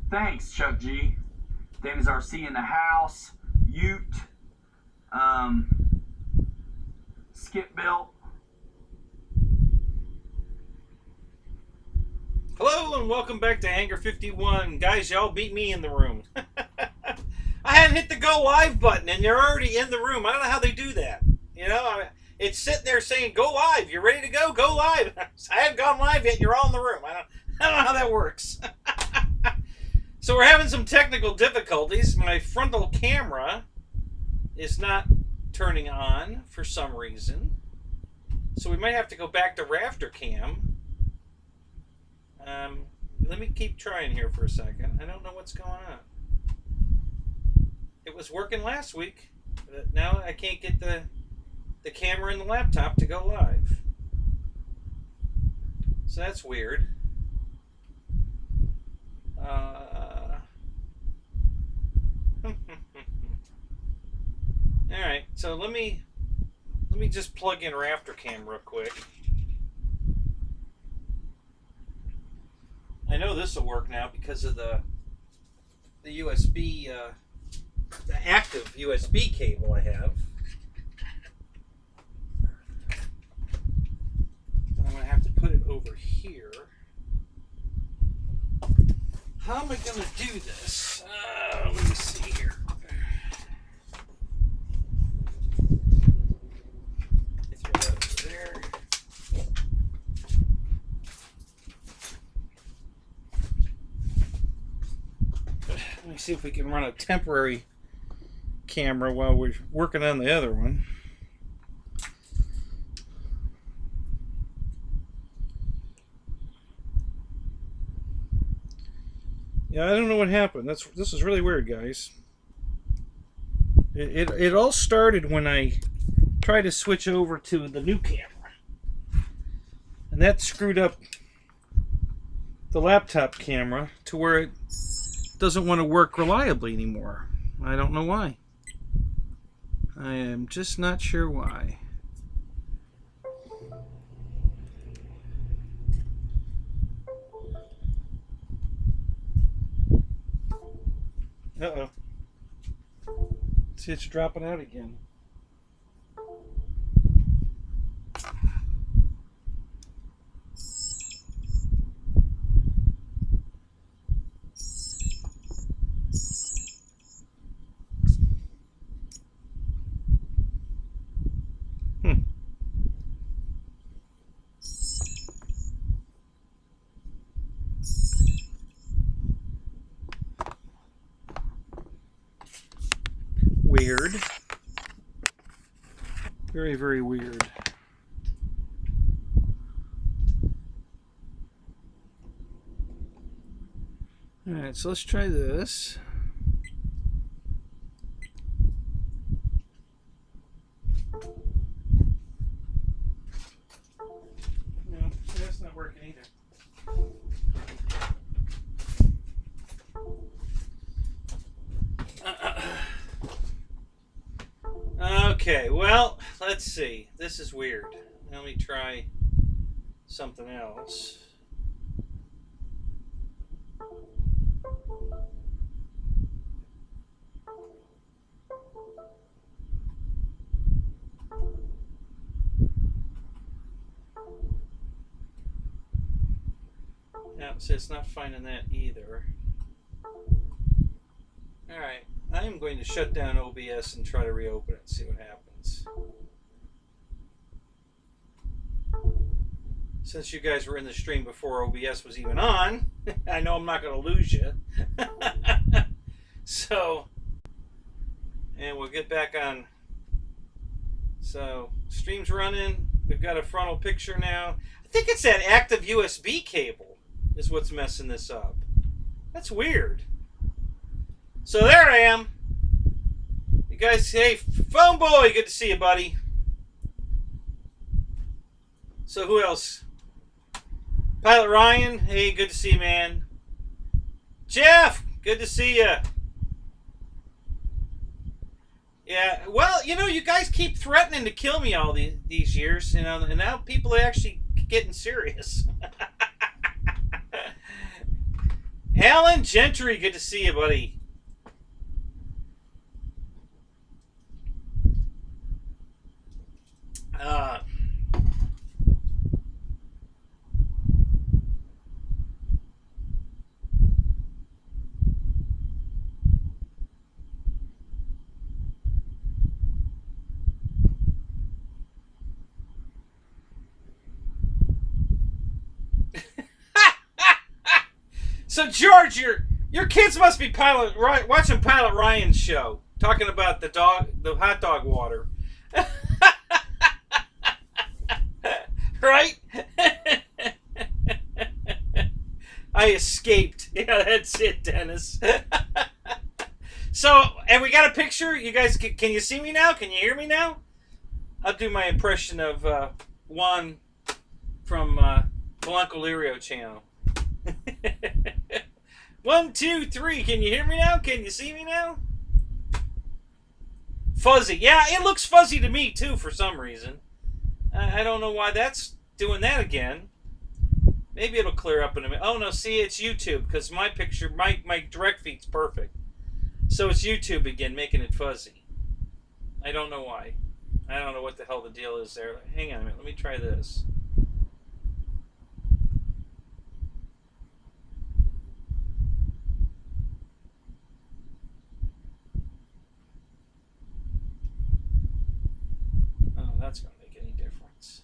Thanks, Chuck G. Davis RC in the house. Ute. Skip Built. Hello and welcome back to Hangar 51. Guys, y'all beat me in the room. I hadn't hit the go live button and you're already in the room. I don't know how they do that. You know, it's sitting there saying go live. You're ready to go? Go live. I haven't gone live yet. You're all in the room. I don't know how that works. So we're having some technical difficulties. My frontal camera is not turning on for some reason. So we might have to go back to rafter cam. Let me keep trying here for a second. I don't know what's going on. It was working last week. But now I can't get the camera in the laptop to go live. So that's weird. Alright, so let me just plug in rafter cam real quick. I know this will work now because of the USB, the active USB cable I have. I'm going to have to put it over here. How am I going to do this? Let me see here. Throw that over there. Let me see if we can run a temporary camera while we're working on the other one. Yeah, I don't know what happened. This is really weird, guys. It all started when I tried to switch over to the new camera, and that screwed up the laptop camera to where it doesn't want to work reliably anymore. I don't know why. I am just not sure why. Uh-oh. See, it's dropping out again. Weird. Very, very weird. Alright, so let's try this. No, that's not working either. Okay, well, let's see. This is weird. Let me try something else. Yeah, so it's not finding that either. Alright, I am going to shut down OBS and try to reopen it and see what happens. Since you guys were in the stream before OBS was even on, I know I'm not going to lose you. So, and we'll get back on. So, stream's running. We've got a frontal picture now. I think it's that active USB cable is what's messing this up. That's weird. So there I am. You guys, hey, Phone Boy, good to see you, buddy. So who else? Pilot Ryan, hey, good to see you, man. Jeff, good to see you. Yeah, well, you know, you guys keep threatening to kill me all these years, you know, and now people are actually getting serious. Alan Gentry, good to see you, buddy. So George, your kids must be watching Pilot Ryan's show, talking about the hot dog water, right? I escaped. Yeah, that's it, Dennis. So, and we got a picture. You guys, can you see me now? Can you hear me now? I'll do my impression of Juan from Blanco Lirio channel. 1, 2, 3. Can you hear me now? Can you see me now? Fuzzy. Yeah, it looks fuzzy to me too for some reason. I don't know why that's doing that again. Maybe it'll clear up in a minute. Oh no, see, it's YouTube because my picture, my direct feed's perfect. So it's YouTube again making it fuzzy. I don't know why. I don't know what the hell the deal is there. Hang on a minute. Let me try this. Oh, that's going to make any difference.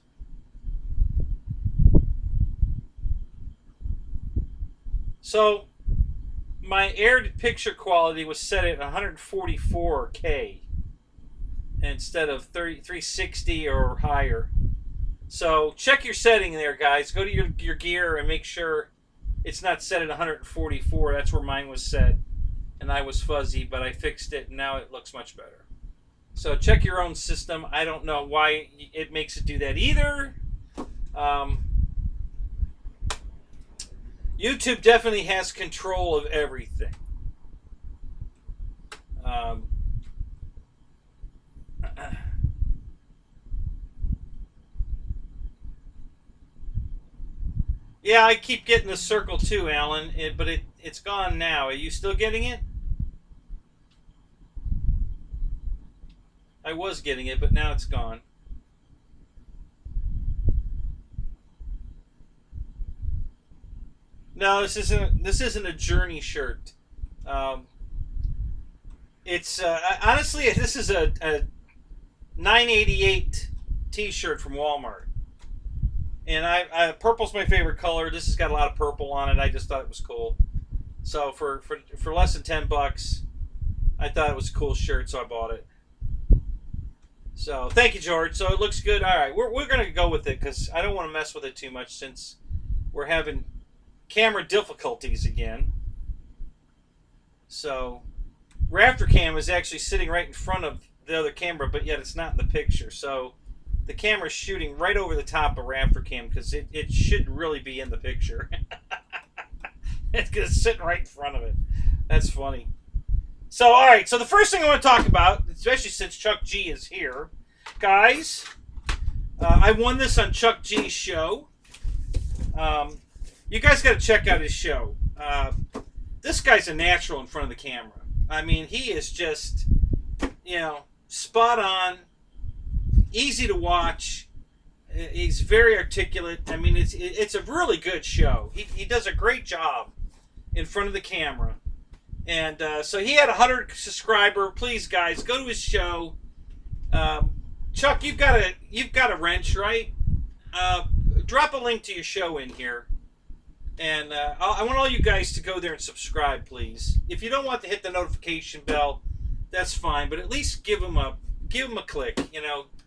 So my air picture quality was set at 144K instead of 360 or higher. So check your setting there, guys. Go to your gear and make sure it's not set at 144. That's where mine was set, and I was fuzzy, but I fixed it, and now it looks much better. So check your own system. I don't know why it makes it do that either. YouTube definitely has control of everything. Yeah, I keep getting the circle too, Alan, but it's gone now. Are you still getting it? I was getting it, but now it's gone. No, this isn't a Journey shirt. It's honestly, this is a 988 T-shirt from Walmart, and I purple's my favorite color. This has got a lot of purple on it. I just thought it was cool. So for less than $10, I thought it was a cool shirt, so I bought it. So thank you, George. So it looks good. All right, we're gonna go with it because I don't want to mess with it too much since we're having camera difficulties again. So Raptorcam is actually sitting right in front of the other camera, but yet it's not in the picture. So the camera's shooting right over the top of Raptorcam because it should really be in the picture. It's sitting right in front of it. That's funny. So, all right. So the first thing I want to talk about, especially since Chuck G is here, guys, I won this on Chuck G's show. You guys got to check out his show. This guy's a natural in front of the camera. I mean, he is just, spot on, easy to watch. He's very articulate. I mean, it's a really good show. He does a great job in front of the camera. And so he had 100 subscriber. Please, guys, go to his show. Chuck, you've got a wrench, right? Drop a link to your show in here. And I want all you guys to go there and subscribe, please. If you don't want to hit the notification bell, that's fine. But at least give him a click.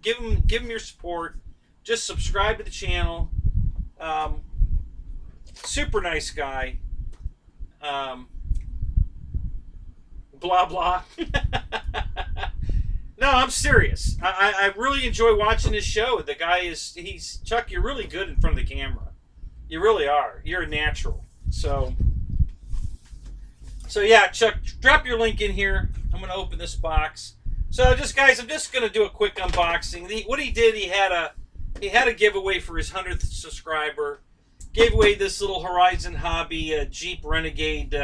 Give him your support. Just subscribe to the channel. Super nice guy. Blah blah. No, I'm serious. I really enjoy watching his show. The guy Chuck. You're really good in front of the camera. You really are. You're a natural. So yeah, Chuck, drop your link in here. I'm going to open this box. So guys, I'm just going to do a quick unboxing. What he did, he had a giveaway for his 100th subscriber, Gave away this little Horizon Hobby Jeep Renegade.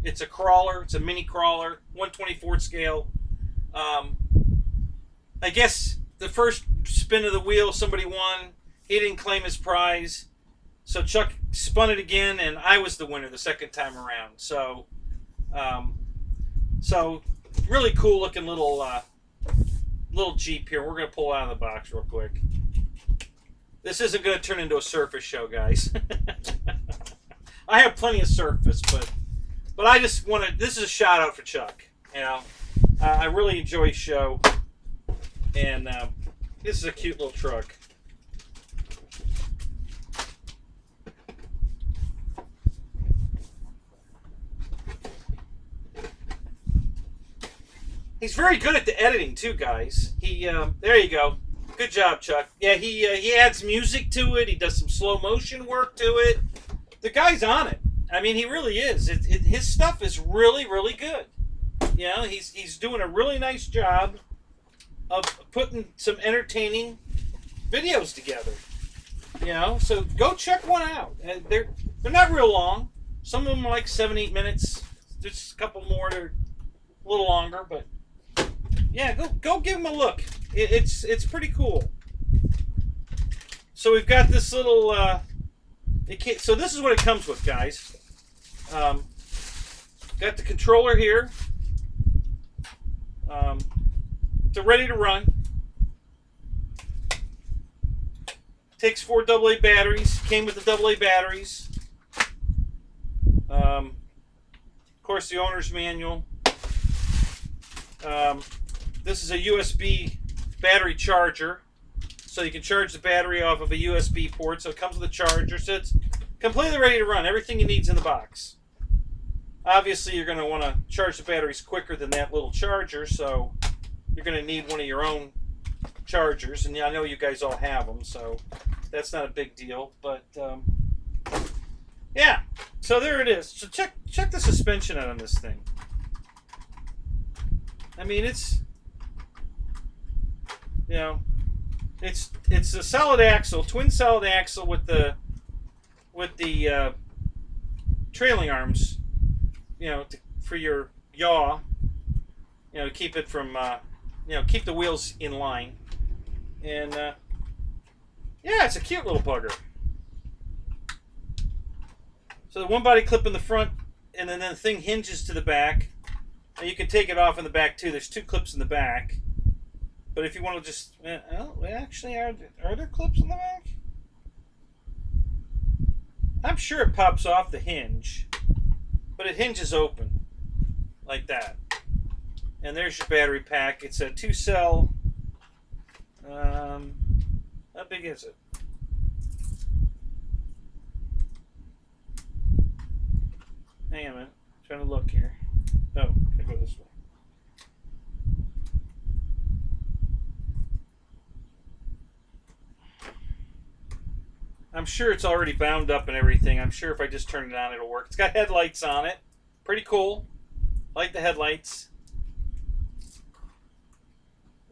It's a crawler. It's a mini crawler, 1/24 scale. I guess the first spin of the wheel, somebody won. He didn't claim his prize. So Chuck spun it again, and I was the winner the second time around. So, really cool looking little Jeep here. We're going to pull it out of the box real quick. This isn't going to turn into a surface show, guys. I have plenty of surface, but I just want to. This is a shout out for Chuck. You know, I really enjoy his show, and this is a cute little truck. He's very good at the editing too, guys. There you go. Good job, Chuck. Yeah, he adds music to it. He does some slow motion work to it. The guy's on it. I mean, he really is. His stuff is really, really good. You know, he's doing a really nice job of putting some entertaining videos together. You know, so go check one out. They're not real long. Some of them are like 7-8 minutes. Just a couple more that are a little longer, but yeah, go give them a look. It's pretty cool. So we've got this little. So this is what it comes with, guys. Got the controller here. It's ready to run. Takes 4 AA batteries. Came with the AA batteries. Of course, the owner's manual. This is a USB battery charger, so you can charge the battery off of a USB port. So it comes with a charger, so it's completely ready to run. Everything you need's in the box. Obviously, you're going to want to charge the batteries quicker than that little charger, so you're going to need one of your own chargers. And I know you guys all have them, so that's not a big deal. But yeah, so there it is. So check the suspension out on this thing. I mean, it's, you know, it's a solid axle, twin solid axle with the trailing arms, you know, for your yaw, you know, to keep it from, you know, keep the wheels in line. And yeah, it's a cute little bugger. So the one body clip in the front, and then the thing hinges to the back. And you can take it off in the back too. There's 2 clips in the back. But if you want to just, oh, actually, are there clips in the back? I'm sure it pops off the hinge, but it hinges open like that. And there's your battery pack. It's a 2-cell. How big is it? Hang on a minute. I'm trying to look here. Oh, I go this way. I'm sure it's already bound up and everything. I'm sure if I just turn it on, it'll work. It's got headlights on it. Pretty cool. I like the headlights.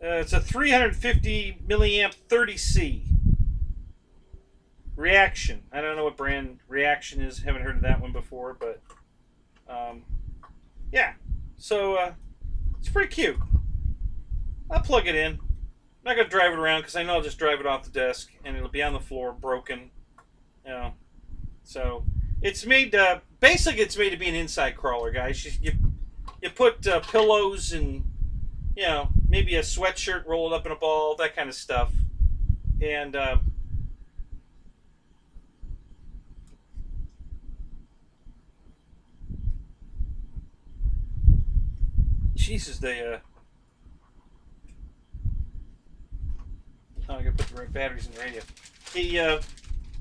It's a 350 milliamp 30C. Reaction. I don't know what brand Reaction is. Haven't heard of that one before, but yeah. So it's pretty cute. I'll plug it in. I'm not going to drive it around because I know I'll just drive it off the desk and it'll be on the floor broken. You know. So it's made, basically it's made to be an inside crawler, guys. You put pillows and, you know, maybe a sweatshirt rolled up in a ball, that kind of stuff. And Jesus, they oh, I gotta put the right batteries in the radio.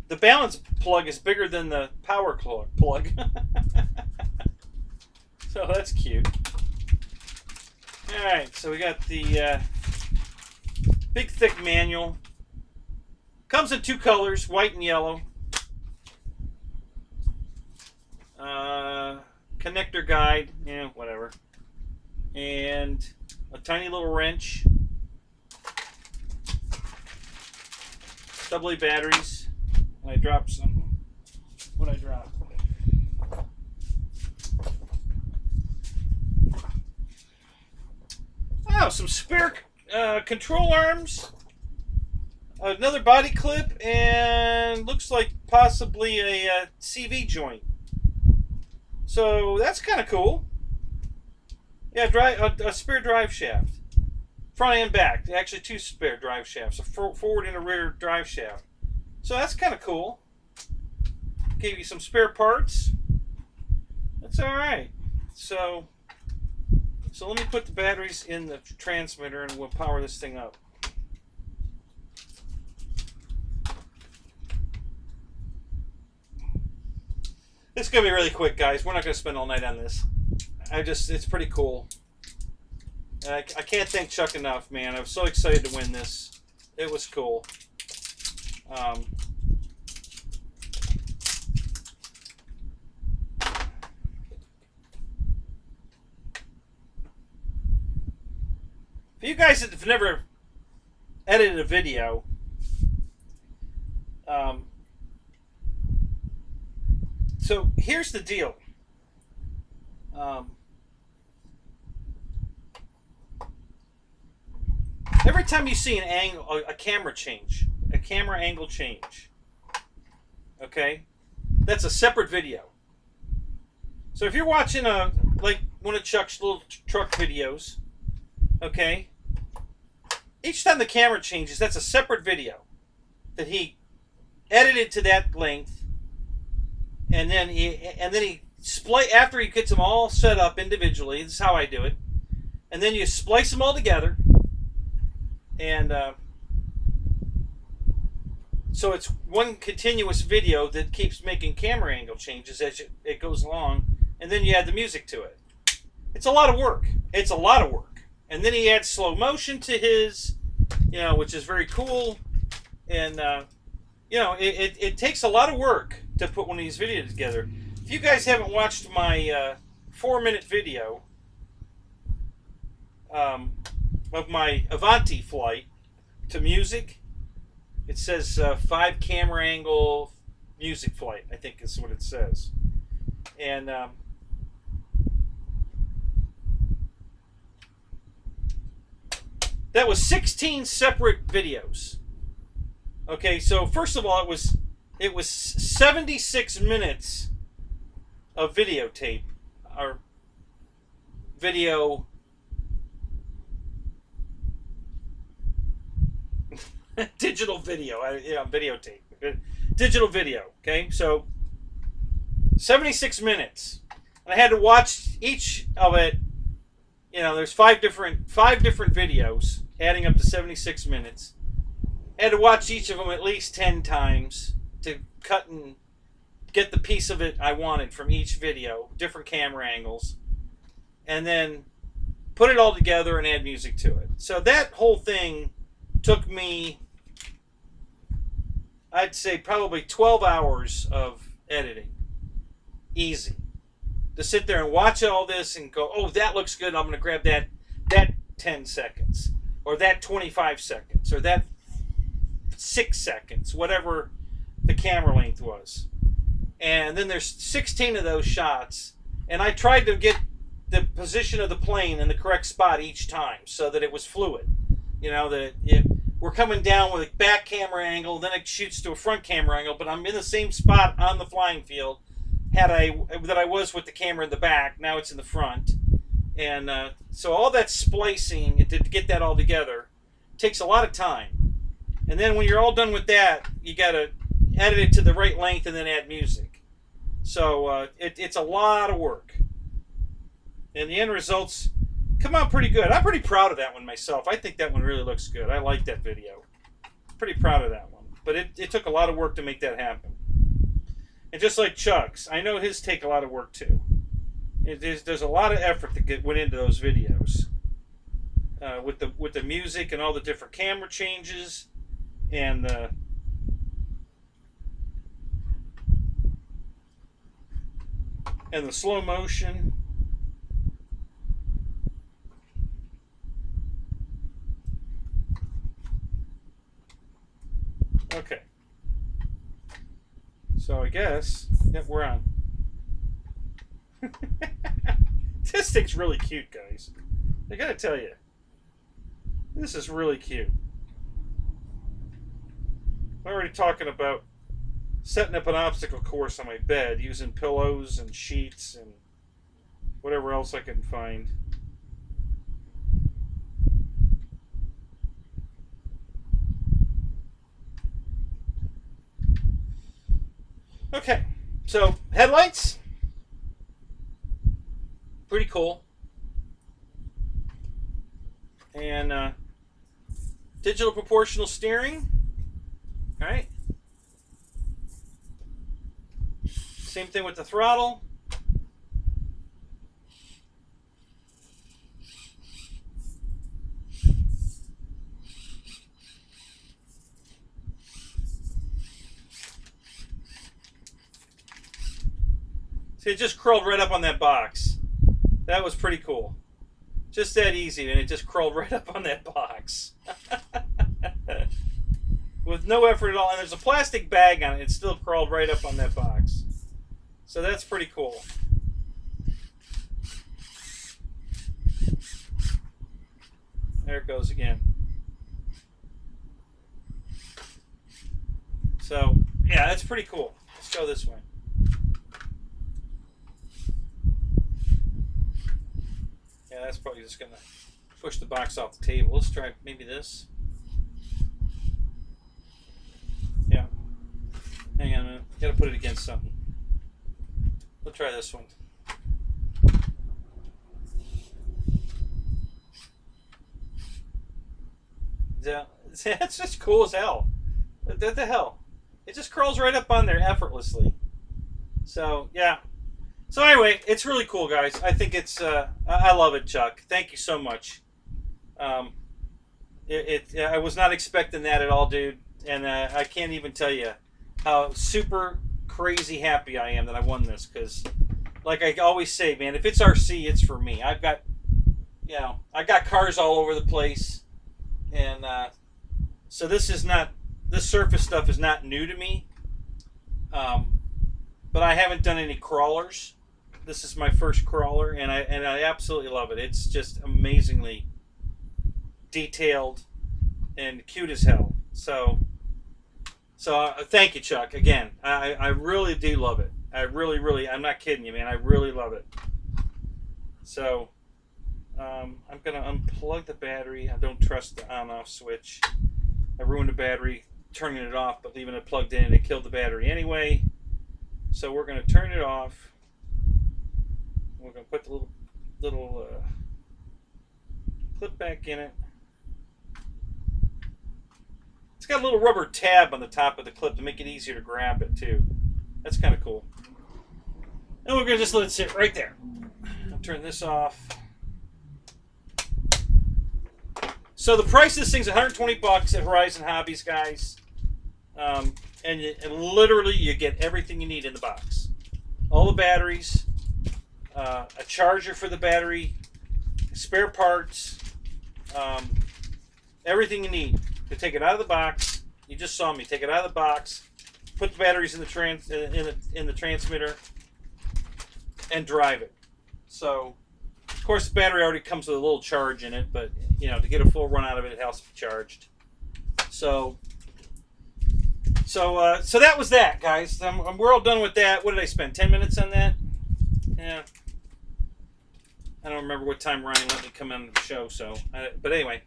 The balance plug is bigger than the power plug. So that's cute. Alright, so we got the big thick manual. Comes in 2 colors, white and yellow. Connector guide, yeah, whatever. And a tiny little wrench. AA batteries. I dropped some. what I dropped. Oh, some spare control arms, another body clip, and looks like possibly a CV joint. So that's kind of cool. Yeah, a spare drive shaft, front and back. Actually, two spare drive shafts, a forward and a rear drive shaft. So that's kind of cool. Gave you some spare parts. That's all right. So let me put the batteries in the transmitter and we'll power this thing up. This is going to be really quick, guys. We're not going to spend all night on this. It's pretty cool. I can't thank Chuck enough, man. I was so excited to win this. It was cool. For you guys that have never edited a video, so here's the deal. Every time you see an angle, a camera change, a camera angle change, okay, that's a separate video. So if you're watching like one of Chuck's little truck videos, okay, each time the camera changes, that's a separate video that he edited to that length, and then he after he gets them all set up individually. This is how I do it, and then you splice them all together, and so it's one continuous video that keeps making camera angle changes as it goes along, and then you add the music to it. It's a lot of work. It's a lot of work. And then he adds slow motion to his, which is very cool. And, it takes a lot of work to put one of these videos together. If you guys haven't watched my 4-minute video of my Avanti flight to music, it says 5 camera angle music flight, I think is what it says. And that was 16 separate videos. Okay, so first of all, it was 76 minutes of videotape, or video. Digital video, videotape, digital video. Okay, so 76 minutes, and I had to watch each of it. There's five different videos, adding up to 76 minutes. I had to watch each of them at least 10 times to cut and get the piece of it I wanted from each video, different camera angles, and then put it all together and add music to it. So that whole thing took me, I'd say, probably 12 hours of editing. Easy. To sit there and watch all this and go, oh, that looks good, I'm going to grab that 10 seconds, or that 25 seconds, or that 6 seconds, whatever the camera length was. And then there's 16 of those shots, and I tried to get the position of the plane in the correct spot each time so that it was fluid. We're coming down with a back camera angle, then it shoots to a front camera angle, but I'm in the same spot on the flying field that I was with the camera in the back. Now it's in the front. And so all that splicing to get that all together takes a lot of time. And then when you're all done with that, you got to edit it to the right length and then add music. So it's a lot of work. And the end results come out pretty good. I'm pretty proud of that one myself. I think that one really looks good. I like that video. Pretty proud of that one. But it took a lot of work to make that happen. And just like Chuck's, I know his take a lot of work too. There's a lot of effort that went into those videos. With the music and all the different camera changes and the slow motion. Okay. So I guess, yep, we're on. This thing's really cute, guys. I gotta tell you, this is really cute. I'm already talking about setting up an obstacle course on my bed using pillows and sheets and whatever else I can find. Okay, so headlights, pretty cool, and digital proportional steering. All right, same thing with the throttle. See, it just curled right up on that box. That was pretty cool. Just that easy, and it just crawled right up on that box. With no effort at all. And there's a plastic bag on it. It still crawled right up on that box. So that's pretty cool. There it goes again. So, yeah, that's pretty cool. Let's go this way. Yeah, that's probably just going to push the box off the table. Let's try maybe this. Yeah. Hang on a minute. Got to put it against something. We'll try this one. Yeah, it's just cool as hell. What the hell? It just curls right up on there effortlessly. So, yeah. So anyway, it's really cool, guys. I think it's, I love it, Chuck. Thank you so much. I was not expecting that at all, dude. And I can't even tell you how super crazy happy I am that I won this. Because, like I always say, man, if it's RC, it's for me. I've got, you know, I got cars all over the place. And so this surface stuff is not new to me. But I haven't done any crawlers. This is my first crawler, and I absolutely love it. It's just amazingly detailed and cute as hell. So thank you, Chuck. Again, I really do love it. I really, I'm not kidding you, man. I really love it. So I'm gonna unplug the battery. I don't trust the on-off switch. I ruined the battery turning it off, but leaving it plugged in, and it killed the battery anyway. So we're going to turn it off. We're going to put the little clip back in it. It's got a little rubber tab on the top of the clip to make it easier to grab it too. That's kind of cool. And we're going to just let it sit right there. I'll turn this off. So the price of this thing's $120 at Horizon Hobbies, guys. And literally, you get everything you need in the box. All the batteries, a charger for the battery, spare parts, everything you need to take it out of the box. You just saw me take it out of the box, put the batteries in the transmitter, and drive it. So, of course, the battery already comes with a little charge in it, but you know, to get a full run out of it, it has to be charged. So that was that, guys. We're all done with that. What did I spend? 10 minutes on that? Yeah. I don't remember what time Ryan let me come on the show. So, but anyway,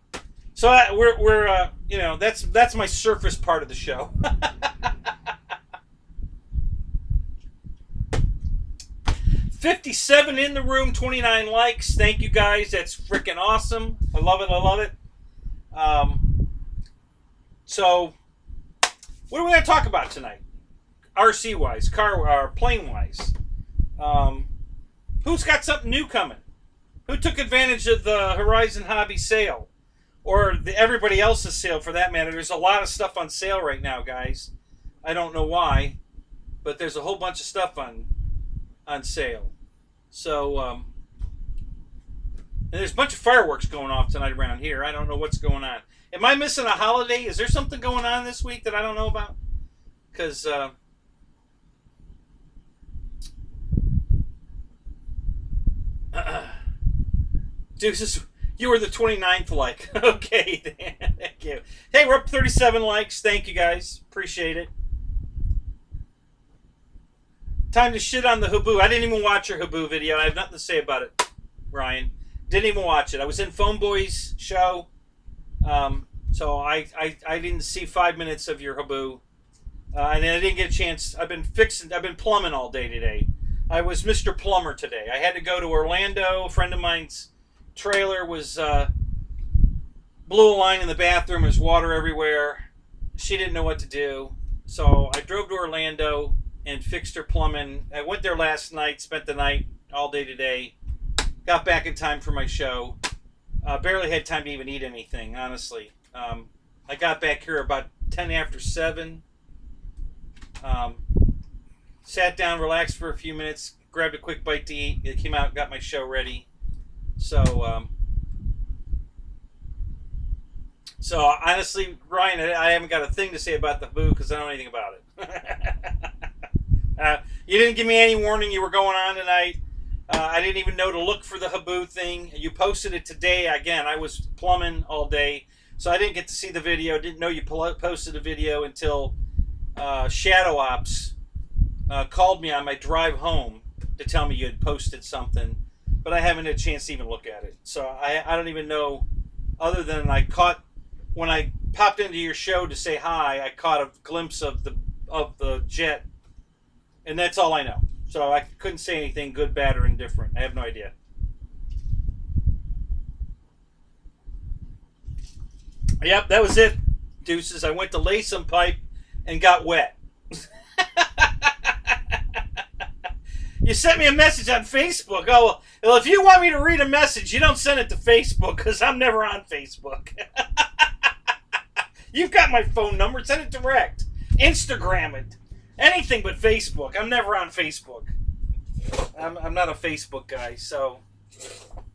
so we're you know, that's my surface part of the show. 57 in the room, 29 likes. Thank you, guys. That's freaking awesome. I love it. I love it. So, what are we going to talk about tonight? RC-wise, plane-wise. Who's got something new coming? Who took advantage of the Horizon Hobby sale? Or everybody else's sale, for that matter. There's a lot of stuff on sale right now, guys. I don't know why, but there's a whole bunch of stuff on sale. So, and there's a bunch of fireworks going off tonight around here. I don't know what's going on. Am I missing a holiday? Is there something going on this week that I don't know about? Because Deuces, you were the 29th like. Okay, thank you. Hey, we're up 37 likes. Thank you, guys. Appreciate it. Time to shit on the Haboo. I didn't even watch your Haboo video. I have nothing to say about it, Ryan. Didn't even watch it. I was in Phone Boy's show, so I didn't see 5 minutes of your Haboo, and I didn't get a chance. I've been plumbing all day today. I was Mr. Plumber today. I had to go to Orlando. A friend of mine's trailer was blew a line in the bathroom. There's water everywhere. She didn't know what to do, so I drove to Orlando and fixed her plumbing. I went there last night, spent the night all day today. Got back in time for my show. Barely had time to even eat anything, honestly. I got back here about 10 after 7. Sat down, relaxed for a few minutes, grabbed a quick bite to eat. It came out, got my show ready. So honestly, Ryan, I haven't got a thing to say about the Haboo because I don't know anything about it. You didn't give me any warning you were going on tonight. I didn't even know to look for the Haboo thing. You posted it today. Again, I was plumbing all day, so I didn't get to see the video. Didn't know you posted a video until Shadow Ops called me on my drive home to tell me you had posted something, but I haven't had a chance to even look at it. So I don't even know, other than I caught, when I popped into your show to say hi, I caught a glimpse of the jet, and that's all I know. So I couldn't say anything good, bad, or indifferent. I have no idea. Yep, that was it, deuces. I went to lay some pipe and got wet. You sent me a message on Facebook. Oh, well, if you want me to read a message, you don't send it to Facebook because I'm never on Facebook. You've got my phone number. Send it direct. Instagram it. Anything but Facebook. I'm never on Facebook. I'm not a Facebook guy, so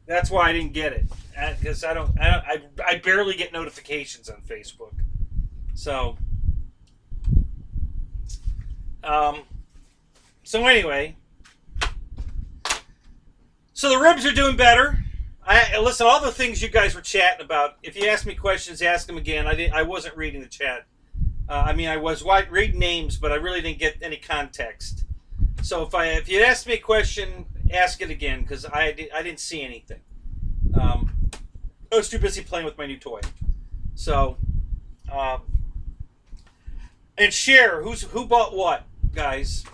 that's why I didn't get it. Because I barely get notifications on Facebook. So, anyway. So the ribs are doing better. Listen, all the things you guys were chatting about. If you ask me questions, ask them again. I wasn't reading the chat. I was reading names, but I really didn't get any context. So if you ask me a question, ask it again because I didn't see anything. I was too busy playing with my new toy. So, and share who bought what, guys.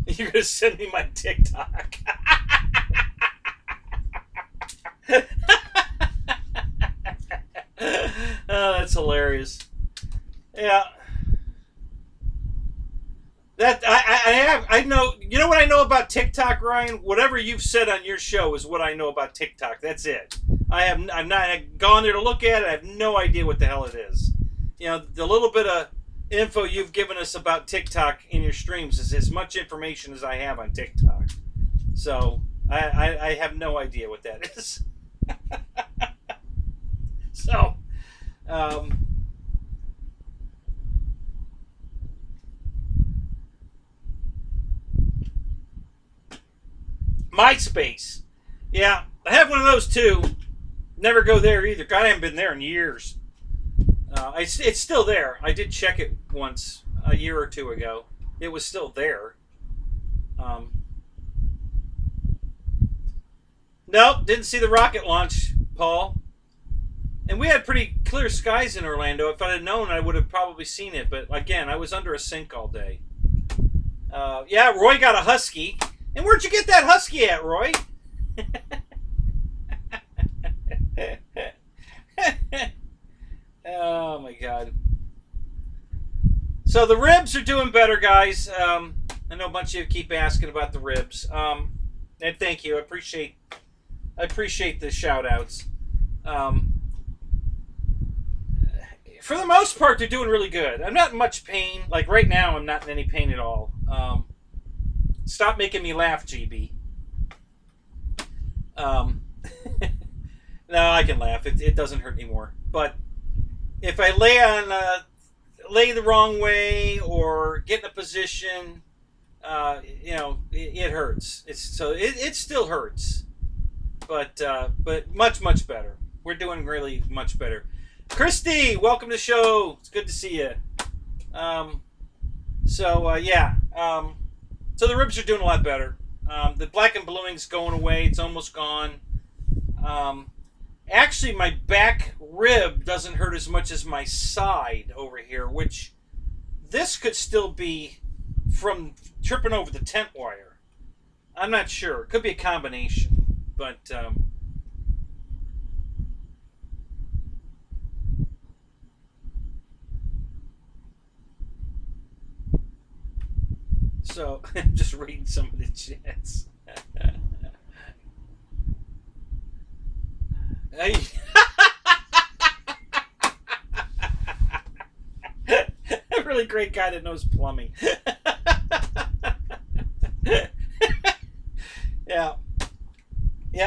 You're going to send me my TikTok. Oh, that's hilarious. Yeah. I know. You know what I know about TikTok, Ryan? Whatever you've said on your show is what I know about TikTok. That's it. I've not gone there to look at it. I have no idea what the hell it is. You know, the little bit of info you've given us about TikTok in your streams is as much information as I have on TikTok. So I have no idea what that is. So, MySpace. Yeah, I have one of those too. Never go there either. God, I haven't been there in years. It's still there. I did check it once a year or two ago. It was still there. Nope, didn't see the rocket launch, Paul. And we had pretty clear skies in Orlando. If I'd have known, I would have probably seen it. But again, I was under a sink all day. Yeah, Roy got a husky. And where'd you get that husky at, Roy? Oh my God. So the ribs are doing better, guys. I know a bunch of you keep asking about the ribs. And thank you. I appreciate the shout outs. For the most part, they're doing really good. I'm not in much pain. Like right now, I'm not in any pain at all. Stop making me laugh, GB. No, I can laugh. It doesn't hurt anymore. But if I lay the wrong way or get in a position you know, it hurts. It still hurts, but much better. We're doing really much better. Christy, welcome to the show. It's good to see you. Yeah. So the ribs are doing a lot better. The black and bluing's going away. It's almost gone. Actually, my back rib doesn't hurt as much as my side over here, which this could still be from tripping over the tent wire. I'm not sure. It could be a combination, but so just reading some of the chats. Hey. A really great guy that knows plumbing. Yeah.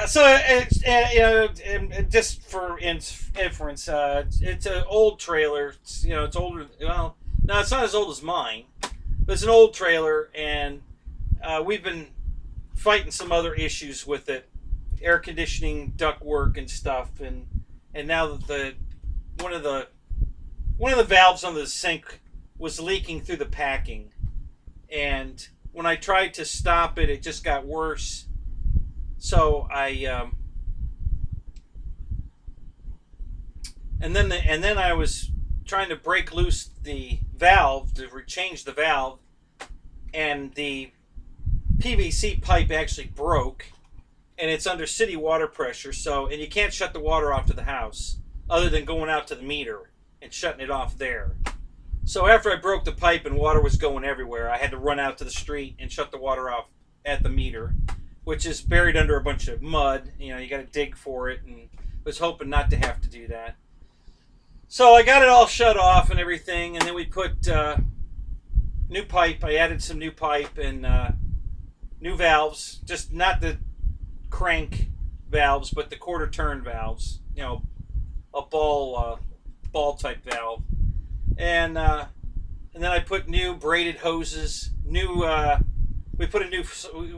So you know, just for inference, it's an old trailer. It's older. Well, no, it's not as old as mine, but it's an old trailer, and we've been fighting some other issues with it, air conditioning, duct work, and stuff, and now that one of the valves on the sink was leaking through the packing, and when I tried to stop it, it just got worse. So and then I was trying to break loose the valve to change the valve, and the PVC pipe actually broke, and it's under city water pressure. And you can't shut the water off to the house other than going out to the meter and shutting it off there. So after I broke the pipe and water was going everywhere, I had to run out to the street and shut the water off at the meter, which is buried under a bunch of mud. You know, you got to dig for it, and was hoping not to have to do that. So I got it all shut off and everything, and then we put new pipe. I added some new pipe and new valves, just not the crank valves, but the quarter turn valves. You know, a ball type valve, and then I put new braided hoses. We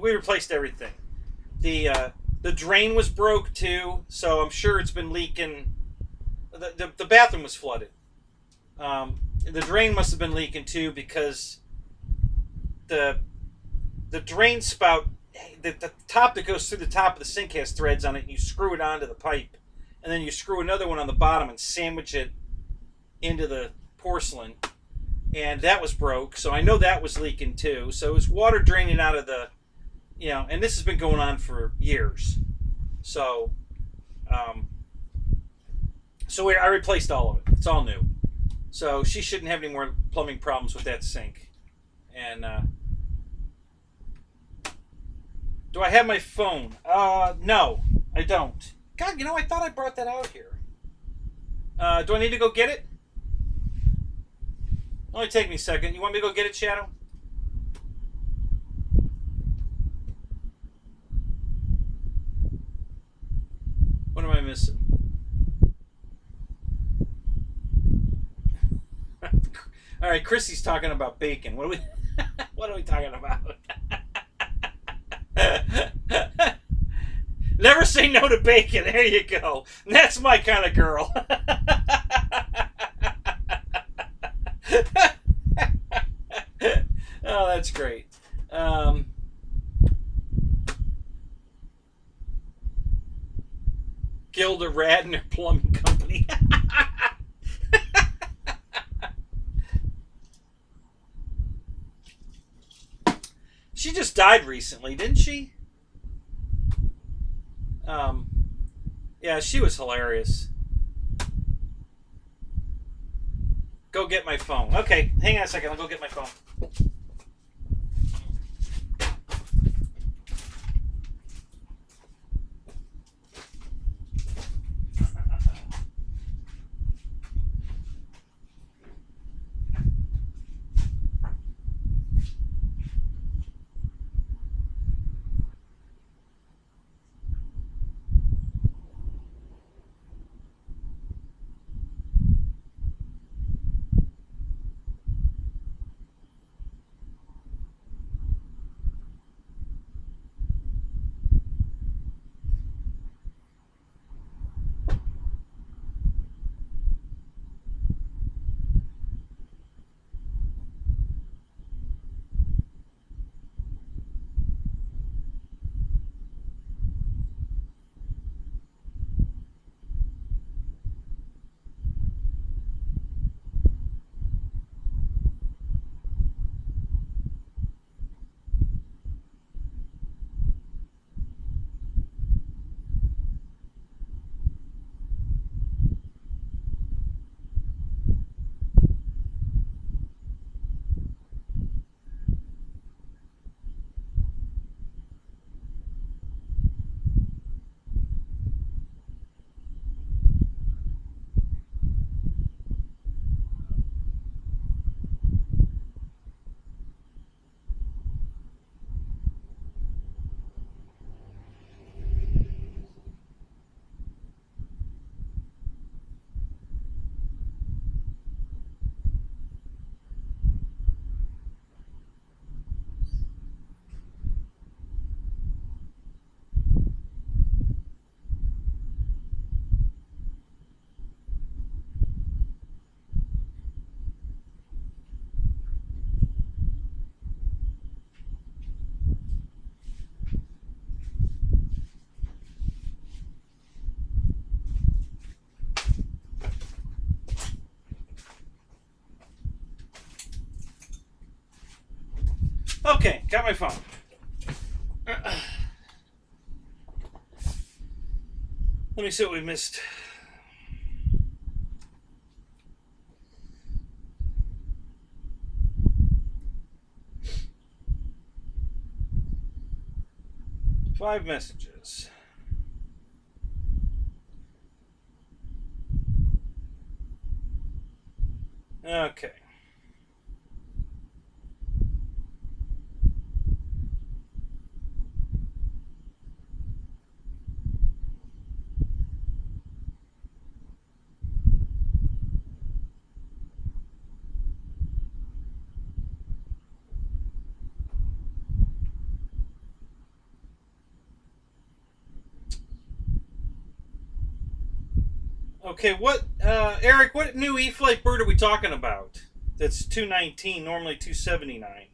replaced everything. The drain was broke too, so I'm sure it's been leaking. The bathroom was flooded. The drain must have been leaking too, because the drain spout, the top that goes through the top of the sink has threads on it, and you screw it onto the pipe, and then you screw another one on the bottom and sandwich it into the porcelain, and that was broke. So I know that was leaking too. So it was water draining out of the, and this has been going on for years. So I replaced all of it. It's all new. So she shouldn't have any more plumbing problems with that sink. And do I have my phone? No, I don't. God, I thought I brought that out here. Do I need to go get it? Only take me a second. You want me to go get it, Shadow? What am I missing? All right, Chrissy's talking about bacon. What are we talking about? Never say no to bacon. There you go. That's my kind of girl. Oh, that's great. Gilda Radner Plumbing Company. She just died recently, didn't she? Yeah, she was hilarious. Go get my phone. Okay, hang on a second. I'll go get my phone. Okay, got my phone. Let me see what we missed. Five messages. Okay. Okay, what, Eric, what new E-Flite bird are we talking about? That's 219, normally 279.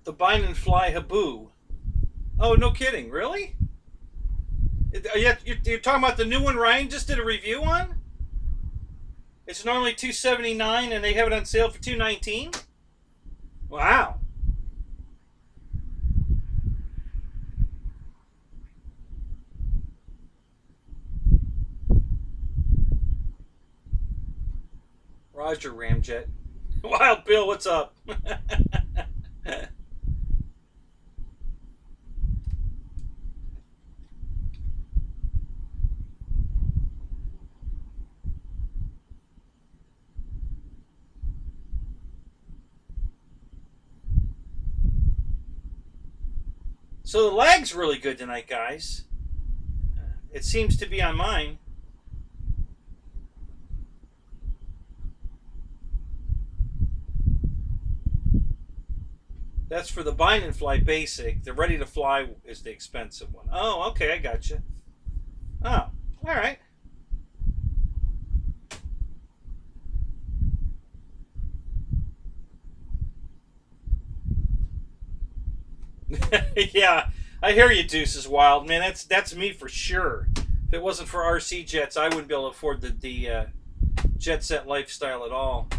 The Bind and Fly Haboo. Oh, no kidding. Really? You're talking about the new one Ryan just did a review on? It's normally $279 and they have it on sale for $219? Wow. Roger, Ramjet. Wild Bill, what's up? So the lag's really good tonight, guys. It seems to be on mine. That's for the Bind and Fly Basic. The Ready to Fly is the expensive one. Oh, okay, I got you. Oh, all right. Yeah, I hear you, Deuce is wild, man. That's me for sure. If it wasn't for RC jets, I wouldn't be able to afford the jet set lifestyle at all.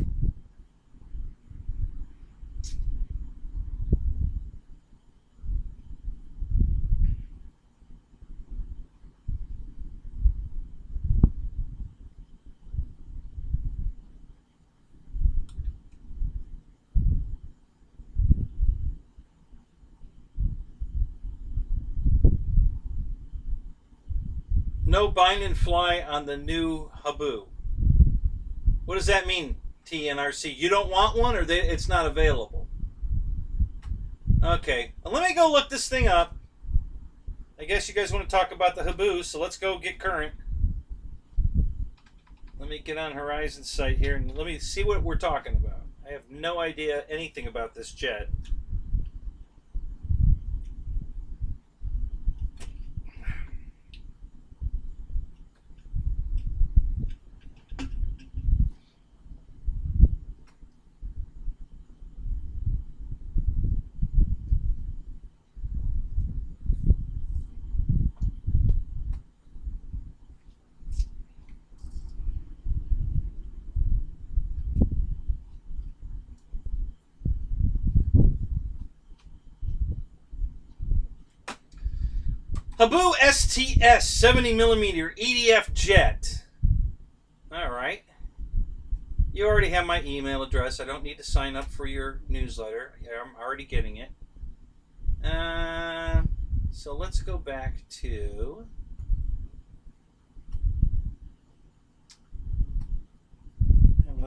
No Bind and Fly on the new Haboo. What does that mean, TNRC? You don't want one, or it's not available? Okay, well, let me go look this thing up. I guess you guys want to talk about the Haboo, so let's go get current. Let me get on Horizon's site here and let me see what we're talking about. I have no idea anything about this jet. Haboo STS 70mm EDF jet. All right. You already have my email address. I don't need to sign up for your newsletter. I'm already getting it. So let's go back to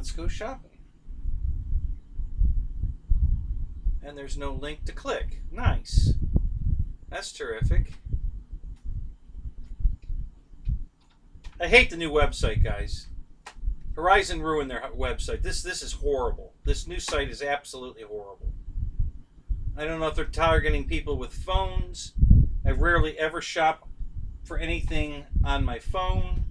let's go shopping. And there's no link to click. Nice. That's terrific. I hate the new website, guys. Horizon ruined their website. This is horrible. This new site is absolutely horrible. I don't know if they're targeting people with phones. I rarely ever shop for anything on my phone.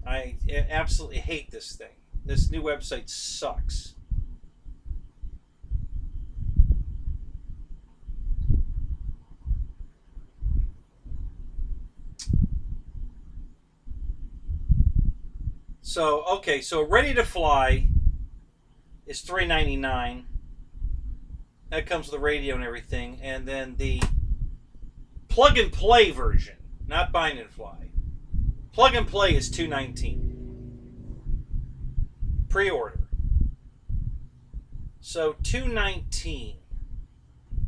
I absolutely hate this thing. This new website sucks. So, okay, so Ready to Fly is $3.99. That comes with the radio and everything. And then the plug and play version, not bind and fly. Plug and play is $2.19. Pre-order. So $2.19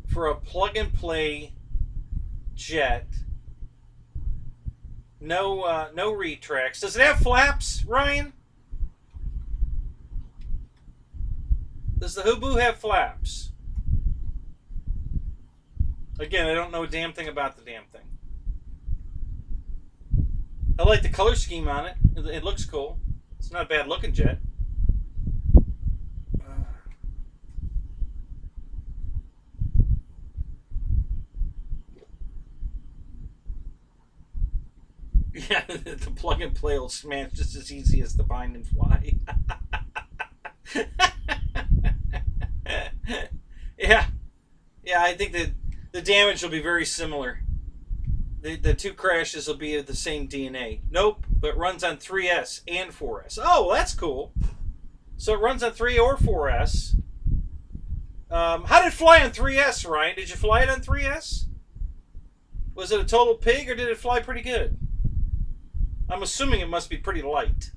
for a plug and play jet. No retracts. Does it have flaps, Ryan? Does the Hubu have flaps? Again, I don't know a damn thing about the damn thing. I like the color scheme on it. It looks cool. It's not a bad looking jet. Yeah, the plug and play will smash just as easy as the bind and fly. Yeah, I think that the damage will be very similar. The two crashes will be of the same DNA. Nope, but it runs on 3S and 4S. Oh, that's cool. So it runs on 3 or 4S. How did it fly on 3S, Ryan? Did you fly it on 3S? Was it a total pig or did it fly pretty good? I'm assuming it must be pretty light.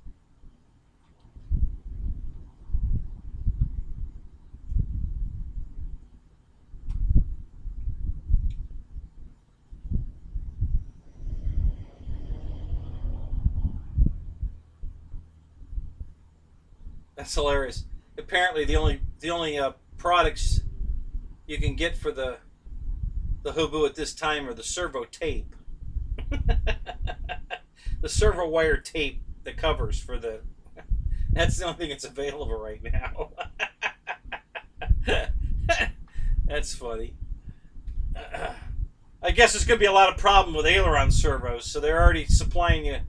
That's hilarious. Apparently, the only products you can get for the Hubu at this time are the servo tape. The servo wire tape that covers for the... That's the only thing that's available right now. That's funny. I guess there's going to be a lot of problem with aileron servos, so they're already supplying you.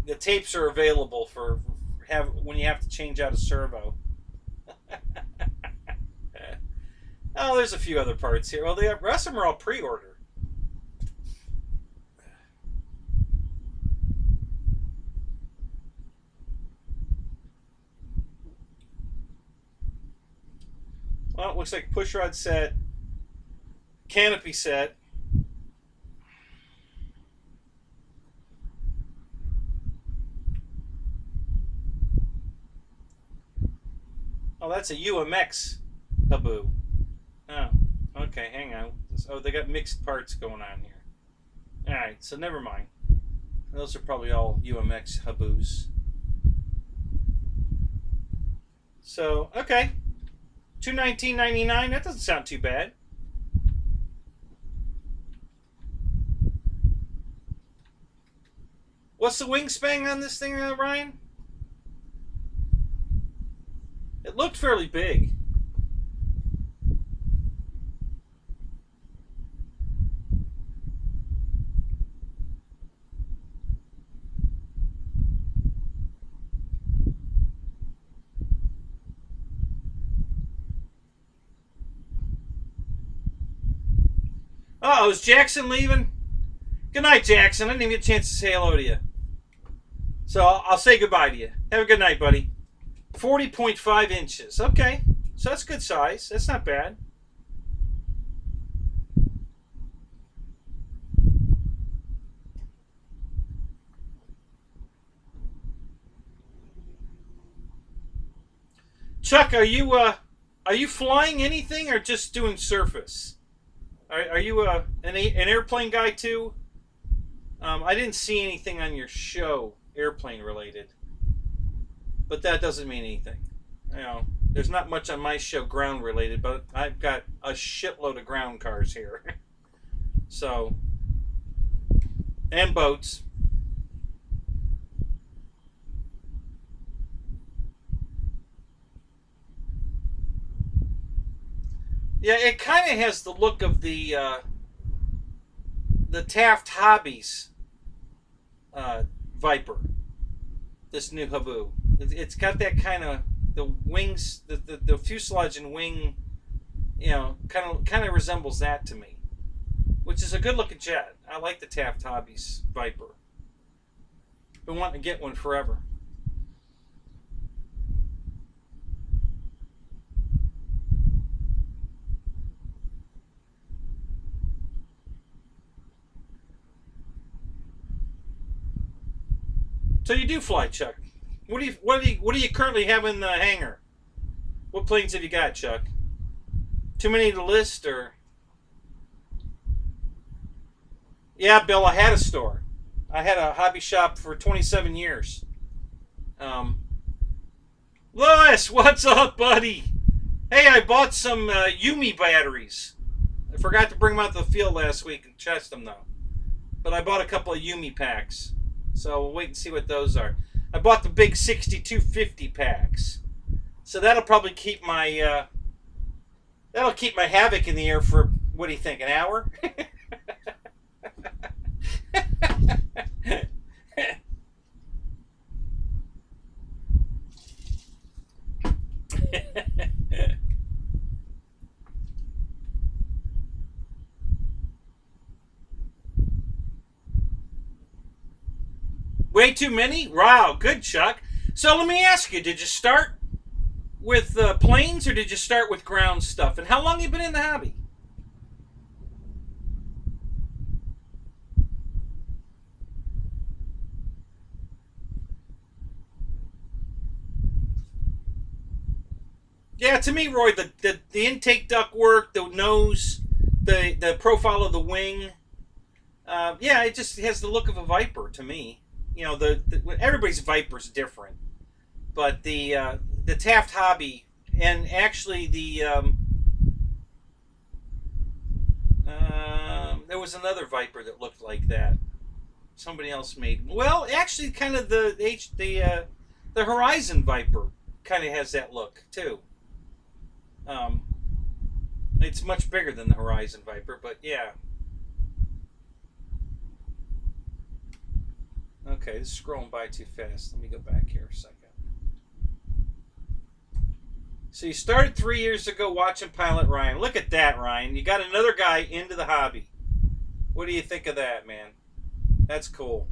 The tapes are available for when you have to change out a servo. Oh, there's a few other parts here. Well, the rest of them are all pre-order. Well, it looks like pushrod set, canopy set. Oh, that's a UMX Hubu. Oh, okay, hang on. Oh, they got mixed parts going on here. Alright, so never mind. Those are probably all UMX Hubus. So, okay. $219.99, that doesn't sound too bad. What's the wingspan on this thing, Ryan? It looked fairly big. Uh-oh, is Jackson leaving? Good night, Jackson. I didn't even get a chance to say hello to you. So I'll say goodbye to you. Have a good night, buddy. 40.5 inches. Okay, so that's good size. That's not bad. Chuck, are you flying anything or just doing surface? Are you an airplane guy too? I didn't see anything on your show airplane related. but that doesn't mean anything. You know, there's not much on my show ground related, but I've got a shitload of ground cars here. So, and boats. Yeah, it kind of has the look of the Taft Hobbies Viper. This new Habu. It's got that kind of the wings, the fuselage and wing, you know, kind of resembles that to me, which is a good looking jet. I like the Taft Hobbies Viper. Been wanting to get one forever. So you do fly, Chuck. What do you currently have in the hangar? What planes have you got, Chuck? Too many to list, or? Yeah, Bill, I had a store. I had a hobby shop for 27 years. Louis, what's up, buddy? Hey, I bought some Yumi batteries. I forgot to bring them out to the field last week and test them, though. But I bought a couple of Yumi packs. So we'll wait and see what those are. I bought the big 6250 packs. So that'll probably keep my Havoc in the air for, what do you think, an hour? Way too many? Wow, good, Chuck. So let me ask you, did you start with planes or did you start with ground stuff? And how long have you been in the hobby? Yeah, to me, Roy, the intake duct work, the nose, the profile of the wing, yeah, it just has the look of a Viper to me. You know, everybody's Viper's different, but the Taft Hobby, and actually there was another Viper that looked like that. Somebody else made. Well, actually, kind of the Horizon Viper kind of has that look too. It's much bigger than the Horizon Viper, but yeah. Okay, this is scrolling by too fast. Let me go back here a second. So you started 3 years ago watching Pilot Ryan. Look at that, Ryan. You got another guy into the hobby. What do you think of that, man? That's cool.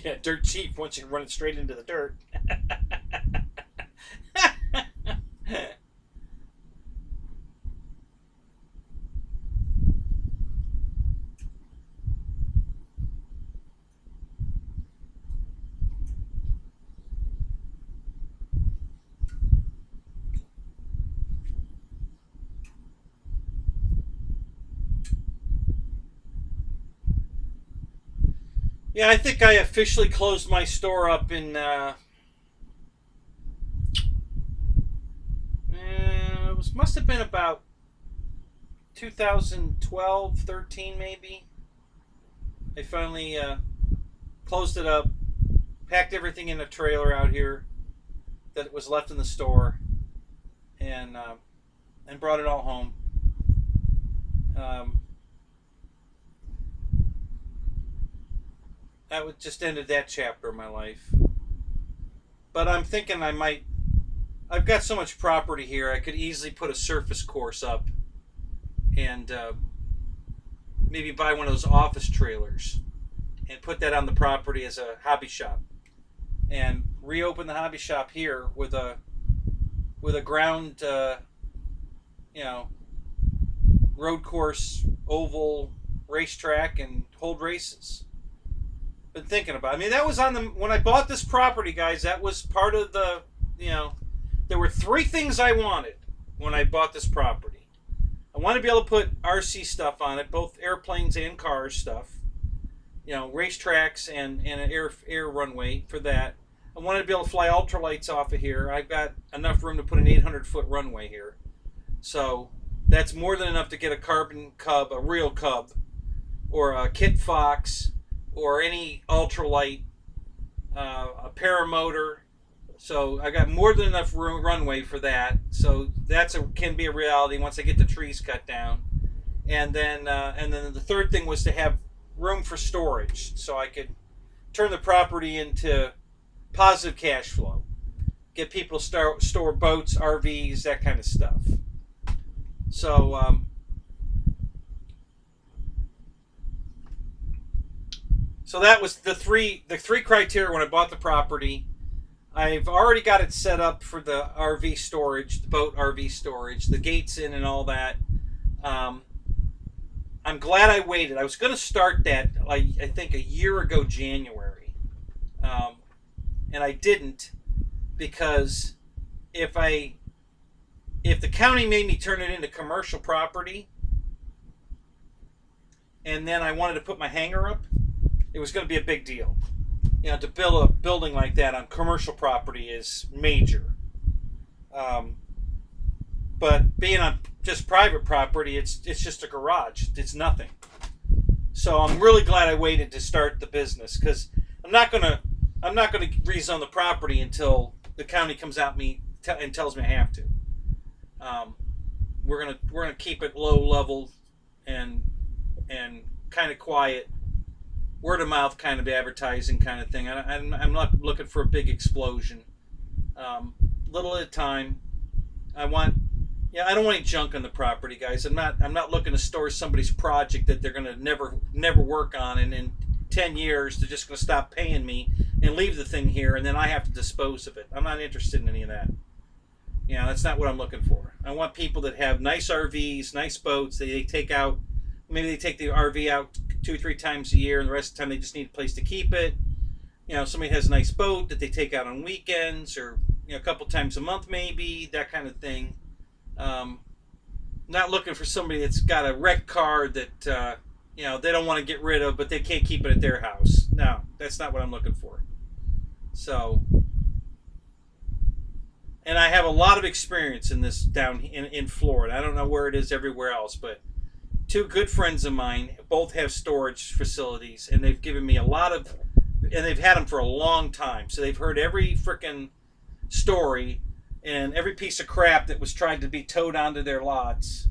Yeah, dirt cheap once you run it straight into the dirt. Yeah, I think I officially closed my store up in it must have been about 2012, 13 maybe. I finally closed it up, packed everything in a trailer out here that was left in the store, and brought it all home. That would just ended that chapter of my life. But I'm thinking I've got so much property here, I could easily put a surface course up and maybe buy one of those office trailers and put that on the property as a hobby shop, and reopen the hobby shop here with a with a ground, you know, road course, oval, racetrack, and hold races. Been thinking about it. I mean, that was on the, when I bought this property, guys, that was part of the, you know, there were 3 things I wanted when I bought this property. I wanted to be able to put RC stuff on it, both airplanes and cars stuff. You know, racetracks and an air runway for that. I wanted to be able to fly ultralights off of here. I've got enough room to put an 800-foot runway here. So that's more than enough to get a carbon cub, a real cub, or a kit fox, or any ultralight, a paramotor. So I got more than enough runway for that. So that's can be a reality once I get the trees cut down. And then the third thing was to have room for storage, so I could turn the property into positive cash flow, get people to store boats, RVs, that kind of stuff. So so that was the three criteria when I bought the property. I've already got it set up for the RV storage, the boat RV storage, the gates in and all that. I'm glad I waited. I was going to start that, I think, a year ago, January. And I didn't, because if the county made me turn it into commercial property, and then I wanted to put my hangar up, it was going to be a big deal. You know, to build a building like that on commercial property is major. But being on just private property, it's just a garage. It's nothing. So I'm really glad I waited to start the business, because I'm not gonna rezone the property until the county comes out and tells me I have to. We're gonna keep it low level and kind of quiet, word of mouth kind of advertising kind of thing. I'm not looking for a big explosion. Little at a time. I don't want any junk on the property, guys. I'm not looking to store somebody's project that they're gonna never work on, and in 10 years they're just gonna stop paying me and leave the thing here, and then I have to dispose of it. I'm not interested in any of that. You know, that's not what I'm looking for. I want people that have nice RVs, nice boats. They take out, maybe they take the RV out 2 or 3 times a year, and the rest of the time they just need a place to keep it. You know, somebody has a nice boat that they take out on weekends, or, you know, a couple times a month maybe, that kind of thing. Not looking for somebody that's got a wrecked car that you know, they don't want to get rid of, but they can't keep it at their house. No, that's not what I'm looking for. So, and I have a lot of experience in this down in Florida. I don't know where it is everywhere else, but 2 good friends of mine both have storage facilities, and they've given me a lot of, and they've had them for a long time. So they've heard every frickin' story and every piece of crap that was trying to be towed onto their lots.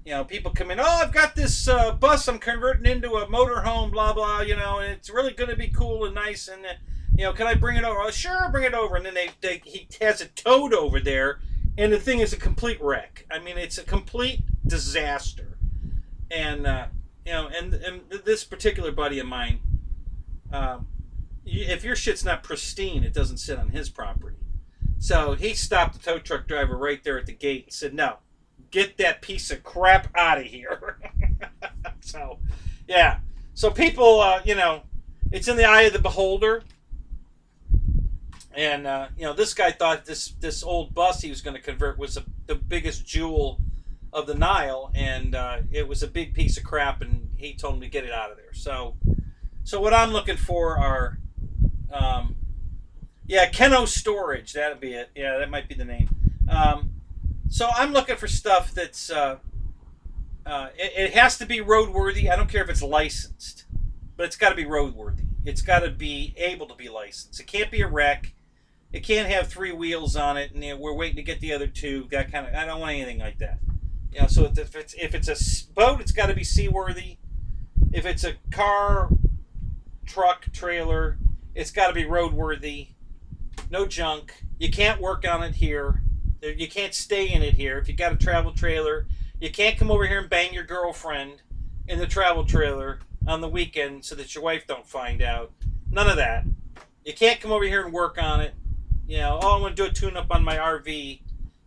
You know, people come in, oh, I've got this bus I'm converting into a motorhome, blah, blah, you know, and it's really going to be cool and nice, and, you know, can I bring it over? Oh, sure, bring it over. And then he has it towed over there, and the thing is a complete wreck. I mean, it's a complete disaster. And, you know, and this particular buddy of mine, if your shit's not pristine, it doesn't sit on his property. So he stopped the tow truck driver right there at the gate and said, no, get that piece of crap out of here. So, yeah. So people, you know, it's in the eye of the beholder. And, you know, this guy thought this old bus he was going to convert was the biggest jewel of the Nile. And it was a big piece of crap, and he told him to get it out of there. So what I'm looking for are... yeah, Keno Storage. That'd be it. Yeah, that might be the name. So I'm looking for stuff that's... it has to be roadworthy. I don't care if it's licensed, but it's got to be roadworthy. It's got to be able to be licensed. It can't be a wreck. It can't have 3 wheels on it, and you know, we're waiting to get the other 2. That kind of... I don't want anything like that. You know, so if it's a boat, it's got to be seaworthy. If it's a car, truck, trailer, it's got to be roadworthy. No junk. You can't work on it here. You can't stay in it here. If you got a travel trailer, you can't come over here and bang your girlfriend in the travel trailer on the weekend so that your wife don't find out. None of that. You can't come over here and work on it. You know, oh, I want to do a tune-up on my RV.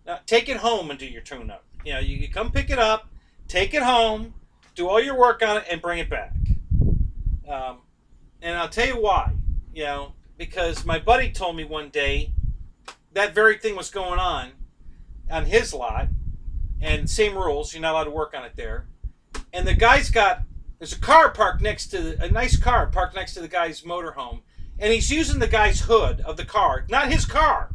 Now, take it home and do your tune-up. You know, you come pick it up, take it home, do all your work on it, and bring it back. And I'll tell you why. You know, because my buddy told me one day that very thing was going on his lot, and same rules. You're not allowed to work on it there. And the guy's there's a car parked next to a nice car parked next to the guy's motorhome, and he's using the guy's hood of the car, not his car,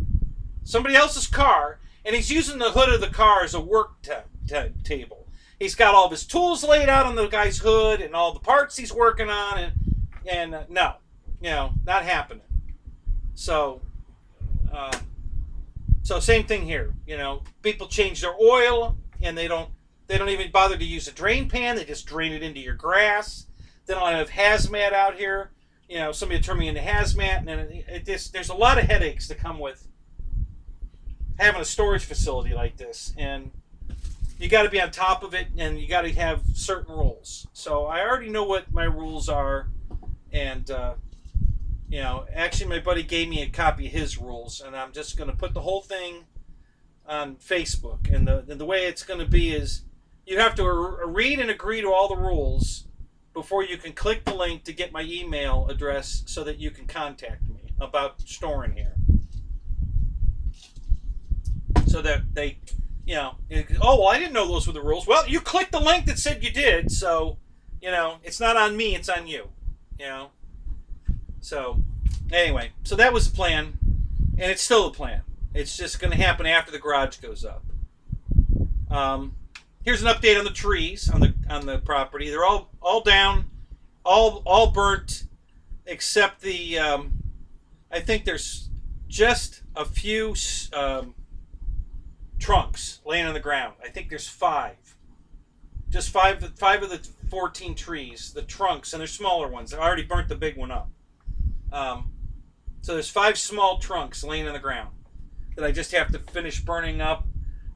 somebody else's car, and he's using the hood of the car as a work table. He's got all of his tools laid out on the guy's hood and all the parts he's working on, and no, you know, not happening. So same thing here. You know, people change their oil, and they don't even bother to use a drain pan. They just drain it into your grass. Then I'll have hazmat out here. You know, somebody will turn me into hazmat, and there's a lot of headaches that come with having a storage facility like this. And you got to be on top of it, and you got to have certain rules. So I already know what my rules are, and you know, actually my buddy gave me a copy of his rules, and I'm just going to put the whole thing on Facebook. And the way it's going to be is you have to read and agree to all the rules before you can click the link to get my email address so that you can contact me about storing here. So that they, you know, oh, well, I didn't know those were the rules. Well, you clicked the link that said you did, so, you know, it's not on me, it's on you, you know. So, anyway, so that was the plan, and it's still the plan. It's just going to happen after the garage goes up. Here's an update on the trees on the property. They're all down, all burnt, except the I think there's just a few trunks laying on the ground. I think there's 5. Just five of the 14 trees, the trunks, and they're smaller ones. I already burnt the big one up. So there's 5 small trunks laying on the ground that I just have to finish burning up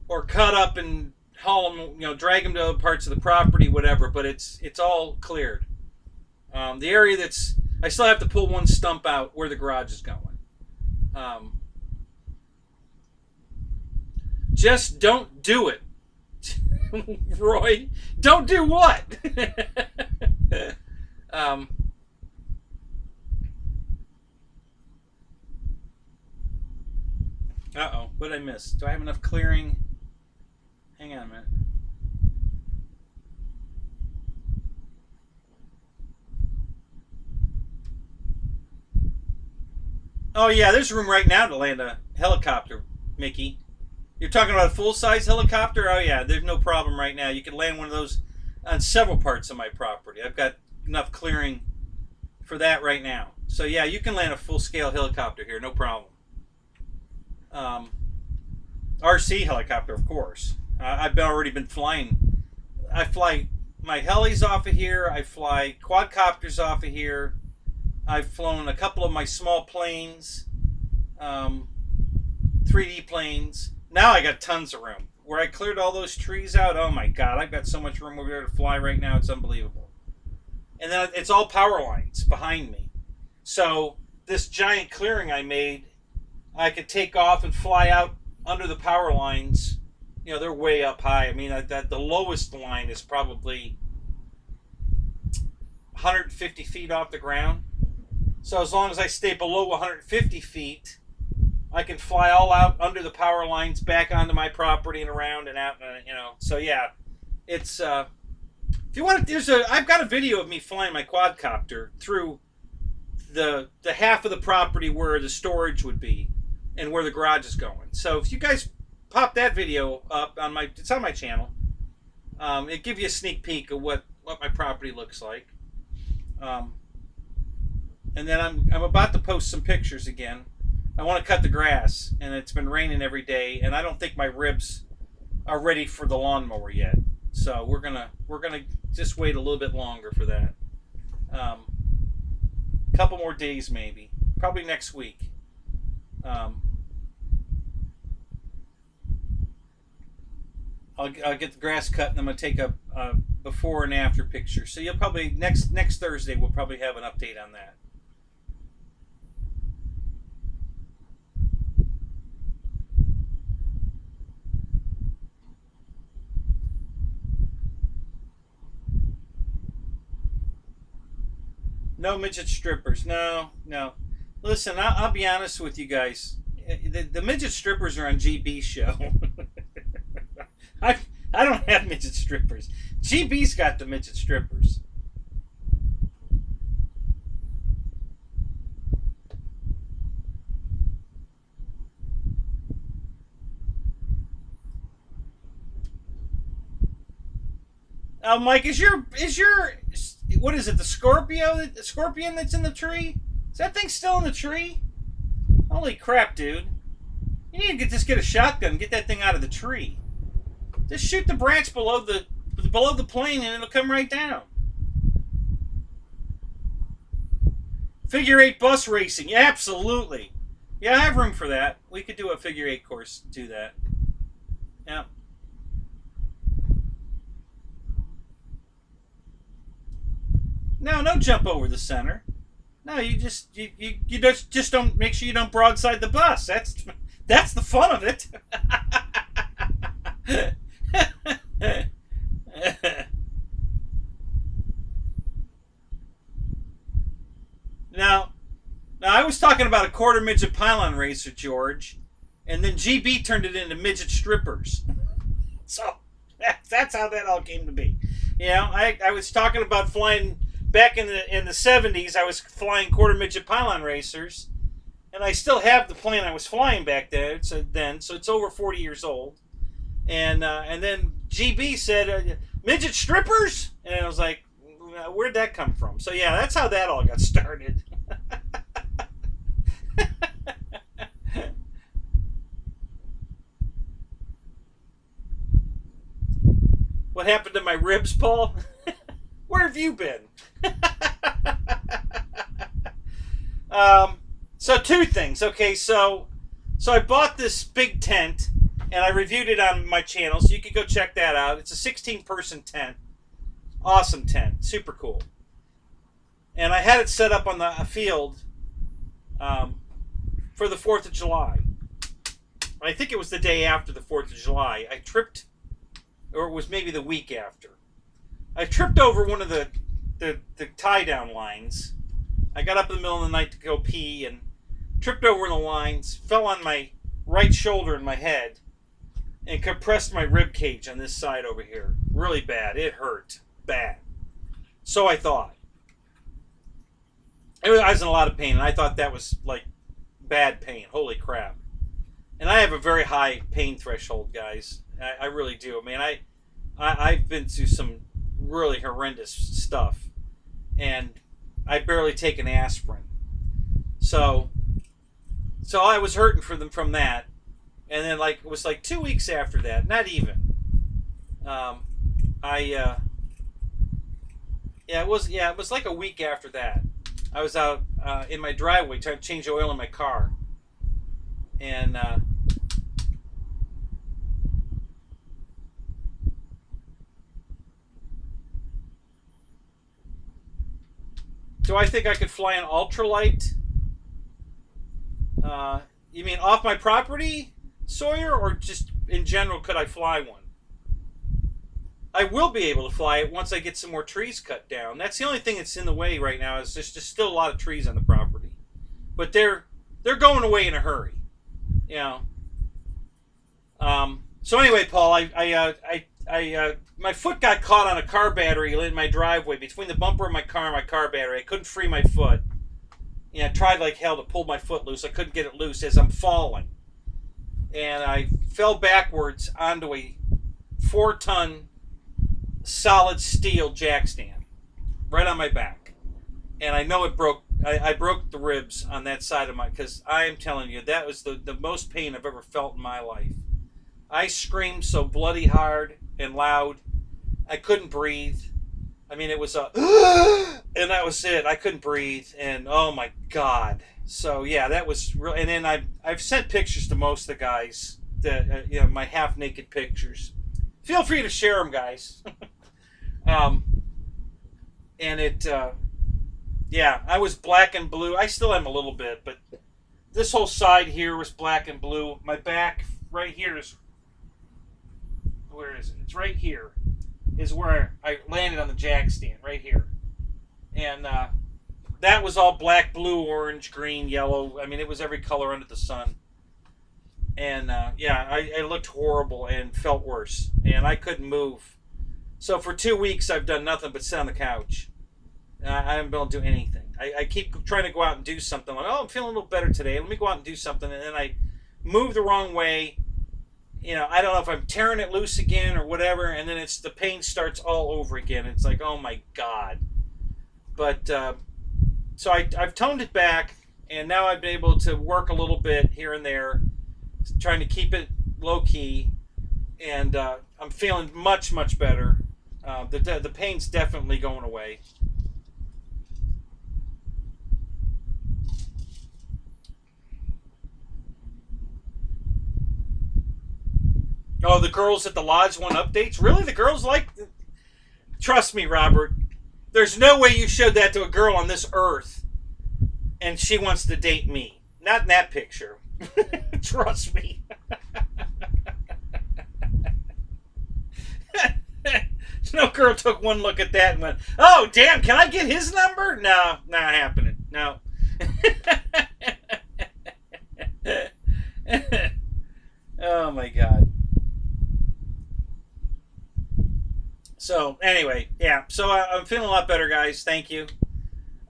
or cut up and haul them, you know, drag them to other parts of the property, whatever. But it's all cleared. The area I still have to pull one stump out where the garage is going. Just don't do it. Roy, don't do what? Uh-oh, what did I miss? Do I have enough clearing? Hang on a minute. Oh yeah, there's room right now to land a helicopter, Mickey. You're talking about a full-size helicopter? Oh yeah, there's no problem right now. You can land one of those on several parts of my property. I've got enough clearing for that right now. So yeah, you can land a full-scale helicopter here, no problem. RC helicopter, of course. I've already been flying. I fly my helis off of here. I fly quadcopters off of here. I've flown a couple of my small planes, 3D planes. Now I got tons of room. Where I cleared all those trees out, oh my God, I've got so much room over there to fly right now. It's unbelievable. And then it's all power lines behind me. So this giant clearing I made, I could take off and fly out under the power lines. You know, they're way up high. I mean, the lowest line is probably 150 feet off the ground. So as long as I stay below 150 feet, I can fly all out under the power lines, back onto my property and around and out. You know, so yeah, it's if you want, I've got a video of me flying my quadcopter through the half of the property where the storage would be and where the garage is going. So if you guys pop that video up on it's on my channel. It gives you a sneak peek of what my property looks like. And then I'm about to post some pictures again. I want to cut the grass, and it's been raining every day, and I don't think my ribs are ready for the lawnmower yet. So we're gonna just wait a little bit longer for that. Couple more days maybe, probably next week. I'll get the grass cut, and I'm gonna take a before and after picture. So you'll probably next Thursday we'll probably have an update on that. No midget strippers. No, no. Listen, I'll be honest with you guys. The midget strippers are on GB's show. I don't have midget strippers. GB's got the midget strippers. Mike, is your what is it? The scorpion that's in the tree? Is that thing still in the tree? Holy crap, dude! You need to just get a shotgun, and get that thing out of the tree. Just shoot the branch below the plane, and it'll come right down. Figure 8 bus racing, yeah, absolutely. Yeah, I have room for that. We could do a figure 8 course. Do that. Yeah. No, no jump over the center. No, you just don't make sure you don't broadside the bus. That's the fun of it. Now I was talking about a quarter midget pylon racer, George, and then GB turned it into midget strippers. So that's how that all came to be. You know, I was talking about flying. Back in the 70s, I was flying quarter midget pylon racers, and I still have the plane I was flying back there. So it's over 40 years old. And then GB said, midget strippers? And I was like, where'd that come from? So yeah, that's how that all got started. What happened to my ribs, Paul? Where have you been? So 2 things. Okay, so I bought this big tent, and I reviewed it on my channel, so you can go check that out. It's a 16-person tent. Awesome tent. Super cool. And I had it set up on the field for the 4th of July. I think it was the day after the 4th of July. I tripped, or it was maybe the week after. I tripped over one of the tie-down lines. I got up in the middle of the night to go pee and tripped over the lines, fell on my right shoulder and my head, and compressed my rib cage on this side over here. Really bad. It hurt. Bad. So I thought. I was in a lot of pain, and I thought that was like bad pain. Holy crap. And I have a very high pain threshold, guys. I really do. I mean, I've been through some really horrendous stuff, and I barely take an aspirin. So I was hurting from that, and then it was 2 weeks after that, not even. It was like a week after that. I was out in my driveway trying to change oil in my car, and do I think I could fly an ultralight? You mean off my property, Sawyer, or just in general, could I fly one? I will be able to fly it once I get some more trees cut down. That's the only thing that's in the way right now. Is there's just still a lot of trees on the property, but they're going away in a hurry, you know. So anyway, Paul, my foot got caught on a car battery in my driveway between the bumper of my car and my car battery. I couldn't free my foot. I tried like hell to pull my foot loose. I couldn't get it loose as I'm falling. And I fell backwards onto a 4-ton solid steel jack stand right on my back. And I know it broke. I broke the ribs on that side of because I am telling you, that was the most pain I've ever felt in my life. I screamed so bloody hard and loud, I couldn't breathe. I mean, it was and that was it. I couldn't breathe, and oh my God. So yeah, that was real. And then I've sent pictures to most of the guys, my half-naked pictures. Feel free to share them, guys. And it, yeah, I was black and blue. I still am a little bit, but this whole side here was black and blue. My back right here is, where is it? It's right here, is where I landed on the jack stand, right here. And that was all black, blue, orange, green, yellow. I mean, it was every color under the sun. And yeah, I looked horrible and felt worse. And I couldn't move. So for 2 weeks, I've done nothing but sit on the couch. I haven't been able to do anything. I keep trying to go out and do something. Like, oh, I'm feeling a little better today. Let me go out and do something. And then I move the wrong way. You know, I don't know if I'm tearing it loose again or whatever. And then the pain starts all over again. It's like, oh my God. But so I've toned it back. And now I've been able to work a little bit here and there, trying to keep it low key. And I'm feeling much, much better. The pain's definitely going away. Oh, the girls at the lodge want updates? Really? The girls like... Trust me, Robert. There's no way you showed that to a girl on this earth and she wants to date me. Not in that picture. Trust me. No girl took one look at that and went, oh, damn, can I get his number? No, not happening. No. Oh, my God. So, anyway, yeah. So, I'm feeling a lot better, guys. Thank you.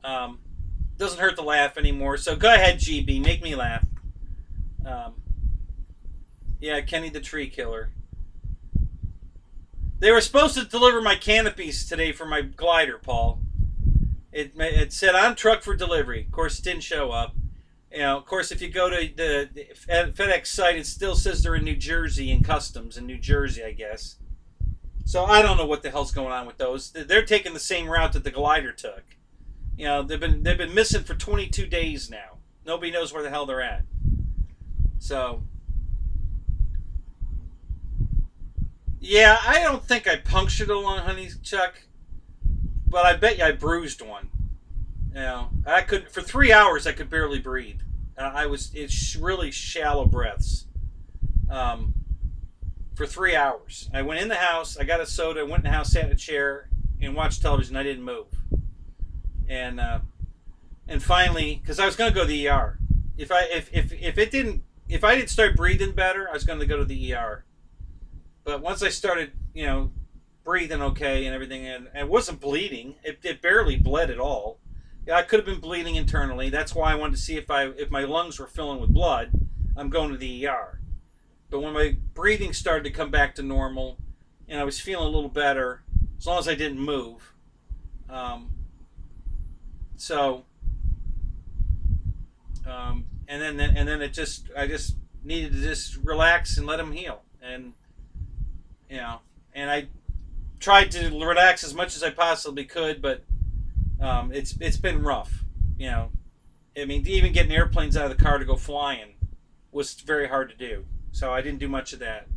Doesn't hurt to laugh anymore. So, go ahead, GB. Make me laugh. Yeah, Kenny the Tree Killer. They were supposed to deliver my canopies today for my glider, Paul. It said on truck for delivery. Of course, it didn't show up. You know, of course, if you go to the FedEx site, it still says they're in New Jersey in customs in New Jersey, I guess. So I don't know what the hell's going on with those. They're taking the same route that the glider took. You know, they've been missing for 22 days now. Nobody knows where the hell they're at. So. Yeah, I don't think I punctured a lung, honey Chuck, but I bet you I bruised one. You know, I could for 3 hours. I could barely breathe. It's really shallow breaths. For 3 hours, I went in the house. I got a soda. Went in the house, sat in a chair, and watched television. I didn't move. And finally, because I was going to go to the ER. If I didn't start breathing better, I was going to go to the ER. But once I started, you know, breathing okay and everything, and it wasn't bleeding, it barely bled at all. Yeah, I could have been bleeding internally. That's why I wanted to see if my lungs were filling with blood. I'm going to the ER. But when my breathing started to come back to normal, and I was feeling a little better, as long as I didn't move. And then I just needed to just relax and let them heal. And you know, and I tried to relax as much as I possibly could, but it's been rough. You know, I mean, even getting airplanes out of the car to go flying was very hard to do. So I didn't do much of that.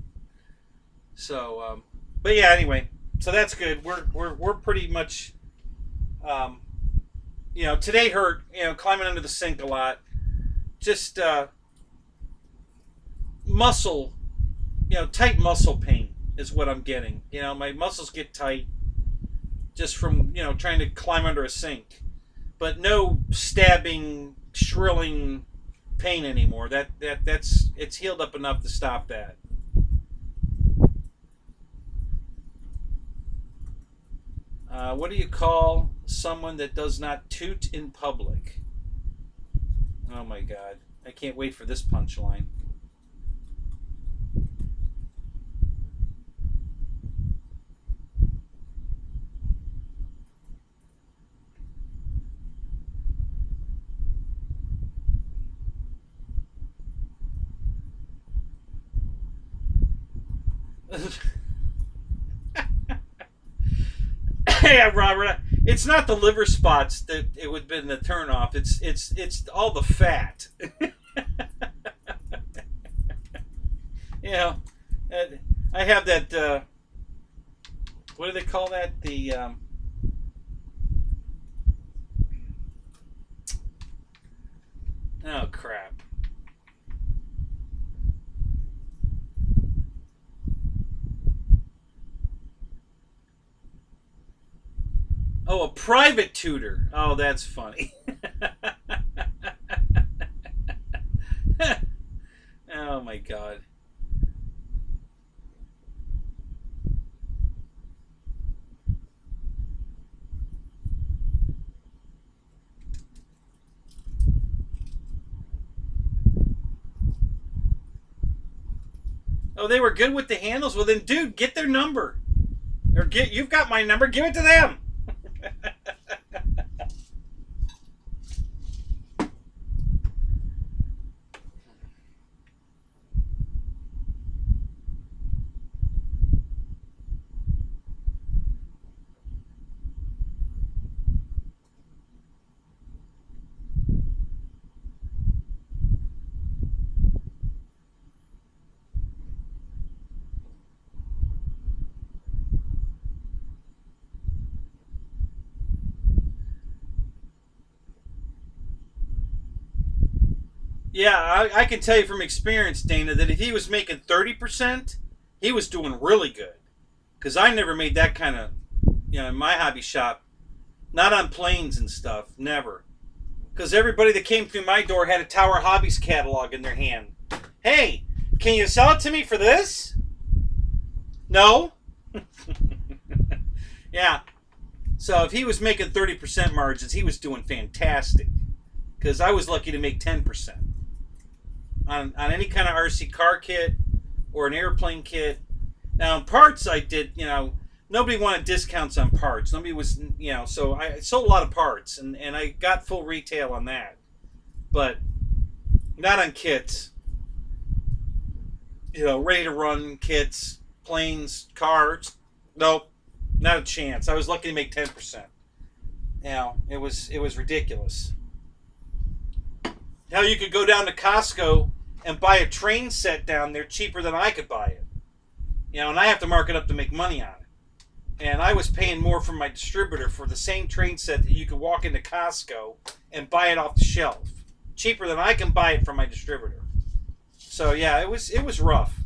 So, but yeah, anyway, so that's good. We're pretty much, you know, today hurt. You know, climbing under the sink a lot. Just muscle, you know, tight muscle pain is what I'm getting. You know, my muscles get tight just from, you know, trying to climb under a sink. But no stabbing, shrilling pain anymore. It's healed up enough to stop that. What do you call someone that does not toot in public? Oh my God. I can't wait for this punchline. Yeah, Robert. It's not the liver spots that it would have been the turnoff. It's all the fat. You know, I have that. What do they call that? The oh crap. Oh, a private tutor. Oh, that's funny. my God. Oh, they were good with the handles? Well then, dude, get their number. Or you've got my number, give it to them. Yeah, I can tell you from experience, Dana, that if he was making 30%, he was doing really good. Because I never made that kind of, in my hobby shop. Not on planes and stuff, never. Because everybody that came through my door had a Tower Hobbies catalog in their hand. Hey, can you sell it to me for this? No? Yeah. So if he was making 30% margins, he was doing fantastic. Because I was lucky to make 10%. On any kind of RC car kit or an airplane kit. Now, in parts, I did, nobody wanted discounts on parts. Nobody was, so I sold a lot of parts, and I got full retail on that. But not on kits. Ready to run kits, planes, cars. Nope, not a chance. I was lucky to make 10%. It was ridiculous. Now you could go down to Costco and buy a train set down there cheaper than I could buy it. And I have to mark it up to make money on it. And I was paying more from my distributor for the same train set that you could walk into Costco and buy it off the shelf. Cheaper than I can buy it from my distributor. So yeah, it was rough.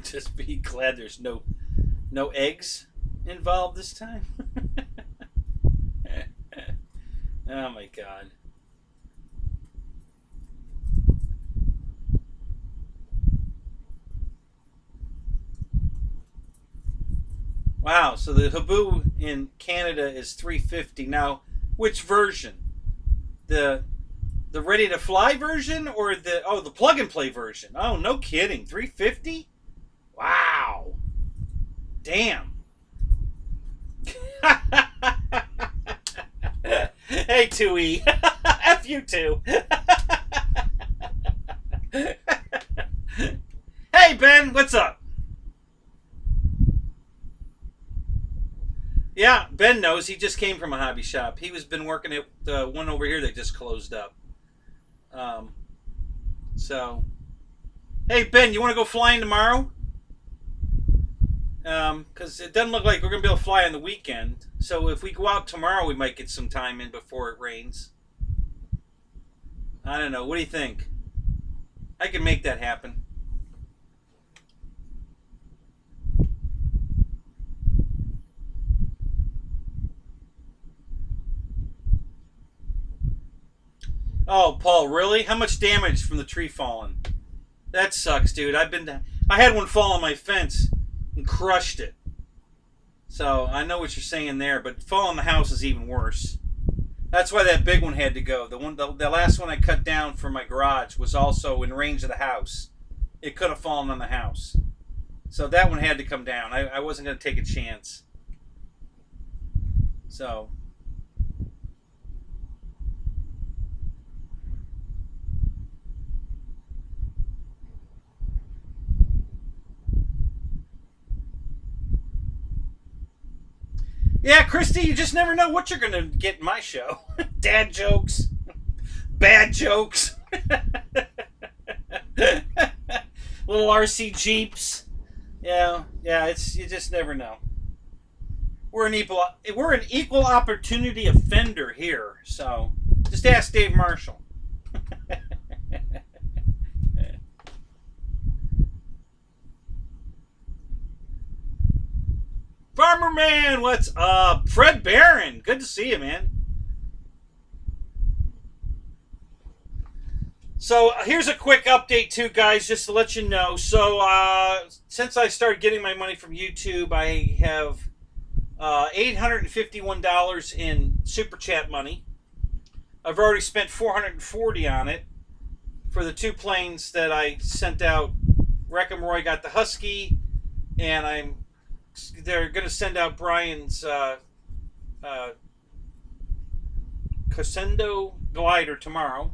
Just be glad there's no eggs involved this time. Oh my God. Wow, so the Haboo in Canada is $350. Now, which version? The ready to fly version or the plug and play version? Oh, no kidding. $350? Wow. Damn. Hey, 2E. F you too. Hey, Ben, what's up? Yeah, Ben knows. He just came from a hobby shop. He was been working at the one over here that just closed up. So, hey, Ben, you want to go flying tomorrow? Because it doesn't look like we're going to be able to fly on the weekend. So if we go out tomorrow, we might get some time in before it rains. I don't know. What do you think? I can make that happen. Oh, Paul, really? How much damage from the tree falling? That sucks, dude. I had one fall on my fence and crushed it. So I know what you're saying there, but fall on the house is even worse. That's why that big one had to go. The last one I cut down from my garage was also in range of the house. It could have fallen on the house. So that one had to come down. I wasn't going to take a chance. So... yeah, Christy, you just never know what you're going to get in my show. Dad jokes. Bad jokes. Little RC Jeeps. Yeah, you just never know. We're an equal opportunity offender here. So just ask Dave Marshall. Farmer Man, what's up? Fred Barron, good to see you, man. So here's a quick update too, guys, just to let you know. So since I started getting my money from YouTube, I have $851 in Super Chat money. I've already spent $440 on it for the 2 planes that I sent out. Wreckham Roy got the Husky, and they're going to send out Brian's Crescendo glider tomorrow.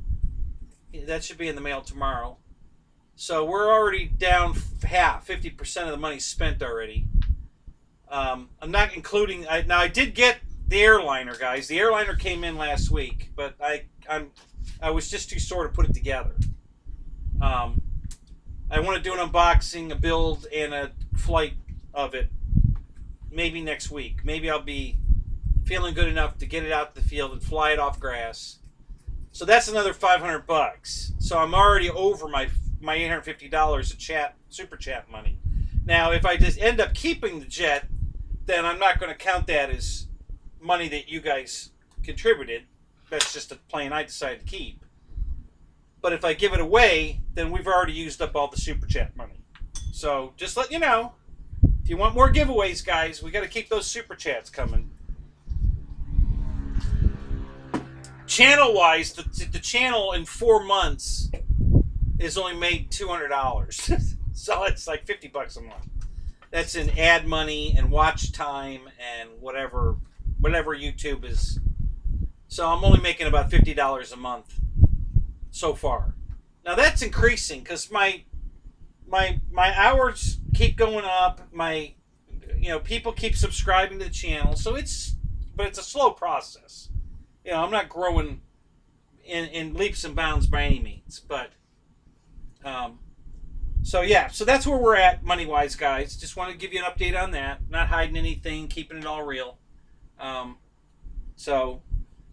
That should be in the mail tomorrow. So we're already down half, 50% of the money spent already. I'm not including. I did get the airliner, guys. The airliner came in last week, but I was just too sore to put it together. I want to do an unboxing, a build, and a flight of it. Maybe next week. Maybe I'll be feeling good enough to get it out to the field and fly it off grass. So that's another $500. So I'm already over my $850 of Super Chat money. Now, if I just end up keeping the jet, then I'm not going to count that as money that you guys contributed. That's just a plane I decided to keep. But if I give it away, then we've already used up all the Super Chat money. So just let you know, if you want more giveaways, guys, we got to keep those Super Chats coming. Channel-wise, the channel in 4 months has only made $200. So it's like $50 a month. That's in ad money and watch time and whatever YouTube is. So I'm only making about $50 a month so far. Now that's increasing because my hours keep going up. People keep subscribing to the channel. So it's a slow process. I'm not growing in leaps and bounds by any means, but so that's where we're at money-wise, guys. Just want to give you an update on that. Not hiding anything, keeping it all real. So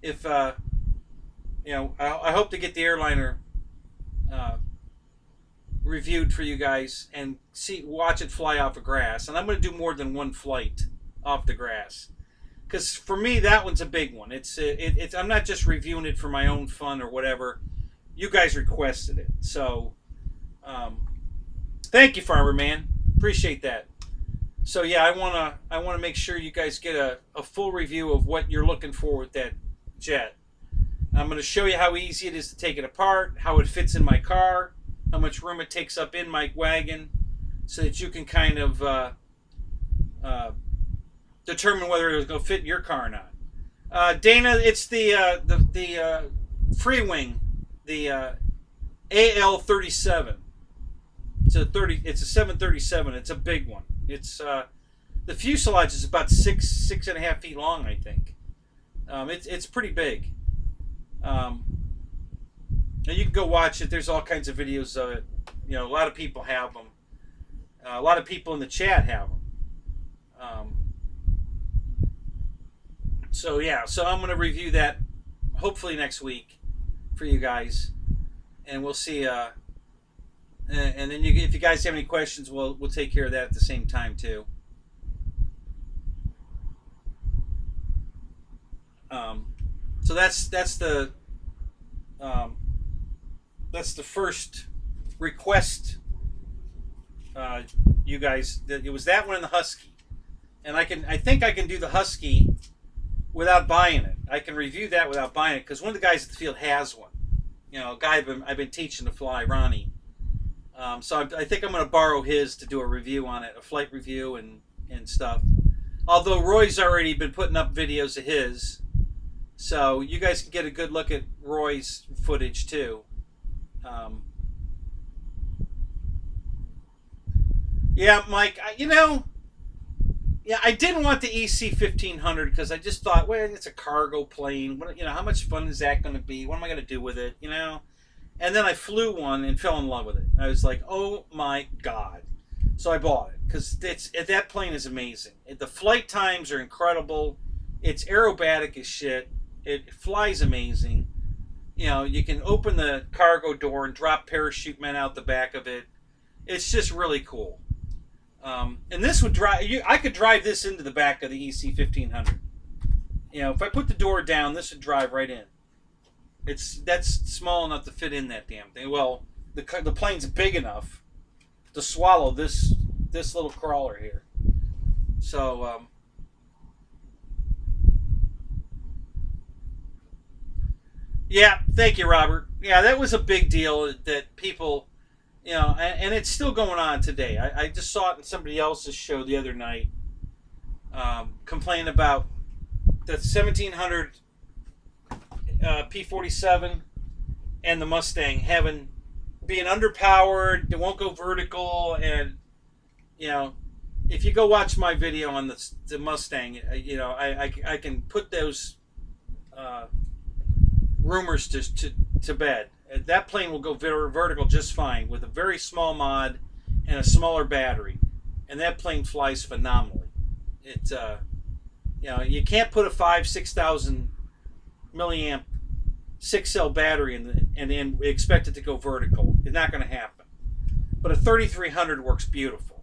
if I hope to get the airliner reviewed for you guys and watch it fly off of grass. And I'm going to do more than one flight off the grass. Because for me, that one's a big one. It's I'm not just reviewing it for my own fun or whatever. You guys requested it, so thank you, Farmer Man. Appreciate that. So yeah, I wanna make sure you guys get a full review of what you're looking for with that jet. I'm gonna show you how easy it is to take it apart, how it fits in my car, how much room it takes up in my wagon, so that you can kind of determine whether it's going to fit in your car or not. Dana, it's the free wing, the AL-37. It's a 737. It's a big one. It's the fuselage is about 6.5 feet long, I think. It's pretty big. And you can go watch it. There's all kinds of videos of it. A lot of people have them. A lot of people in the chat have them. So I'm going to review that hopefully next week for you guys, and we'll see. And then if you guys have any questions, we'll take care of that at the same time too. So that's the first request. You guys, it was that one in the Husky, and I think I can do the Husky without buying it. I can review that without buying it because one of the guys at the field has one. A guy I've been teaching to fly, Ronnie. So I think I'm going to borrow his to do a review on it, a flight review and stuff. Although Roy's already been putting up videos of his, so you guys can get a good look at Roy's footage too. Yeah, Mike, I didn't want the EC 1500 because I just thought, well, it's a cargo plane. How much fun is that going to be? What am I going to do with it? And then I flew one and fell in love with it. I was like, oh my God. So I bought it because that plane is amazing. The flight times are incredible. It's aerobatic as shit. It flies amazing. You know, you can open the cargo door and drop parachute men out the back of it. It's just really cool. And this would drive you. I could drive this into the back of the EC 1500. You know, if I put the door down, this would drive right in. That's small enough to fit in that damn thing. Well, the plane's big enough to swallow this little crawler here. So yeah, thank you, Robert. Yeah, that was a big deal that people, you know, and it's still going on today. I just saw it in somebody else's show the other night, complaining about the 1700 P-47 and the Mustang being underpowered. They won't go vertical, and you know, if you go watch my video on the Mustang, you know, I can put those rumors to bed. That plane will go vertical just fine with a very small mod and a smaller battery, and that plane flies phenomenally. It you know, you can't put a 6,000 milliamp 6-cell battery in and then expect it to go vertical. It's not going to happen. But a 3300 works beautiful.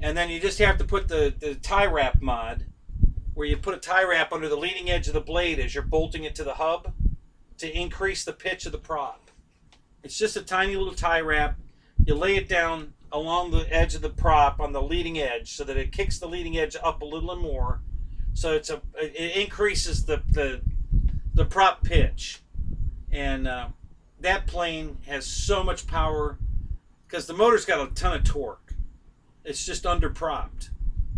And then you just have to put the tie wrap mod, where you put a tie wrap under the leading edge of the blade as you're bolting it to the hub to increase the pitch of the prop. It's just a tiny little tie wrap. You lay it down along the edge of the prop on the leading edge so that it kicks the leading edge up a little more. So it increases the prop pitch. And that plane has so much power because the motor's got a ton of torque. It's just under propped.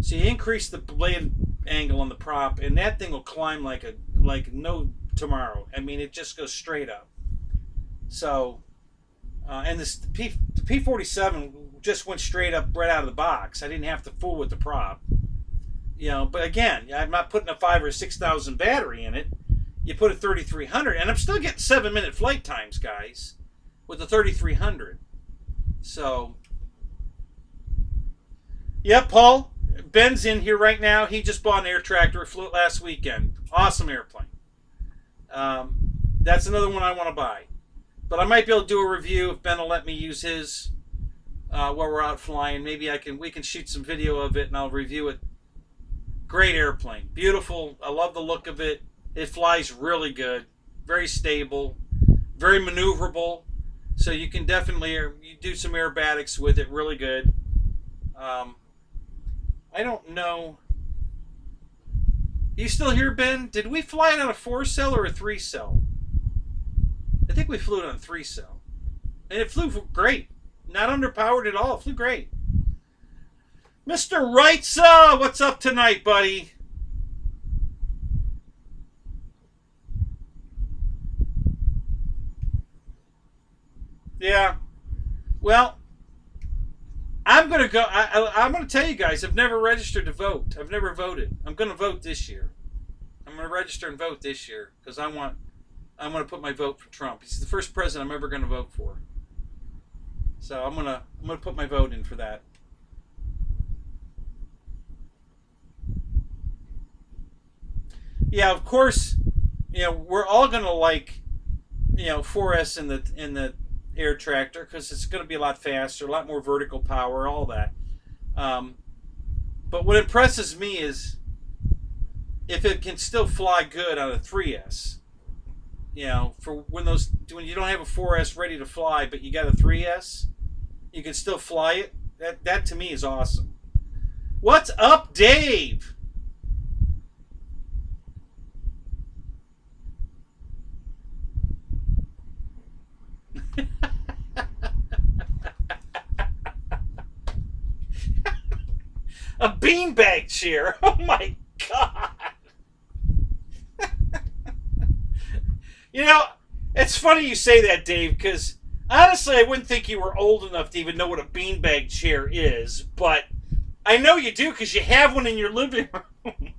So you increase the blade angle on the prop, and that thing will climb like no tomorrow. I mean, it just goes straight up. So, and the P-47 just went straight up right out of the box. I didn't have to fool with the prop. You know, but again, I'm not putting a 5,000 or 6,000 battery in it. You put a 3300, and I'm still getting 7-minute flight times, guys, with the 3300. So, yep, Paul. Ben's in here right now. He just bought an air tractor. Flew it last weekend. Awesome airplane. That's another one I want to buy. But I might be able to do a review if Ben will let me use his while we're out flying. Maybe we can shoot some video of it and I'll review it. Great airplane. Beautiful. I love the look of it. It flies really good. Very stable. Very maneuverable. So you can definitely you do some aerobatics with it really good. I don't know. You still here, Ben? Did we fly it on a 4-cell or a 3-cell? I think we flew it on a 3-cell. And it flew great. Not underpowered at all. It flew great. Mr. Wrightsa, what's up tonight, buddy? Yeah. Well, I'm going to go. I'm going to tell you guys, I've never registered to vote. I've never voted. I'm going to vote this year. I'm going to register and vote this year because I want to put my vote for Trump. He's the first president I'm ever going to vote for. So I'm going to put my vote in for that. Yeah, of course, you know, we're all going to like, you know, 4S in the air tractor because it's going to be a lot faster, a lot more vertical power, all that. But what impresses me is if it can still fly good on a 3S. You know, for when you don't have a 4S ready to fly, but you got a 3S, you can still fly it. That to me is awesome. What's up, Dave? A beanbag chair. Oh my God. You know, it's funny you say that, Dave, because honestly, I wouldn't think you were old enough to even know what a beanbag chair is, but I know you do because you have one in your living room.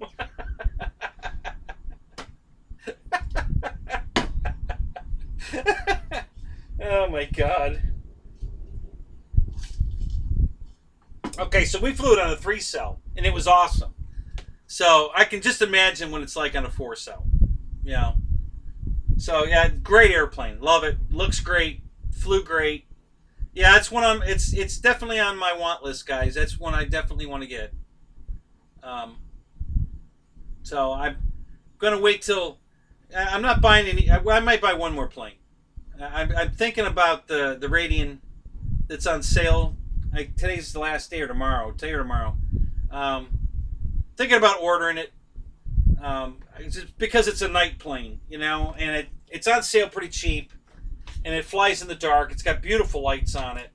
Oh my God. Okay, so we flew it on a 3-cell, and it was awesome. So I can just imagine what it's like on a 4-cell. You know. So yeah, great airplane. Love it. Looks great. Flew great. Yeah, it's one on. It's definitely on my want list, guys. That's one I definitely want to get. Um, so I'm gonna wait till. I'm not buying any. I might buy one more plane. I'm thinking about the Radian that's on sale. Today's the last day or tomorrow. Today or tomorrow. Thinking about ordering it. Just because it's a night plane, you know, and it's on sale pretty cheap, and it flies in the dark. It's got beautiful lights on it,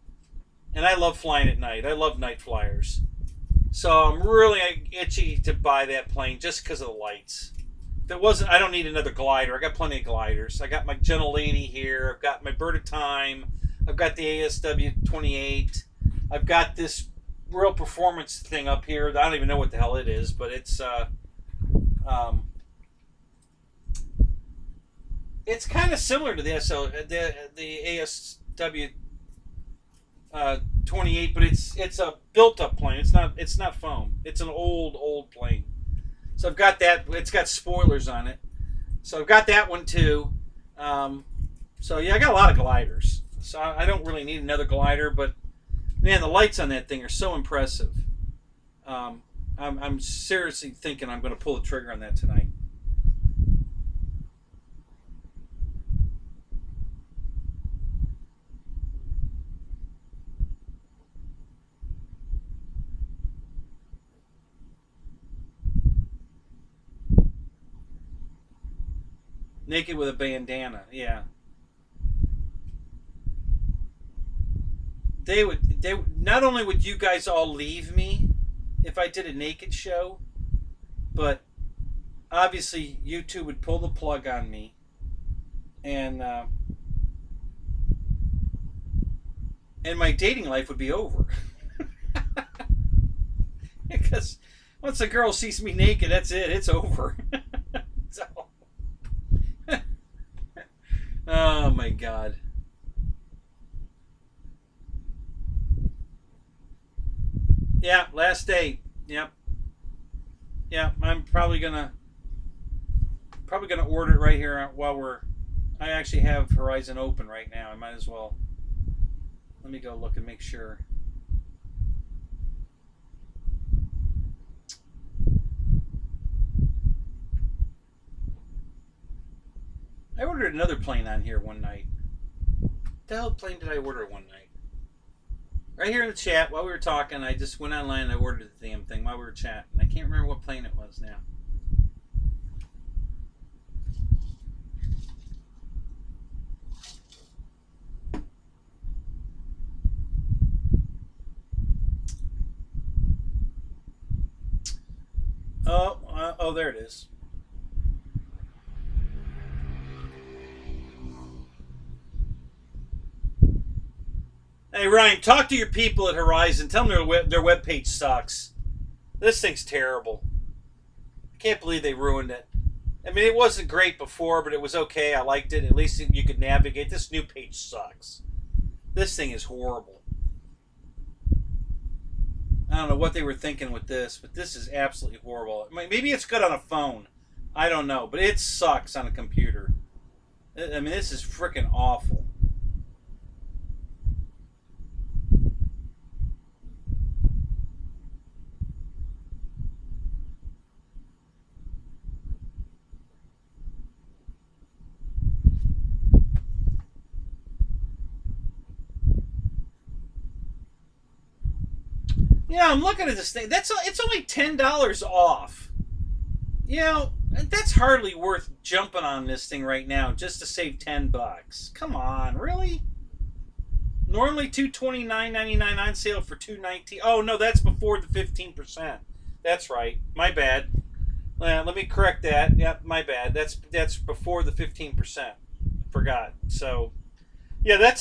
and I love flying at night. I love night flyers. So I'm really itchy to buy that plane just because of the lights. If it wasn't, I don't need another glider. I got plenty of gliders. I got my Gentle Lady here. I've got my Bird of Time. I've got the ASW-28. I've got this real performance thing up here. I don't even know what the hell it is, but it's kind of similar to the ASW 28, but it's a built-up plane. It's not foam. It's an old plane. So I've got that. It's got spoilers on it. So I've got that one too. So yeah, I got a lot of gliders. So I don't really need another glider, but man, the lights on that thing are so impressive. I'm seriously thinking I'm going to pull the trigger on that tonight. Naked with a bandana, yeah. They not only would you guys all leave me if I did a naked show, but obviously YouTube would pull the plug on me, and my dating life would be over. Because once a girl sees me naked, that's it. It's over. So, oh my God. Yeah, last day. Yep. Yeah, I'm probably gonna order it right here while I actually have Horizon open right now. I might as well. Let me go look and make sure. I ordered another plane on here one night. What the hell plane did I order one night? Right here in the chat, while we were talking, I just went online and I ordered the damn thing while we were chatting. I can't remember what plane it was now. Oh, there it is. Hey, Ryan, talk to your people at Horizon. Tell them their webpage sucks. This thing's terrible. I can't believe they ruined it. I mean, it wasn't great before, but it was okay. I liked it. At least you could navigate. This new page sucks. This thing is horrible. I don't know what they were thinking with this, but this is absolutely horrible. Maybe it's good on a phone. I don't know, but it sucks on a computer. I mean, this is freaking awful. Yeah, I'm looking at this thing. It's only $10 off. You know, that's hardly worth jumping on this thing right now just to save $10. Come on, really? Normally $229.99 on sale for $219. Oh no, that's before the 15%. That's right. My bad. Let me correct that. Yep, my bad. That's before the 15%. Forgot. So, yeah.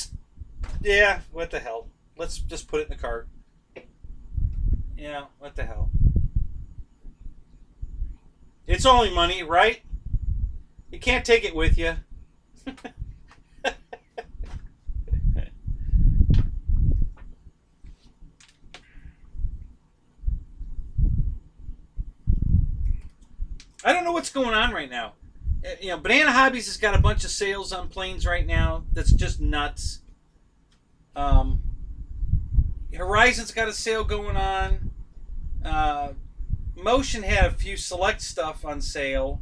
What the hell? Let's just put it in the cart. Yeah, what the hell? It's only money, right? You can't take it with you. I don't know what's going on right now. You know, Banana Hobbies has got a bunch of sales on planes right now. That's just nuts. Horizon's got a sale going on. Motion had a few select stuff on sale.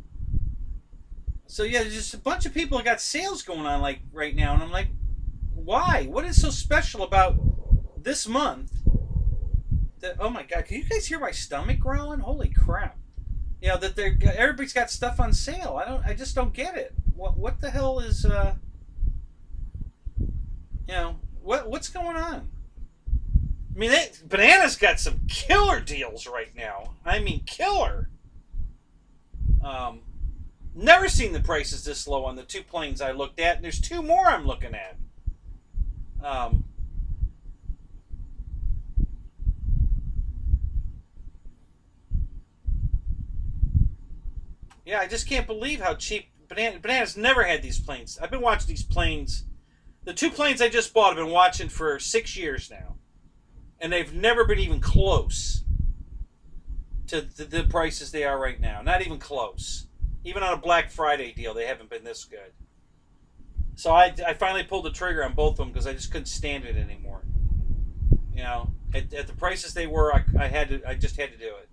So yeah, there's just a bunch of people that got sales going on like right now, and I'm like, why? What is so special about this month? That, oh my god, can you guys hear my stomach growling? Holy crap! You know that everybody's got stuff on sale. I just don't get it. What the hell is you know, what's going on? I mean, Banana's got some killer deals right now. I mean, killer. Never seen the prices this low on the 2 planes I looked at, and there's 2 more I'm looking at. Yeah, I just can't believe how cheap Banana's never had these planes. I've been watching these planes. The 2 planes I just bought, I've been watching for 6 years now. And they've never been even close to the prices they are right now. Not even close. Even on a Black Friday deal, they haven't been this good. So I finally pulled the trigger on both of them because I just couldn't stand it anymore. You know, at the prices they were, I just had to do it.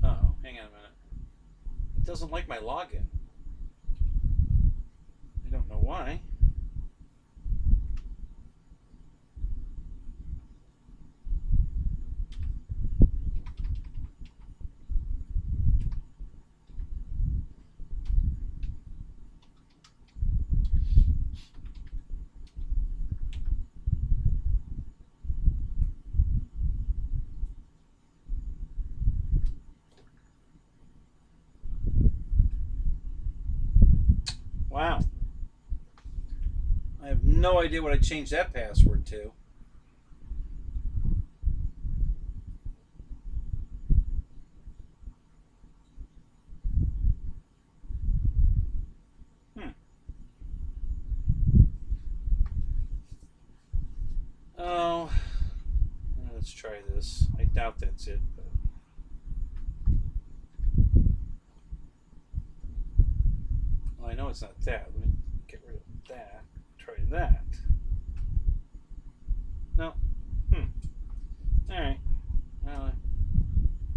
Uh-oh, hang on a minute. It doesn't like my login. I don't know why. Wow. I have no idea what I changed that password to. Oh, let's try this. I doubt that's it. But... well, I know it's not that. Let me get rid of that. Try that. No. All right. Well,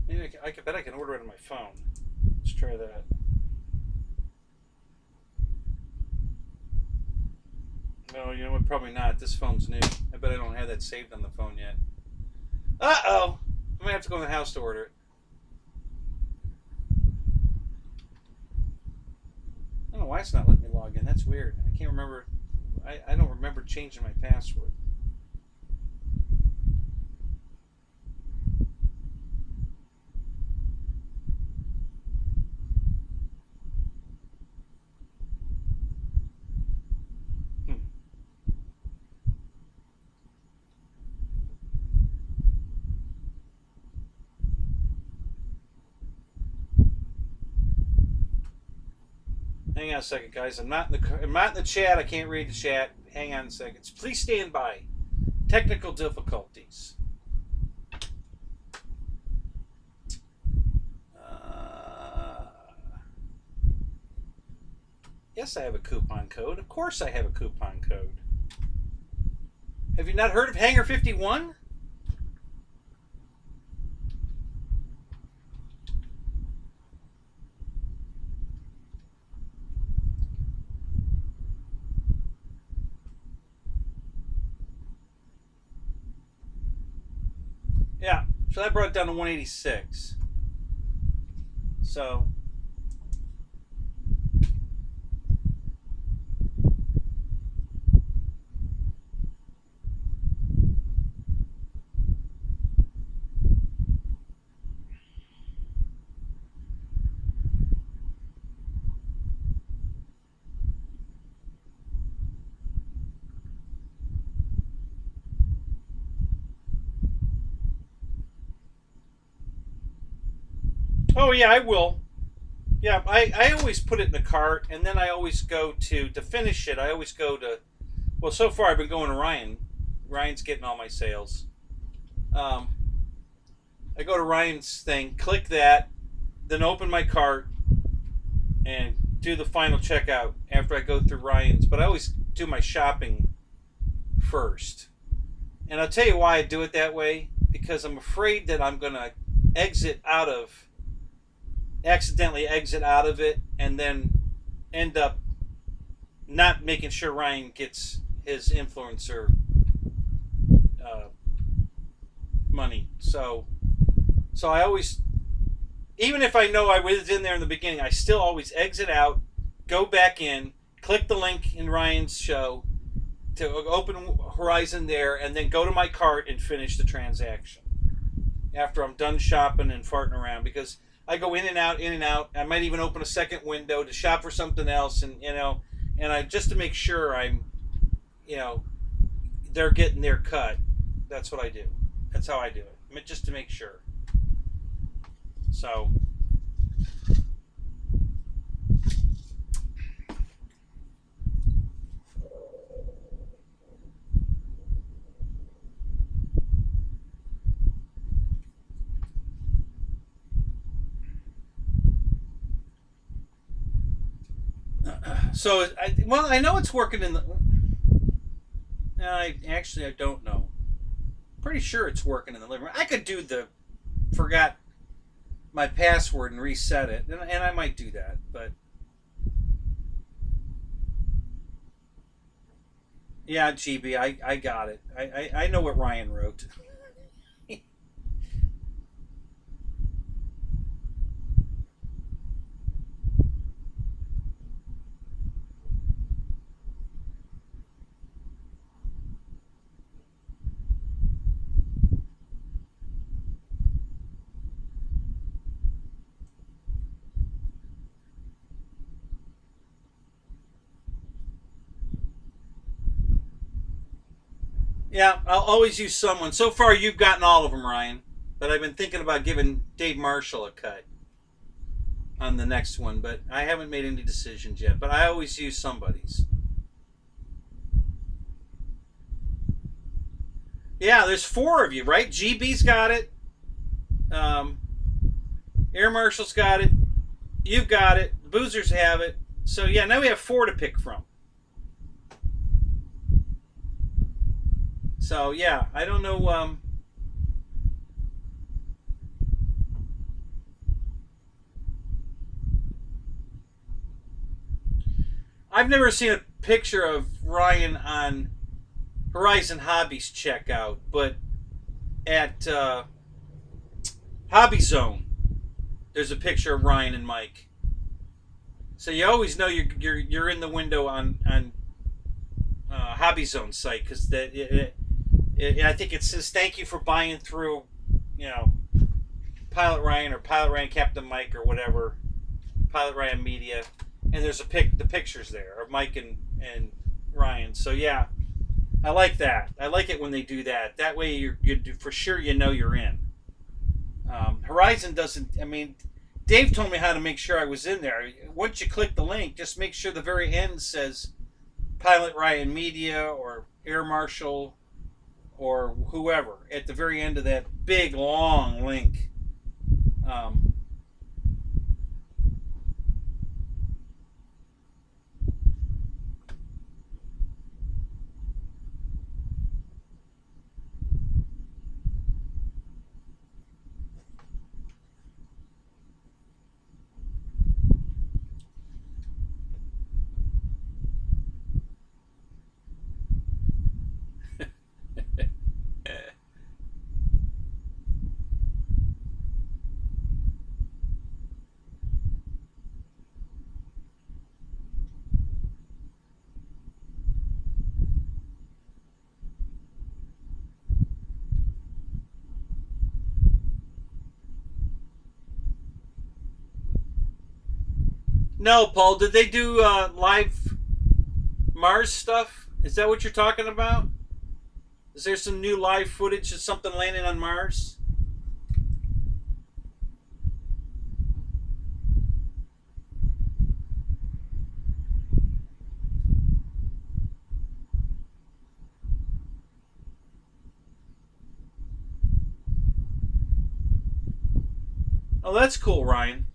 maybe I bet I can order it on my phone. Let's try that. No, you know what? Probably not. This phone's new. I bet I don't have that saved on the phone yet. Uh-oh! I might have to go in the house to order it. I don't know why it's not letting me log in. That's weird. I can't remember. I don't remember changing my password. Hang on a second, guys. I'm not in the chat. I can't read the chat. Hang on a second. Please stand by. Technical difficulties. Yes, I have a coupon code. Of course I have a coupon code. Have you not heard of Hangar 51? Yeah, so that brought it down to 186. So oh yeah, I will. Yeah, I always put it in the cart, and then I always go to finish it. I always go to Well, so far I've been going to Ryan. Ryan's getting all my sales. Um, I go to Ryan's thing, click that, then open my cart, and do the final checkout after I go through Ryan's. But I always do my shopping first. And I'll tell you why I do it that way. Because I'm afraid that I'm going to accidentally exit out of it, and then end up not making sure Ryan gets his influencer uh, money. So I always, even if I know I was in there in the beginning, I still always exit out, go back in, click the link in Ryan's show to open Horizon there, and then go to my cart and finish the transaction after I'm done shopping and farting around, because I go in and out, in and out. I might even open a second window to shop for something else, and I just to make sure I'm, they're getting their cut. That's what I do. That's how I do it, just to make sure. So. So, I know it's working in the. I don't know. Pretty sure it's working in the living room. I could do the forgot my password and reset it, and I might do that, but yeah, GB, I got it. I know what Ryan wrote. Yeah, I'll always use someone. So far, you've gotten all of them, Ryan. But I've been thinking about giving Dave Marshall a cut on the next one, but I haven't made any decisions yet. But I always use somebody's. Yeah, there's 4 of you, right? GB's got it. Um, Air Marshall's got it. You've got it. The Boozers have it. So yeah, now we have 4 to pick from. So yeah, I don't know. I've never seen a picture of Ryan on Horizon Hobbies checkout, but at Hobby Zone, there's a picture of Ryan and Mike. So you always know you're in the window on Hobby Zone site, because I think it says thank you for buying through, Pilot Ryan or Pilot Ryan Captain Mike or whatever, Pilot Ryan Media, and there's the pictures there of Mike and Ryan. So yeah, I like that. I like it when they do that. That way you for sure you're in. Horizon doesn't. I mean, Dave told me how to make sure I was in there. Once you click the link, just make sure the very end says Pilot Ryan Media or Air Marshal or whoever at the very end of that big long link. No, Paul, did they do live Mars stuff? Is that what you're talking about? Is there some new live footage of something landing on Mars? Oh, that's cool, Ryan.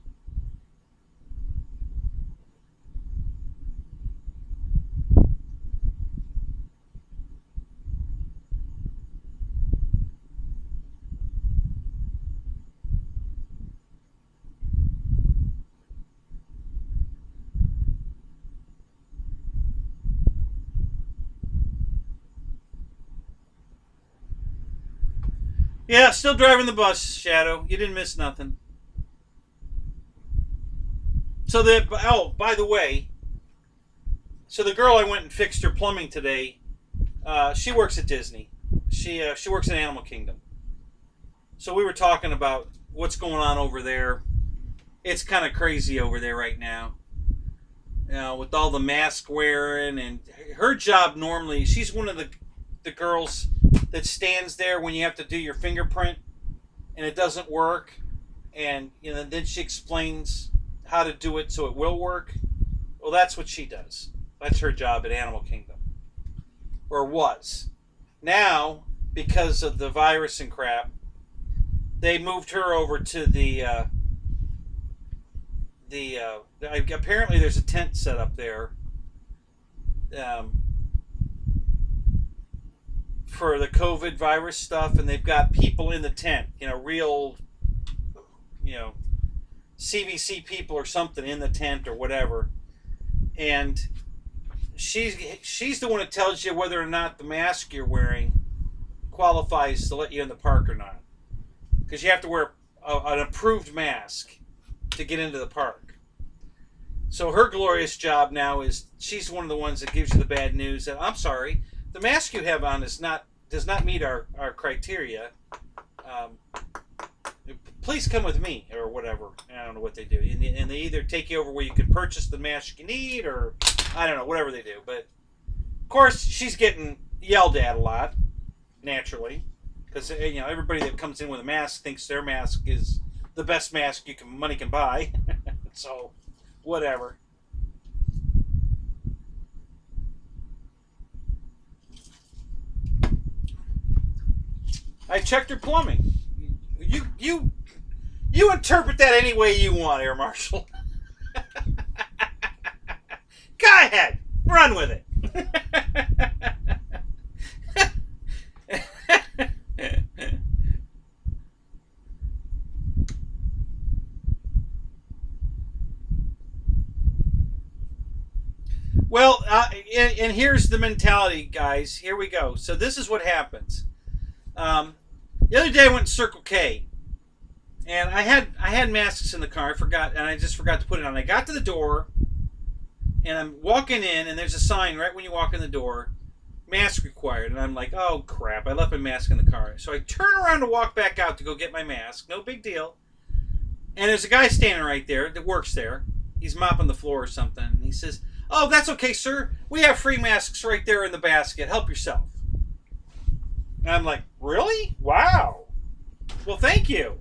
Yeah, still driving the bus, Shadow. You didn't miss nothing. So by the way, so the girl I went and fixed her plumbing today, she works at Disney. She works in Animal Kingdom. So we were talking about what's going on over there. It's kind of crazy over there right now. You know, with all the mask wearing, and her job normally, she's one of the girls that stands there when you have to do your fingerprint and it doesn't work, and you know, then she explains how to do it so it will work. Well, that's what she does. That's her job at Animal Kingdom, or was. Now, because of the virus and crap, they moved her over to apparently there's a tent set up there for the COVID virus stuff, and they've got people in the tent, you know, real, you know, CVC people or something in the tent or whatever, and she's the one that tells you whether or not the mask you're wearing qualifies to let you in the park or not, because you have to wear an approved mask to get into the park. So her glorious job now is she's one of the ones that gives you the bad news that, I'm sorry, the mask you have on does not meet our criteria. Please come with me, or whatever. I don't know what they do. And they either take you over where you can purchase the mask you need, or I don't know, whatever they do. But of course, she's getting yelled at a lot, naturally, because you know, everybody that comes in with a mask thinks their mask is the best mask money can buy. So, whatever. I checked her plumbing. You interpret that any way you want, Air Marshal. Go ahead, run with it. Well, and here's the mentality, guys. Here we go. So this is what happens. The other day I went to Circle K, and I had masks in the car. I forgot, and I just forgot to put it on. I got to the door, and I'm walking in, and there's a sign right when you walk in the door, mask required. And I'm like, oh crap! I left my mask in the car. So I turn around to walk back out to go get my mask. No big deal. And there's a guy standing right there that works there. He's mopping the floor or something. And he says, "Oh, that's okay, sir. We have free masks right there in the basket. Help yourself." And I'm like, really? Wow. Well, thank you.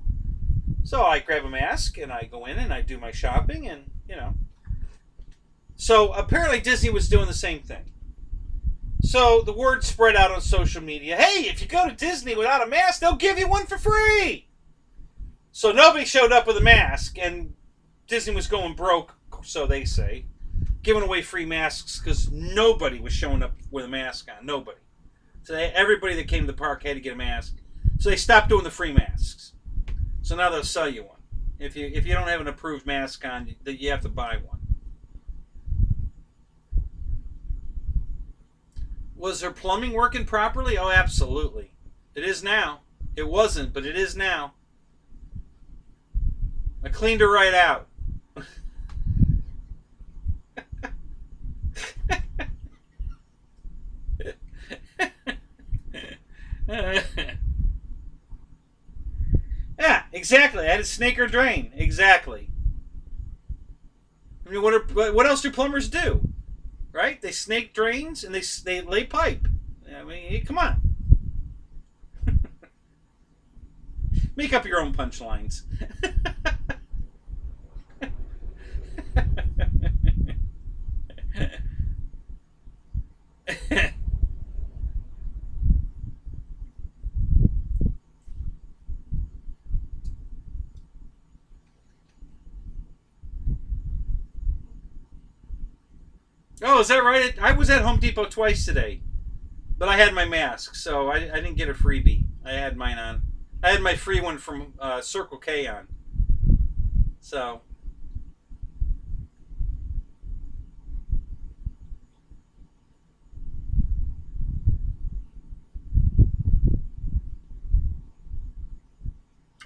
So I grab a mask and I go in and I do my shopping, and, you know. So apparently Disney was doing the same thing. So the word spread out on social media. Hey, if you go to Disney without a mask, they'll give you one for free. So nobody showed up with a mask, and Disney was going broke, so they say, giving away free masks because nobody was showing up with a mask on. Nobody. So everybody that came to the park had to get a mask. So they stopped doing the free masks. So now they'll sell you one. If you don't have an approved mask on, you have to buy one. Was her plumbing working properly? Oh, absolutely. It is now. It wasn't, but it is now. I cleaned her right out. Yeah, exactly. I had to snake or drain. Exactly. I mean, what else do plumbers do? Right? They snake drains and they lay pipe. I mean, come on. Make up your own punchlines. Oh, is that right? I was at Home Depot twice today, but I had my mask, so I didn't get a freebie. I had mine on. I had my free one from Circle K on. So.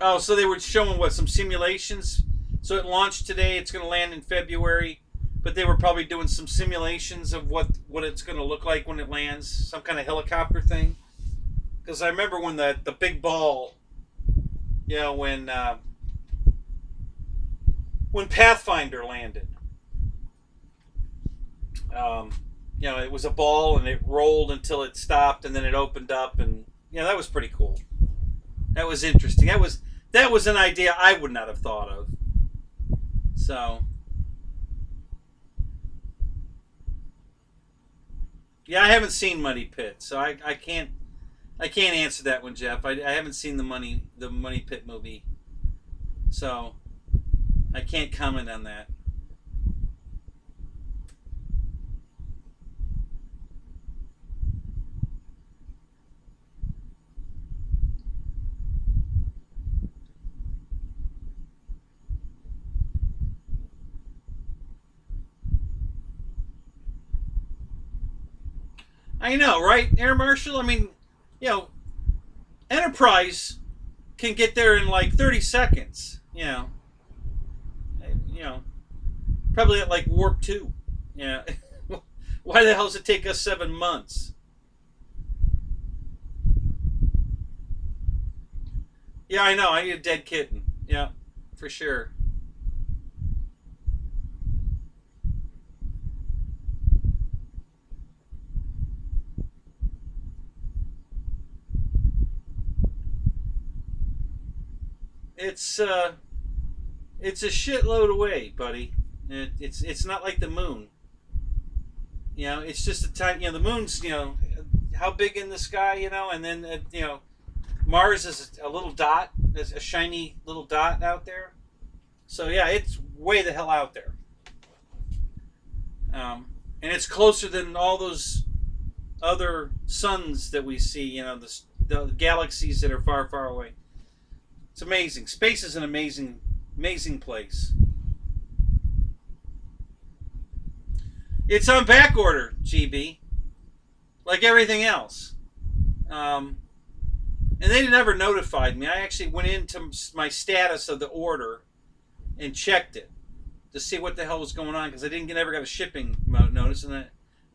Oh, so they were showing what, some simulations? So it launched today. It's going to land in February, but they were probably doing some simulations of what it's going to look like when it lands. Some kind of helicopter thing. Because I remember when the big ball, you know, when Pathfinder landed, you know, it was a ball and it rolled until it stopped and then it opened up, and yeah, that was pretty cool. That was interesting. That was an idea I would not have thought of. So, yeah, I haven't seen Money Pit, so I can't answer that one, Jeff. I haven't seen the Money Pit movie, so I can't comment on that. I know, right, Air Marshal? I mean, you know, Enterprise can get there in like 30 seconds. You know, probably at like warp 2. Yeah. Why the hell does it take us 7 months? Yeah, I know. I need a dead kitten. Yeah, for sure. It's it's a shitload away, buddy. It's not like the moon. You know, it's just a tiny. You know, the moon's, you know, how big in the sky, you know, and then you know, Mars is a little dot, there's a shiny little dot out there. So yeah, it's way the hell out there. And it's closer than all those other suns that we see. You know, the galaxies that are far, far away. It's amazing. Space is an amazing, amazing place. It's on back order, GB, like everything else. And they never notified me. I actually went into my status of the order and checked it to see what the hell was going on, because I never got a shipping notice, and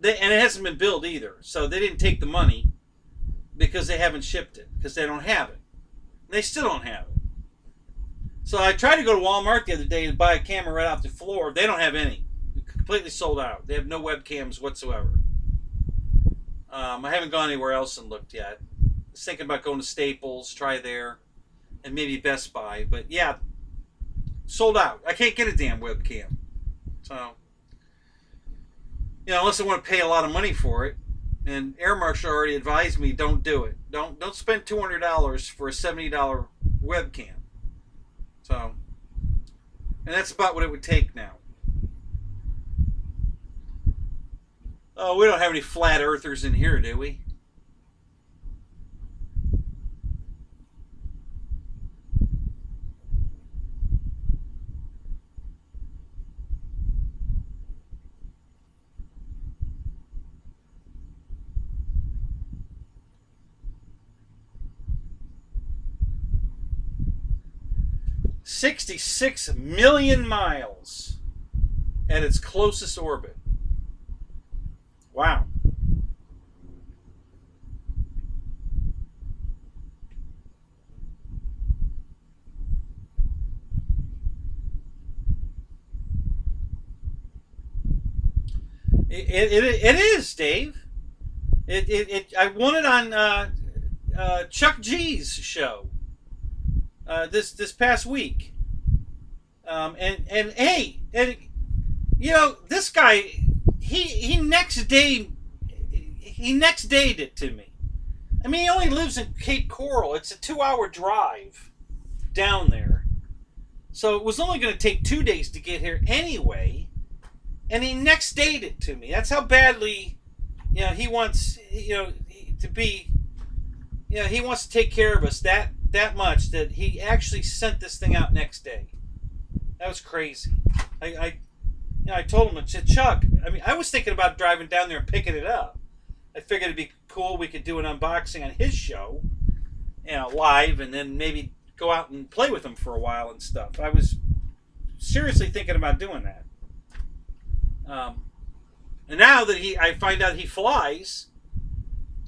it hasn't been billed either. So they didn't take the money because they haven't shipped it, because they don't have it. They still don't have it. So I tried to go to Walmart the other day to buy a camera right off the floor. They don't have any. Completely sold out. They have no webcams whatsoever. I haven't gone anywhere else and looked yet. I was thinking about going to Staples, try there, and maybe Best Buy. But yeah, sold out. I can't get a damn webcam. So, you know, unless I want to pay a lot of money for it. And Air Marshal already advised me, don't do it. Don't spend $200 for a $70 webcam. So, and that's about what it would take now. Oh, we don't have any flat earthers in here, do we? $66 million miles at its closest orbit. Wow. It is, Dave. I won it on Chuck G's show this past week. And hey, and you know, this guy, he next dayed it to me. I mean, he only lives in Cape Coral. It's a 2-hour drive down there. So it was only going to take 2 days to get here anyway. And he next dayed it to me. That's how badly, he wants, to be, he wants to take care of us that much that he actually sent this thing out next day. That was crazy. I told him, I said, Chuck, I was thinking about driving down there and picking it up. I figured it'd be cool. We could do an unboxing on his show, live, and then maybe go out and play with him for a while and stuff. I was seriously thinking about doing that. And now that I find out he flies,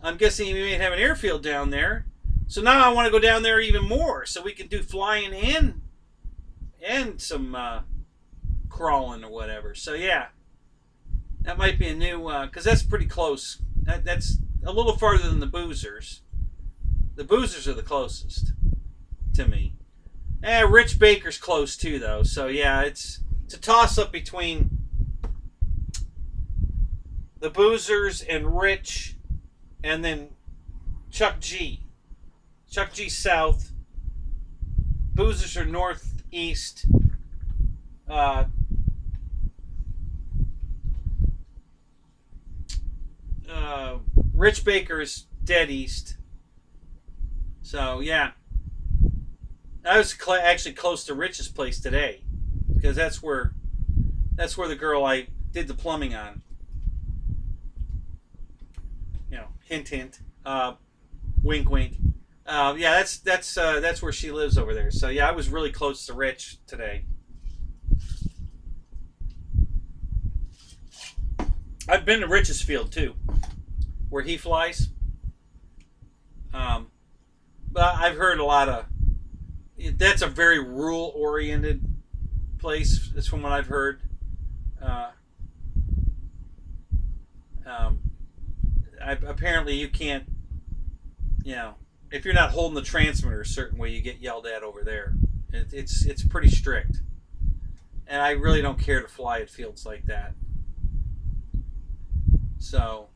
I'm guessing he may have an airfield down there. So now I want to go down there even more, so we can do flying and some crawling or whatever. So yeah, that might be a new, because that's pretty close. That's a little farther than the Boozers. The Boozers are the closest to me. Rich Baker's close too, though. So yeah, it's a toss-up between the Boozers and Rich, and then Chuck G. Chuck G south. Boozers are northeast. Rich Baker's dead east. So yeah, I was actually close to Rich's place today, because that's where the girl I did the plumbing on. Hint, hint. Wink, wink. Yeah, that's where she lives over there. So yeah, I was really close to Rich today. I've been to Rich's field too, where he flies. But I've heard a lot of. That's a very rural-oriented place. That's from what I've heard. Apparently you can't, if you're not holding the transmitter a certain way, you get yelled at over there. It's pretty strict. And I really don't care to fly at fields like that. So,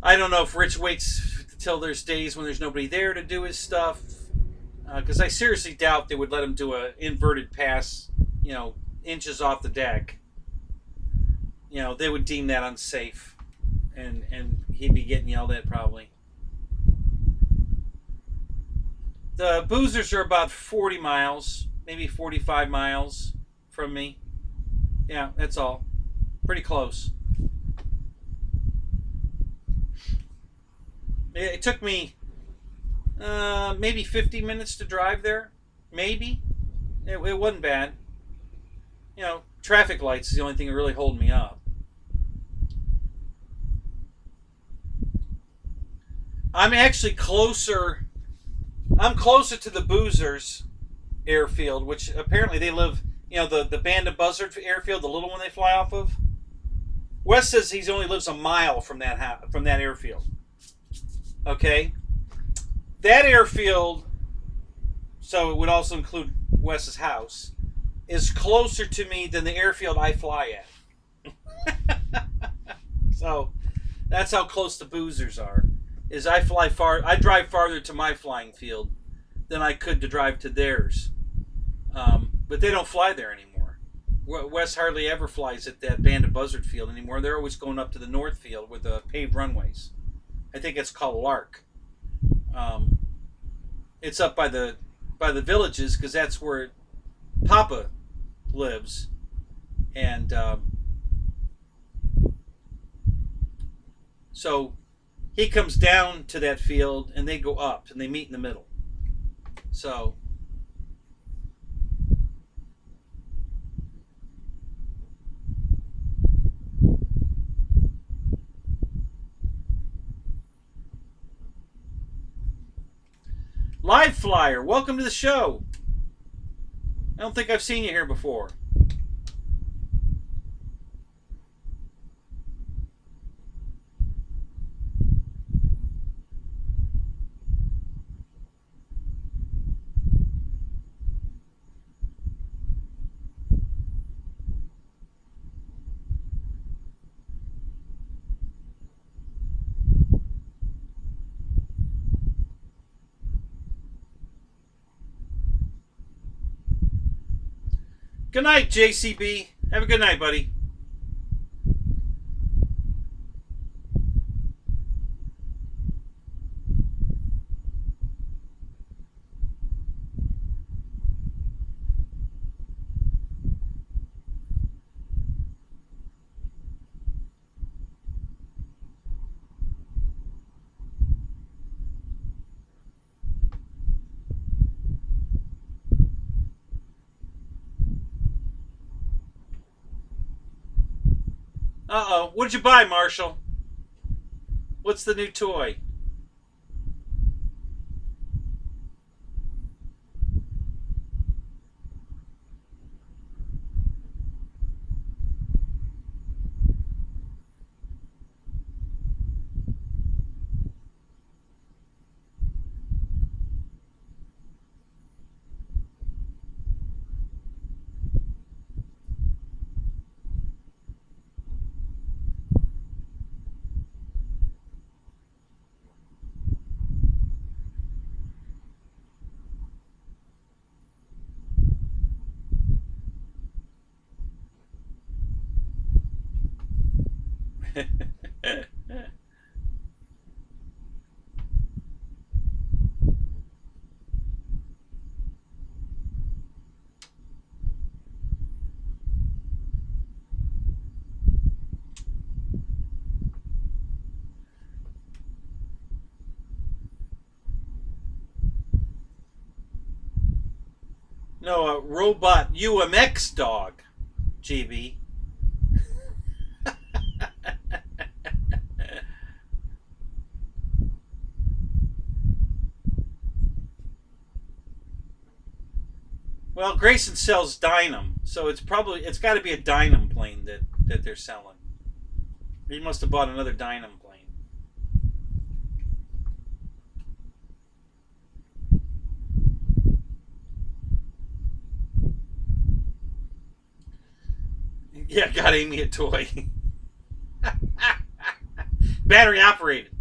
I don't know if Rich waits till there's days when there's nobody there to do his stuff. Because I seriously doubt they would let him do an inverted pass, inches off the deck. They would deem that unsafe, and he'd be getting yelled at probably. The Boozers are about 40 miles, maybe 45 miles from me. Yeah, that's all. Pretty close. It took me maybe 50 minutes to drive there. Maybe. It wasn't bad. Traffic lights is the only thing that really hold me up. I'm actually closer. I'm closer to the Boozers airfield, which apparently they live, the Band of Buzzard airfield, the little one they fly off of. Wes says he only lives a mile from that airfield. Okay, that airfield, so it would also include Wes's house, is closer to me than the airfield I fly at. So that's how close the Boozers are. Is I drive farther to my flying field than I could to drive to theirs. But they don't fly there anymore. Wes hardly ever flies at that Band of Buzzard field anymore. They're always going up to the north field with the paved runways. I think it's called Lark. It's up by the villages, because that's where Papa lives. And so he comes down to that field, and they go up, and they meet in the middle. So Live Flyer, welcome to the show. I don't think I've seen you here before. Good night, JCB. Have a good night, buddy. Uh-oh. What did you buy, Marshall? What's the new toy? No, a robot UMX dog, GB. Well, Grayson sells Dynam, so it's got to be a Dynam plane that they're selling. He must have bought another Dynam plane. Yeah, got Amy a toy. Battery operated.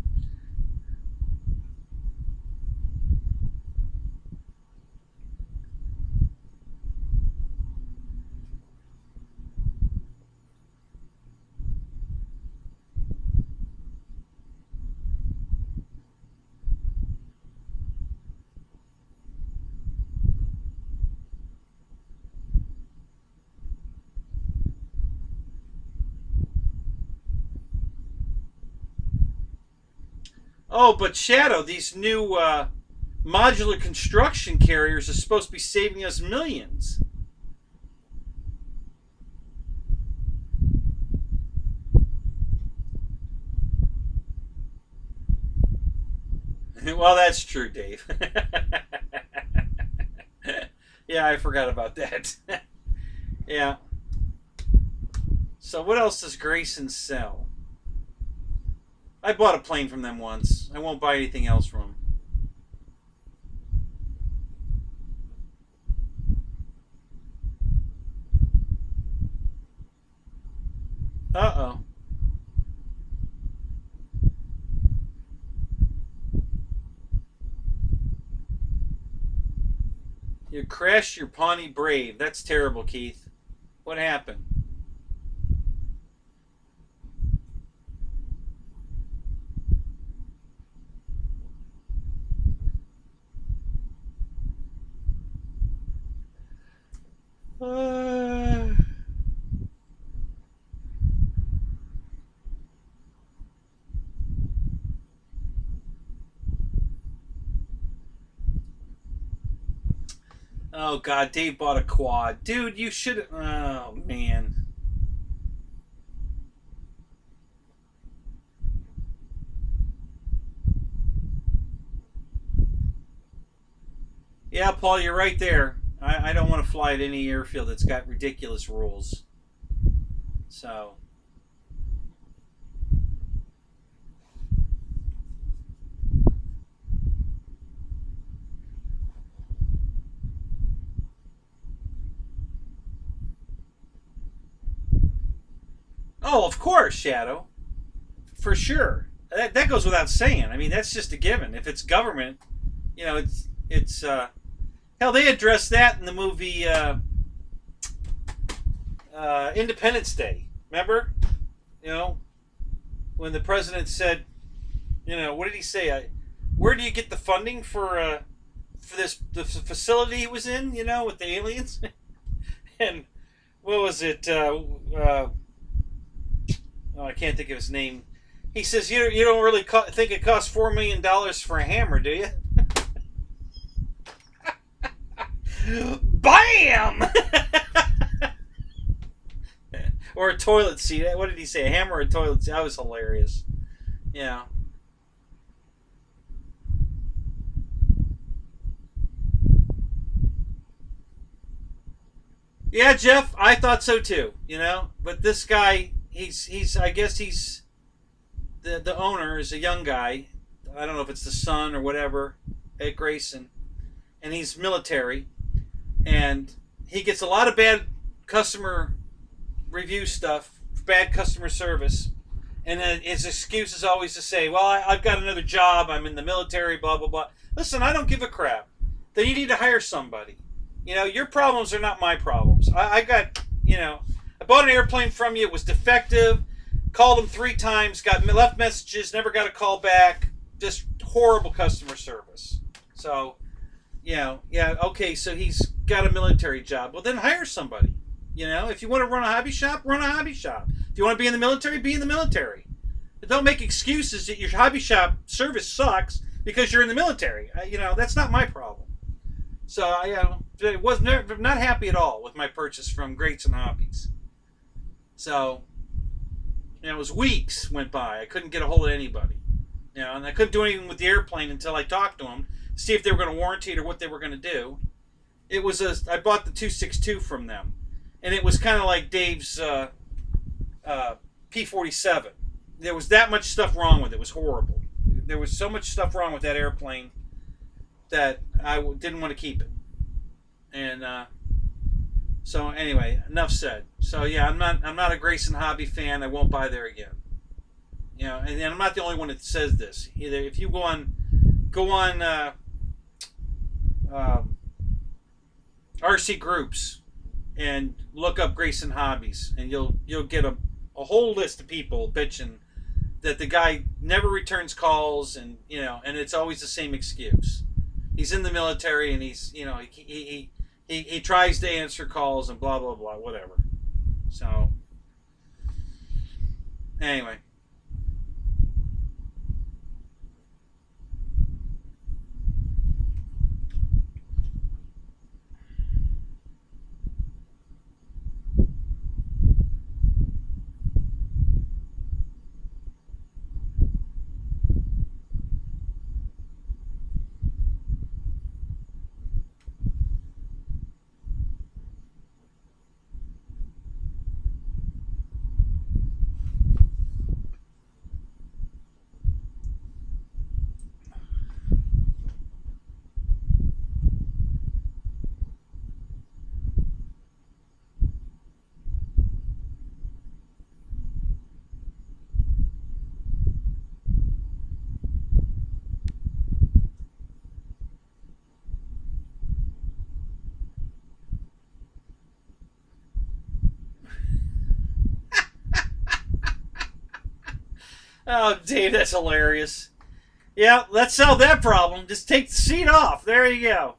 Oh, but Shadow, these new modular construction carriers are supposed to be saving us millions. Well, that's true, Dave. Yeah, I forgot about that. Yeah. So what else does Grayson sell? I bought a plane from them once. I won't buy anything else from them. Uh-oh. You crashed your Pawnee Brave. That's terrible, Keith. What happened? Oh, God, Dave bought a quad. Dude, you should... Oh, man. Yeah, Paul, you're right there. I don't want to fly at any airfield that's got ridiculous rules. So... Oh, of course, Shadow. For sure. That goes without saying. I mean, that's just a given. If it's government, you know, it's hell, they addressed that in the movie Independence Day. Remember? You know, when the president said, you know, what did he say? Where do you get the funding for the facility he was in? You know, with the aliens. And what was it? Oh, I can't think of his name. He says, you don't really think it costs $4 million for a hammer, do you? Bam! Or a toilet seat. What did he say? A hammer or a toilet seat? That was hilarious. Yeah. Yeah, Jeff, I thought so too, you know? But this guy, he's I guess he's the owner is a young guy. I don't know if it's the son or whatever, at Grayson. And he's military. And he gets a lot of bad customer review stuff, bad customer service. And then his excuse is always to say, well, I've got another job, I'm in the military, blah, blah, blah. Listen, I don't give a crap. Then you need to hire somebody. You know, your problems are not my problems. I got, you know, I bought an airplane from you, it was defective, called them 3 times, left messages, never got a call back, just horrible customer service. So, you know, yeah, okay, so he's got a military job. Well, then hire somebody. You know, if you want to run a hobby shop, run a hobby shop. If you want to be in the military, be in the military. But don't make excuses that your hobby shop service sucks because you're in the military. You know, that's not my problem. So I was not happy at all with my purchase from Greats and Hobbies. So, you know, it was weeks went by. I couldn't get a hold of anybody. You know, and I couldn't do anything with the airplane until I talked to them, see if they were going to warranty it or what they were going to do. It was I bought the 262 from them, and it was kind of like Dave's P-47. There was that much stuff wrong with it. It was horrible. There was so much stuff wrong with that airplane that I didn't want to keep it. And so anyway, enough said. So yeah, I'm not a Grayson Hobby fan. I won't buy there again. You know, and I'm not the only one that says this. Either if you go on RC groups and look up Grayson Hobbies, and you'll get a whole list of people bitching that the guy never returns calls, and you know, and it's always the same excuse. He's in the military, and he's, you know, he tries to answer calls and blah blah blah, whatever. So anyway. Oh, Dave, that's hilarious. Yeah, let's solve that problem. Just take the seat off. There you go.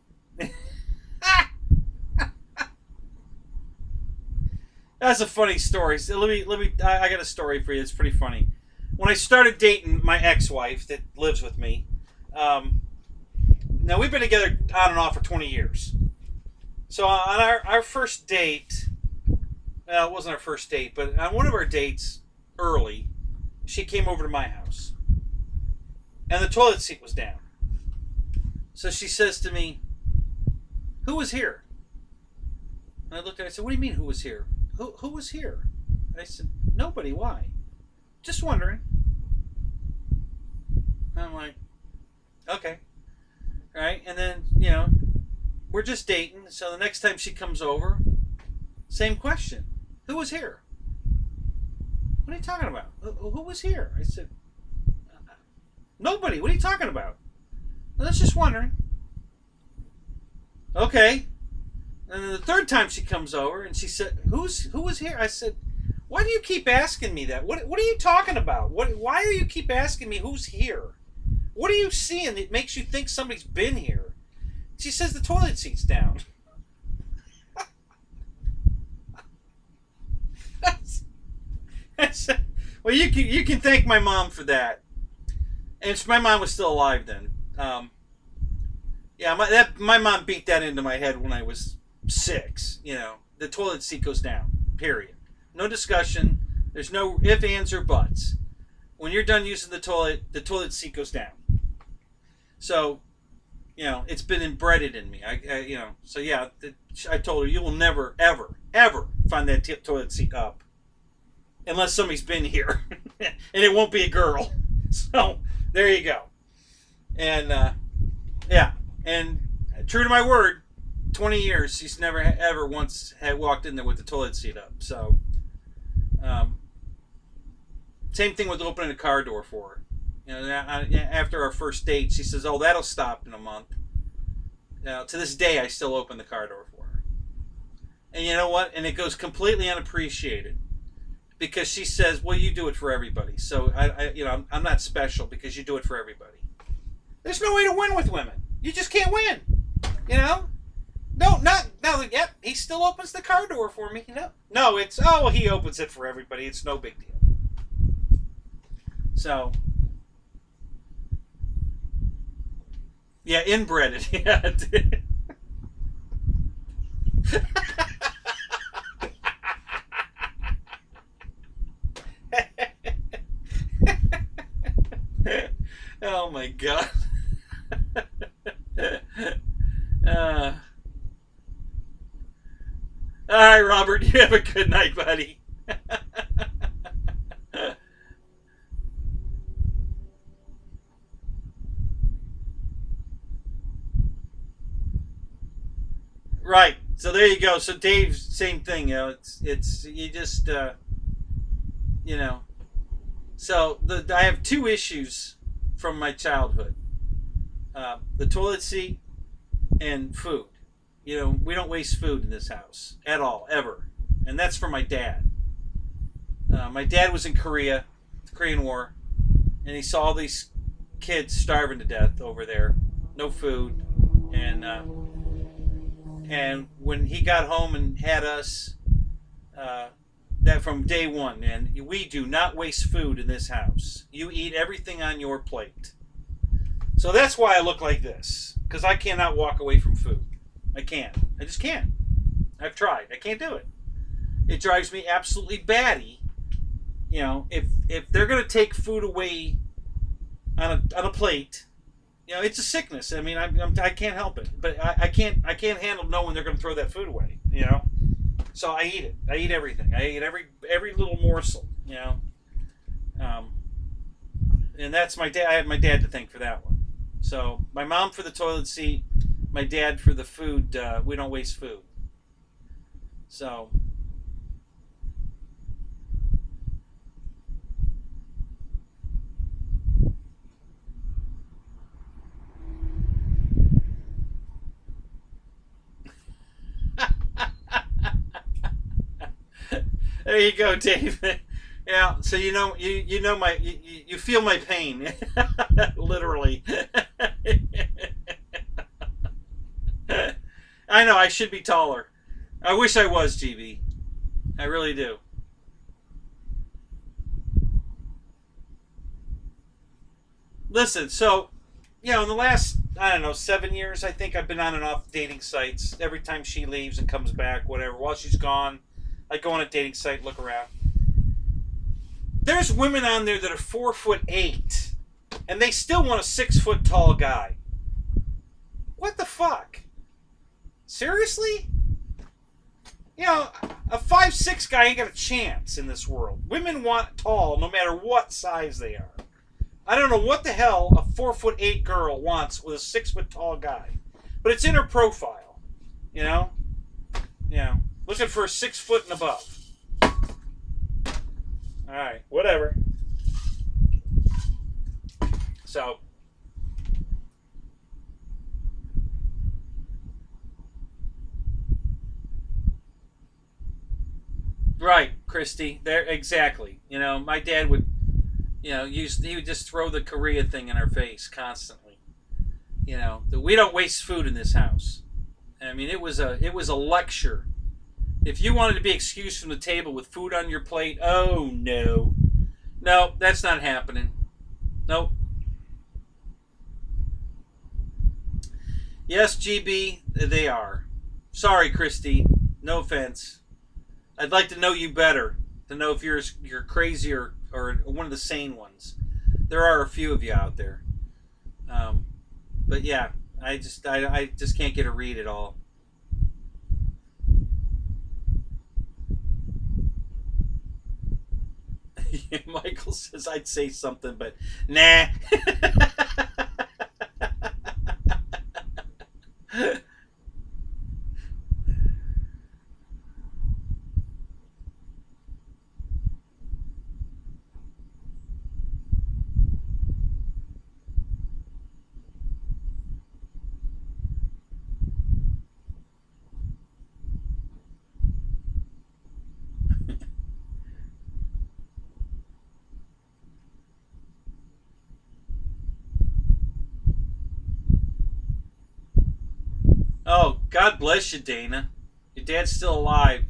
That's a funny story. So let me. I got a story for you. It's pretty funny. When I started dating my ex-wife that lives with me, now we've been together on and off for 20 years. So on our first date, well, it wasn't our first date, but on one of our dates early, she came over to my house, and the toilet seat was down. So she says to me, "Who was here?" And I looked at her, I said, "What do you mean, who was here? Who was here?" I said, "Nobody, why?" "Just wondering." And I'm like, okay. All right, and then, you know, we're just dating, so the next time she comes over, same question. "Who was here?" "What are you talking about? Who was here?" I said, "Nobody. What are you talking about?" "I was just wondering." "Okay." And then the third time she comes over and she said, who was here? I said, why do you keep asking me that? What are you talking about? Why do you keep asking me who's here? What are you seeing that makes you think somebody's been here? She says the toilet seat's down. I said, well, you can thank my mom for that. And my mom was still alive then. Yeah, my mom beat that into my head when I was 6. You know, the toilet seat goes down. Period. No discussion. There's no ifs, ands, or buts. When you're done using the toilet seat goes down. So, you know, it's been embedded in me. You know, so yeah, I told her, you will never, ever, ever find that toilet seat up unless somebody's been here, and it won't be a girl. So there you go. And yeah, and true to my word, 20 years, she's never ever once had walked in there with the toilet seat up. So, same thing with opening a car door for her. You know, after our first date, she says, "Oh, that'll stop in a month." To this day, I still open the car door for her. And you know what? And it goes completely unappreciated because she says, "Well, you do it for everybody." So I'm not special because you do it for everybody. There's no way to win with women. You just can't win. You know? No, not now. Yep, he still opens the car door for me. No, it's he opens it for everybody. It's no big deal. So, yeah, inbred it. Yeah. Oh my God. All right, Robert, you have a good night, buddy. Right. So there you go. So Dave, same thing. You know, it's you just you know. So I have 2 issues from my childhood: the toilet seat and food. You know, we don't waste food in this house at all, ever, and that's from my dad. My dad was in Korea, the Korean War, and he saw all these kids starving to death over there, no food, and when he got home and had us, that from day one, and we do not waste food in this house. You eat everything on your plate. So that's why I look like this, because I cannot walk away from food. I can't. I just can't. I've tried. I can't do it. It drives me absolutely batty. You know, if they're gonna take food away on a plate, you know, it's a sickness. I mean, I can't help it, but I can't handle knowing they're gonna throw that food away. You know, so I eat it. I eat everything. I eat every little morsel. You know, and that's my dad. I have my dad to thank for that one. So my mom for the toilet seat, my dad for the food. We don't waste food. So. There you go, Dave. Yeah, so you know you feel my pain, literally. I know I should be taller. I wish I was, GB. I really do. Listen, so you know, in the last, I don't know, 7 years, I think I've been on and off dating sites. Every time she leaves and comes back, whatever. While she's gone, I go on a dating site, look around. There's women on there that are 4'8", and they still want a 6' tall guy. What the fuck? Seriously? You know, a 5'6" guy ain't got a chance in this world. Women want tall, no matter what size they are. I don't know what the hell a 4'8" girl wants with a 6' tall guy, but it's in her profile. You know? Yeah. Looking for a 6' and above. Alright, whatever. So. Right, Christy. There, exactly. You know, my dad would, he would just throw the Korea thing in our face constantly. You know, that we don't waste food in this house. I mean, it was a lecture. If you wanted to be excused from the table with food on your plate, oh no, no, that's not happening. Nope. Yes, GB, they are. Sorry, Christy. No offense. I'd like to know you better to know if you're crazy or one of the sane ones. There are a few of you out there, um, but yeah, I just can't get a read at all. Michael says I'd say something, but nah. Oh, God bless you, Dana. Your dad's still alive.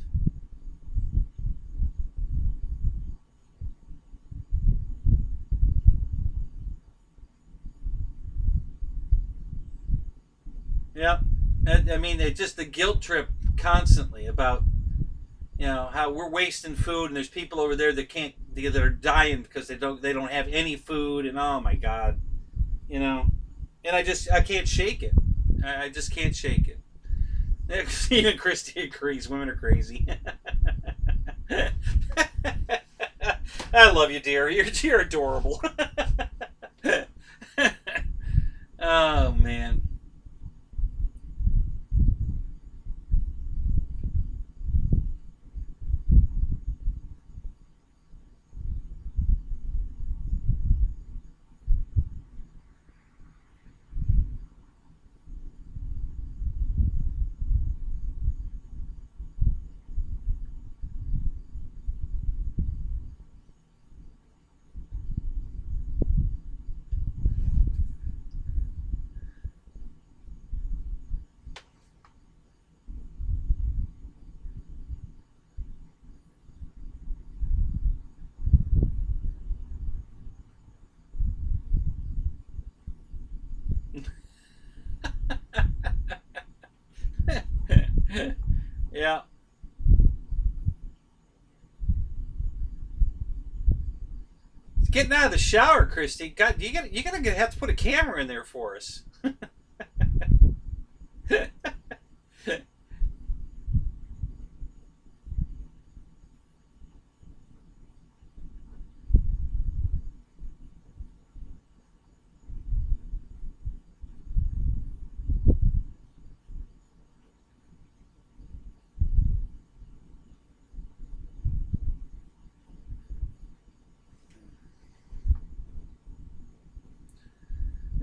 Yeah. I mean, it's just the guilt trip constantly about, how we're wasting food and there's people over there that are dying because they don't have any food, and oh my God, you know. And I can't shake it. I just can't shake it. Even Christy agrees. Women are crazy. I love you, dear. You're adorable. Oh man. Yeah. Getting out of the shower, Christy. God, you're gonna have to put a camera in there for us.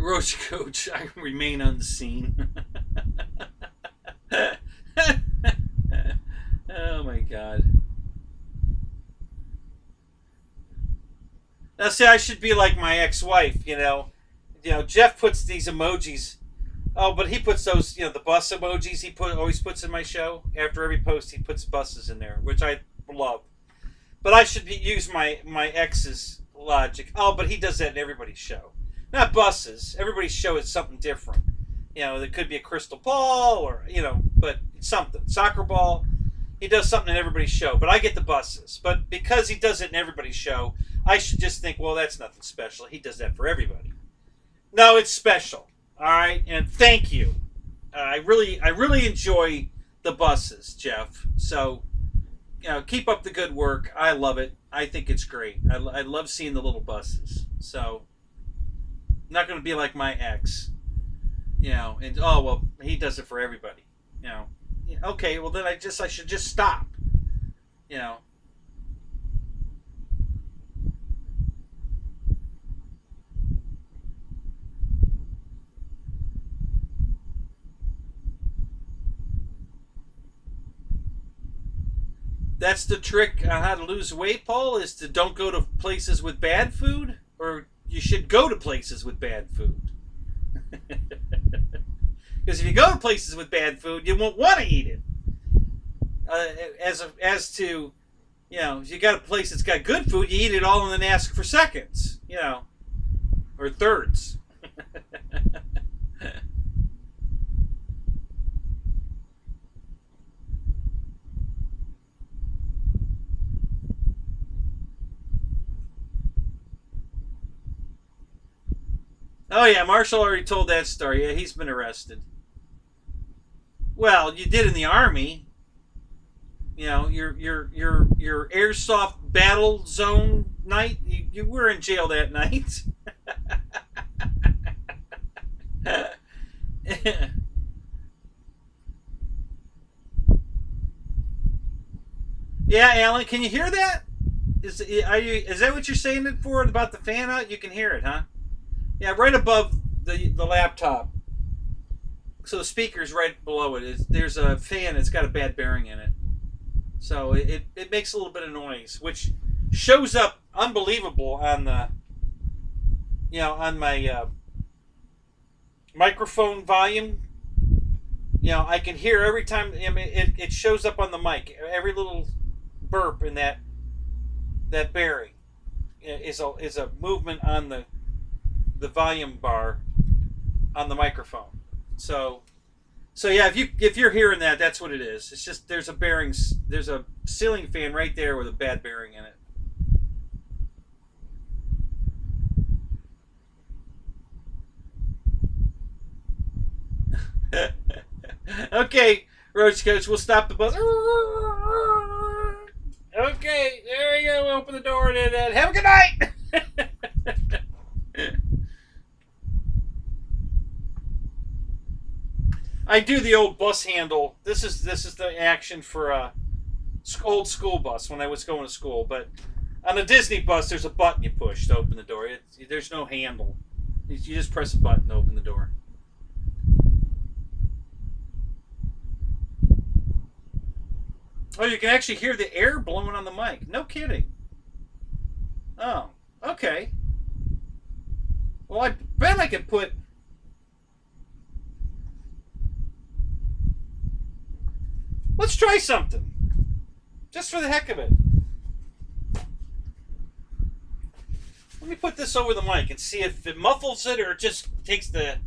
Roach Coach, I remain unseen. Oh my God. Now, see, I should be like my ex-wife. Jeff puts these emojis. Oh, but he puts those, the bus emojis. Always puts in my show. After every post, he puts buses in there, which I love. But I should use my ex's logic. Oh, but he does that in everybody's show. Not buses. Everybody's show is something different. There could be a crystal ball or, but something. Soccer ball. He does something in everybody's show. But I get the buses. But because he does it in everybody's show, I should just think, well, that's nothing special. He does that for everybody. No, it's special. All right? And thank you. I really enjoy the buses, Jeff. So, keep up the good work. I love it. I think it's great. I love seeing the little buses. So, I'm not going to be like my ex. And oh well, he does it for everybody. Okay, well then I should just stop. You know. That's the trick on how to lose weight, Paul, is to don't go to places with bad food, or you should go to places with bad food. Because if you go to places with bad food, you won't want to eat it. As to, if you got a place that's got good food, you eat it all and then ask for seconds, or thirds. Oh yeah, Marshall already told that story. Yeah, he's been arrested. Well, you did in the army. Your airsoft battle zone night. You were in jail that night. Yeah, Alan, can you hear that? Is that what you're saying it for about the fan out? You can hear it, huh? Yeah, right above the laptop. So the speaker's right below it. There's a fan that's got a bad bearing in it. So it makes a little bit of noise, which shows up unbelievable on the on my microphone volume. I can hear every time. I mean, it shows up on the mic. Every little burp in that bearing is a movement on the volume bar on the microphone. So yeah, if you're hearing that, that's what it is. It's just there's a ceiling fan right there with a bad bearing in it. Okay, Roach Coach, we'll stop the bus. Okay, there we go. We'll open the door and have a good night. I do the old bus handle. This is the action for a old school bus when I was going to school. But on a Disney bus, there's a button you push to open the door. There's no handle. You just press a button to open the door. Oh, you can actually hear the air blowing on the mic. No kidding. Oh, okay. Well, I bet I could put... Let's try something. Just for the heck of it. Let me put this over the mic and see if it muffles it or it just takes the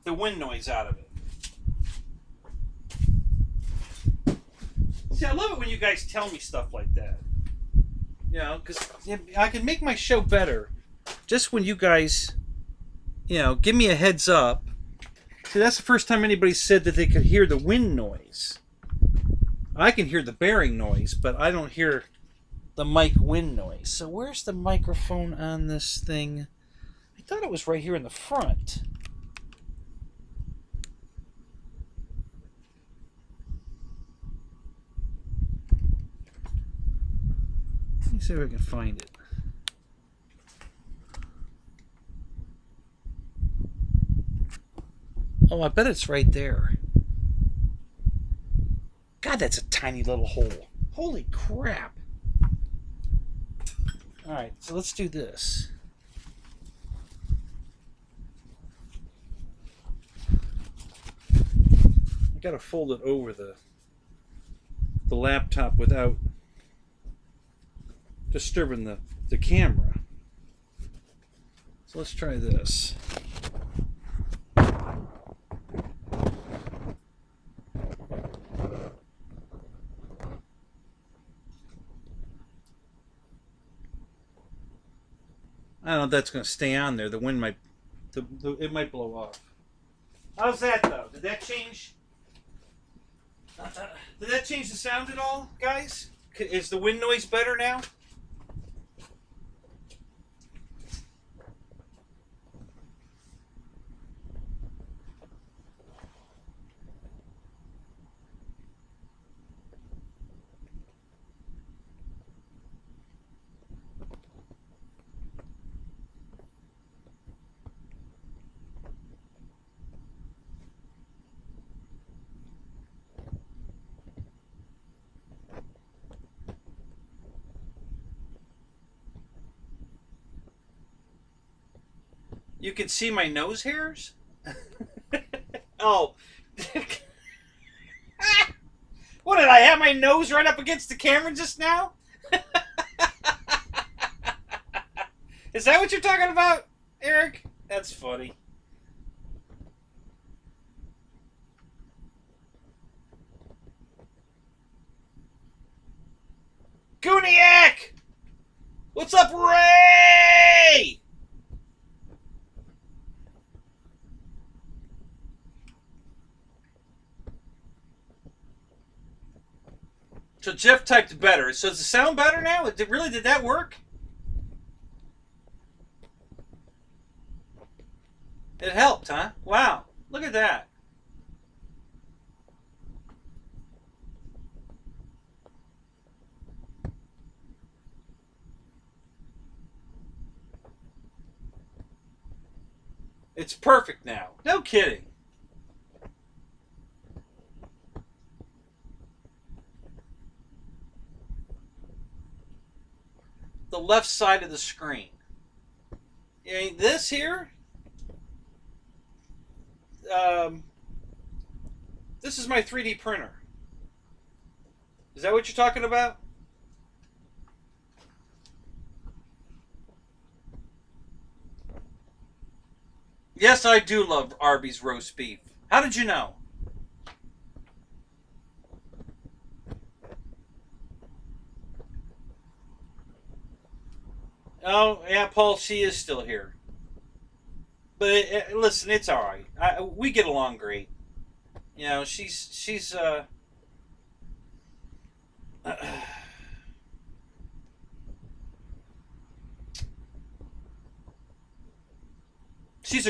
wind noise out of it. See, I love it when you guys tell me stuff like that. Because I can make my show better just when you guys, give me a heads up. See, that's the first time anybody said that they could hear the wind noise. I can hear the bearing noise, but I don't hear the mic wind noise. So where's the microphone on this thing? I thought it was right here in the front. Let me see if I can find it. Oh, I bet it's right there. God, that's a tiny little hole. Holy crap. Alright, so let's do this. I gotta fold it over the laptop without disturbing the camera. So let's try this. I don't know if that's going to stay on there. The wind might, it might blow off. How's that though? Did that change? Did that change the sound at all, guys? Is the wind noise better now? You can see my nose hairs? Oh. What, did I have my nose right up against the camera just now? Is that what you're talking about, Eric? That's funny. Gooniac! What's up, Ray? So Jeff typed better. So does it sound better now? Did that work? It helped, huh? Wow. Look at that. It's perfect now. No kidding. The left side of the screen. This here, this is my 3D printer. Is that what you're talking about? Yes, I do love Arby's roast beef. How did you know? Oh, yeah, Paul, she is still here. But listen, it's all right. We get along great. You know, she's she's a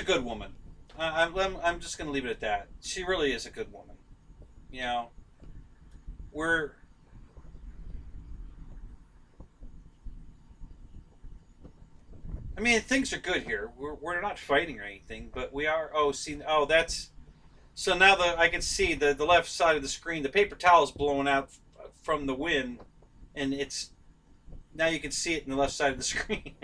good woman. I'm just going to leave it at that. She really is a good woman. You know, I mean, things are good here. We're not fighting or anything, but we are. Oh, see, oh, that's. So now I can see the left side of the screen. The paper towel is blowing out from the wind, and it's now you can see it in the left side of the screen.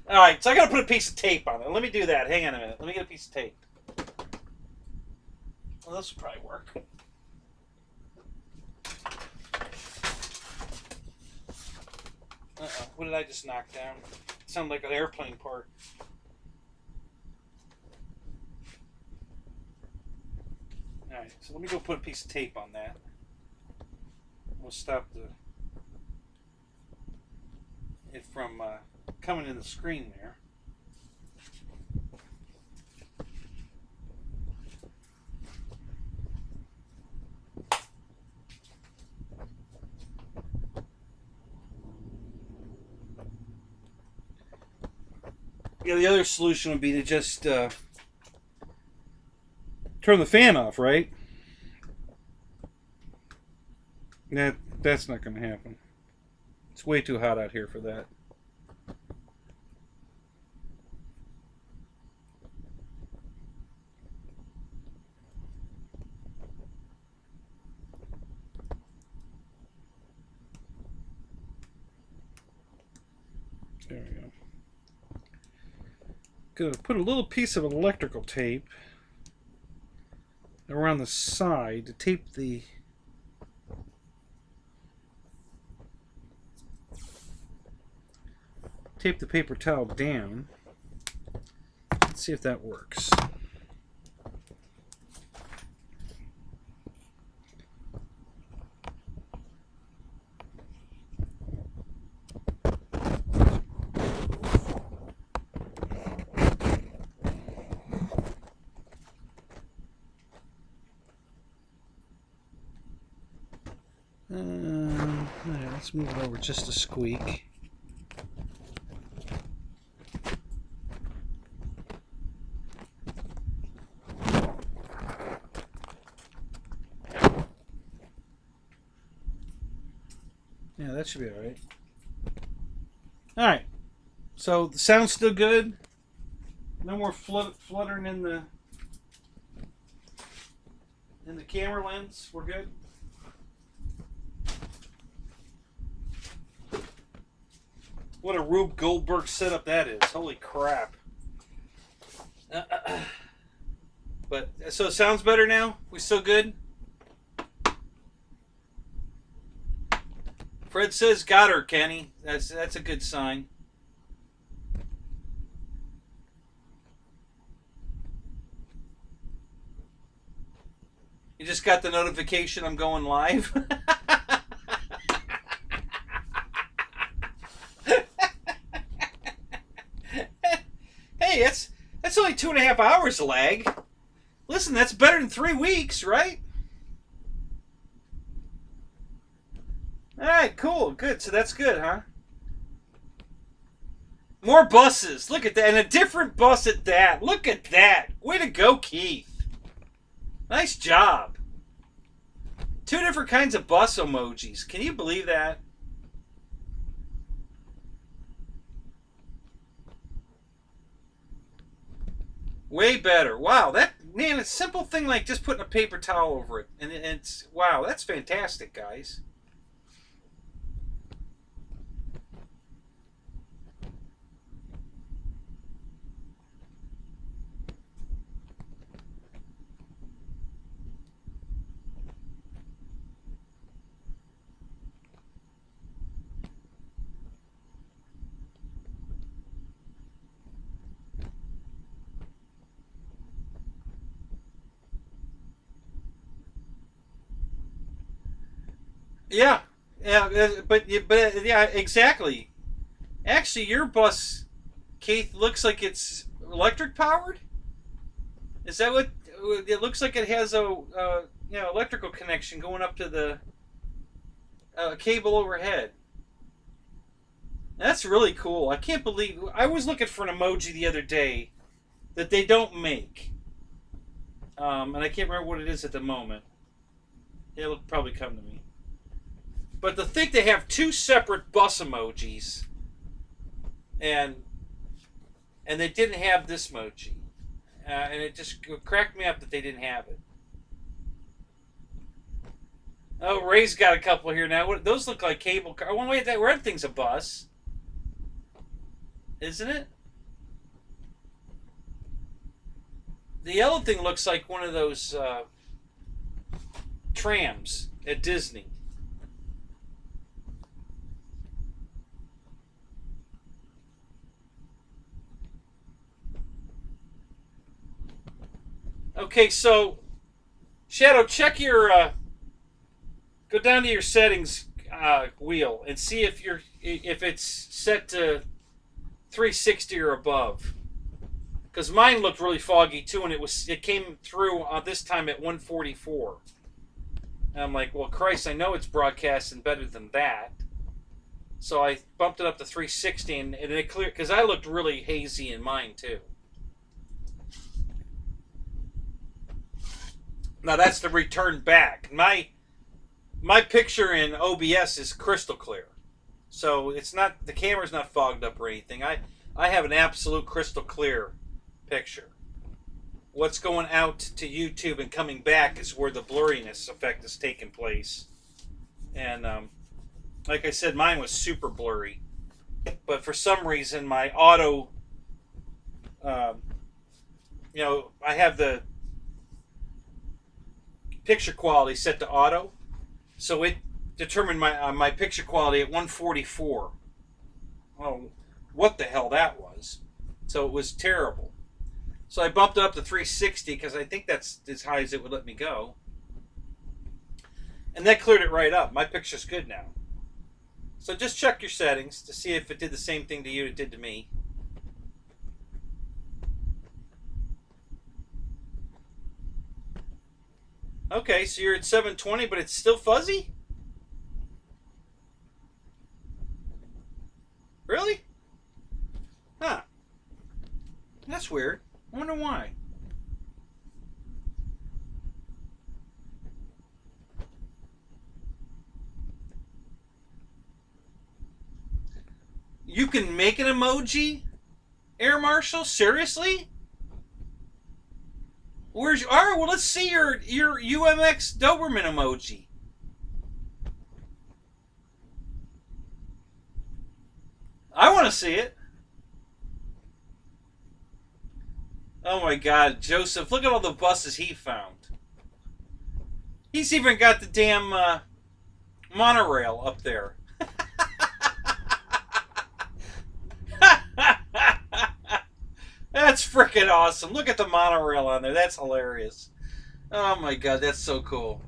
All right, so I got to put a piece of tape on it. Let me do that. Hang on a minute. Let me get a piece of tape. Well, this will probably work. Uh-oh. What did I just knock down? It sounded like an airplane part. Alright, so let me go put a piece of tape on that. We'll stop it from coming in the screen there. Yeah, the other solution would be to just turn the fan off, right? That's not going to happen. It's way too hot out here for that. There we go. Gonna put a little piece of electrical tape around the side to tape the paper towel down. Let's see if that works. Let's move it over just a squeak. Yeah, that should be all right. All right. So the sound's still good. No more fluttering in the camera lens. We're good. What a Rube Goldberg setup that is. Holy crap. But so it sounds better now? We still good? Fred says got her, Kenny. That's a good sign. You just got the notification I'm going live? Hey, that's only 2.5 hours lag. Listen, that's better than 3 weeks, right? Alright, cool, good. So that's good, huh? More buses. Look at that. And a different bus at that. Look at that. Way to go, Keith. Nice job. 2 different kinds of bus emojis. Can you believe that? Way better. Wow, that, man, a simple thing like just putting a paper towel over it. And it's, wow, that's fantastic, guys. Yeah, but yeah, exactly. Actually, your bus, Keith, looks like it's electric powered. Is that what it looks like? It has a electrical connection going up to the cable overhead. That's really cool. I can't believe I was looking for an emoji the other day that they don't make, and I can't remember what it is at the moment. It'll probably come to me. But to think they have 2 separate bus emojis, and they didn't have this emoji, and it just cracked me up that they didn't have it. Oh, Ray's got a couple here now. What, those look like cable car. Oh, wait, that red thing's a bus, isn't it? The yellow thing looks like one of those trams at Disney. Okay, so Shadow, check your go down to your settings wheel and see if it's set to 360 or above. Because mine looked really foggy too, and it came through this time at 144. And I'm like, well, Christ, I know it's broadcasting better than that. So I bumped it up to 360, and it cleared because I looked really hazy in mine too. Now that's the return back. My picture in OBS is crystal clear, so it's not, the camera's not fogged up or anything. I have an absolute crystal clear picture. What's going out to YouTube and coming back is where the blurriness effect is taking place. And like I said, mine was super blurry, but for some reason my auto, I have the picture quality set to auto, so it determined my picture quality at 144. Oh, what the hell that was. So it was terrible. So I bumped it up to 360 because I think that's as high as it would let me go, and that cleared it right up. My picture's good now. So just check your settings to see if it did the same thing to you it did to me. Okay, so you're at 720, but it's still fuzzy? Really? Huh. That's weird. I wonder why. You can make an emoji? Air Marshal? Seriously? Where's your... Alright, well, let's see your UMX Doberman emoji. I want to see it. Oh my God, Joseph! Look at all the buses he found. He's even got the damn monorail up there. That's freaking awesome. Look at the monorail on there. That's hilarious. Oh my God, that's so cool.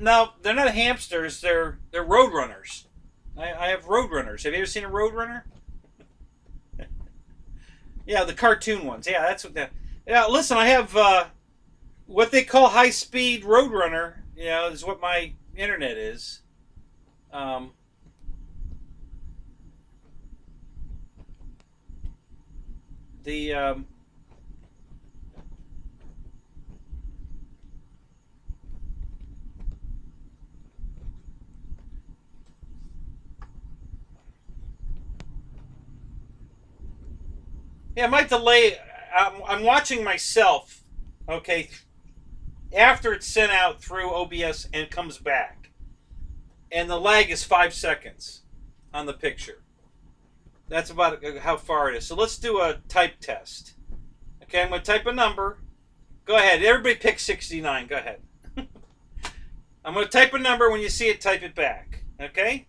No, they're not hamsters. They're roadrunners. I have roadrunners. Have you ever seen a roadrunner? Yeah, the cartoon ones. Yeah, that's what that. Yeah, listen, I have what they call high-speed roadrunner. You know, is what my internet is. Um, the Yeah, my delay. I'm watching myself. Okay, after it's sent out through OBS and comes back, and the lag is 5 seconds on the picture. That's about how far it is. So let's do a type test. Okay, I'm going to type a number. Go ahead. Everybody pick 69. Go ahead. I'm going to type a number. When you see it, type it back. Okay?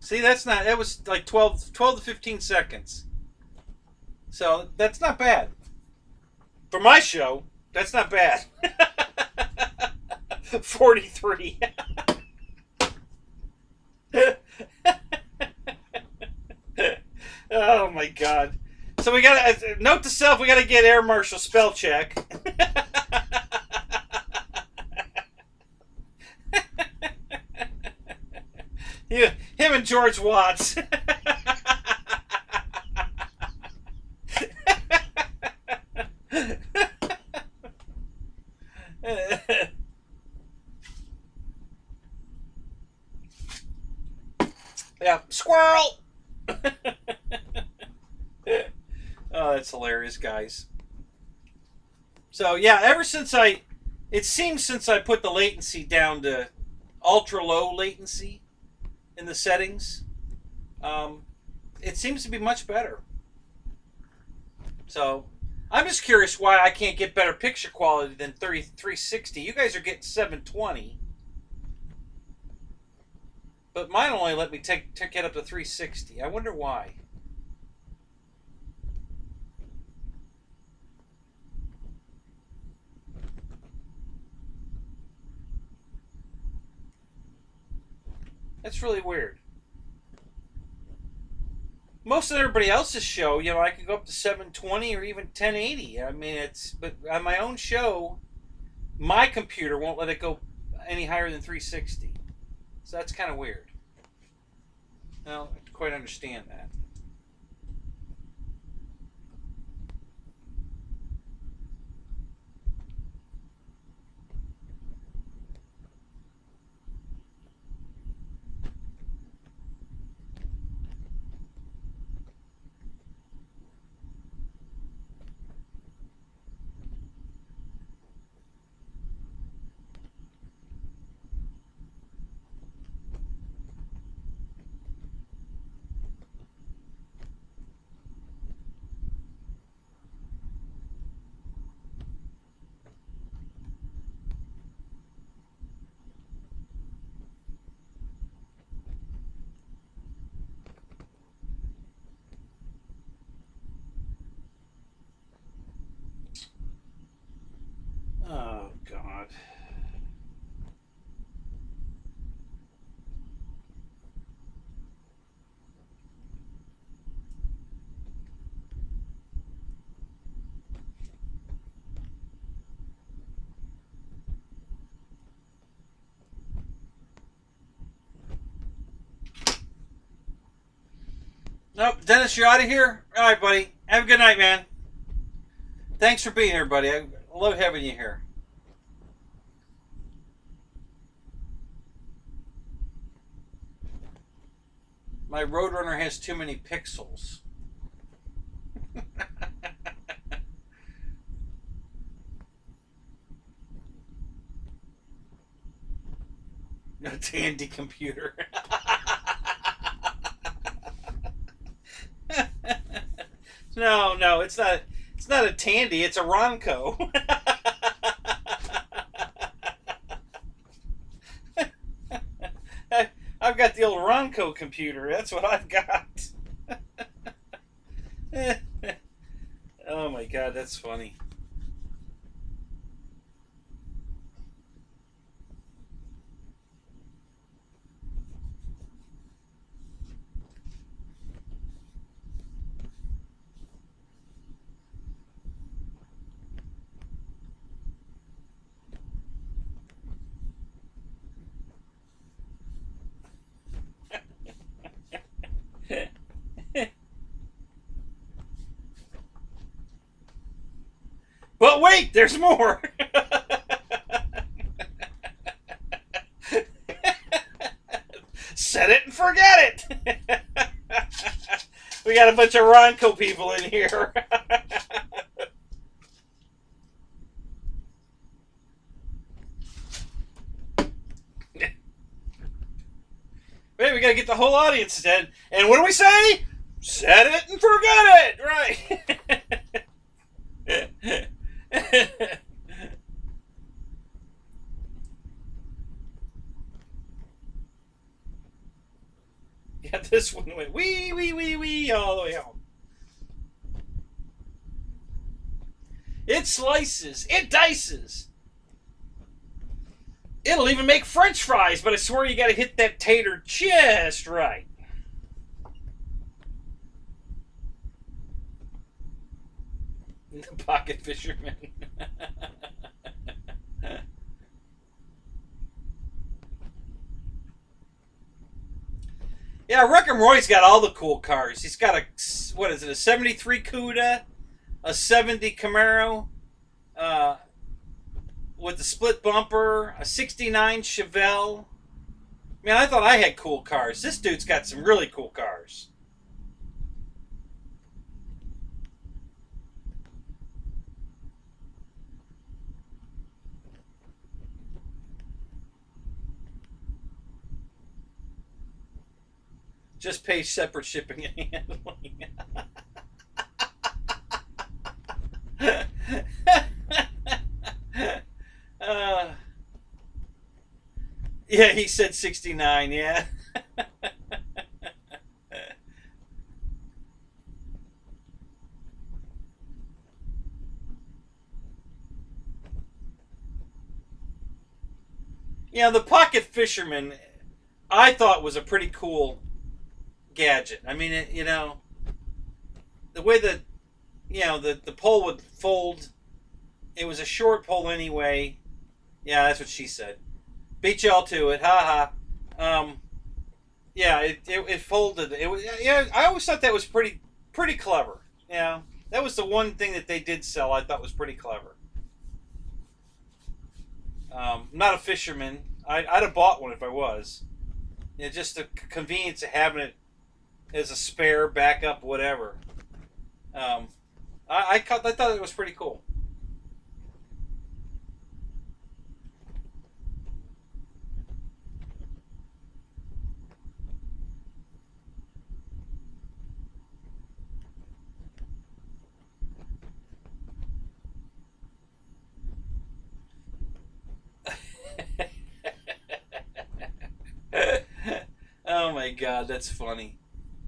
See, that's not, that was like 12 to 15 seconds. So that's not bad. For my show, that's not bad. 43. Oh my God. So we got to, note to self, we got to get Air Marshal spell check. Yeah, him and George Watts. Yeah, squirrel. Oh, that's hilarious, guys. So yeah, ever since it seems since I put the latency down to ultra low latency in the settings, it seems to be much better. So I'm just curious why I can't get better picture quality than 360. You guys are getting 720, but mine only let me take it up to 360. I wonder why. That's really weird. Most of everybody else's show, you know, I could go up to 720 or even 1080. I mean, but on my own show, my computer won't let it go any higher than 360. So that's kind of weird. I don't quite understand that. Oh, God. Nope, Dennis, you're out of here? All right, buddy. Have a good night, man. Thanks for being here, buddy. I love having you here. My Roadrunner has too many pixels. No Tandy computer. No, it's not. It's not a Tandy. It's a Ronco. I've got the old Ronco computer. That's what I've got. Oh my God, that's funny. But wait, there's more. Set it and forget it. We got a bunch of Ronco people in here. Wait, we gotta get the whole audience dead. And what do we say? Set it and forget it. Right. Yeah, this one went wee all the way home. It slices. It dices. It'll even make French fries, but I swear you gotta hit that tater just right. The pocket fisherman. Yeah, Wreck-Em Roy's got all the cool cars. He's got a, what is it, a 73 Cuda, a 70 Camaro, with the split bumper, a 69 Chevelle. Man, I thought I had cool cars. This dude's got some really cool cars. Just pay separate shipping and handling. Yeah, he said 69, yeah. Yeah, the pocket fisherman, I thought was a pretty cool gadget. I mean, you know, the way that, you know, the pole would fold, it was a short pole anyway. Yeah, that's what she said. Beat y'all to it, haha. Yeah, it folded. It was, yeah. I always thought that was pretty clever. Yeah, that was the one thing that they did sell. I thought was pretty clever. Not a fisherman. I'd have bought one if I was. You know, just the convenience of having it as a spare, backup, whatever. I thought it was pretty cool. Oh my God, that's funny.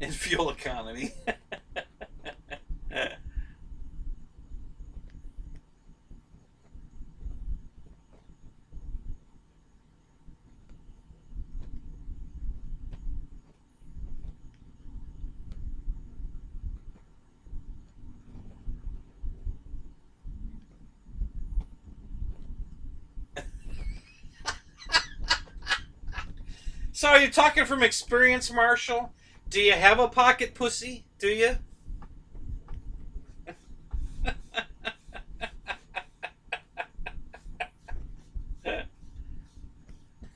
And fuel economy. So are you talking from experience, Marshall? Do you have a pocket pussy? Do you?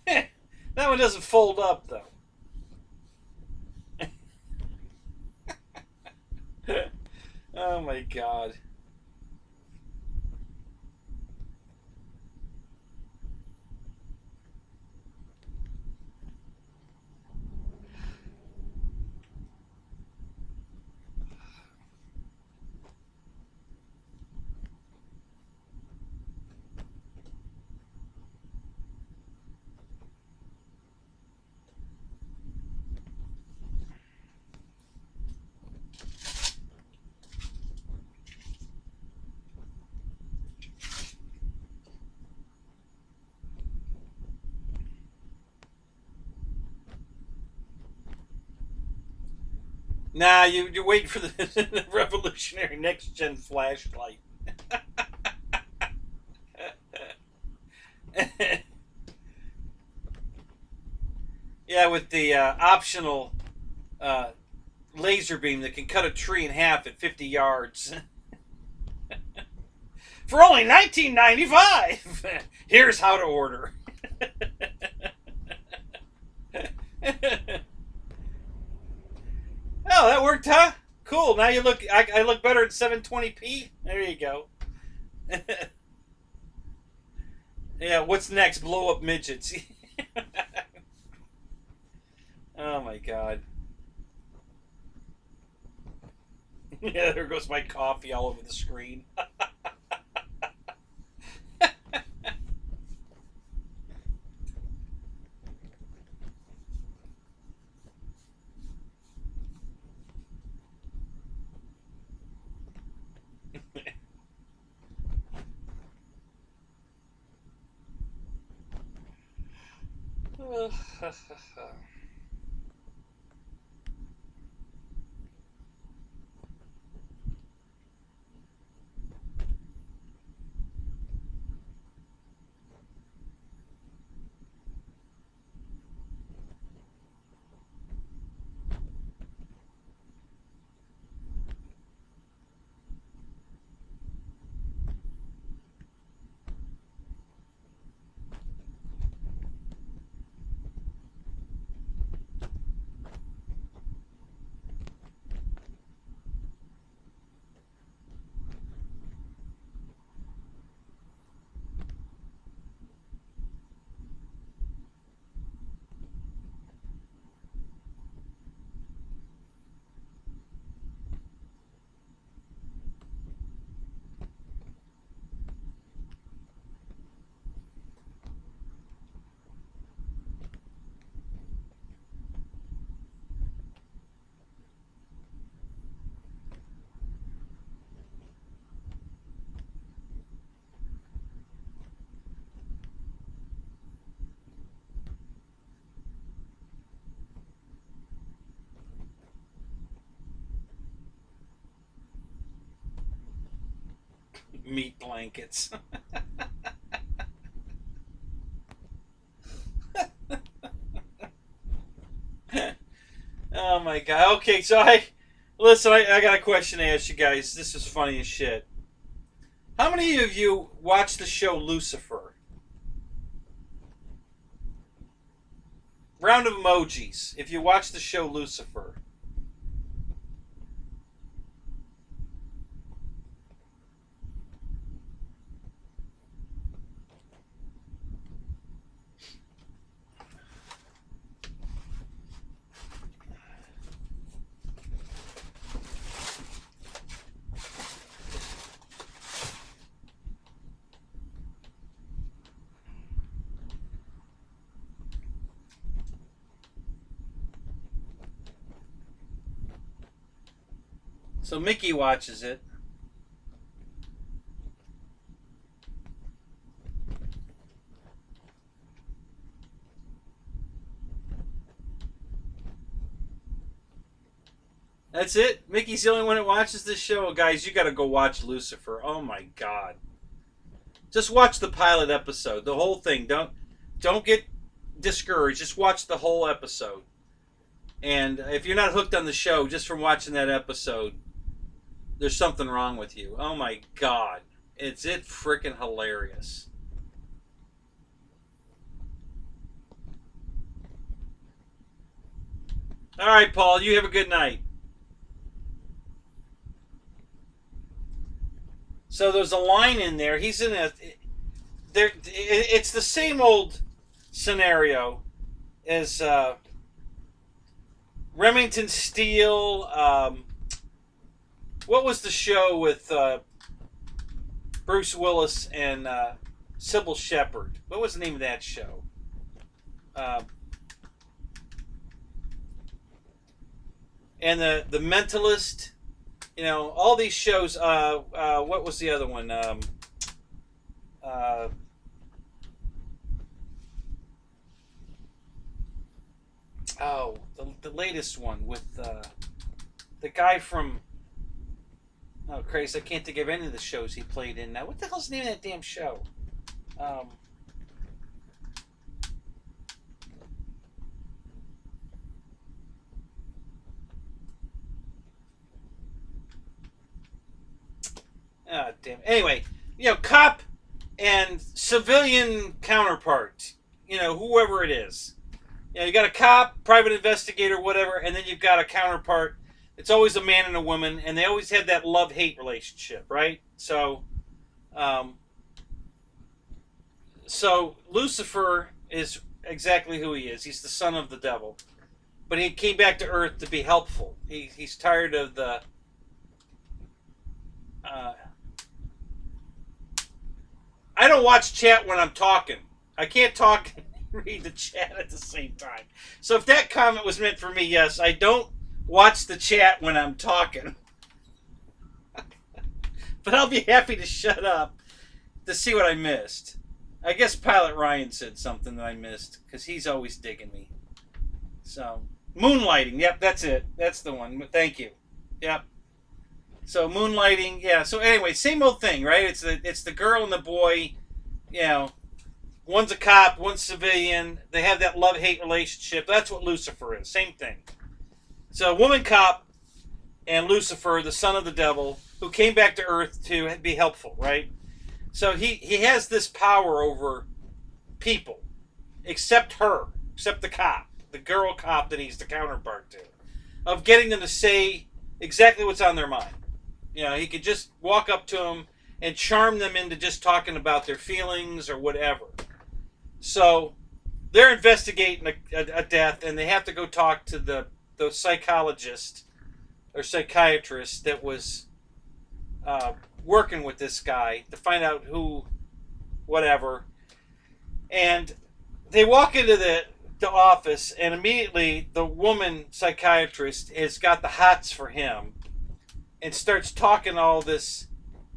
That one doesn't fold up, though. Oh my God. Nah, you're waiting for the revolutionary next gen flashlight. Yeah, with the optional laser beam that can cut a tree in half at 50 yards. For only $19.95. Here's how to order. Oh, that worked, huh? Cool. Now you look. I look better at 720p. There you go. Yeah. What's next? Blow up midgets. Oh my God. Yeah. There goes my coffee all over the screen. Meat blankets. Oh my God. Okay, so listen. I got a question to ask you guys. This is funny as shit. How many of you watch the show Lucifer? Round of emojis. If you watch the show Lucifer. So Mickey watches it. That's it? Mickey's the only one that watches this show? Guys, you gotta go watch Lucifer. Oh my God. Just watch the pilot episode. The whole thing. Don't get discouraged. Just watch the whole episode. And if you're not hooked on the show just from watching that episode, there's something wrong with you. Oh my God. It's freaking hilarious. All right, Paul, you have a good night. So there's a line in there. He's in a. There, it's the same old scenario as Remington Steele. What was the show with Bruce Willis and Sybil Shepherd? What was the name of that show? And the Mentalist. You know, all these shows. What was the other one? The latest one with the guy from. Oh, Christ! I can't think of any of the shows he played in now. What the hell's the name of that damn show? Ah, damn. Anyway, you know, cop and civilian counterpart. You know, whoever it is. You know, you got a cop, private investigator, whatever, and then you've got a counterpart. It's always a man and a woman, and they always have that love-hate relationship, right? So Lucifer is exactly who he is. He's the son of the devil. But he came back to Earth to be helpful. He's tired of the... I don't watch chat when I'm talking. I can't talk and read the chat at the same time. So if that comment was meant for me, yes, I don't watch the chat when I'm talking. But I'll be happy to shut up to see what I missed. I guess Pilot Ryan said something that I missed, because he's always digging me. So, moonlighting. Yep, that's it. That's the one. Thank you. Yep. So, moonlighting. Yeah, so anyway, same old thing, right? It's the girl and the boy, you know. One's a cop, one's civilian. They have that love-hate relationship. That's what Lucifer is. Same thing. So, woman cop and Lucifer, the son of the devil, who came back to Earth to be helpful, right? So he has this power over people, except her, except the cop, the girl cop that he's the counterpart to, of getting them to say exactly what's on their mind. You know, he could just walk up to them and charm them into just talking about their feelings or whatever. So they're investigating a death, and they have to go talk to the psychologist or psychiatrist that was working with this guy to find out who, whatever. And they walk into the office, and immediately the woman psychiatrist has got the hots for him and starts talking all this,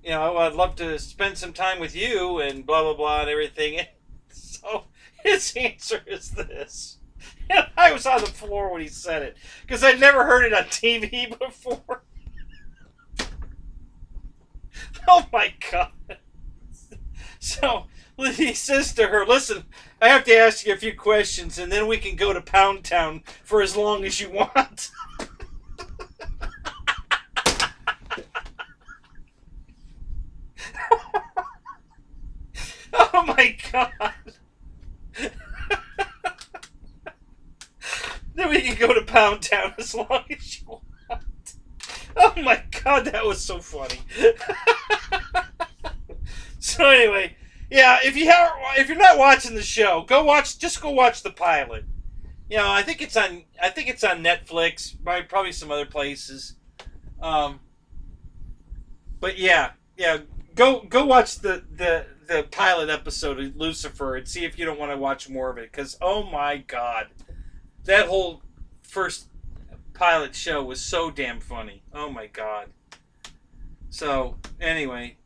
you know, I'd love to spend some time with you and blah, blah, blah and everything. And so his answer is this. And I was on the floor when he said it, because I'd never heard it on TV before. Oh my God. So he says to her, listen, I have to ask you a few questions, and then we can go to Pound Town for as long as you want. Oh my God. Then we can go to Pound Town as long as you want. Oh my God, that was so funny. So anyway, yeah, if you're not watching the show, just go watch the pilot. You know, I think it's on Netflix, probably some other places. But yeah, go watch the pilot episode of Lucifer and see if you don't want to watch more of it, because oh my God, that whole first pilot show was so damn funny. Oh my God. So anyway,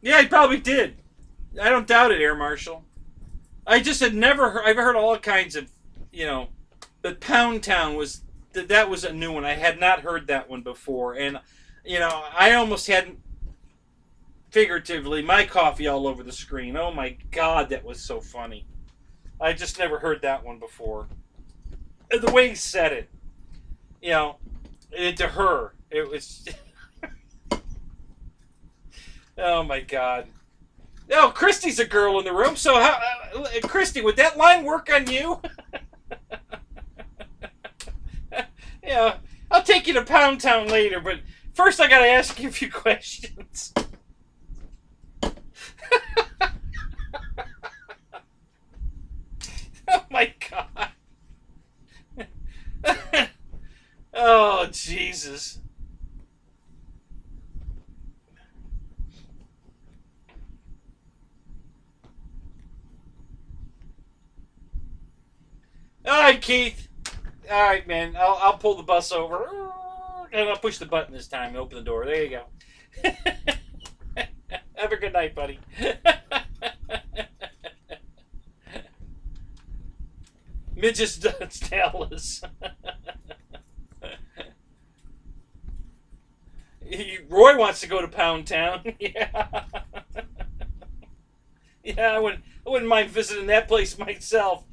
yeah, he probably did. I don't doubt it, Air Marshal. I just had never heard. I've heard all kinds of, you know, but Pound Town was that was a new one. I had not heard that one before, and you know, I almost hadn't, figuratively, my coffee all over the screen. Oh my God, that was so funny. I just never heard that one before. And the way he said it, you know, and to her, it was. Oh my God. Oh, Christy's a girl in the room, so how, Christy, would that line work on you? Yeah, I'll take you to Pound Town later, but first I gotta ask you a few questions. Oh my God. Oh, Jesus. All right, Keith. All right, man. I'll pull the bus over. And I'll push the button this time and open the door. There you go. Have a good night, buddy. Midget's tailless. Roy wants to go to Pound Town. Yeah. Yeah, I wouldn't mind visiting that place myself.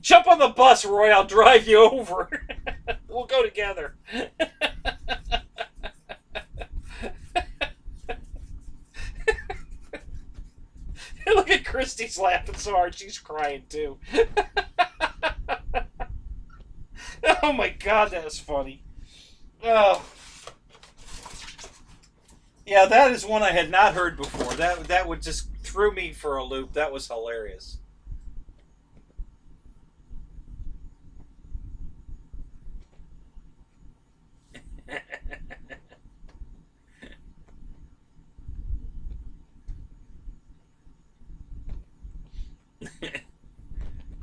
Jump on the bus, Roy. I'll drive you over. We'll go together. Look at Christy's laughing so hard she's crying too. Oh my God, that was funny. Oh. Yeah, that is one I had not heard before. That would just threw me for a loop. That was hilarious.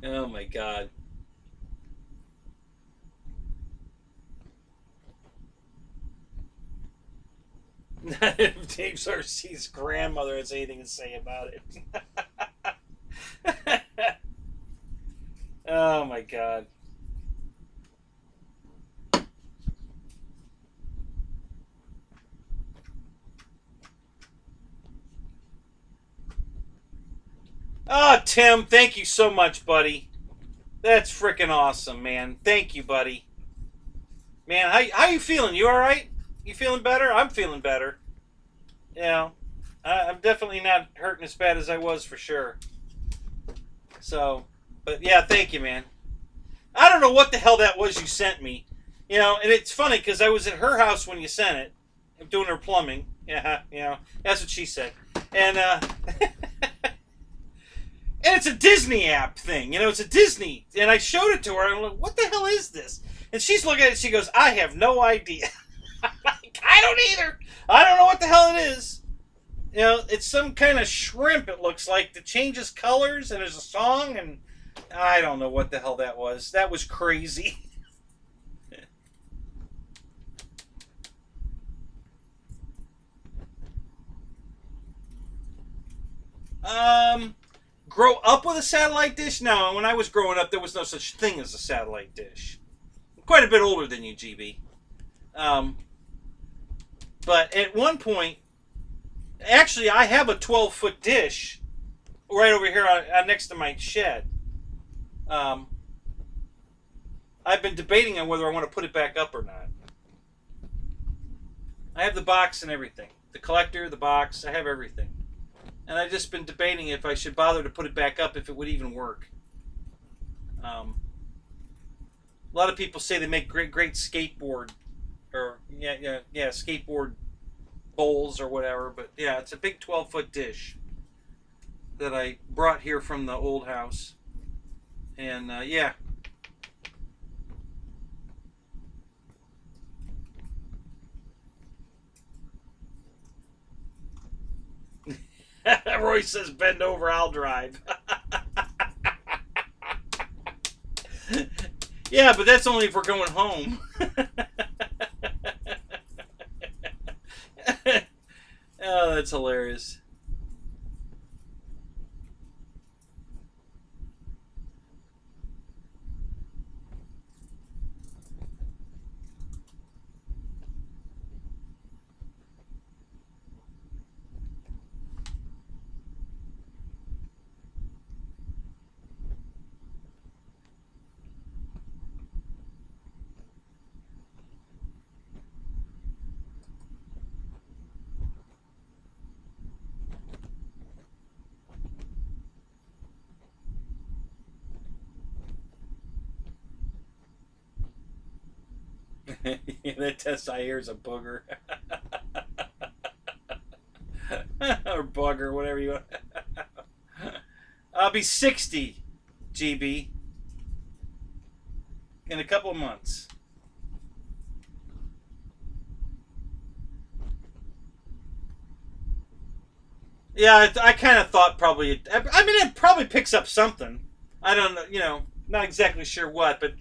Oh my God. Not if Dave Sarcee's grandmother has anything to say about it. Oh my God. Oh, Tim, thank you so much, buddy. That's freaking awesome, man. Thank you, buddy. Man, how you feeling? You all right? You feeling better? I'm feeling better. You know, I'm definitely not hurting as bad as I was for sure. So, but yeah, thank you, man. I don't know what the hell that was you sent me. You know, and it's funny because I was at her house when you sent it, doing her plumbing. Yeah, you know, that's what she said. And and it's a Disney app thing. You know, it's a Disney. And I showed it to her. I'm like, what the hell is this? And she's looking at it. She goes, I have no idea. I don't either. I don't know what the hell it is. You know, it's some kind of shrimp, it looks like, that changes colors, and there's a song, and I don't know what the hell that was. That was crazy. Grow up with a satellite dish? No, when I was growing up, there was no such thing as a satellite dish. I'm quite a bit older than you, GB. But at one point, actually, I have a 12-foot dish right over here next to my shed. I've been debating on whether I want to put it back up or not. I have the box and everything. The collector, the box, I have everything. And I've just been debating if I should bother to put it back up, if it would even work. A lot of people say they make great skateboard, or skateboard bowls or whatever. But yeah, it's a big 12-foot dish that I brought here from the old house. And yeah. Roy says, bend over, I'll drive. Yeah, but that's only if we're going home. Oh, that's hilarious. That test I hear is a booger. Or bugger, whatever you want. I'll be 60, GB, in a couple of months. Yeah, I kind of thought probably. I mean, it probably picks up something. I don't know, not exactly sure what, but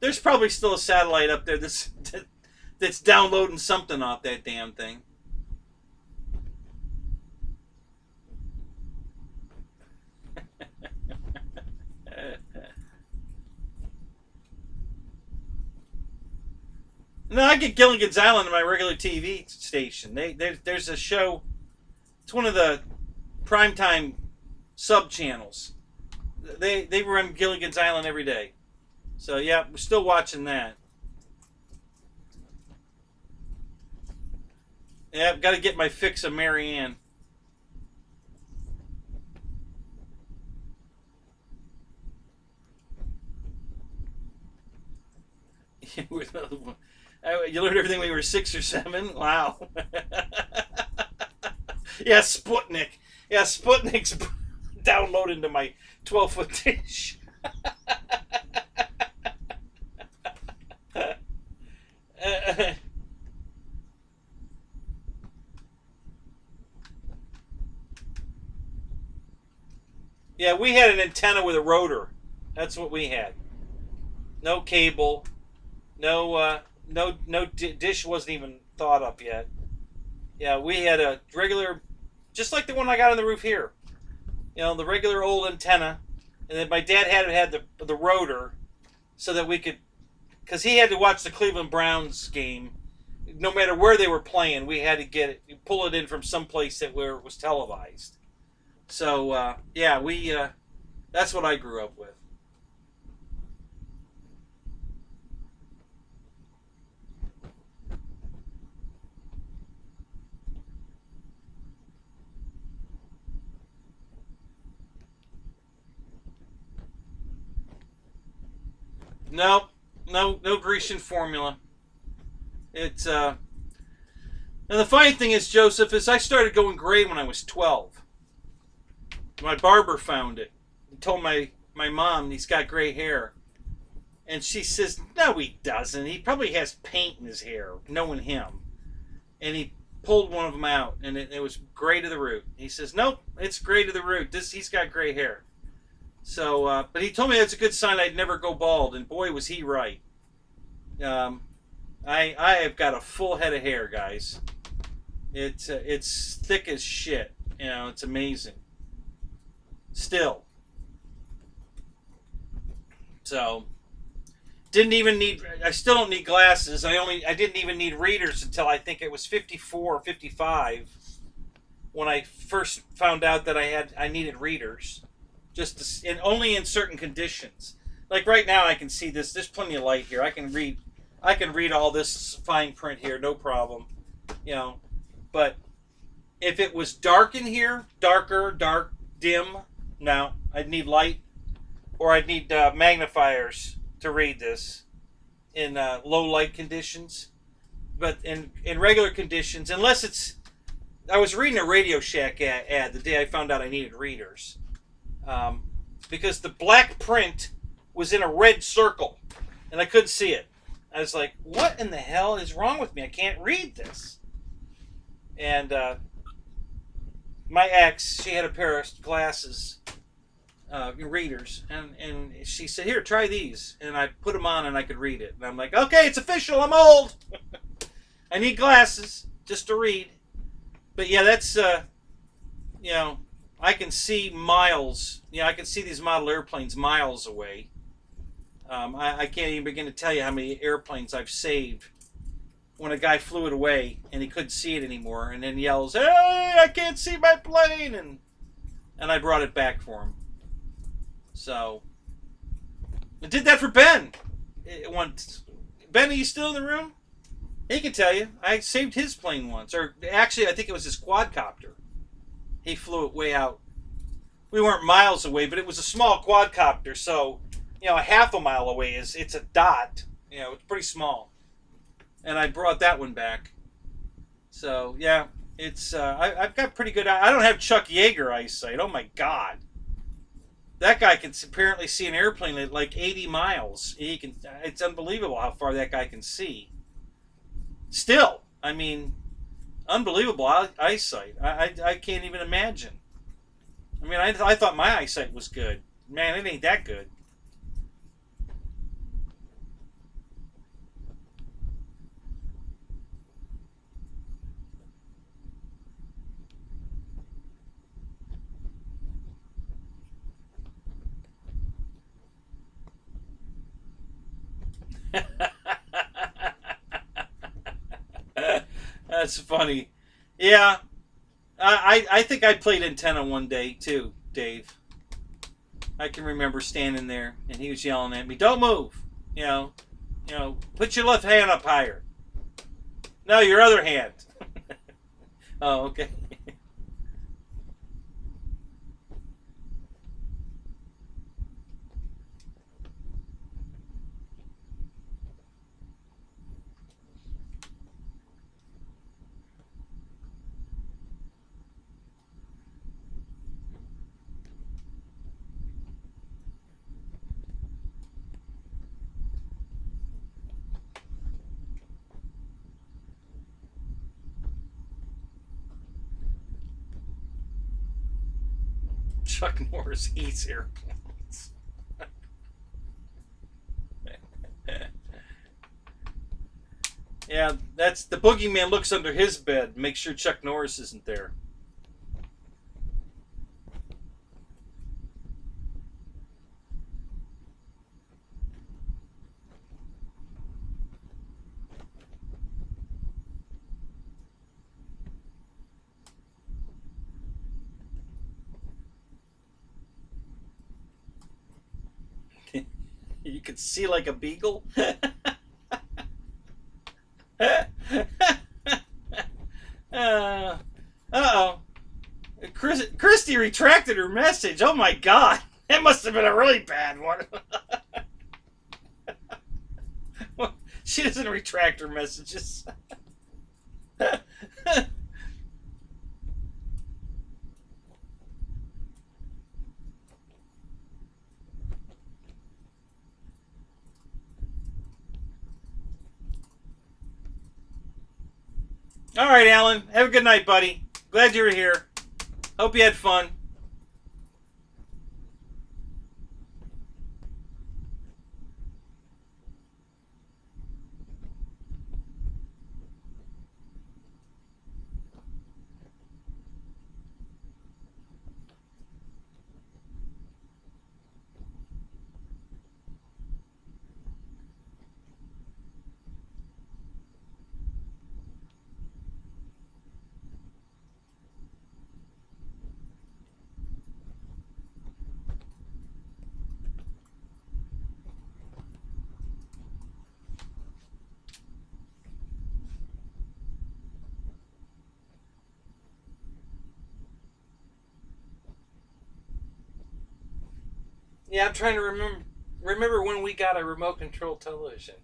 there's probably still a satellite up there that's downloading something off that damn thing. No, I get Gilligan's Island on my regular TV station. There's a show. It's one of the primetime sub channels. They run Gilligan's Island every day. So yeah, we're still watching that. Yeah, I've got to get my fix of Mary Ann. You learned everything when you were 6 or 7? Wow. Yeah, Sputnik. Yeah, Sputnik's downloaded into my 12-foot dish. Yeah, we had an antenna with a rotor. That's what we had. No cable. No dish wasn't even thought up yet. Yeah, we had a regular, just like the one I got on the roof here. The regular old antenna, and then my dad had the rotor, so that we could, because he had to watch the Cleveland Browns game, no matter where they were playing. We had to pull it in from someplace where it was televised. So yeah, that's what I grew up with. No Grecian formula. It's and the funny thing is, Joseph, is I started going gray when I was 12. My barber found it. He told my mom he's got gray hair, and she says, "No, he doesn't. He probably has paint in his hair." Knowing him, and he pulled one of them out, and it was gray to the root. He says, "Nope, it's gray to the root. He's got gray hair." So, but he told me that's a good sign I'd never go bald, and boy, was he right. I have got a full head of hair, guys. It's thick as shit. It's amazing. Still. So, I still don't need glasses. I didn't even need readers until I think it was 54 or 55 when I first found out that I needed readers. Only in certain conditions. Like right now, I can see this. There's plenty of light here. I can read all this fine print here, no problem. But if it was dark in here, dark, dim, no, I'd need light, or I'd need magnifiers to read this in low light conditions. But in regular conditions, unless it's, I was reading a Radio Shack ad the day I found out I needed readers. Because the black print was in a red circle, and I couldn't see it. I was like, what in the hell is wrong with me? I can't read this. And my ex, she had a pair of glasses, readers, and she said, "Here, try these." And I put them on, and I could read it. And I'm like, okay, it's official. I'm old. I need glasses just to read. But yeah, that's, I can see miles. I can see these model airplanes miles away. I can't even begin to tell you how many airplanes I've saved when a guy flew it away and he couldn't see it anymore, and then yells, "Hey, I can't see my plane!" and I brought it back for him. So I did that for Ben. Ben, are you still in the room? He can tell you. I saved his plane once, or actually, I think it was his quadcopter. He flew it way out. We weren't miles away, but it was a small quadcopter, so a half a mile away it's a dot. It's pretty small. and I brought that one back. So yeah, it's I've got pretty good. I don't have Chuck Yeager eyesight. Oh my God, that guy can apparently see an airplane at like 80 miles. He can. It's unbelievable how far that guy can see. Still, I mean, unbelievable eyesight. I can't even imagine. I mean, I thought my eyesight was good. Man, it ain't that good. That's funny. Yeah, I think I played antenna one day too, Dave. I can remember standing there and he was yelling at me, "Don't move! Put your left hand up higher. No, your other hand." Oh, okay. Chuck Norris eats airplanes. Yeah, that's the boogeyman looks under his bed, make sure Chuck Norris isn't there. You could see like a beagle. Uh-oh. Christy retracted her message. Oh my God. That must have been a really bad one. She doesn't retract her messages. All right, Alan. Have a good night, buddy. Glad you were here. Hope you had fun. Yeah, I'm trying to remember when we got a remote control television.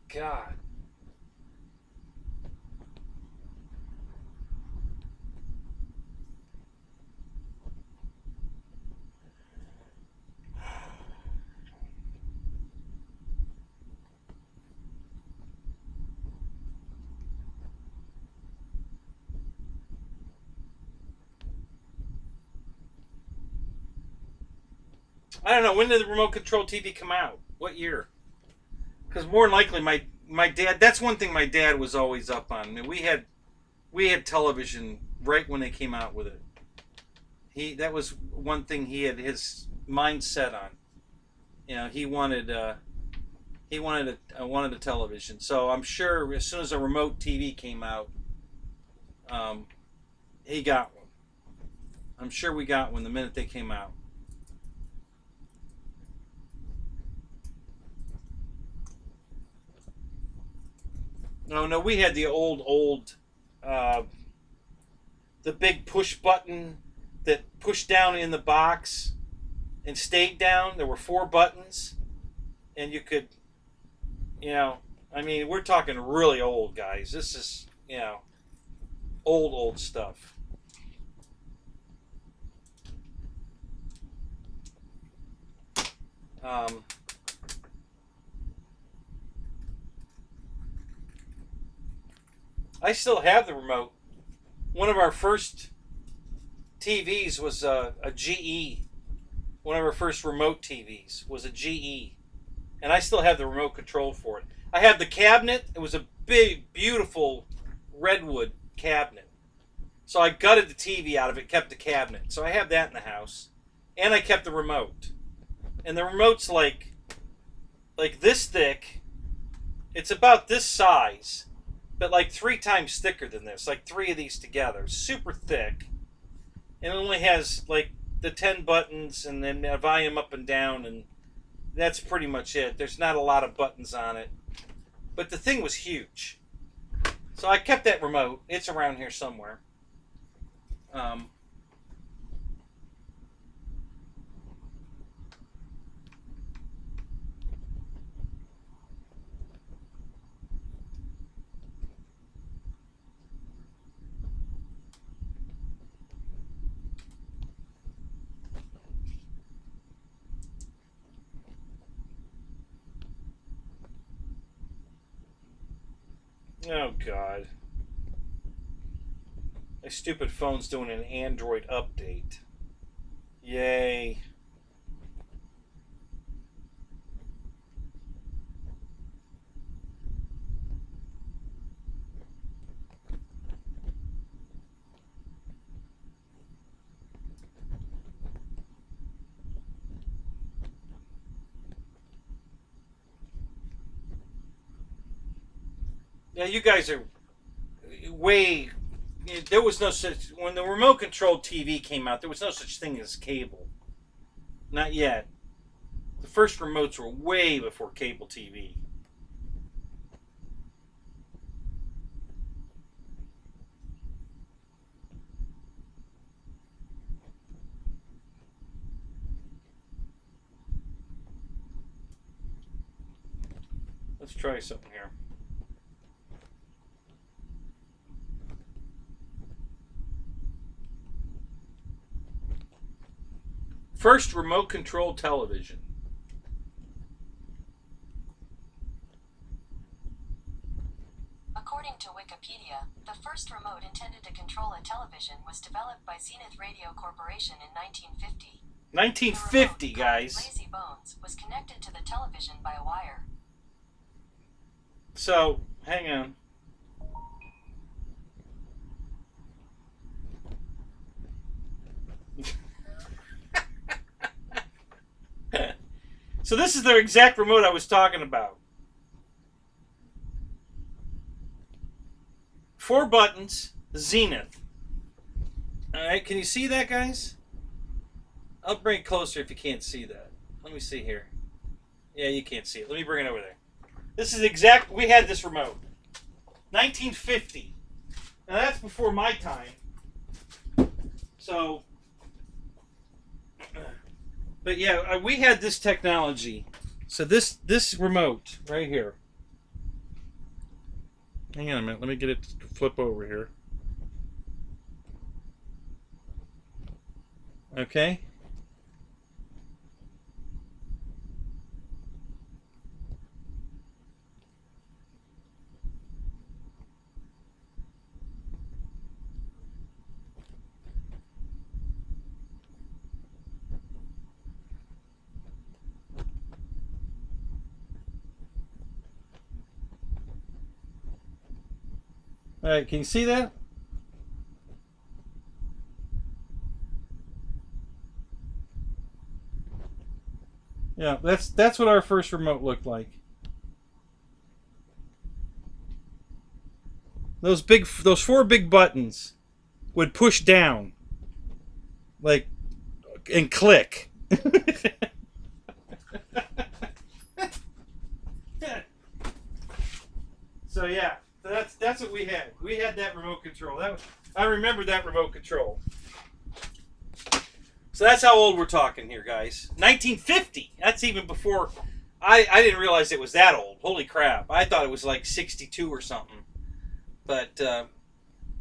God. I don't know. When did the remote control TV come out? What year? Because more than likely, my dad. That's one thing my dad was always up on. I mean, we had television right when they came out with it. That was one thing he had his mind set on. He wanted a television. So I'm sure as soon as a remote TV came out, he got one. I'm sure we got one the minute they came out. No, we had the old, the big push button that pushed down in the box and stayed down. There were 4 buttons, and you could, I mean, we're talking really old, guys. This is, you know, old stuff. I still have the remote. One of our first TVs was a GE. One of our first remote TVs was a GE. And I still have the remote control for it. I have the cabinet. It was a big, beautiful redwood cabinet. So I gutted the TV out of it, kept the cabinet. So I have that in the house. And I kept the remote. And the remote's like this thick. It's about this size, but like 3 times thicker than this. Like 3 of these together. Super thick. And it only has like the 10 buttons and then a volume up and down, and that's pretty much it. There's not a lot of buttons on it. But the thing was huge. So I kept that remote. It's around here somewhere. Oh, God. My stupid phone's doing an Android update. Yay. Yeah, you guys are way... There was no such... When the remote-controlled TV came out, there was no such thing as cable. Not yet. The first remotes were way before cable TV. Let's try something here. First remote-controlled television. According to Wikipedia, the first remote intended to control a television was developed by Zenith Radio Corporation in 1950. 1950, guys. Lazy Bones was connected to the television by a wire. So, hang on. So this is the exact remote I was talking about. 4 buttons, Zenith. Alright, can you see that, guys? I'll bring it closer if you can't see that. Let me see here. Yeah, you can't see it. Let me bring it over there. This is exact... We had this remote. 1950. Now that's before my time. So... But yeah, we had this technology. So this remote right here. Hang on a minute. Let me get it to flip over here. Okay. All right, can you see that? Yeah, that's what our first remote looked like. Those 4 big buttons would push down, like, and click. So yeah. That's what we had. We had that remote control. I remember that remote control. So that's how old we're talking here, guys. 1950. That's even before I didn't realize it was that old. Holy crap! I thought it was like 62 or something. But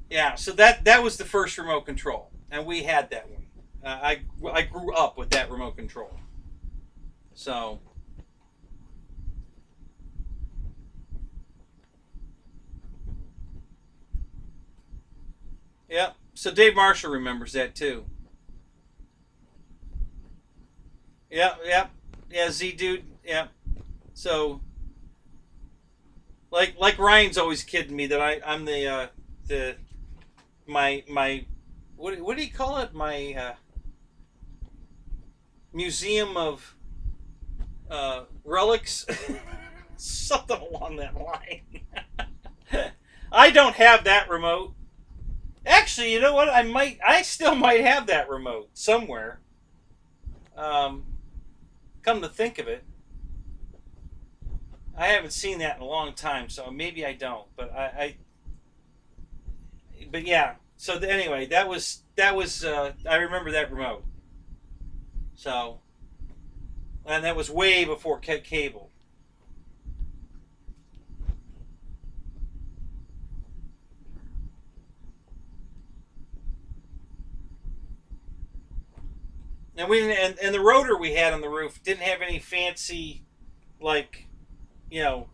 yeah, so that was the first remote control, and we had that one. I grew up with that remote control. So. Yeah, so Dave Marshall remembers that too. Yeah, Z dude. Yeah. So, like Ryan's always kidding me that I'm the my what do you call it? My museum of relics, something along that line. I don't have that remote. Actually, you know what? I still might have that remote somewhere. Come to think of it, I haven't seen that in a long time, so maybe I don't. But but yeah. So anyway, that was I remember that remote. So, and that was way before cable. And and the rotor we had on the roof didn't have any fancy, like,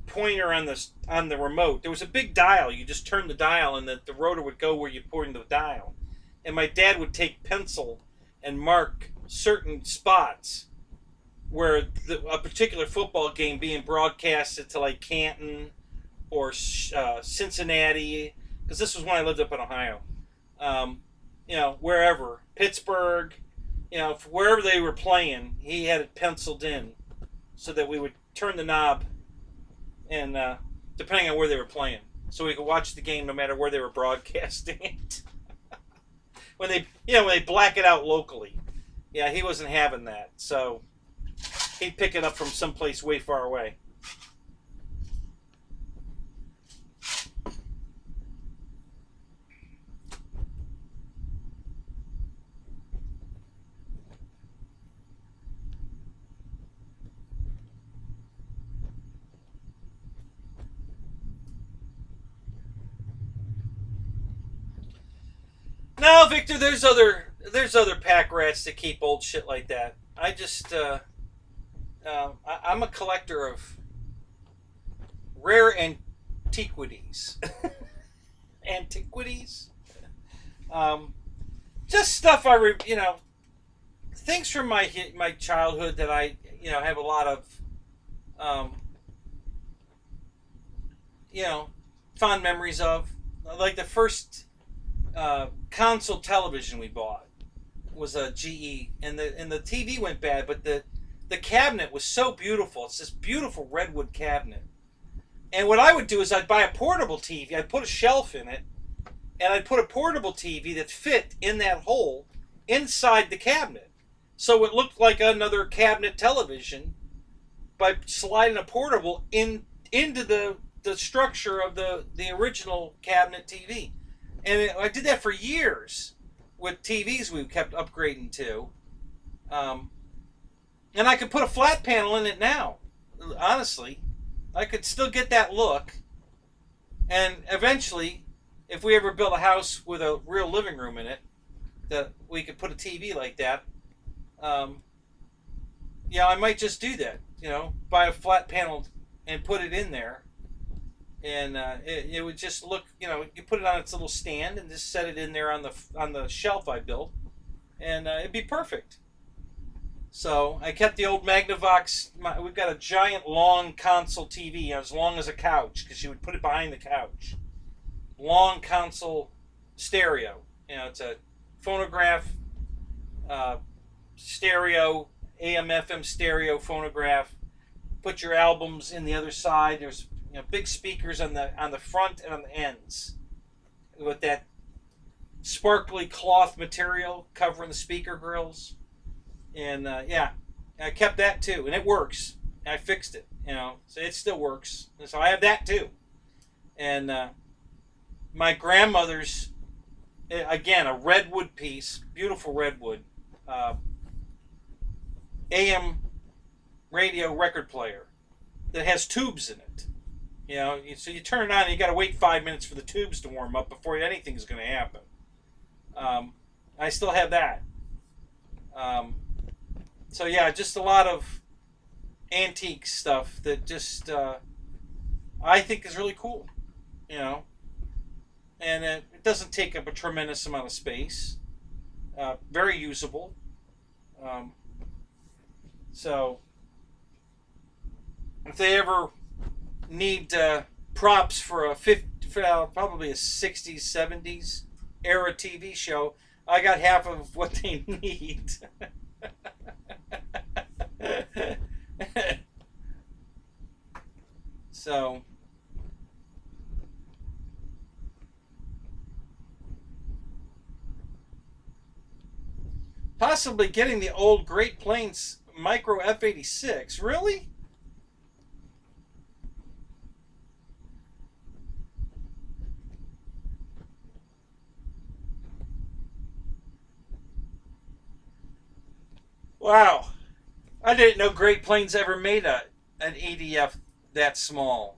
pointer on the remote. There was a big dial. You just turned the dial, and the rotor would go where you pointed the dial. And my dad would take pencil and mark certain spots where a particular football game being broadcasted to, like, Canton or Cincinnati, because this was when I lived up in Ohio. Wherever, Pittsburgh. Wherever they were playing, he had it penciled in so that we would turn the knob, and depending on where they were playing, so we could watch the game no matter where they were broadcasting it. when they black it out locally, yeah, he wasn't having that, so he'd pick it up from someplace way far away. No, Victor, there's other pack rats that keep old shit like that. I just I'm a collector of rare antiquities. Antiquities, just stuff things from my childhood that I have a lot of fond memories of. Like the first console television we bought was a GE, and the TV went bad, but the cabinet was so beautiful. It's this beautiful redwood cabinet. And what I would do is I'd buy a portable TV. I'd put a shelf in it, and I'd put a portable TV that fit in that hole inside the cabinet. So it looked like another cabinet television by sliding a portable into the structure of the original cabinet TV. And I did that for years with TVs we kept upgrading to. And I could put a flat panel in it now. Honestly, I could still get that look. And eventually, if we ever built a house with a real living room in it, that we could put a TV like that, I might just do that. Buy a flat panel and put it in there. And it would just look, you put it on its little stand and just set it in there on the shelf I built, and it'd be perfect. So I kept the old Magnavox. We've got a giant long console TV, as long as a couch, because you would put it behind the couch. Long console stereo. It's a phonograph, stereo, AM/FM stereo phonograph. Put your albums in the other side. There's big speakers on the front and on the ends, with that sparkly cloth material covering the speaker grills. And I kept that too, and it works. I fixed it, so it still works. And so I have that too. And my grandmother's, again, a redwood piece, beautiful redwood, AM radio record player. that has tubes in it. You know, so you turn it on and you got to wait 5 minutes for the tubes to warm up before anything's going to happen. I still have that. So yeah, just a lot of antique stuff that just I think is really cool. You know, and it doesn't take up a tremendous amount of space. Very usable. So if they ever need props for probably a 60s, 70s era TV show, I got half of what they need. So possibly getting the old Great Plains Micro F-86. Really? Wow. I didn't know Great Plains ever made an ADF that small.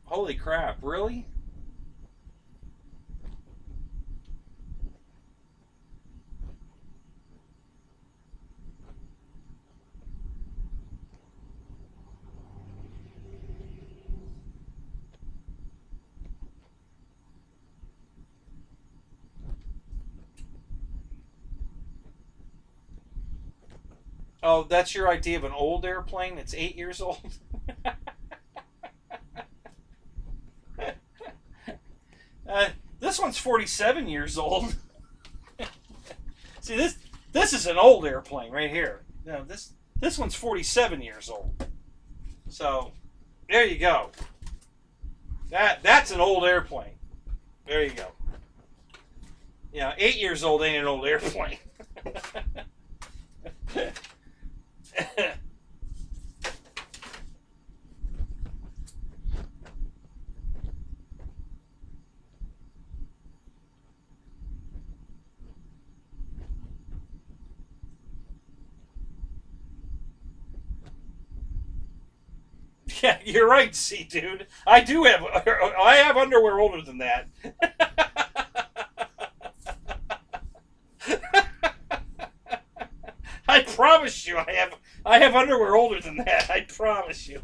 Holy crap, really? Oh, that's your idea of an old airplane? It's 8 years old? This one's 47 years old. See, this is an old airplane right here. No, this one's 47 years old. So, there you go. That's an old airplane. There you go. Yeah, 8 years old ain't an old airplane. Yeah, you're right, see, dude. I have underwear older than that. I promise you, I have underwear older than that. I promise you.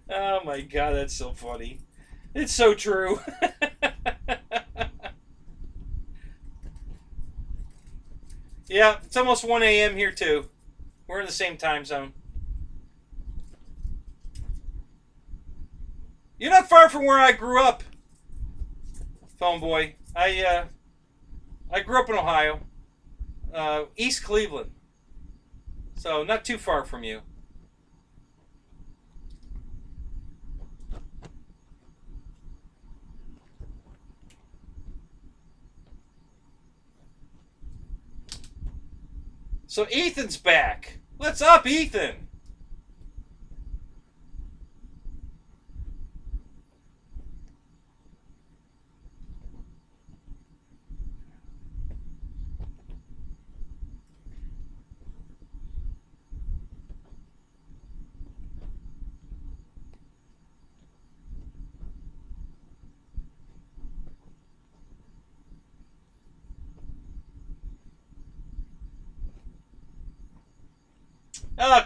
Oh my god, that's so funny. It's so true. Yeah, it's almost 1 a.m. here too. We're in the same time zone. You're not far from where I grew up, Phone Boy. I grew up in Ohio, East Cleveland, so not too far from you. So Ethan's back. What's up, Ethan?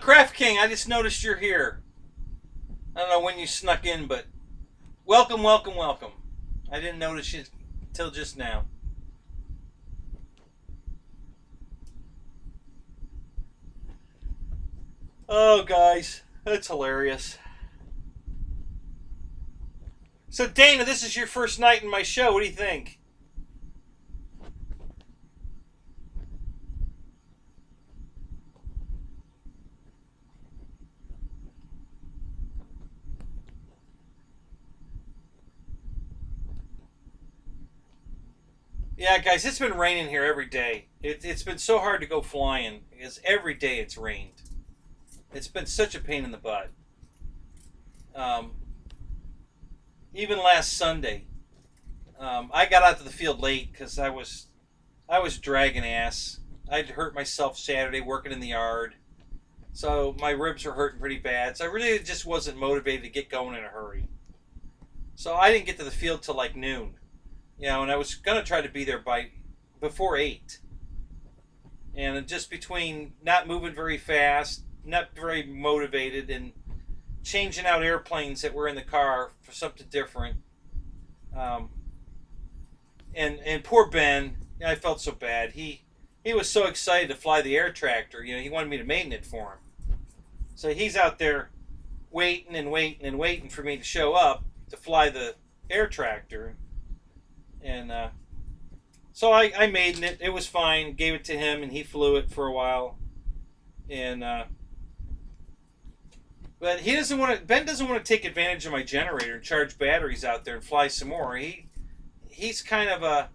Craft King, I just noticed you're here. I don't know when you snuck in, but welcome, welcome, welcome. I didn't notice you till just now. Oh, guys, that's hilarious. So, Dana, this is your first night in my show. What do you think? Yeah, guys, it's been raining here every day. It's been so hard to go flying because every day it's rained. It's been such a pain in the butt. Even last Sunday, I got out to the field late because I was dragging ass. I'd hurt myself Saturday working in the yard. So my ribs were hurting pretty bad. So I really just wasn't motivated to get going in a hurry. So I didn't get to the field till like noon. You know, and I was going to try to be there before 8. And just between not moving very fast, not very motivated, and changing out airplanes that were in the car for something different. And poor Ben, you know, I felt so bad. He was so excited to fly the air tractor. You know, he wanted me to maintain it for him. So he's out there waiting and waiting and waiting for me to show up to fly the air tractor. And so I made it. It was fine. Gave it to him, and he flew it for a while. And but he doesn't want to. Ben doesn't want to take advantage of my generator and charge batteries out there and fly some more. He's kind of a,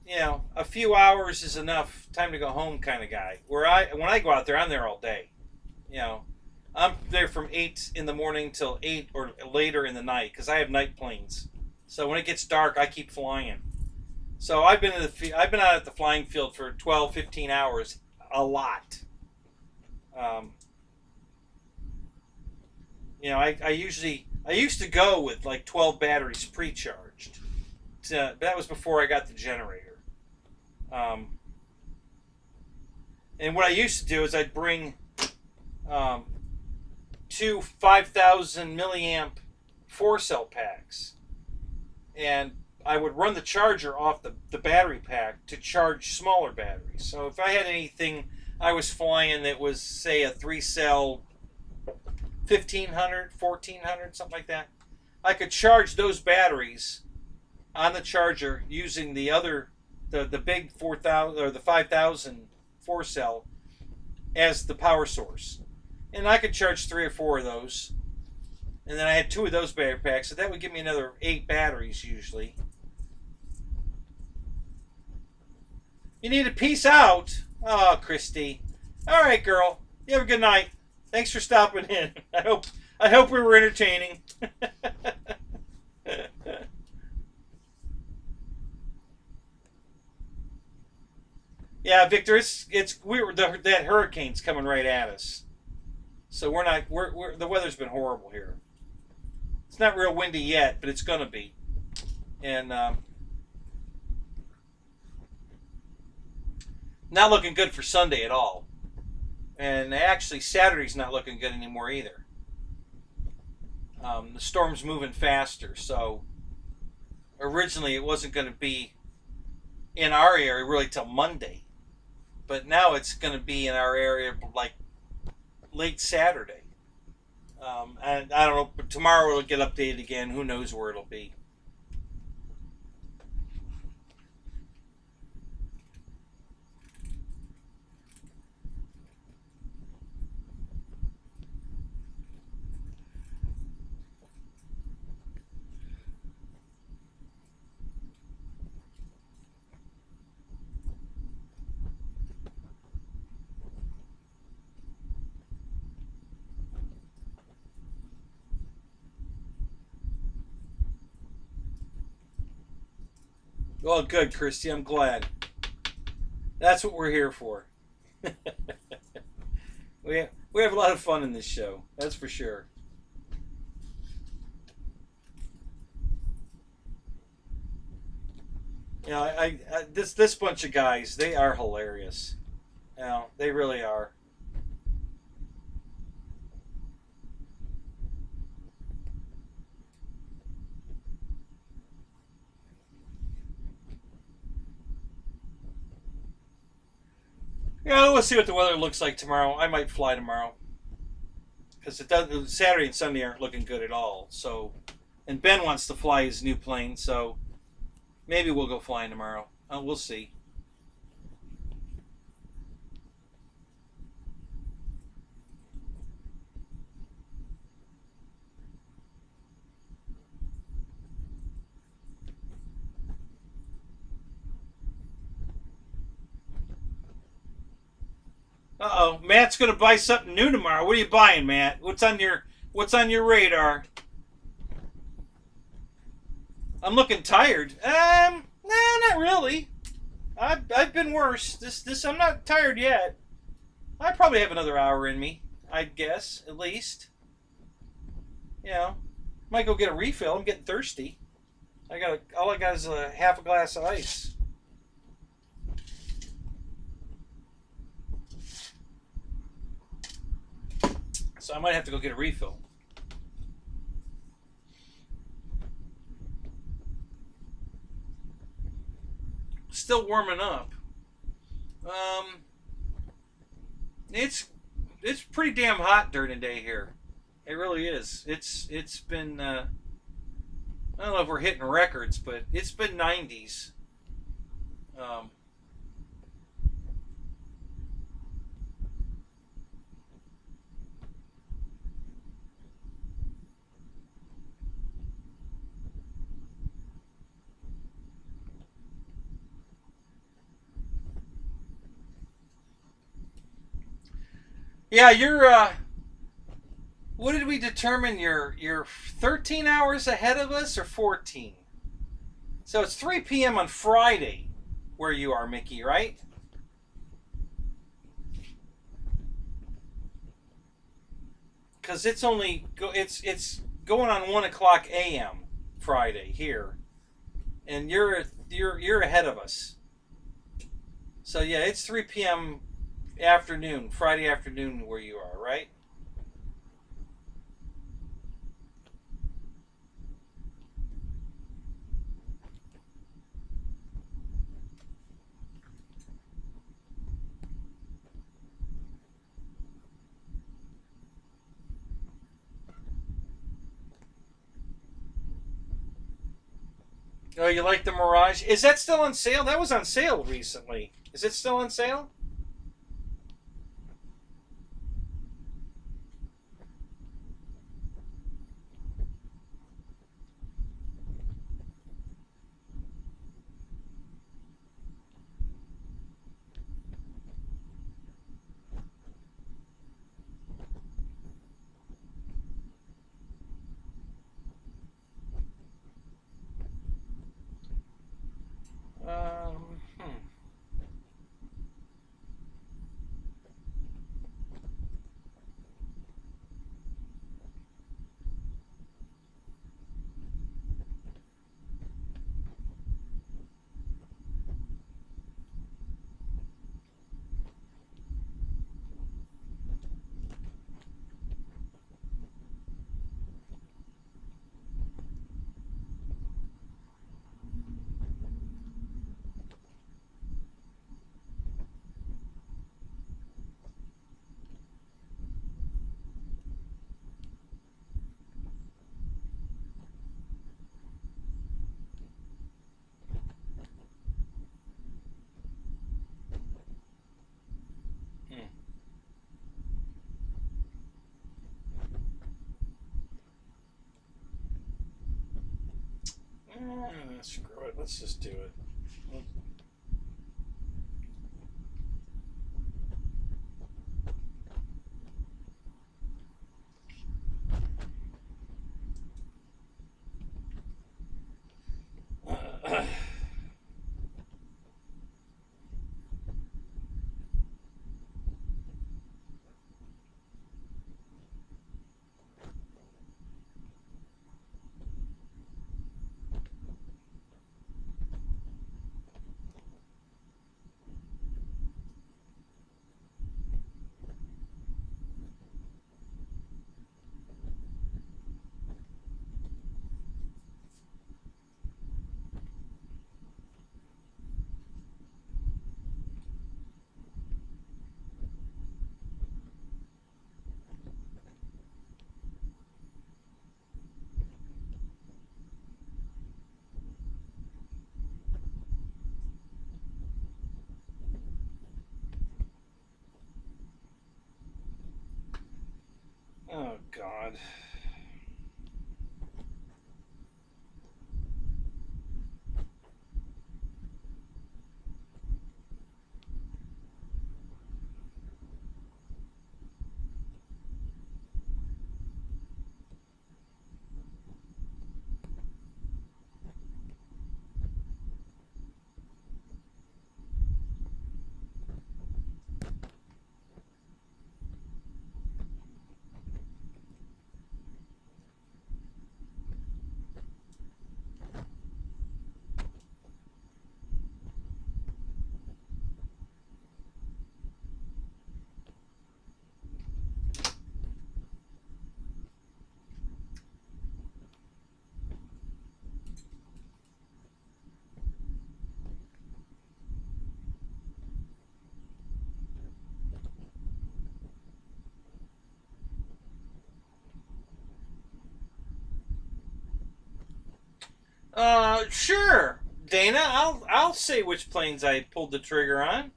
you know, a few hours is enough, time to go home kind of guy. When I go out there, I'm there all day. You know, I'm there from 8 in the morning till 8 or later in the night because I have night planes. So when it gets dark, I keep flying. So I've been out at the flying field for 12, 15 hours, a lot. You know, I used to go with like 12 batteries pre-charged. That was before I got the generator. And what I used to do is I'd bring 2 5,000 milliamp 4-cell packs, and I would run the charger off the battery pack to charge smaller batteries. So if I had anything I was flying that was, say, a 3-cell 1500, 1400, something like that, I could charge those batteries on the charger using the big 4,000 or the 5,000 4-cell as the power source. And I could charge 3 or 4 of those. And then I had 2 of those battery packs, so that would give me another 8 batteries usually. You need to peace out. Oh, Christy. All right, girl. You have a good night. Thanks for stopping in. I hope we were entertaining. Yeah, Victor, that hurricane's coming right at us. So the weather's been horrible here. It's not real windy yet, but it's gonna be. And not looking good for Sunday at all. And actually Saturday's not looking good anymore either. The storm's moving faster, so originally it wasn't going to be in our area really till Monday. But now it's going to be in our area like late Saturday. And I don't know, but tomorrow it'll get updated again. Who knows where it'll be. Well, good, Christy. I'm glad. That's what we're here for. we have a lot of fun in this show. That's for sure. You know, this bunch of guys, they are hilarious. You know, they really are. Yeah, we'll see what the weather looks like tomorrow. I might fly tomorrow because Saturday and Sunday aren't looking good at all. So, and Ben wants to fly his new plane, so maybe we'll go flying tomorrow. We'll see. Uh-oh, Matt's gonna buy something new tomorrow. What are you buying, Matt? What's on your radar? I'm looking tired. Nah, not really. I've been worse. I'm not tired yet. I probably have another hour in me. I'd guess, at least. You know, might go get a refill. I'm getting thirsty. All I got is a half a glass of ice. So I might have to go get a refill. Still warming up. It's pretty damn hot during the day here. It really is. It's been I don't know if we're hitting records, but it's been 90s. Yeah, you're what did we determine? You're 13 hours ahead of us or 14? So it's 3 p.m. on Friday where you are, Mickey, right? Because it's going on 1 o'clock a.m. Friday here, and you're ahead of us. So yeah, it's 3 p.m. afternoon, Friday afternoon where you are, right? Oh, you like the Mirage? Is that still on sale? That was on sale recently. Is it still on sale? Hmm. Screw it. Let's just do it. Oh, God. Sure, Dana. I'll say which planes I pulled the trigger on.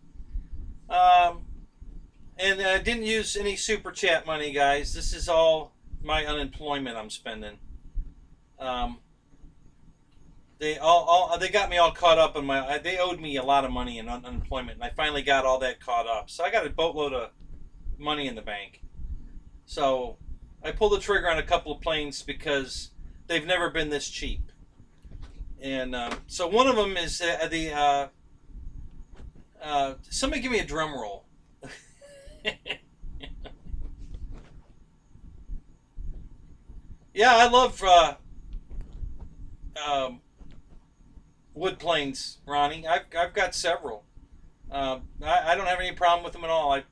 And I didn't use any super chat money, guys. This is all my unemployment I'm spending. They got me all caught up on my. They owed me a lot of money in unemployment, and I finally got all that caught up. So I got a boatload of money in the bank. So I pulled the trigger on a couple of planes because they've never been this cheap. And so one of them is somebody give me a drum roll. Yeah, I love wood planes, Ronnie. I've got several. I don't have any problem with them at all.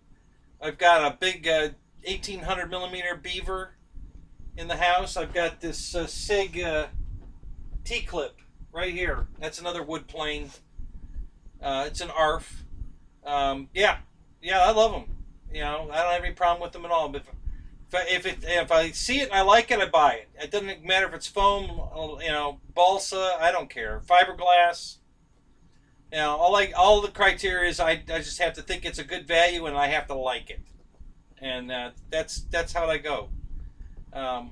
I've got a big 1800 millimeter Beaver in the house. I've got this Sig T-clip right here. That's another wood plane. It's an ARF. Yeah, I love them. You know, I don't have any problem with them at all. But if I see it and I like it, I buy it. It doesn't matter if it's foam, you know, balsa. I don't care. Fiberglass. You know, all the criteria is I just have to think it's a good value and I have to like it, and that's how I go. I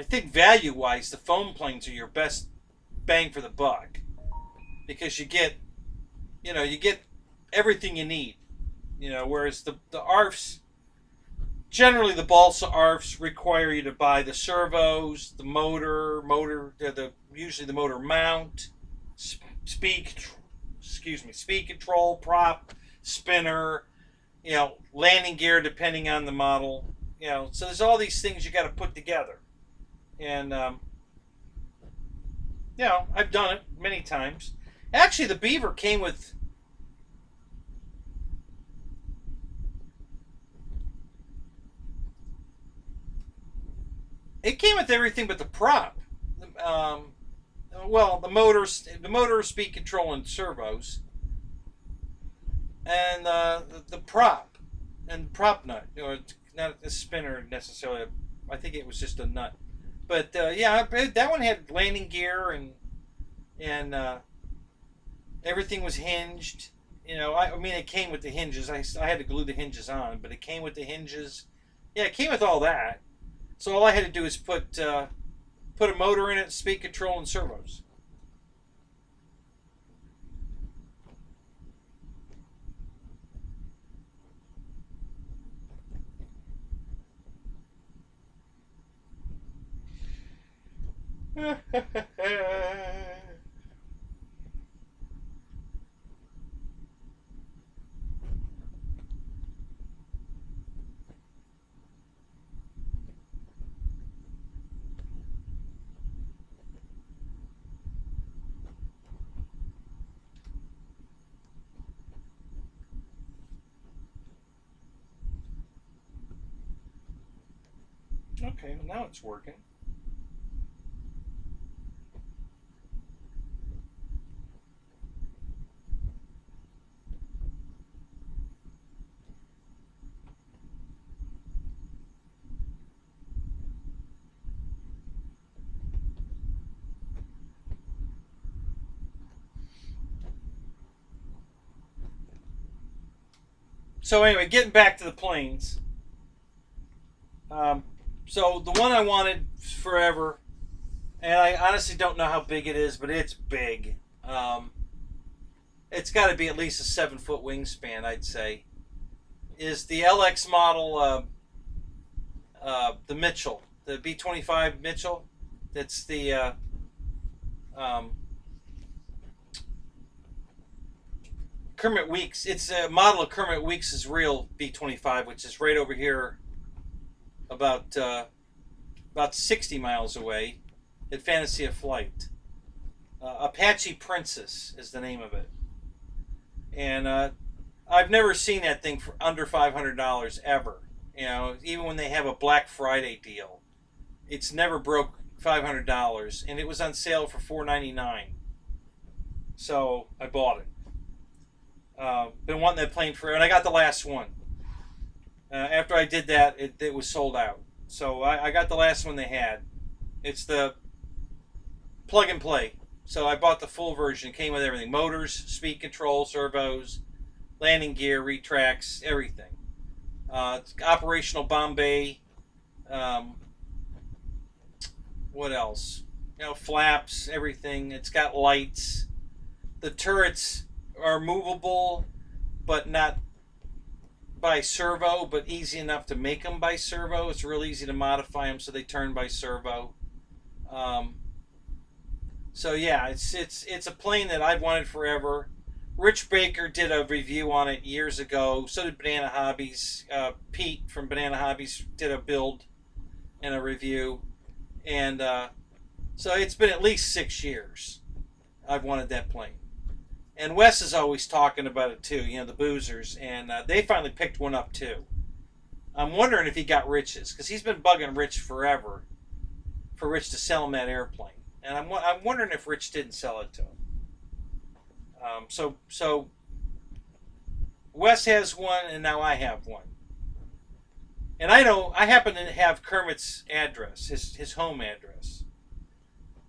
think value-wise, the foam planes are your best bang for the buck because you get everything you need. You know, whereas the ARFs, generally the balsa ARFs require you to buy the servos, the usually the motor mount, speed control, prop, spinner, you know, landing gear depending on the model. You know, so there's all these things you got to put together. And you know, I've done it many times. Actually, the Beaver came with everything but the prop. Well, the motor, speed control, and servos, and the prop and prop nut, or not a spinner necessarily. I think it was just a nut, but yeah, that one had landing gear and everything was hinged. You know, I mean, it came with the hinges. I had to glue the hinges on, but it came with the hinges. Yeah, it came with all that. So all I had to do is put a motor in it, speed control, and servos. Okay, well now it's working. So anyway, getting back to the planes. So the one I wanted forever, and I honestly don't know how big it is, but it's big. It's got to be at least a 7-foot wingspan, I'd say. Is the LX model, the Mitchell, the B-25 Mitchell? That's the Kermit Weeks. It's a model of Kermit Weeks' real B-25, which is right over here, about 60 miles away, at Fantasy of Flight. Apache Princess is the name of it, and I've never seen that thing for under $500 ever. You know, even when they have a Black Friday deal, it's never broke $500, and it was on sale for $499. So I bought it. Been wanting that plane forever, and I got the last one. After I did that, it was sold out. So I got the last one they had. It's the plug and play. So I bought the full version. It came with everything: motors, speed control, servos, landing gear, retracts, everything. It's operational bomb bay. What else? Flaps, everything. It's got lights. The turrets are movable, but not by servo, but easy enough to make them by servo. It's real easy to modify them so they turn by servo. So yeah, it's a plane that I've wanted forever. Rich Baker did a review on it years ago. So did Banana Hobbies. Pete from Banana Hobbies did a build and a review. And so it's been at least 6 years I've wanted that plane. And Wes is always talking about it too, the boozers. And they finally picked one up too. I'm wondering if he got Rich's, because he's been bugging Rich forever for Rich to sell him that airplane. And I'm wondering if Rich didn't sell it to him. So Wes has one, and now I have one. And I happen to have Kermit's address, his home address.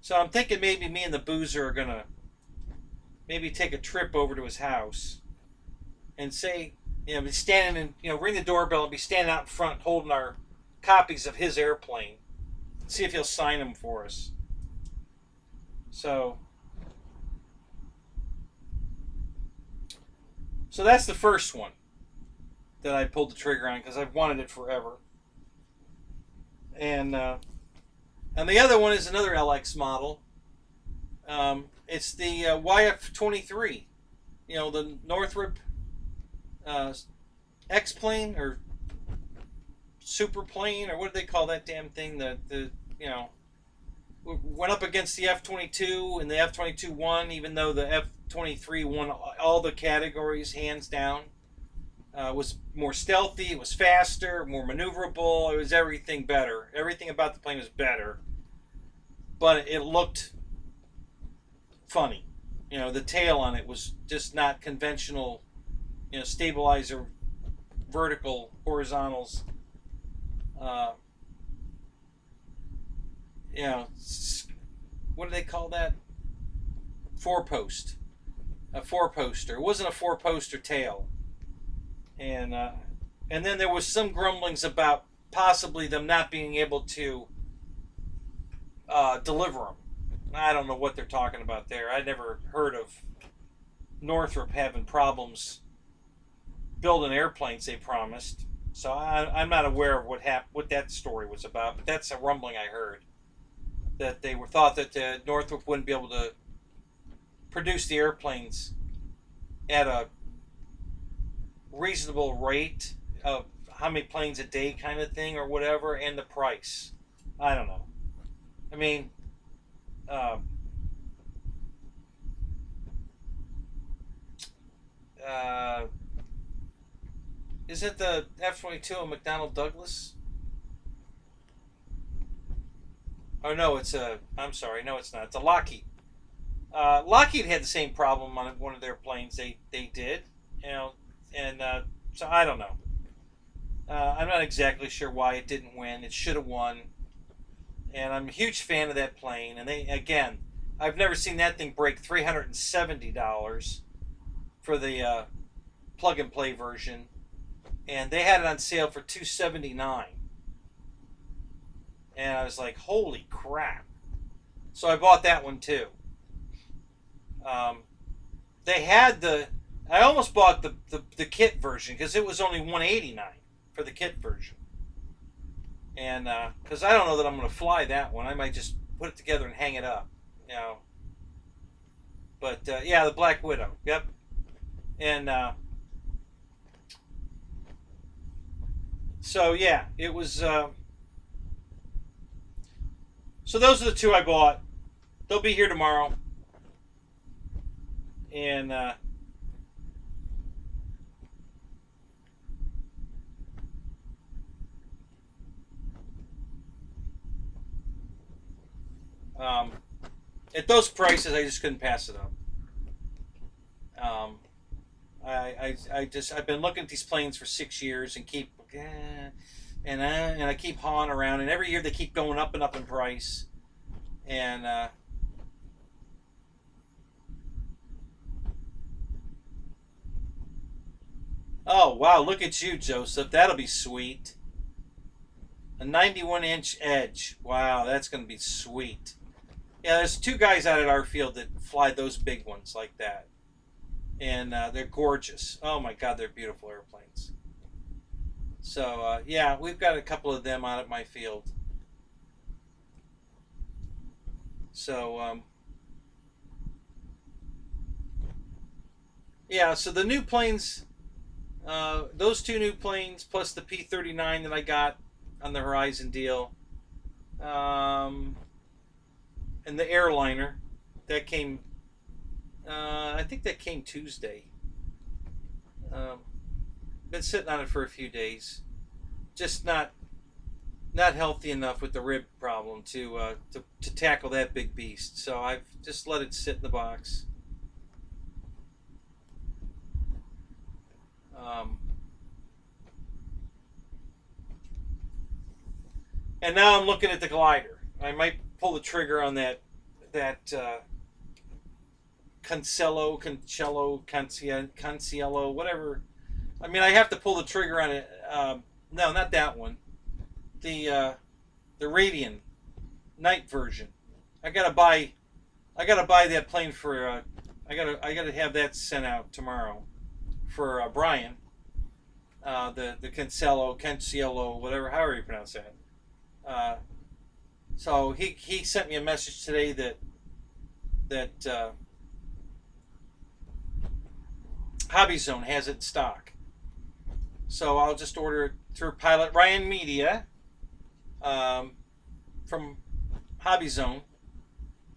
So I'm thinking maybe me and the boozer are going to maybe take a trip over to his house and say, be standing and, ring the doorbell and be standing out in front holding our copies of his airplane. See if he'll sign them for us. So that's the first one that I pulled the trigger on because I've wanted it forever. And the other one is another LX model. It's the YF-23. The Northrop X-plane or super plane, or what do they call that damn thing? Went up against the F-22, and the F-22 won, even though the F-23 won all the categories, hands down. It was more stealthy, it was faster, more maneuverable, it was everything better. Everything about the plane was better. But it looked funny. The tail on it was just not conventional, stabilizer, vertical, horizontals. What do they call that? Four-post. A four-poster. It wasn't a four-poster tail. And then there was some grumblings about possibly them not being able to deliver them. I don't know what they're talking about there. I never heard of Northrop having problems building airplanes they promised. So I'm not aware of what that story was about, but that's a rumbling I heard. That they thought that Northrop wouldn't be able to produce the airplanes at a reasonable rate of how many planes a day kind of thing or whatever, and the price. I don't know. I mean, isn't the F-22 a McDonnell Douglas? Oh no, I'm sorry, no it's not. It's a Lockheed. Lockheed had the same problem on one of their planes. They did, and so I don't know. I'm not exactly sure why it didn't win. It should have won. And I'm a huge fan of that plane. And I've never seen that thing break $370 for the plug and play version, and they had it on sale for $279. And I was like, holy crap. So I bought that one too. I almost bought the kit version because it was only $189 for the kit version. And because I don't know that I'm going to fly that one. I might just put it together and hang it up. But yeah, the Black Widow. Yep. And so yeah, it was... So those are the two I bought. They'll be here tomorrow. And at those prices, I just couldn't pass it up. I've been looking at these planes for 6 years and and I keep hawing around, and every year they keep going up and up in price. And Oh, wow. Look at you, Joseph. That'll be sweet. A 91-inch edge. Wow, that's going to be sweet. Yeah, there's 2 guys out at our field that fly those big ones like that. And they're gorgeous. Oh, my God, they're beautiful airplanes. So, yeah, we've got a couple of them out at my field. So, yeah, so the new planes, those 2 new planes plus the P-39 that I got on the Horizon deal, and the airliner that came, I think that came Tuesday. Been sitting on it for a few days, just not healthy enough with the rib problem to tackle that big beast. So I've just let it sit in the box. And now I'm looking at the glider. I might pull the trigger on that Canciello, whatever. I mean, I have to pull the trigger on it. No, not that one. The Radian night version. I gotta buy that plane for. I gotta have that sent out tomorrow for Brian. The Canciello, whatever, however you pronounce that. So he sent me a message today that Hobby Zone has it in stock. So I'll just order it through Pilot Ryan Media from Hobby Zone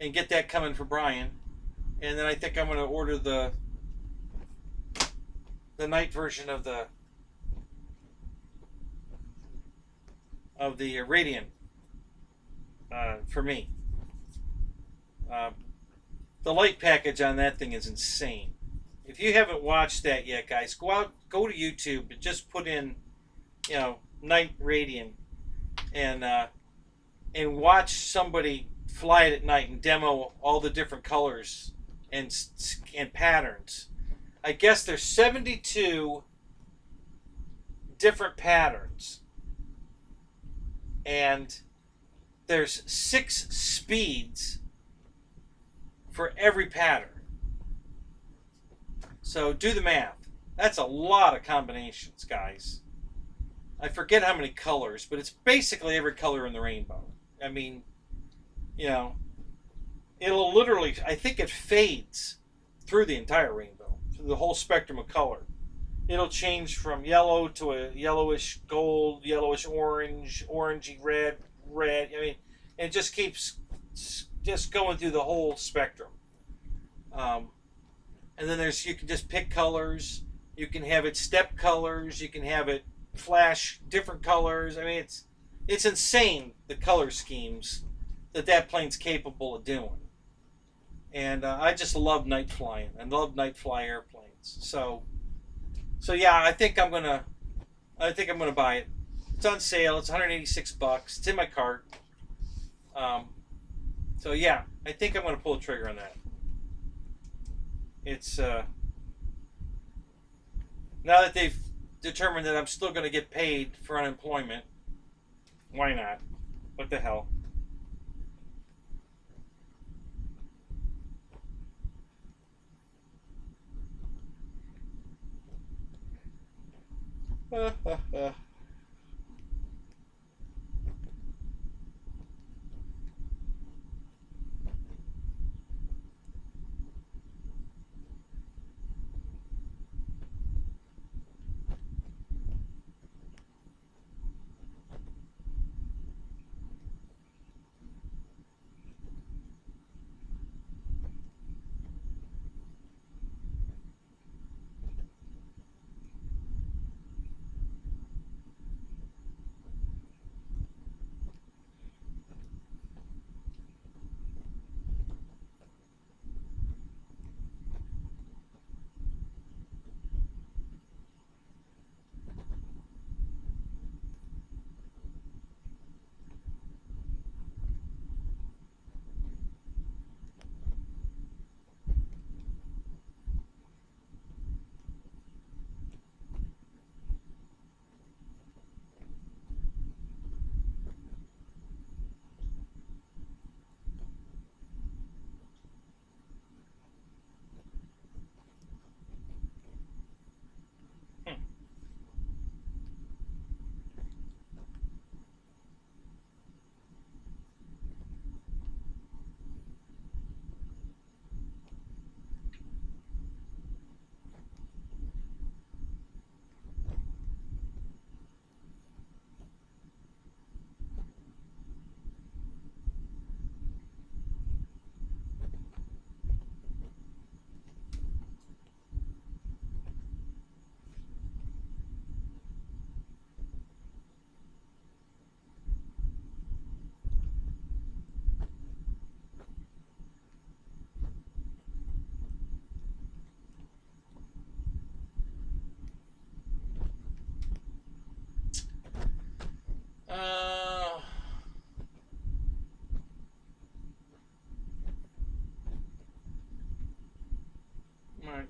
and get that coming for Brian. And then I think I'm going to order the night version of the Radiant for me. The light package on that thing is insane. If you haven't watched that yet, guys, go to YouTube and just put in, Night Radiant and watch somebody fly it at night and demo all the different colors and patterns. I guess there's 72 different patterns, and there's 6 speeds for every pattern. So do the math. That's a lot of combinations, guys. I forget how many colors, but it's basically every color in the rainbow. I mean, it'll literally, I think it fades through the entire rainbow, through the whole spectrum of color. It'll change from yellow to a yellowish gold, yellowish orange, orangey red. I mean, it just keeps just going through the whole spectrum. And then you can just pick colors. You can have it step colors. You can have it flash different colors. I mean, it's insane, the color schemes that plane's capable of doing. And I just love night flying. I love night fly airplanes. So yeah, I think I'm gonna buy it. It's on sale. It's $186. It's in my cart. So yeah, I think I'm gonna pull the trigger on that. It's now that they've determined that I'm still going to get paid for unemployment, why not? What the hell?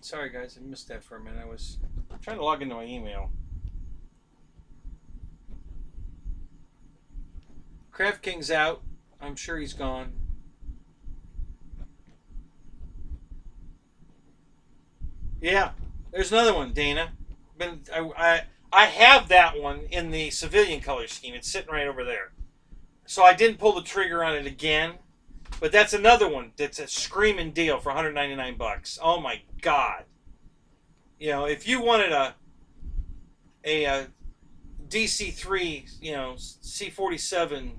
Sorry, guys, I missed that for a minute. I was trying to log into my email. Craft King's out. I'm sure he's gone. Yeah, there's another one, Dana. I have that one in the civilian color scheme. It's sitting right over there. So I didn't pull the trigger on it again. But that's another one that's a screaming deal for $199. Oh my God! You know, if you wanted a DC-3, you know, C-47,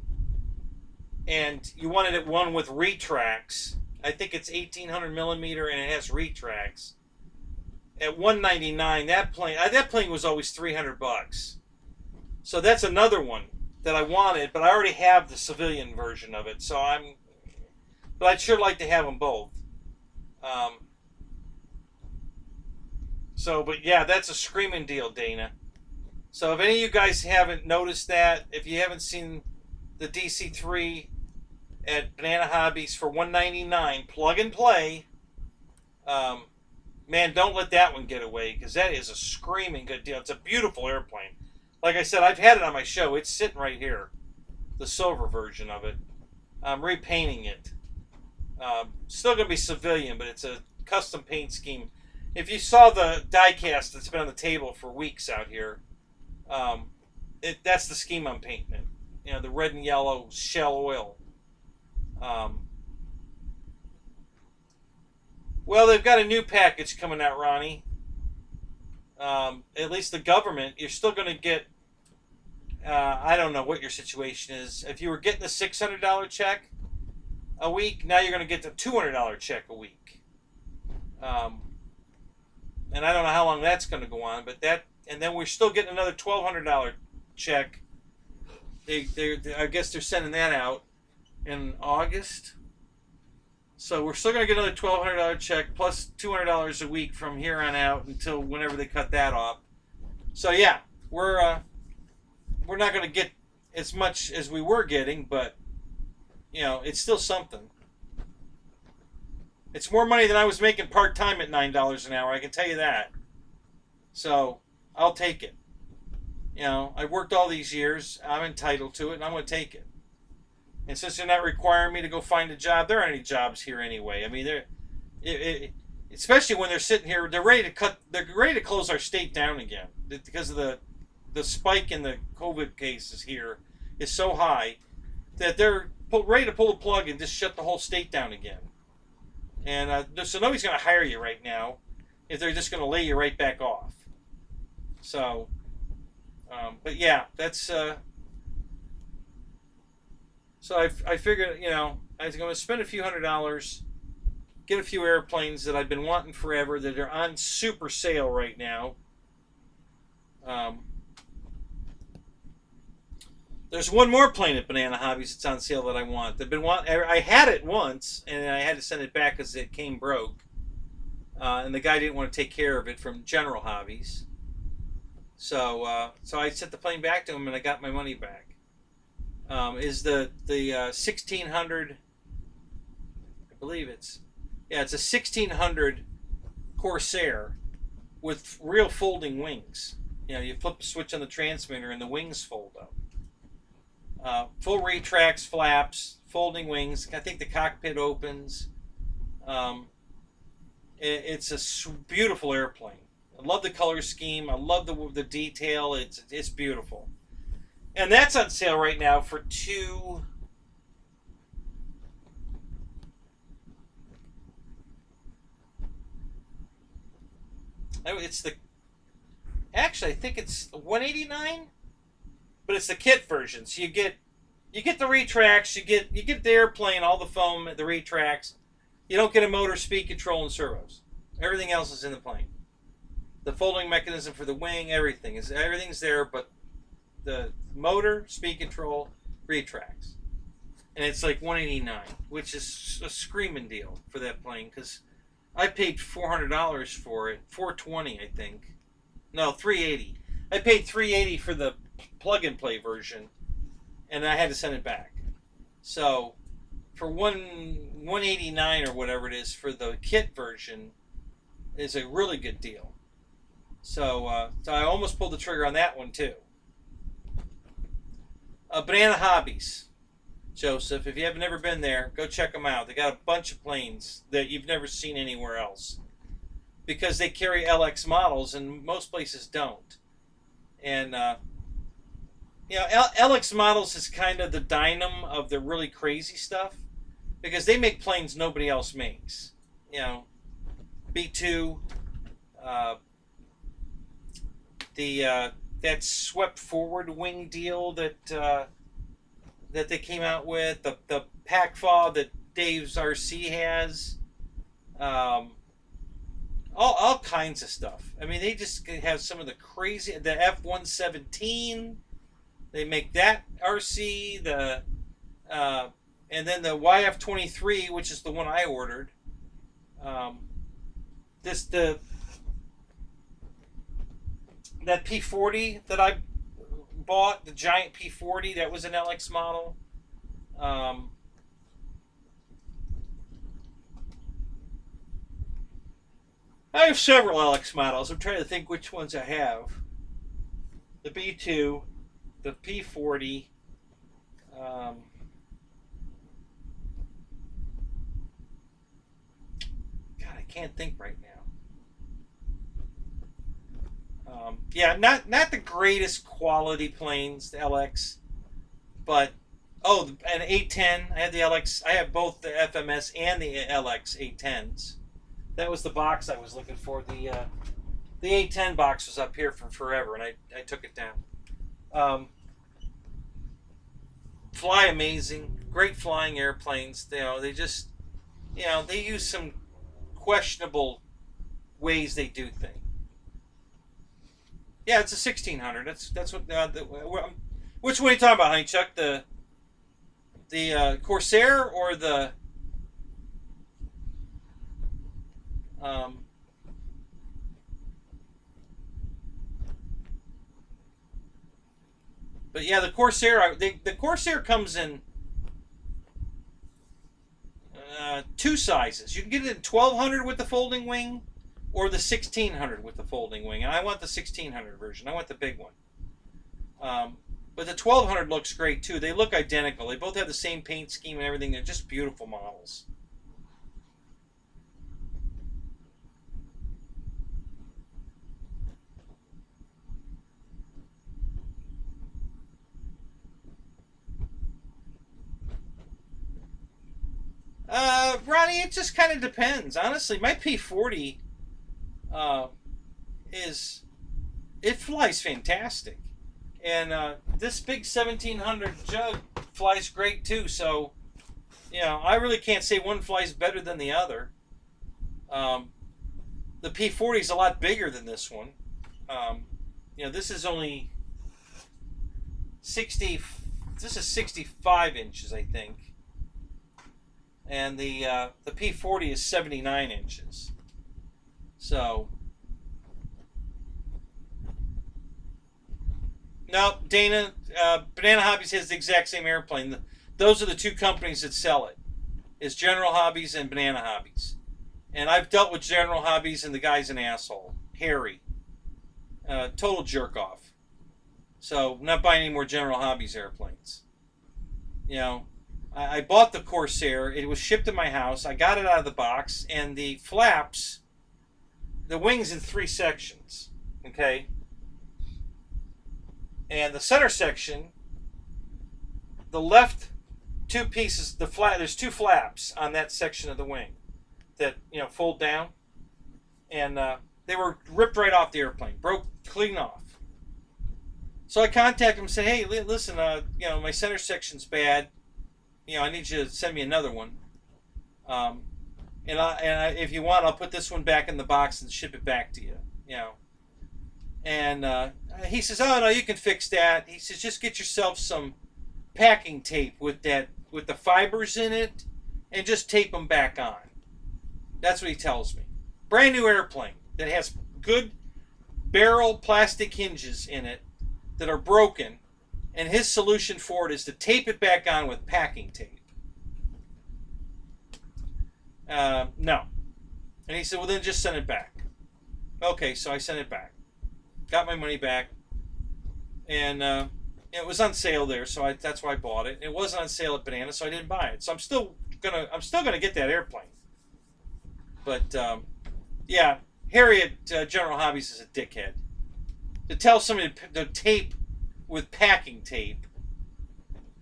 and you wanted it one with retracts, I think it's 1800 millimeter and it has retracts. At $199, that plane was always $300. So that's another one that I wanted, but I already have the civilian version of it. But I'd sure like to have them both. But yeah, that's a screaming deal, Dana. So if any of you guys haven't noticed that, if you haven't seen the DC-3 at Banana Hobbies for $199, plug and play, man, don't let that one get away, because that is a screaming good deal. It's a beautiful airplane. Like I said, I've had it on my show. It's sitting right here, the silver version of it. I'm repainting it. Still going to be civilian, but it's a custom paint scheme. If you saw the die cast that's been on the table for weeks out here, that's the scheme I'm painting it. You know, the red and yellow shell oil. Well, they've got a new package coming out, Ronnie. At least the government, you're still going to get, I don't know what your situation is. If you were getting the $600 check a week, now you're going to get the $200 check a week. And I don't know how long that's going to go on, but and then we're still getting another $1,200 check. I guess they're sending that out in August. So we're still going to get another $1,200 check plus $200 a week from here on out until whenever they cut that off. So yeah, we're not going to get as much as we were getting, but you know, it's still something. It's more money than I was making part-time at $9 an hour, I can tell you that. So, I'll take it. You know, I've worked all these years, I'm entitled to it, and I'm going to take it. And since they're not requiring me to go find a job, there aren't any jobs here anyway. I mean, especially when they're sitting here, they're ready to close our state down again. Because of the spike in the COVID cases here is so high that they're ready to pull the plug and just shut the whole state down again. And so nobody's going to hire you right now if they're just going to lay you right back off. So, but yeah, that's, so I figured, you know, I was going to spend a few $100s, get a few airplanes that I've been wanting forever that are on super sale right now. There's one more plane at Banana Hobbies that's on sale that I want. I had it once, and I had to send it back because it came broke. And the guy didn't want to take care of it from General Hobbies. So I sent the plane back to him, and I got my money back. Is the 1600, I believe it's a 1600 Corsair with real folding wings. You know, you flip the switch on the transmitter, and the wings fold up. Full retracts, flaps, folding wings. I think the cockpit opens. It's a beautiful airplane. I love the color scheme. I love the detail. It's beautiful. And that's on sale right now for actually I think it's $189. But it's the kit version, so you get the retracts, you get the airplane, all the foam, the retracts. You don't get a motor, speed control, and servos. Everything else is in the plane. The folding mechanism for the wing, everything's there, but the motor, speed control, retracts, and it's like $189, which is a screaming deal for that plane because I paid $400 for it, $420 I think, no $380. I paid $380 for the plug-and-play version, and I had to send it back. So, for $189 or whatever it is for the kit version, is a really good deal. So, so I almost pulled the trigger on that one too. Banana Hobbies, Joseph. If you have never been there, go check them out. They got a bunch of planes that you've never seen anywhere else, because they carry LX models and most places don't. And you know, LX models is kind of the dynam of the really crazy stuff, because they make planes nobody else makes. You know, B2, that swept forward wing deal that that they came out with, the PACFAW that Dave's RC has, all kinds of stuff. I mean, they just have some of the crazy, the F-117. They make that RC, and then the YF-23, which is the one I ordered. That P-40 that I bought, the giant P-40, that was an LX model. I have several LX models. I'm trying to think which ones I have. The B2, the P-40, God, I can't think right now. Yeah, not the greatest quality planes, the LX, but an 810. I had the LX. I have both the FMS and the LX 810s. That was the box I was looking for. The 810 box was up here from forever, and I took it down. Fly amazing, great flying airplanes. You know, they just, you know, they use some questionable ways they do things. Yeah, it's a 1600. That's what. Which one are you talking about, honey Chuck? The Corsair or the But yeah, the Corsair. The Corsair comes in two sizes. You can get it in 1200 with the folding wing, or the 1600 with the folding wing. And I want the 1600 version. I want the big one. But the 1200 looks great too. They look identical. They both have the same paint scheme and everything. They're just beautiful models. Ronnie, it just kind of depends. Honestly, my P40 it flies fantastic. And this big 1700 jug flies great too. So, you know, I really can't say one flies better than the other. The P40 is a lot bigger than this one. You know, this is only 60. This is 65 inches, I think. And the P40 is 79 inches. So. No, Dana, Banana Hobbies has the exact same airplane. Those are the two companies that sell it. It's General Hobbies and Banana Hobbies. And I've dealt with General Hobbies, and the guy's an asshole. Harry. Total jerk off. So, I'm not buying any more General Hobbies airplanes. You know, I bought the Corsair. It was shipped to my house. I got it out of the box, and the flaps, the wing's in 3 sections. Okay? And the center section, the left 2 pieces, there's 2 flaps on that section of the wing that, you know, fold down. And they were ripped right off the airplane, broke clean off. So I contacted him and said, hey, listen, you know, my center section's bad. You know, I need you to send me another one. And if you want, I'll put this one back in the box and ship it back to you. You know. And he says, oh, no, you can fix that. He says, just get yourself some packing tape with the fibers in it, and just tape them back on. That's what he tells me. Brand new airplane that has good barrel plastic hinges in it that are broken, and his solution for it is to tape it back on with packing tape. No. And he said, well, then just send it back. Okay, so I sent it back. Got my money back. And it was on sale there, so that's why I bought it. It wasn't on sale at Banana, so I didn't buy it. So I'm still gonna get that airplane. But yeah, Harry at General Hobbies is a dickhead. To tell somebody to tape with packing tape,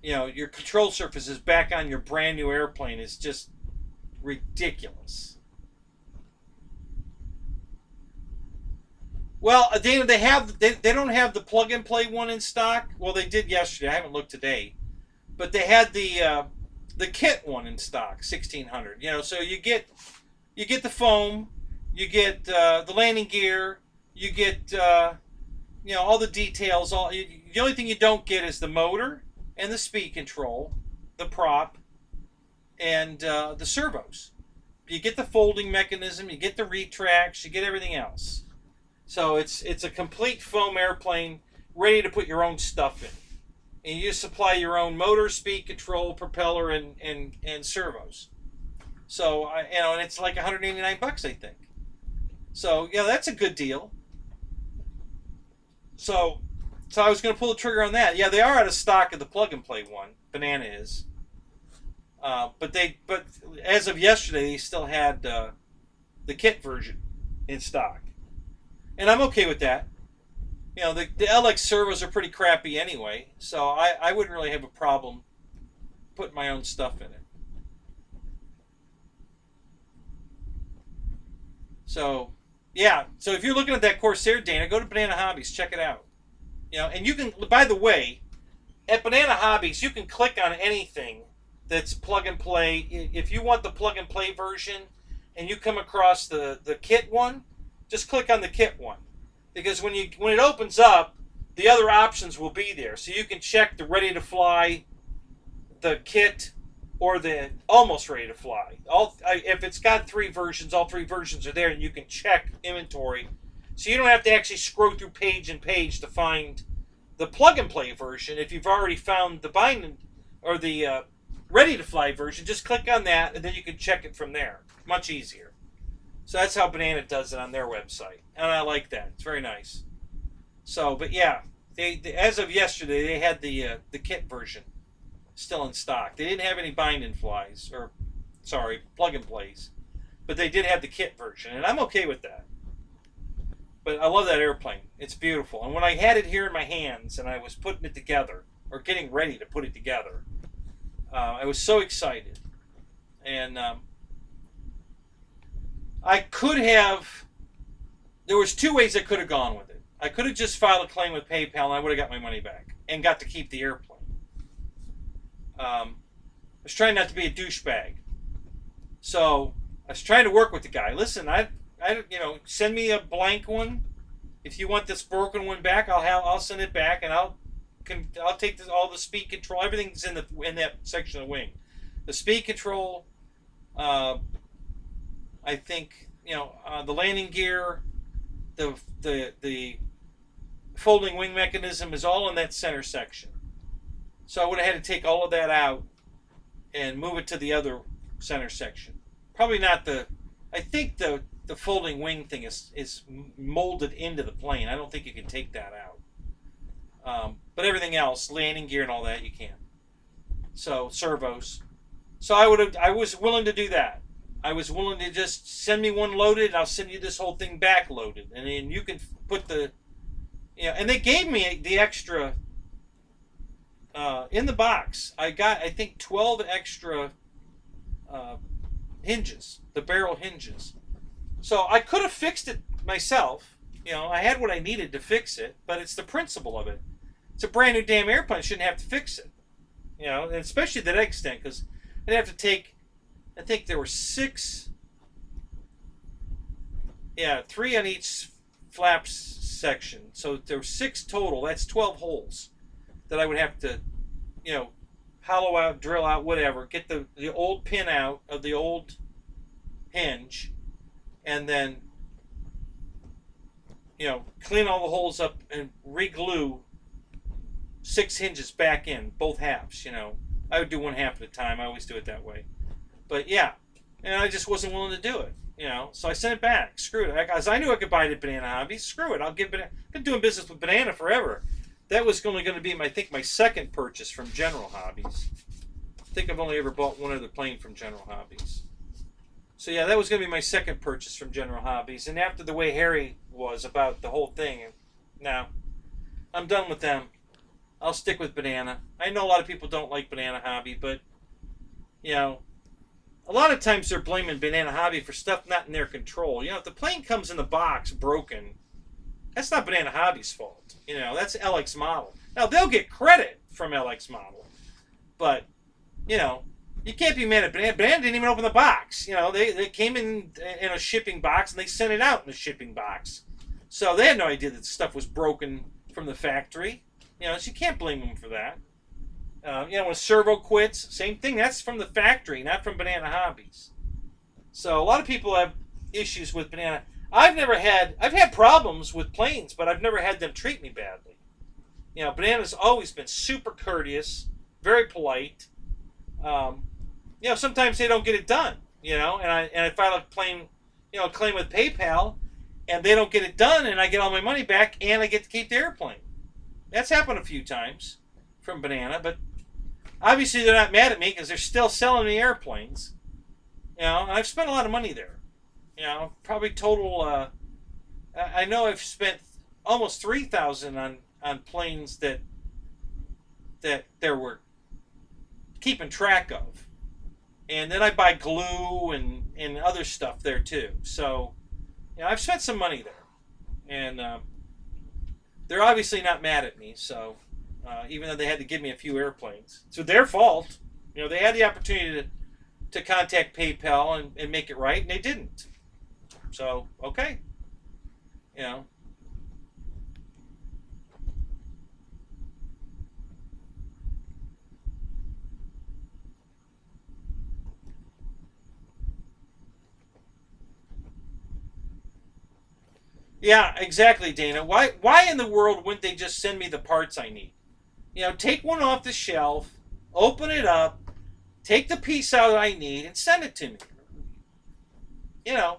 your control surface is back on your brand new airplane is just ridiculous. Well, Dana, they don't have the plug and play one in stock. Well, they did yesterday. I haven't looked today, but they had the kit one in stock, 1600. So you get the foam, you get the landing gear, you get all the details. The only thing you don't get is the motor and the speed control, the prop, and the servos. You get the folding mechanism, you get the retracts, you get everything else. So it's a complete foam airplane ready to put your own stuff in. And you supply your own motor, speed control, propeller, and servos. So and it's like $189, I think. So yeah, that's a good deal. So I was going to pull the trigger on that. Yeah, they are out of stock of the plug and play one. Banana is. But as of yesterday, they still had the kit version in stock. And I'm okay with that. The LX servos are pretty crappy anyway, so I wouldn't really have a problem putting my own stuff in it. So, yeah. So if you're looking at that Corsair, Dana, go to Banana Hobbies. Check it out. And you can, by the way, at Banana Hobbies, you can click on anything that's plug and play. If you want the plug and play version and you come across the kit one, just click on the kit one, because when it opens up, the other options will be there. So you can check the ready to fly, the kit, or the almost ready to fly. If it's got 3 versions, all 3 versions are there, and you can check inventory. So you don't have to actually scroll through page and page to find the plug and play version. If you've already found the binding or the ready to fly version, just click on that, and then you can check it from there. Much easier. So that's how Banana does it on their website, and I like that. It's very nice. So, but yeah, they as of yesterday, they had the kit version still in stock. They didn't have any bind-in flies, or sorry, plug and plays, but they did have the kit version, and I'm okay with that. But I love that airplane. It's beautiful. And when I had it here in my hands and I was putting it together, or getting ready to put it together, I was so excited. And I could have, there was 2 ways I could have gone with it. I could have just filed a claim with PayPal and I would have got my money back and got to keep the airplane. I was trying not to be a douchebag. So I was trying to work with the guy. Listen, I send me a blank one. If you want this broken one back, I'll send it back, and I'll take all the speed control. Everything's in that section of the wing. The speed control, I think, the landing gear, the folding wing mechanism is all in that center section. So I would have had to take all of that out and move it to the other center section. Probably not I think the folding wing thing is molded into the plane. I don't think you can take that out. But everything else, landing gear and all that, you can. So servos. So I was willing to do that. I was willing to just send me one loaded, and I'll send you this whole thing back loaded, and then you can put and they gave me the extra in the box. I got, I think, 12 extra hinges, the barrel hinges. So I could have fixed it myself. I had what I needed to fix it, but it's the principle of it. It's a brand new damn airplane. I shouldn't have to fix it. And especially to that extent, because I'd have to take, I think there were 6, 3 on each flaps section. So there were 6 total. That's 12 holes that I would have to, hollow out, drill out, whatever. Get the old pin out of the old hinge, and then, clean all the holes up and re-glue 6 hinges back in, both halves. I would do one half at a time. I always do it that way. But yeah, and I just wasn't willing to do it. You know, so I sent it back. Screw it. As I knew I could buy it at Banana Hobbies. Screw it. I've been doing business with Banana forever. That was only going to be, I think, my second purchase from General Hobbies. I think I've only ever bought one other plane from General Hobbies. So yeah, that was going to be my second purchase from General Hobbies. And after the way Harry was about the whole thing, no, I'm done with them. I'll stick with Banana. I know a lot of people don't like Banana Hobby, but, you know, a lot of times they're blaming Banana Hobby for stuff not in their control. You know, if the plane comes in the box broken, that's not Banana Hobby's fault. You know, that's LX Model. Now, they'll get credit from LX Model, but, you know, you can't be mad at Banana. Banana didn't even open the box. You know, they came in a shipping box, and they sent it out in a shipping box. So they had no idea that stuff was broken from the factory. You know, so you can't blame them for that. You know, when servo quits, same thing. That's from the factory, not from Banana Hobbies. So a lot of people have issues with Banana. I've had problems with planes, but I've never had them treat me badly. You know, Banana's always been super courteous, very polite. You know, sometimes they don't get it done. You know, and I file a claim with PayPal, and they don't get it done, and I get all my money back, and I get to keep the airplane. That's happened a few times from Banana, but obviously they're not mad at me because they're still selling me airplanes. You know, and I've spent a lot of money there. You know, probably total. I know I've spent almost $3,000 on planes that there were keeping track of, and then I buy glue and other stuff there too. So, you know, I've spent some money there, and they're obviously not mad at me. So, even though they had to give me a few airplanes, it's their fault. You know, they had the opportunity to contact PayPal and make it right, and they didn't. So, okay. You know. Yeah, exactly, Dana. Why in the world wouldn't they just send me the parts I need? You know, take one off the shelf, open it up, take the piece out I need, and send it to me. You know.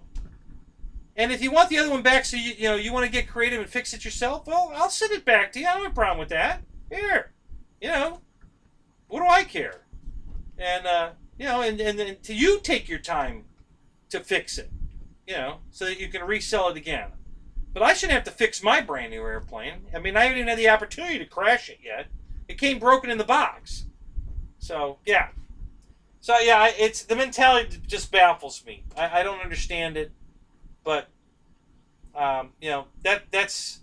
And if you want the other one back so you want to get creative and fix it yourself, well, I'll send it back to you. I don't have a problem with that. Here. You know. What do I care? And, you know, and to you take your time to fix it. You know, so that you can resell it again. But I shouldn't have to fix my brand new airplane. I mean, I haven't even had the opportunity to crash it yet. It came broken in the box. So, yeah. So, yeah, it's the mentality just baffles me. I don't understand it. But, you know, that's,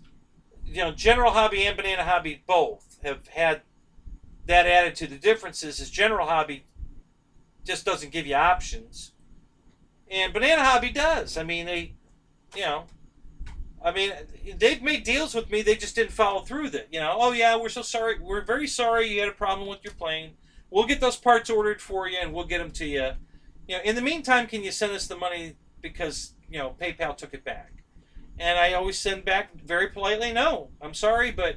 you know, General Hobby and Banana Hobby both have had that attitude. The difference is General Hobby just doesn't give you options. And Banana Hobby does. I mean, they've made deals with me. They just didn't follow through with it. You know, oh yeah, we're so sorry. We're very sorry you had a problem with your plane. We'll get those parts ordered for you and we'll get them to you. You know, in the meantime, can you send us the money because, you know, PayPal took it back? And I always send back very politely, no, I'm sorry, but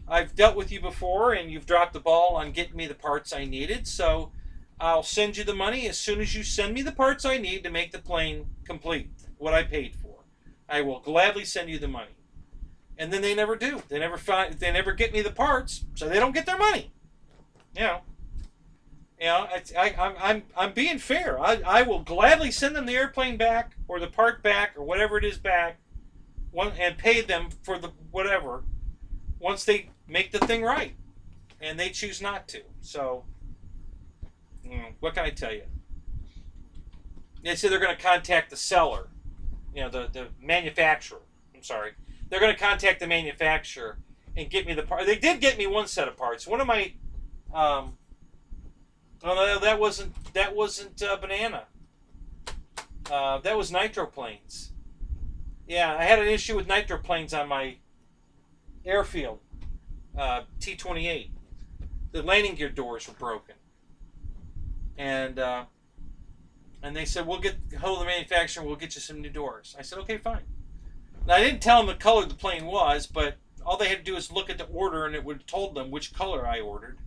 I've dealt with you before and you've dropped the ball on getting me the parts I needed. So I'll send you the money as soon as you send me the parts I need to make the plane complete, what I paid for. I will gladly send you the money. And then they never do. They never get me the parts, so they don't get their money. You know, I'm being fair. I will gladly send them the airplane back or the part back or whatever it is back, and pay them for the whatever once they make the thing right, and they choose not to. So, what can I tell you? They say they're going to contact the seller. You know, the manufacturer. I'm sorry. They're going to contact the manufacturer and get me the part. They did get me one set of parts. One of my, oh no, that wasn't Banana. That was nitro planes. Yeah, I had an issue with nitro planes on my airfield, T-28. The landing gear doors were broken, and they said, we'll get hold of the manufacturer, we'll get you some new doors. I said, okay, fine. Now, I didn't tell them the color the plane was, but all they had to do is look at the order, and it would have told them which color I ordered.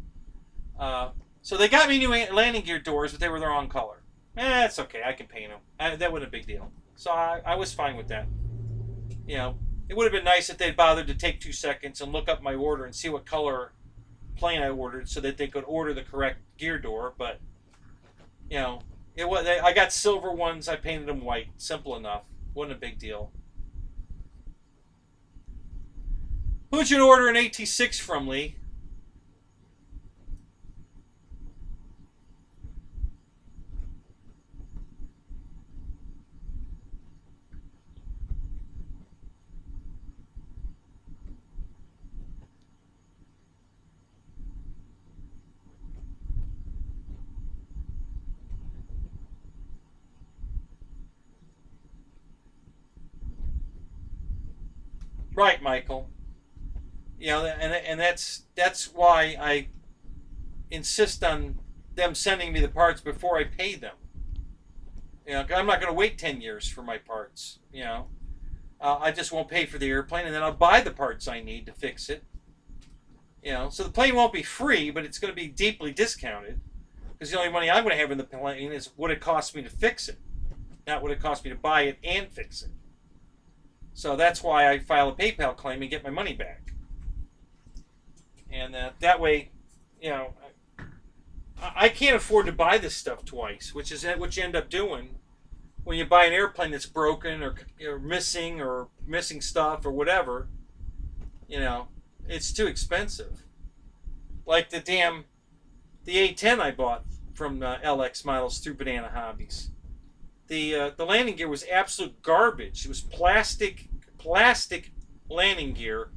So they got me new landing gear doors, but they were the wrong color. It's okay, I can paint them. That wasn't a big deal. So I was fine with that. You know, it would have been nice if they'd bothered to take 2 seconds and look up my order and see what color plane I ordered so that they could order the correct gear door. But, you know, it was, I got silver ones. I painted them white. Simple enough. Wasn't a big deal. Who'd you order an AT6 from, Lee? Right, Michael. You know, and that's why I insist on them sending me the parts before I pay them. You know, 'cause I'm not going to wait 10 years for my parts. You know, I just won't pay for the airplane, and then I'll buy the parts I need to fix it. You know, so the plane won't be free, but it's going to be deeply discounted because the only money I'm going to have in the plane is what it costs me to fix it, not what it costs me to buy it and fix it. So that's why I file a PayPal claim and get my money back. And that way, you know, I can't afford to buy this stuff twice, which is what you end up doing when you buy an airplane that's broken or missing stuff or whatever. You know, it's too expensive. Like the A10 I bought from LX Models through Banana Hobbies. The landing gear was absolute garbage. It was plastic landing gear,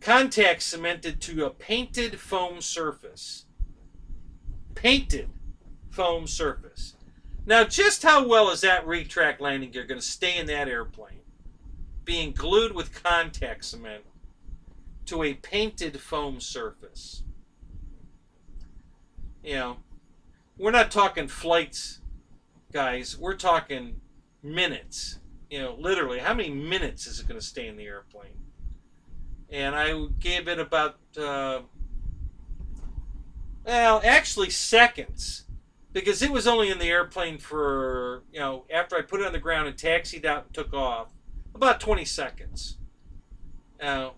contact cemented to a painted foam surface. Painted foam surface. Now, just how well is that retract landing gear going to stay in that airplane, being glued with contact cement to a painted foam surface? You know, we're not talking flights, guys. We're talking minutes. You know, literally, how many minutes is it going to stay in the airplane? And I gave it about, well, actually seconds, because it was only in the airplane for, you know, after I put it on the ground and taxied out and took off, about 20 seconds. Now,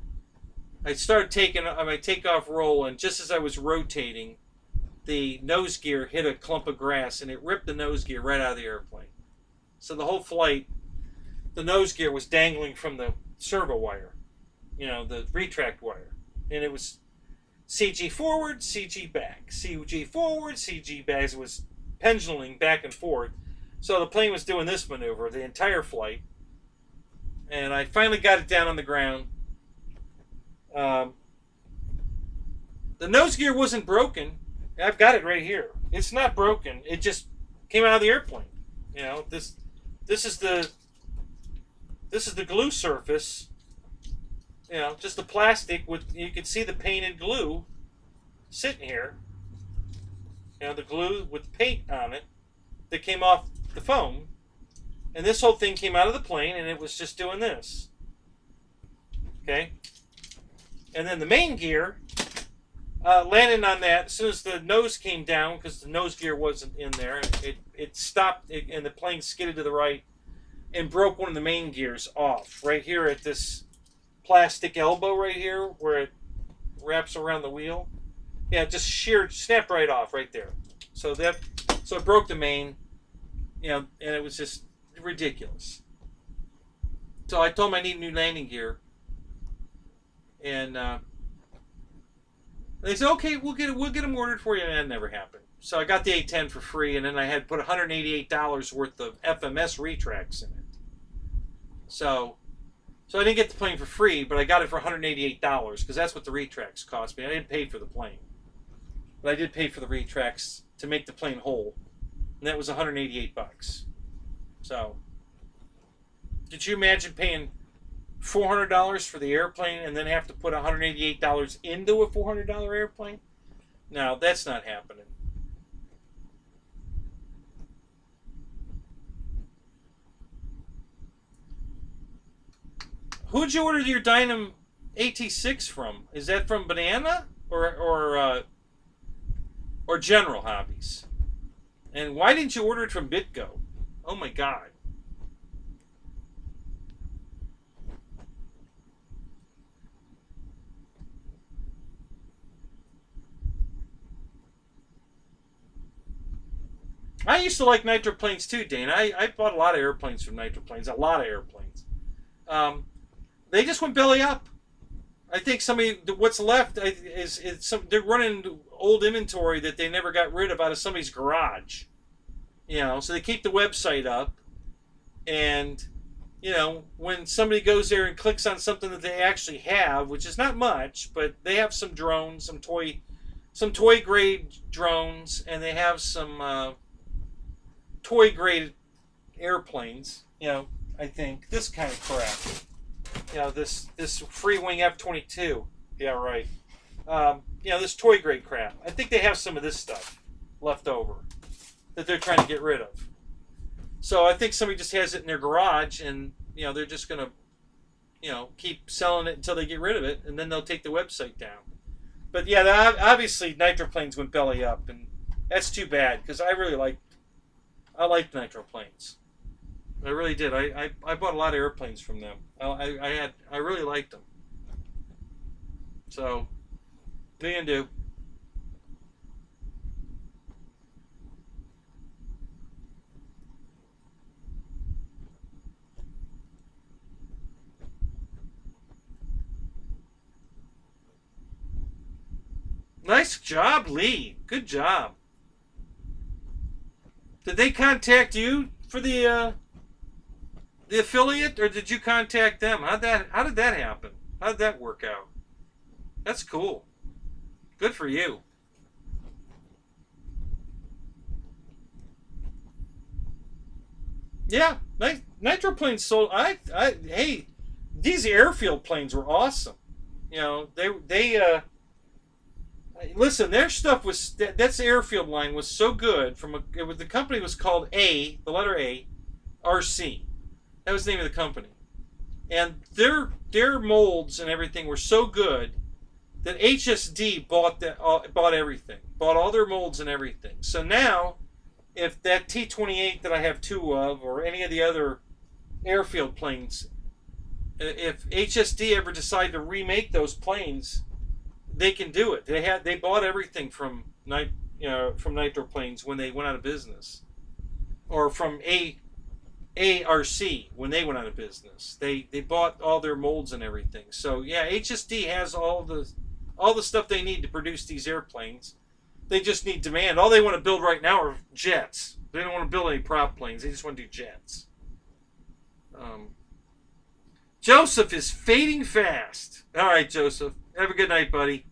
I started taking my takeoff roll, and just as I was rotating, the nose gear hit a clump of grass, and it ripped the nose gear right out of the airplane. So the whole flight, the nose gear was dangling from the servo wire, you know, the retract wire. And it was CG forward, CG back, CG forward, CG back. It was pendulum back and forth. So the plane was doing this maneuver the entire flight. And I finally got it down on the ground. The nose gear wasn't broken. I've got it right here. It's not broken. It just came out of the airplane. You know, this is the glue surface. You know, just the plastic with, you can see the painted glue sitting here. You know, the glue with paint on it that came off the foam. And this whole thing came out of the plane, and it was just doing this. Okay? And then the main gear landed on that. As soon as the nose came down, because the nose gear wasn't in there, it stopped, and the plane skidded to the right and broke one of the main gears off. Right here at this plastic elbow right here, where it wraps around the wheel. Yeah, it just snapped right off right there. So it broke the main, you know, and it was just ridiculous. So I told them I need new landing gear, and they said, okay, we'll get them ordered for you, and that never happened. So I got the A10 for free, and then I had put $188 worth of FMS retracts in it. So I didn't get the plane for free, but I got it for $188 because that's what the retracts cost me. I didn't pay for the plane, but I did pay for the retracts to make the plane whole, and that was $188. So, did you imagine paying $400 for the airplane and then have to put $188 into a $400 airplane? No, that's not happening. Who'd you order your Dynam AT6 from? Is that from Banana or General Hobbies? And why didn't you order it from BitGo? Oh my God. I used to like nitroplanes too, Dane. I bought a lot of airplanes from nitroplanes. A lot of airplanes. They just went belly up. I think what's left is they're running old inventory that they never got rid of out of somebody's garage. So they keep the website up, and when somebody goes there and clicks on something that they actually have, which is not much, but they have some drones, some toy grade drones, and they have some toy grade airplanes. I think this kind of crap. This free wing F-22. Yeah, right. This toy grade crap. I think they have some of this stuff left over that they're trying to get rid of. So I think somebody just has it in their garage, and they're just gonna keep selling it until they get rid of it, and then they'll take the website down. But yeah, obviously nitroplanes went belly up, and that's too bad because I liked nitroplanes. I really did. I bought a lot of airplanes from them. I really liked them. So, what are you gonna do? Nice job, Lee. Good job. Did they contact you for the affiliate, or did you contact them? How did that happen? How did that work out? That's cool. Good for you. Yeah, nitroplanes sold. Hey, these airfield planes were awesome. They listen. Their stuff was that's airfield line was so good. The company was called the letter A, RC. That was the name of the company, and their molds and everything were so good that HSD bought everything, bought all their molds and everything. So now, if that T-28 that I have two of, or any of the other airfield planes, if HSD ever decide to remake those planes, they can do it. They bought everything from nitroplanes when they went out of business, or from ARC when they went out of business. They bought all their molds and everything. So yeah, HSD has all the stuff they need to produce these airplanes. They just need demand. All they want to build right now are jets. They don't want to build any prop planes. They just want to do jets. Joseph is fading fast. All right, Joseph. Have a good night, buddy.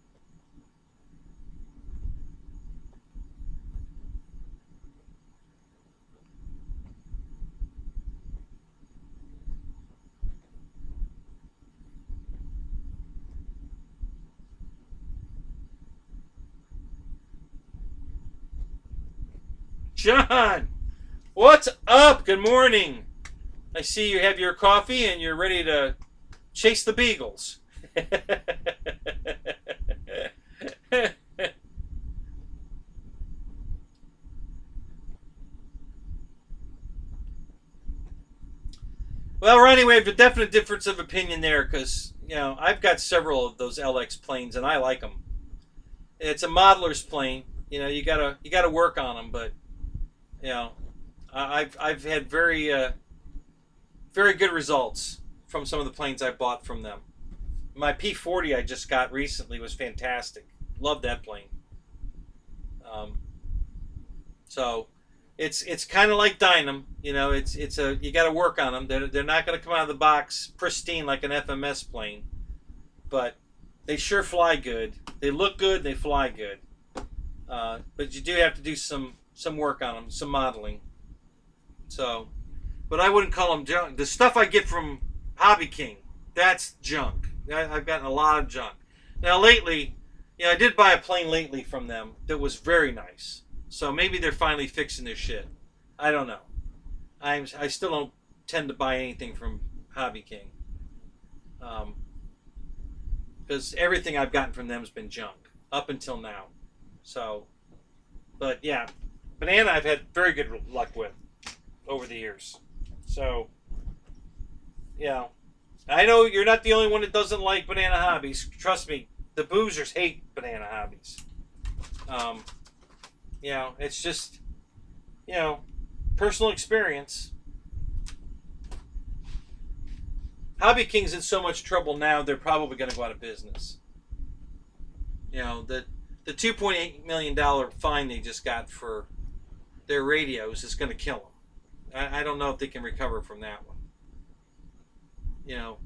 John, what's up? Good morning. I see you have your coffee and you're ready to chase the beagles. Well, Ronnie, we have a definite difference of opinion there because, I've got several of those LX planes and I like them. It's a modeler's plane. You gotta work on them, but I've had very good results from some of the planes I bought from them. My P40 I just got recently was fantastic. Love that plane. So it's kind of like Dynam. You got to work on them. They're not going to come out of the box pristine like an FMS plane, but they sure fly good. They look good. They fly good. But you do have to do some work on them, some modeling. So, but I wouldn't call them junk. The stuff I get from Hobby King, that's junk. I've gotten a lot of junk. Now lately, I did buy a plane lately from them that was very nice. So maybe they're finally fixing their shit. I don't know. I still don't tend to buy anything from Hobby King. Because everything I've gotten from them has been junk up until now. So, but yeah. Banana I've had very good luck with over the years. So, I know you're not the only one that doesn't like banana hobbies. Trust me, the boozers hate banana hobbies. It's just, personal experience. Hobby King's in so much trouble now, they're probably going to go out of business. The $2.8 million fine they just got for their radios is going to kill them. I don't know if they can recover from that one.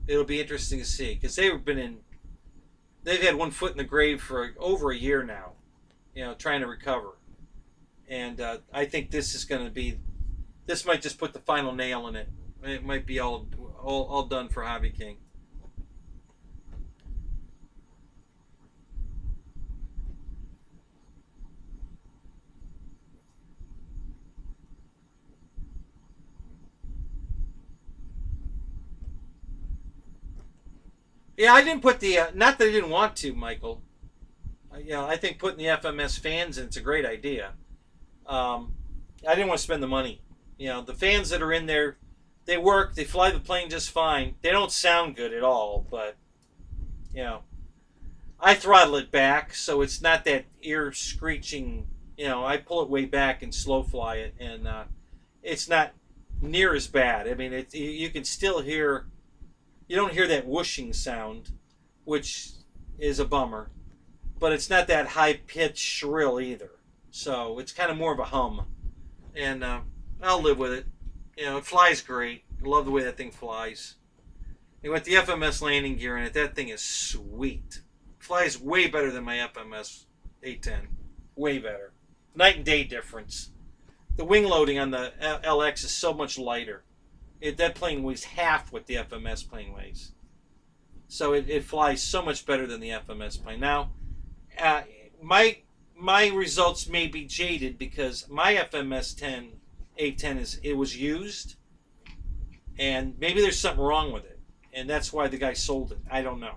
It'll be interesting to see, because they've had one foot in the grave for over a year now, trying to recover. And I think this might just put the final nail in it. It might be all done for Hobby King. Yeah, I didn't put the, not that I didn't want to, Michael. I think putting the FMS fans in, it's a great idea. I didn't want to spend the money. The fans that are in there, they work, they fly the plane just fine. They don't sound good at all, but, I throttle it back, so it's not that ear screeching, I pull it way back and slow fly it, and it's not near as bad. I mean, you can still hear... You don't hear that whooshing sound, which is a bummer. But it's not that high-pitched shrill either. So it's kind of more of a hum. And I'll live with it. It flies great. I love the way that thing flies. And with the FMS landing gear in it, that thing is sweet. It flies way better than my FMS 810. Way better. Night and day difference. The wing loading on the LX is so much lighter. That plane weighs half what the FMS plane weighs. So it flies so much better than the FMS plane. Now, my results may be jaded because my FMS 810 was used, and maybe there's something wrong with it, and that's why the guy sold it. I don't know,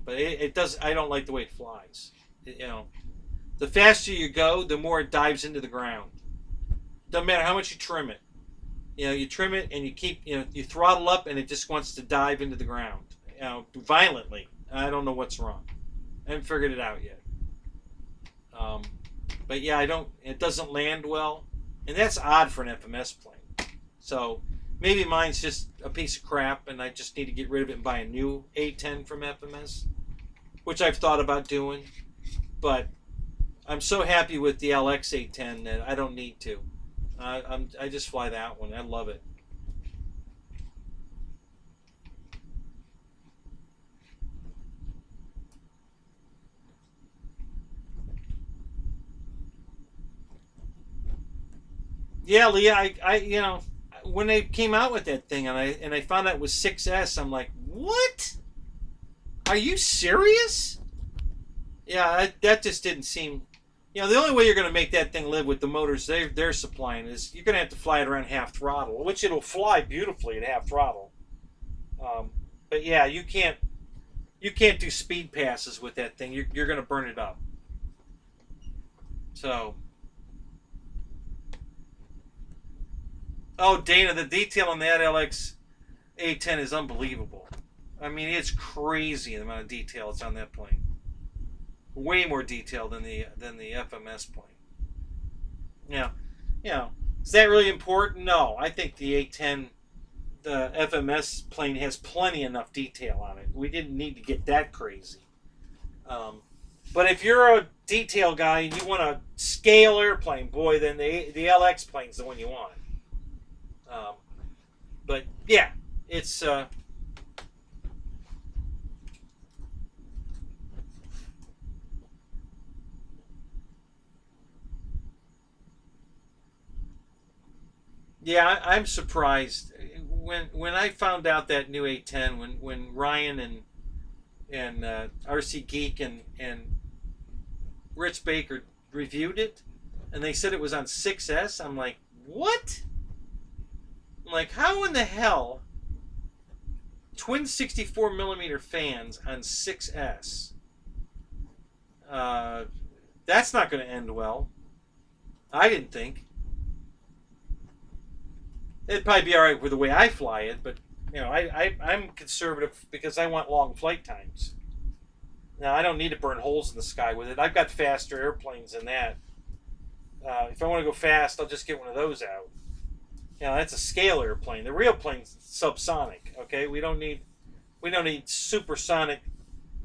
but it does. I don't like the way it flies. The faster you go, the more it dives into the ground. Doesn't matter how much you trim it. You trim it and you keep, you throttle up and it just wants to dive into the ground, violently. I don't know what's wrong. I haven't figured it out yet. But yeah, it doesn't land well. And that's odd for an FMS plane. So maybe mine's just a piece of crap and I just need to get rid of it and buy a new 810 from FMS, which I've thought about doing. But I'm so happy with the LX 810 that I don't need to. I just fly that one. I love it. Yeah, Leah, I when they came out with that thing and I found out it was 6S, I'm like, what? Are you serious? Yeah, that just didn't seem... the only way you're going to make that thing live with the motors they're supplying is you're going to have to fly it around half throttle, which it'll fly beautifully at half throttle. But yeah, you can't do speed passes with that thing. You're going to burn it up. So, oh, Dana, the detail on that LX 810 is unbelievable. I mean, it's crazy the amount of detail that's on that plane. Way more detail than the FMS plane. Is that really important? No, I think the 810, the FMS plane has plenty enough detail on it. We didn't need to get that crazy. But if you're a detail guy and you want a scale airplane, boy, then the LX plane's the one you want. But yeah, it's yeah, I'm surprised when I found out that new 810 when Ryan and RC Geek and Rich Baker reviewed it and they said it was on 6S. I'm like, what? I'm like, how in the hell twin 64 millimeter fans on 6S? That's not going to end well. I didn't think. it'd probably be all right with the way I fly it, but you know, I'm conservative because I want long flight times. Now, I don't need to burn holes in the sky with it. I've got faster airplanes than that. If I want to go fast, I'll just get one of those out. You know, that's a scale airplane. The real plane's subsonic. Okay, we don't need supersonic,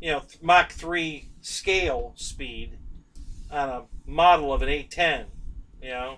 you know, Mach 3 scale speed on a model of an A10. You know.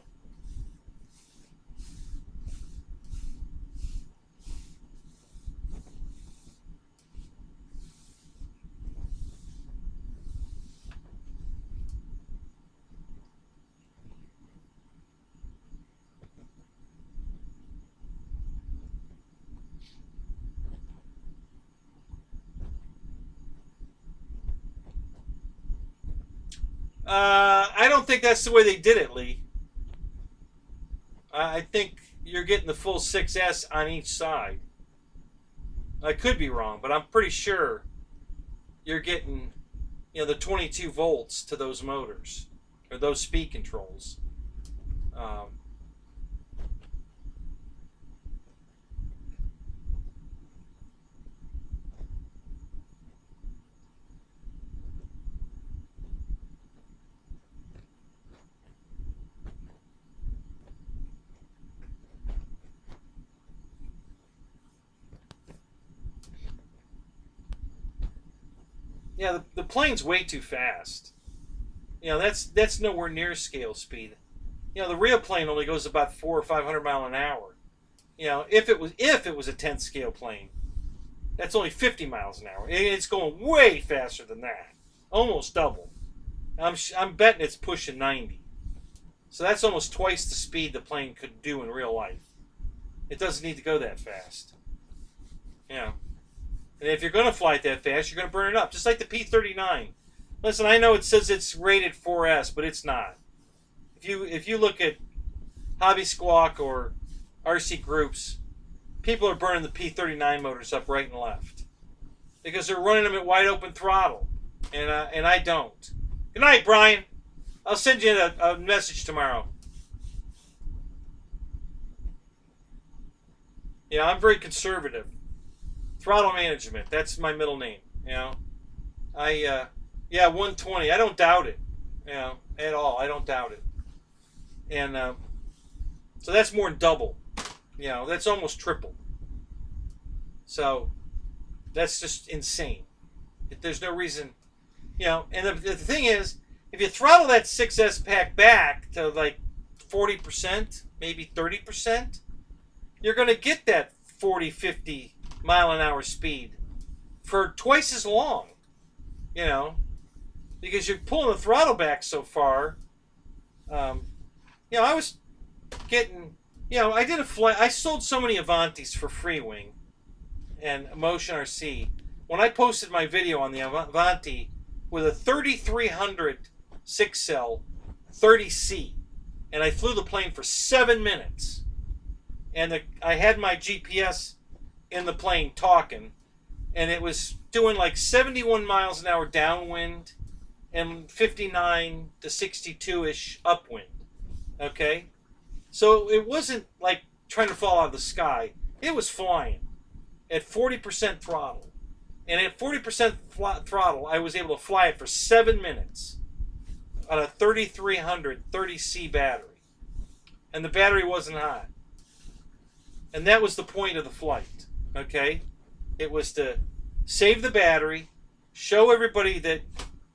I don't think that's the way they did it, Lee. I think you're getting the full 6S on each side. I could be wrong, but I'm pretty sure you're getting, you know, the 22 volts to those motors or those speed controls. Yeah, the plane's way too fast. You know, that's nowhere near scale speed. You know, the real plane only goes about 400 or 500 miles an hour. You know, if it was a 10th scale plane, that's only 50 miles an hour. It's going way faster than that, almost double. I'm betting it's pushing 90. So that's almost twice the speed the plane could do in real life. It doesn't need to go that fast. Yeah. And if you're going to fly it that fast, you're going to burn it up. Just like the P-39. Listen, I know it says it's rated 4S, but it's not. If you look at Hobby Squawk or RC groups, people are burning the P-39 motors up right and left. Because they're running them at wide open throttle. And I don't. Good night, Brian. I'll send you a message tomorrow. Yeah, I'm very conservative. Throttle management, that's my middle name, you know. Yeah, 120, I don't doubt it, you know, at all. I don't doubt it. And so that's more than double, you know, that's almost triple. So that's just insane. There's no reason, you know, and the thing is, if you throttle that 6S pack back to like 40%, maybe 30%, you're going to get that 40, 50 mile an hour speed for twice as long, you know, because you're pulling the throttle back so far. You know, I was getting, you know, I did a flight. I sold so many Avantis for Freewing and Motion RC. When I posted my video on the Avanti with a 3300 6-cell 30C, and I flew the plane for 7 minutes, and I had my GPS in the plane talking, and it was doing like 71 miles an hour downwind and 59 to 62-ish upwind. Okay? So it wasn't like trying to fall out of the sky. It was flying at 40% throttle. And at 40% throttle, I was able to fly it for 7 minutes on a 3300 30C battery. And the battery wasn't hot. And that was the point of the flight. Okay? It was to save the battery, show everybody that,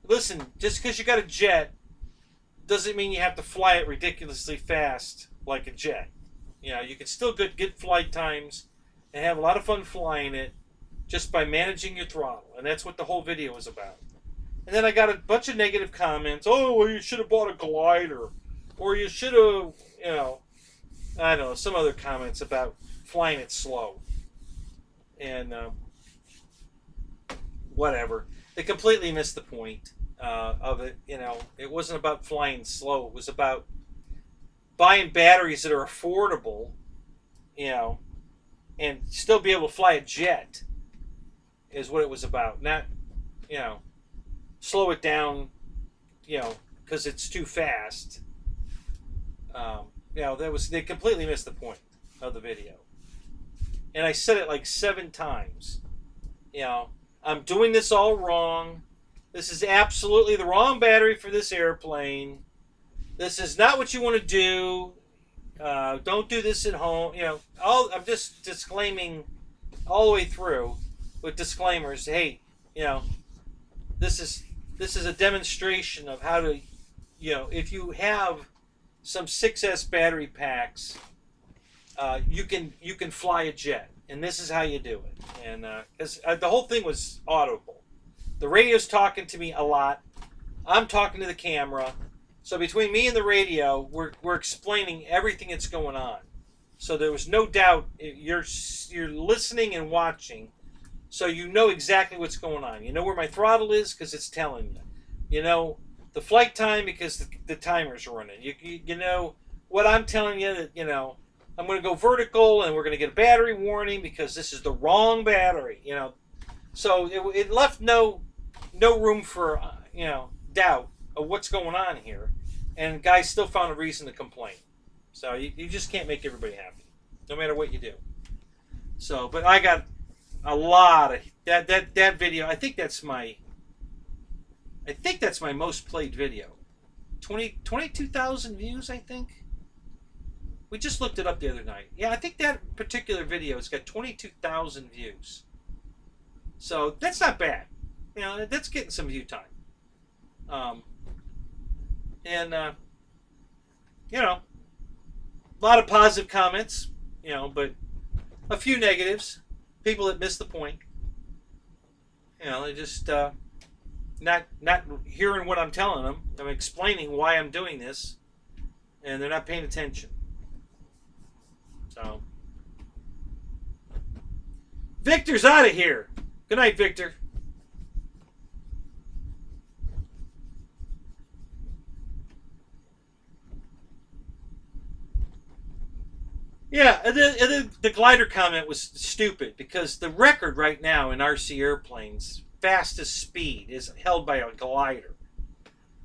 listen, just because you got a jet doesn't mean you have to fly it ridiculously fast like a jet. You know, you can still get flight times and have a lot of fun flying it just by managing your throttle. And that's what the whole video is about. And then I got a bunch of negative comments. Oh, well, you should have bought a glider. Or you should have, you know, I don't know, some other comments about flying it slow. And whatever. They completely missed the point of it. You know, it wasn't about flying slow. It was about buying batteries that are affordable, you know, and still be able to fly a jet is what it was about. Not, you know, slow it down, you know, because it's too fast. You know, they completely missed the point. of the video. And I said it like 7 times. You know, I'm doing this all wrong. This is absolutely the wrong battery for this airplane. This is not what you want to do. Don't do this at home. You know, I'm just disclaiming all the way through with disclaimers. Hey, you know, this is a demonstration of how to, you know, if you have some 6S battery packs, you can fly a jet, and this is how you do it. And because the whole thing was audible, the radio's talking to me a lot. I'm talking to the camera. So between me and the radio, we're explaining everything that's going on. So there was no doubt you're listening and watching, so you know exactly what's going on. You know where my throttle is because it's telling you. You know the flight time because the timer's running. You know what I'm telling you, that you know I'm going to go vertical and we're going to get a battery warning because this is the wrong battery. You know, so it left no room for you know doubt of what's going on here, and guys still found a reason to complain. So you just can't make everybody happy, no matter what you do. So, but I got a lot of that video. I think that's my most played video. 22,000 views, I think. We just looked it up the other night. Yeah, I think that particular video has got 22,000 views. So that's not bad. You know, that's getting some view time. You know, a lot of positive comments, you know, but a few negatives. People that miss the point. You know, they just not hearing what I'm telling them. I'm explaining why I'm doing this, and they're not paying attention. So, Victor's out of here. Good night, Victor. Yeah, the glider comment was stupid because the record right now in RC airplanes, fastest speed, is held by a glider.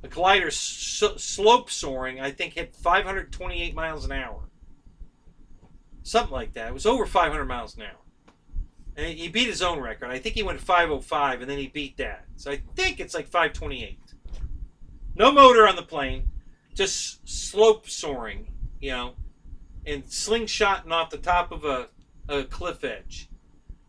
A glider slope soaring, I think, hit 528 miles an hour. Something like that. It was over 500 miles an hour. And he beat his own record. I think he went 505, and then he beat that. So I think it's like 528. No motor on the plane, just slope soaring, you know, and slingshotting off the top of a cliff edge.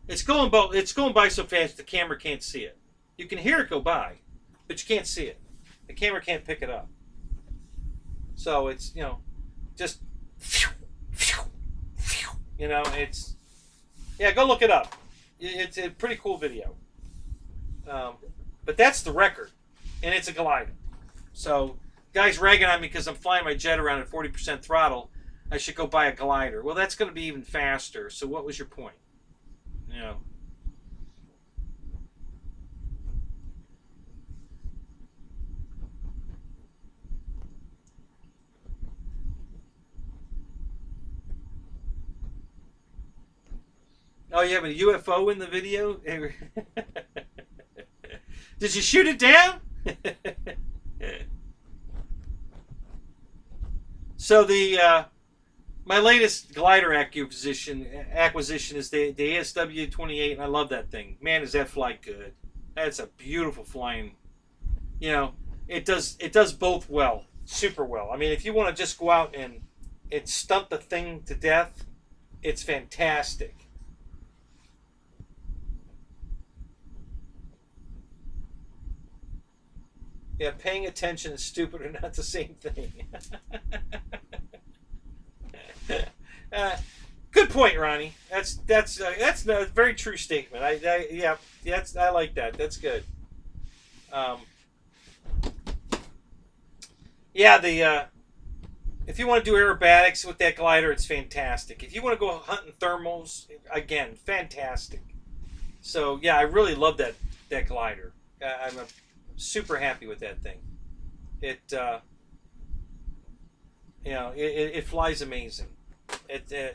It's going by so fast the camera can't see it. You can hear it go by, but you can't see it. The camera can't pick it up. So it's, you know, just, you know, it's, yeah, go look it up. It's a pretty cool video. But that's the record, and it's a glider. So guys ragging on me because I'm flying my jet around at 40% throttle. I should go buy a glider. Well, that's going to be even faster. So what was your point? You know. Oh, you have a UFO in the video? Did you shoot it down? So the my latest glider acquisition is the ASW28, and I love that thing. Man, does that fly good. That's a beautiful flying. You know, it does both well, super well. I mean, if you want to just go out and stunt the thing to death, it's fantastic. Yeah, paying attention and stupid are not the same thing. Good point, Ronnie. That's a very true statement. I like that. That's good. Yeah, if you want to do aerobatics with that glider, it's fantastic. If you want to go hunting thermals, again, fantastic. So yeah, I really love that glider. I'm super happy with that thing. It you know, it flies amazing. I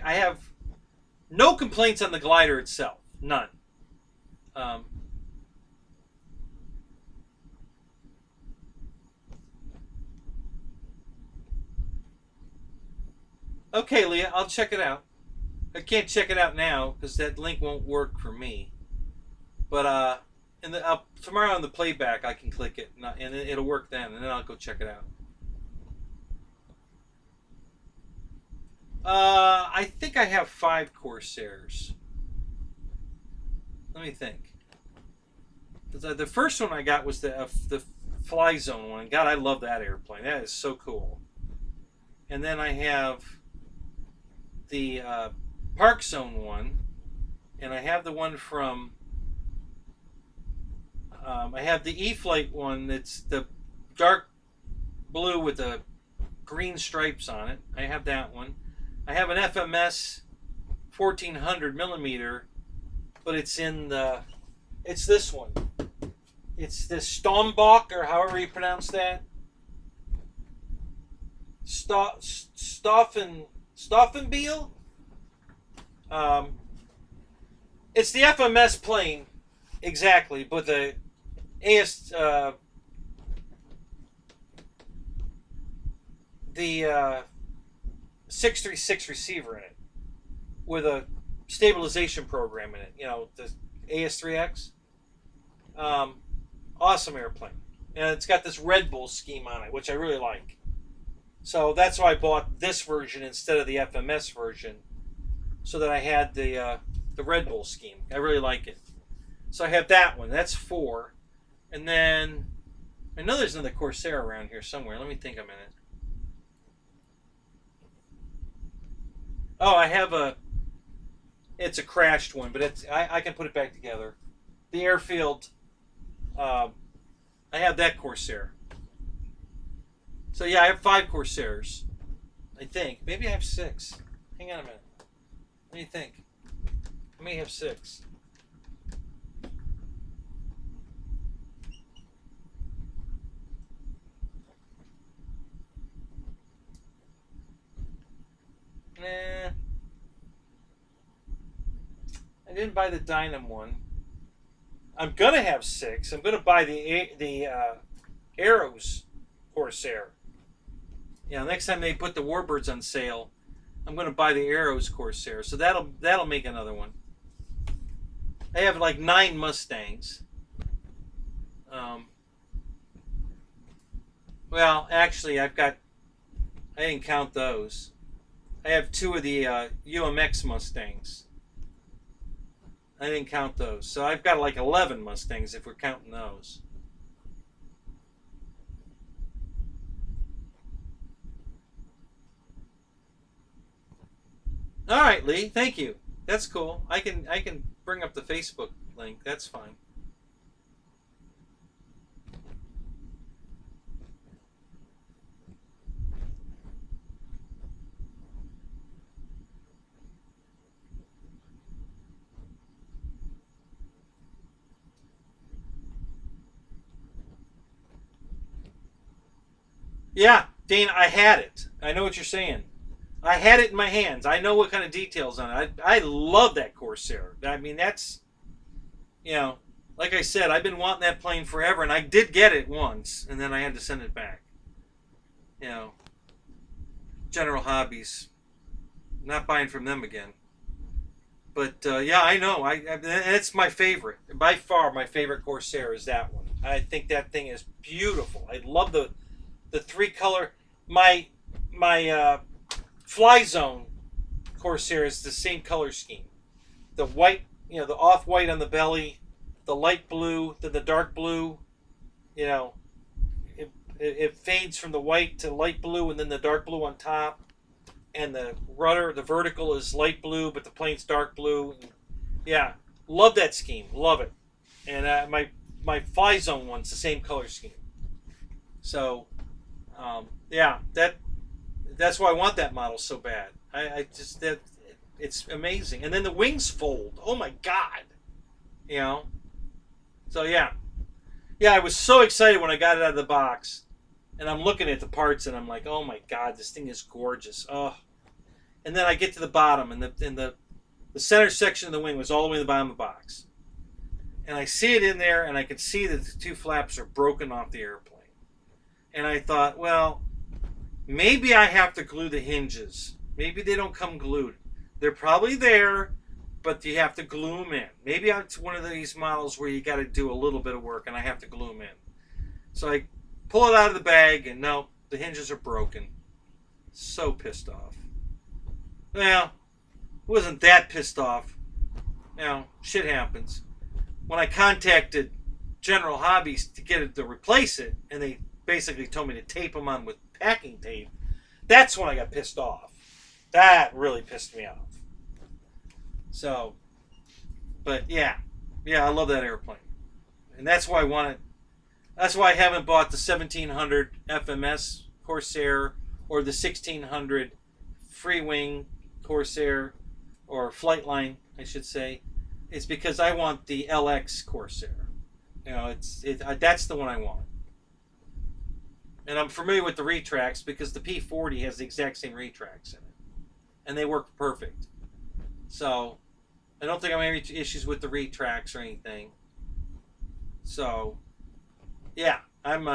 have no complaints on the glider itself, none. Okay, Leah, I'll check it out. I can't check it out now because that link won't work for me. But tomorrow on the playback, I can click it, and it'll work then, and then I'll go check it out. I think I have 5 Corsairs. Let me think. The first one I got was the Fly Zone one. God, I love that airplane. That is so cool. And then I have the Park Zone one, and I have the one from. I have the E-Flite one. That's the dark blue with the green stripes on it. I have that one. I have an FMS 1400 millimeter, but it's this one. It's the Stombach, or however you pronounce that. Stoffenbiel? It's the FMS plane, exactly, but the 636 receiver in it, with a stabilization program in it. You know, the AS3X. Awesome airplane, and it's got this Red Bull scheme on it, which I really like. So that's why I bought this version instead of the FMS version, so that I had the Red Bull scheme. I really like it. So I have that one. That's 4, and then I know there's another Corsair around here somewhere. Let me think a minute. Oh, I have it's a crashed one, but I can put it back together. The airfield. I have that Corsair. So yeah, I have 5 Corsairs. I think. Maybe I have 6. Hang on a minute. What do you think? I may have 6. Nah. I didn't buy the Dynam one. I'm gonna have 6. I'm gonna buy the Arrows Corsair. You know, next time they put the Warbirds on sale, I'm gonna buy the Arrows Corsair. So that'll make another one. I have like 9 Mustangs. Well, actually, I didn't count those. I have 2 of the UMX Mustangs. I didn't count those. So I've got like 11 Mustangs if we're counting those. All right, Lee. Thank you. That's cool. I can bring up the Facebook link. That's fine. Yeah, Dane, I had it. I know what you're saying. I had it in my hands. I know what kind of details on it. I love that Corsair. I mean, that's, you know, like I said, I've been wanting that plane forever, and I did get it once, and then I had to send it back. You know, General Hobbies. Not buying from them again. But, yeah, I know. It's my favorite. By far, my favorite Corsair is that one. I think that thing is beautiful. I love the 3-color. My Fly Zone Corsair is the same color scheme. The white, you know, the off-white on the belly, the light blue, then the dark blue. You know, it fades from the white to light blue, and then the dark blue on top. And the rudder, the vertical is light blue, but the plane's dark blue. Yeah, love that scheme. Love it. And my Fly Zone one's the same color scheme. So, yeah, that's why I want that model so bad. It's amazing. And then the wings fold. Oh my God. You know? So yeah. Yeah, I was so excited when I got it out of the box. And I'm looking at the parts and I'm like, oh my God, this thing is gorgeous. Oh. And then I get to the bottom, and the center section of the wing was all the way to the bottom of the box. And I see it in there, and I can see that the 2 flaps are broken off the airplane. And I thought, well, maybe I have to glue the hinges Maybe they don't come glued. They're probably there, but you have to glue them in. Maybe it's one of these models where you got to do a little bit of work and I have to glue them in. So I pull it out of the bag and no, the hinges are broken. So pissed off. Well, wasn't that pissed off. You know, shit happens. When I contacted General Hobbies to get it to replace it, and they basically told me to tape them on with packing tape, that's when I got pissed off. That really pissed me off. So, but yeah, I love that airplane, and that's why I want it. That's why I haven't bought the 1700 FMS Corsair or the 1600 Free Wing Corsair or Flightline, I should say. It's because I want the LX Corsair. You know, that's the one I want. And I'm familiar with the retracts because the P40 has the exact same retracts in it, and they work perfect. So I don't think I'm having any issues with the retracts or anything. So yeah, I'm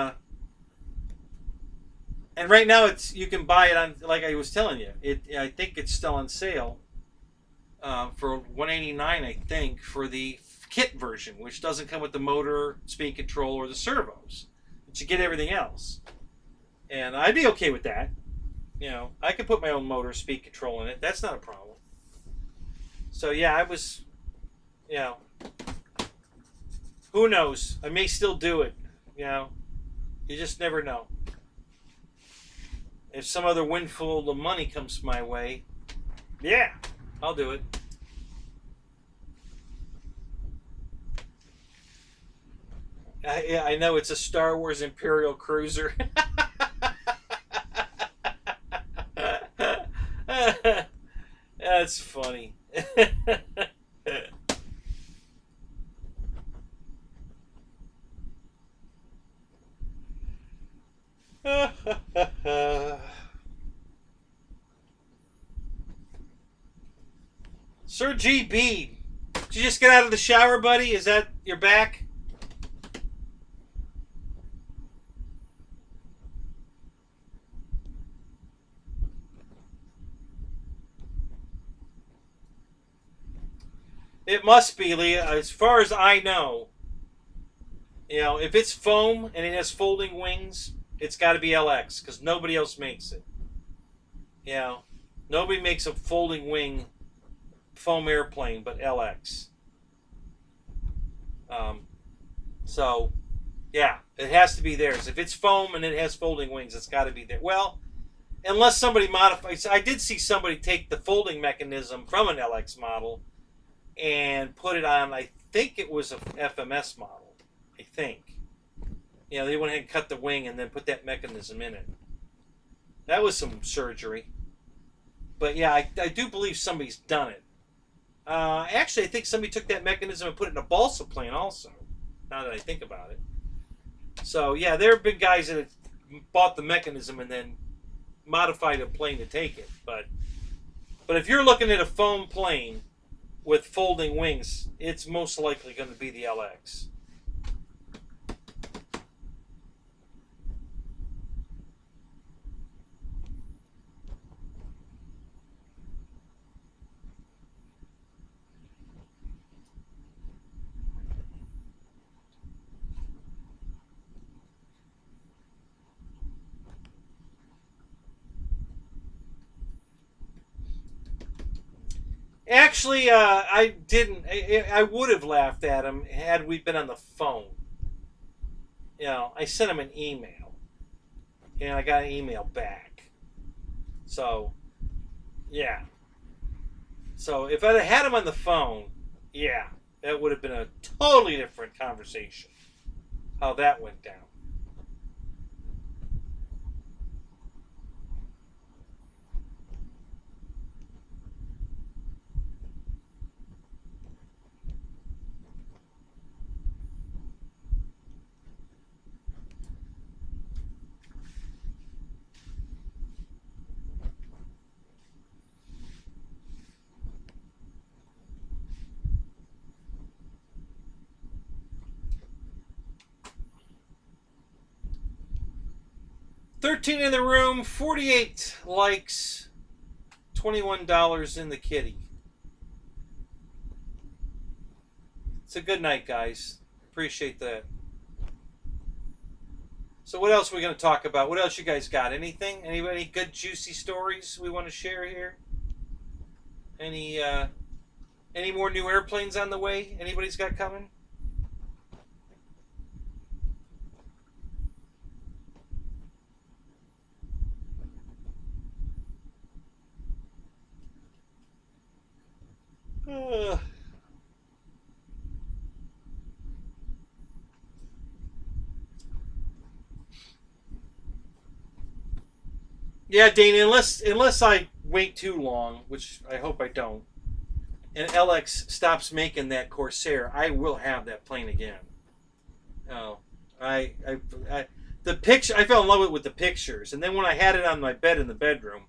and right now you can buy it on, like I was telling you, I think it's still on sale for $189, I think, for the kit version, which doesn't come with the motor, speed control, or the servos, but you get everything else. And I'd be okay with that. You know, I could put my own motor, speed control in it. That's not a problem. So yeah, I was, you know, who knows? I may still do it. You know, you just never know. If some other windfall of money comes my way, yeah, I'll do it. I know it's a Star Wars Imperial Cruiser. That's funny. Sir GB, did you just get out of the shower, buddy? Is that your back? It must be, Leah. As far as I know, you know, if it's foam and it has folding wings, it's got to be LX because nobody else makes it. You know, nobody makes a folding wing foam airplane but LX. So, yeah, it has to be theirs. If it's foam and it has folding wings, it's got to be there. Well, unless somebody modifies. I did see somebody take the folding mechanism from an LX model and put it on, I think it was a FMS model. I think. You know, they went ahead and cut the wing and then put that mechanism in it. That was some surgery. But yeah, I do believe somebody's done it. Actually, I think somebody took that mechanism and put it in a balsa plane also, now that I think about it. So yeah, there have been guys that have bought the mechanism and then modified a plane to take it. But if you're looking at a foam plane with folding wings, it's most likely going to be the LX. Actually, I didn't. I would have laughed at him had we been on the phone. You know, I sent him an email, and I got an email back. So, yeah. So if I'd had him on the phone, yeah, that would have been a totally different conversation. How that went down. $13 in the room, 48 likes, $21 in the kitty. It's a good night, guys. Appreciate that. So what else are we going to talk about? What else you guys got? Anything? Any good juicy stories we want to share here? Any more new airplanes on the way? Anybody's got coming? Yeah, Dana, unless I wait too long, which I hope I don't, and LX stops making that Corsair, I will have that plane again. Oh, the picture, I fell in love with the pictures, and then when I had it on my bed in the bedroom,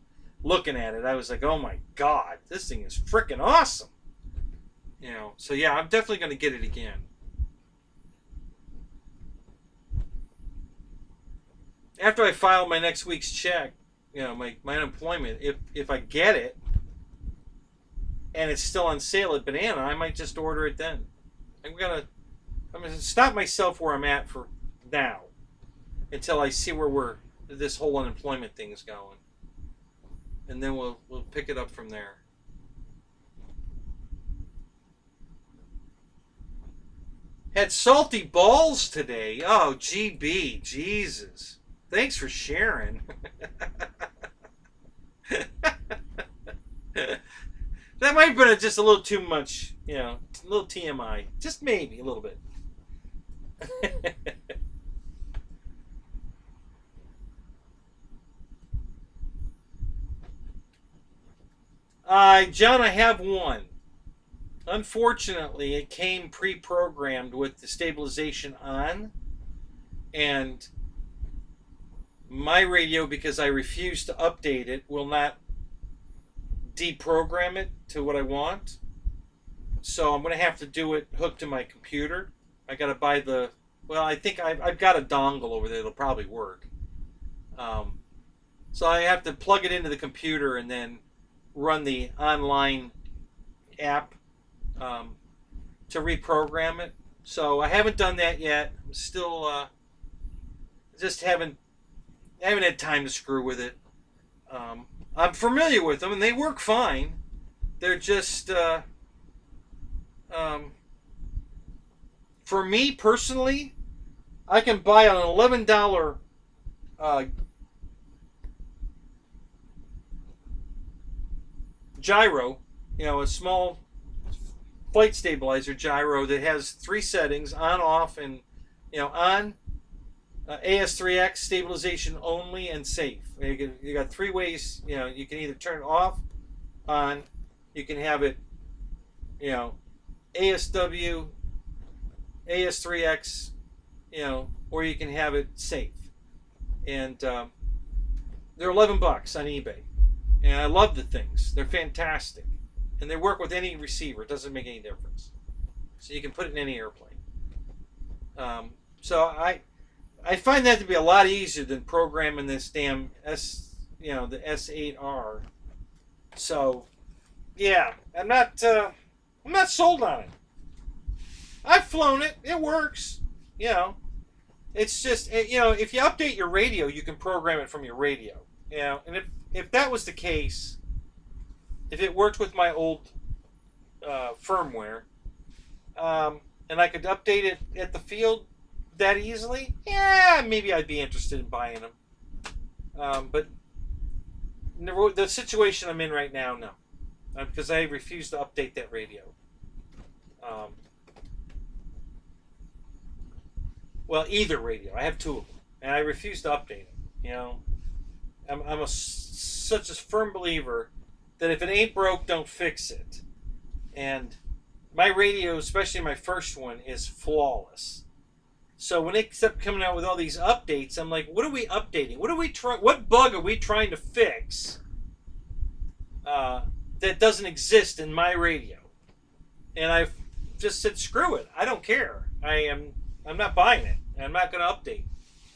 looking at it, I was like, oh my God, this thing is freaking awesome. You know, so yeah, I'm definitely going to get it again. After I file my next week's check, you know, my unemployment, if I get it and it's still on sale at Banana, I might just order it then. I'm gonna stop myself where I'm at for now until I see where this whole unemployment thing is going, and then we'll pick it up from there. Had salty balls today. Oh, GB, Jesus. Thanks for sharing. That might have been just a little too much, you know, a little TMI. Just maybe a little bit. John, I have one. Unfortunately, it came pre-programmed with the stabilization on, and my radio, because I refuse to update it, will not deprogram it to what I want. So I'm going to have to do it hooked to my computer. I got to buy I think I've got a dongle over there that'll probably work. So I have to plug it into the computer and then run the online app to reprogram it. So I haven't done that yet. I'm still just haven't had time to screw with it. I'm familiar with them and they work fine. They're just for me personally, I can buy an $11 gyro, you know, a small flight stabilizer gyro that has 3 settings: on, off, and, you know, on, AS3X, stabilization only, and safe. You got 3 ways. You know, you can either turn it off, on, you can have it, you know, ASW, AS3X, you know, or you can have it safe. And they're $11 on eBay, and I love the things. They're fantastic, and they work with any receiver. It doesn't make any difference. So you can put it in any airplane. So I find that to be a lot easier than programming this damn the S8R. So yeah, I'm not sold on it. I've flown it. It works. You know, it's just, you know, if you update your radio, you can program it from your radio. You know, and if that was the case, if it worked with my old firmware, and I could update it at the field that easily, yeah, maybe I'd be interested in buying them. But the situation I'm in right now, no, because I refuse to update that radio. Well, either radio. I have 2 of them, and I refuse to update them. You know, I'm such a firm believer that if it ain't broke, don't fix it. And my radio, especially my first one, is flawless. So when they kept coming out with all these updates, I'm like, what are we updating? What bug are we trying to fix that doesn't exist in my radio? And I've just said, screw it. I don't care. I'm not buying it. I'm not going to update.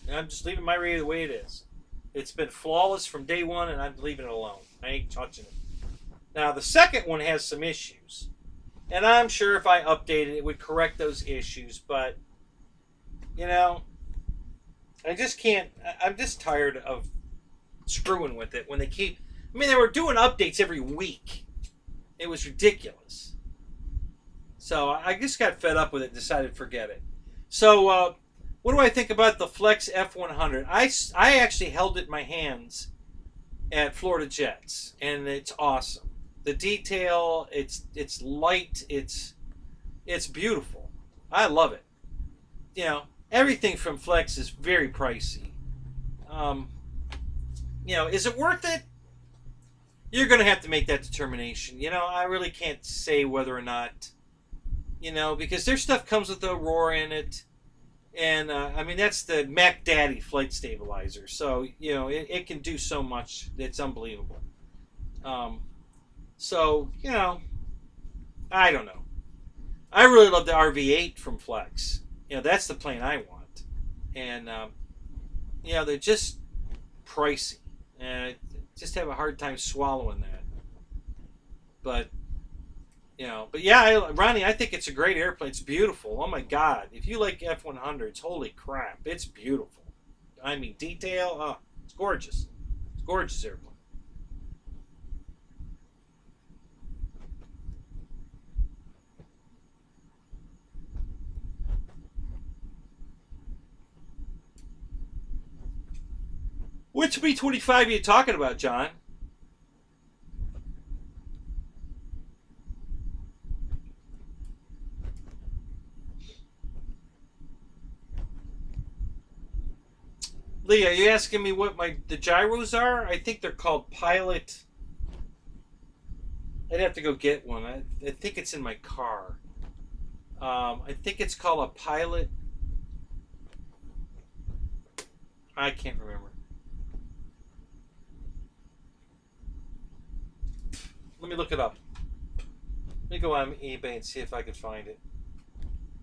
And I'm just leaving my radio the way it is. It's been flawless from day one, and I'm leaving it alone. I ain't touching it. Now, the second one has some issues. And I'm sure if I updated it, it would correct those issues. But, you know, I just can't. I'm just tired of screwing with it when they keep. I mean, they were doing updates every week. It was ridiculous. So I just got fed up with it and decided to forget it. So, what do I think about the Flex F100? I actually held it in my hands at Florida Jets, and it's awesome. The detail, it's light, it's beautiful. I love it. You know, everything from Flex is very pricey. You know, is it worth it? You're going to have to make that determination. You know, I really can't say whether or not, you know, because their stuff comes with the Aurora in it. And, I mean, that's the Mac Daddy flight stabilizer. So, you know, it can do so much. It's unbelievable. So, you know, I don't know. I really love the RV-8 from Flex. You know, that's the plane I want. And, you know, they're just pricey. And I just have a hard time swallowing that. But, you know, but yeah, Ronnie, I think it's a great airplane. It's beautiful. Oh my God. If you like F-100s, holy crap. It's beautiful. I mean, detail, oh, it's gorgeous. It's a gorgeous airplane. Which B-25 are you talking about, John? Lee, are you asking me what the gyros are? I think they're called Pilot. I'd have to go get one. I think it's in my car. I think it's called a Pilot. I can't remember. Let me look it up. Let me go on eBay and see if I can find it.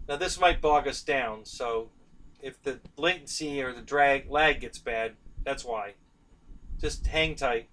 Now this might bog us down, so if the latency or the lag gets bad, that's why. Just hang tight.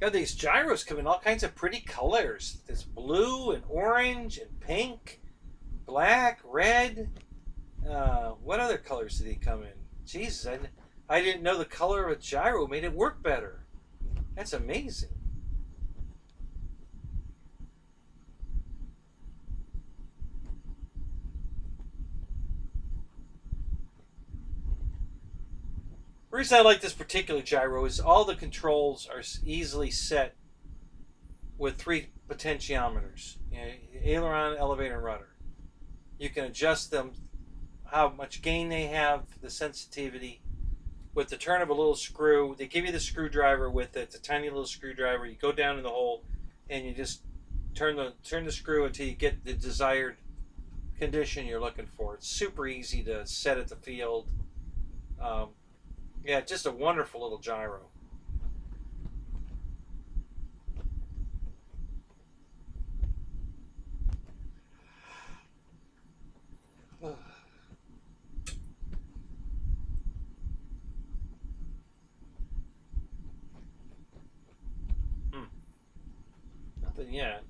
Got these gyros come in all kinds of pretty colors. There's blue and orange and pink, black, red. What other colors did he come in? Jesus, I didn't know the color of a gyro made it work better. That's amazing. The reason I like this particular gyro is all the controls are easily set with 3 potentiometers. You know, aileron, elevator, and rudder. You can adjust them how much gain they have, the sensitivity. With the turn of a little screw, they give you the screwdriver with it. It's a tiny little screwdriver. You go down in the hole, and you just turn the screw until you get the desired condition you're looking for. It's super easy to set at the field. Yeah, just a wonderful little gyro. Nothing yet.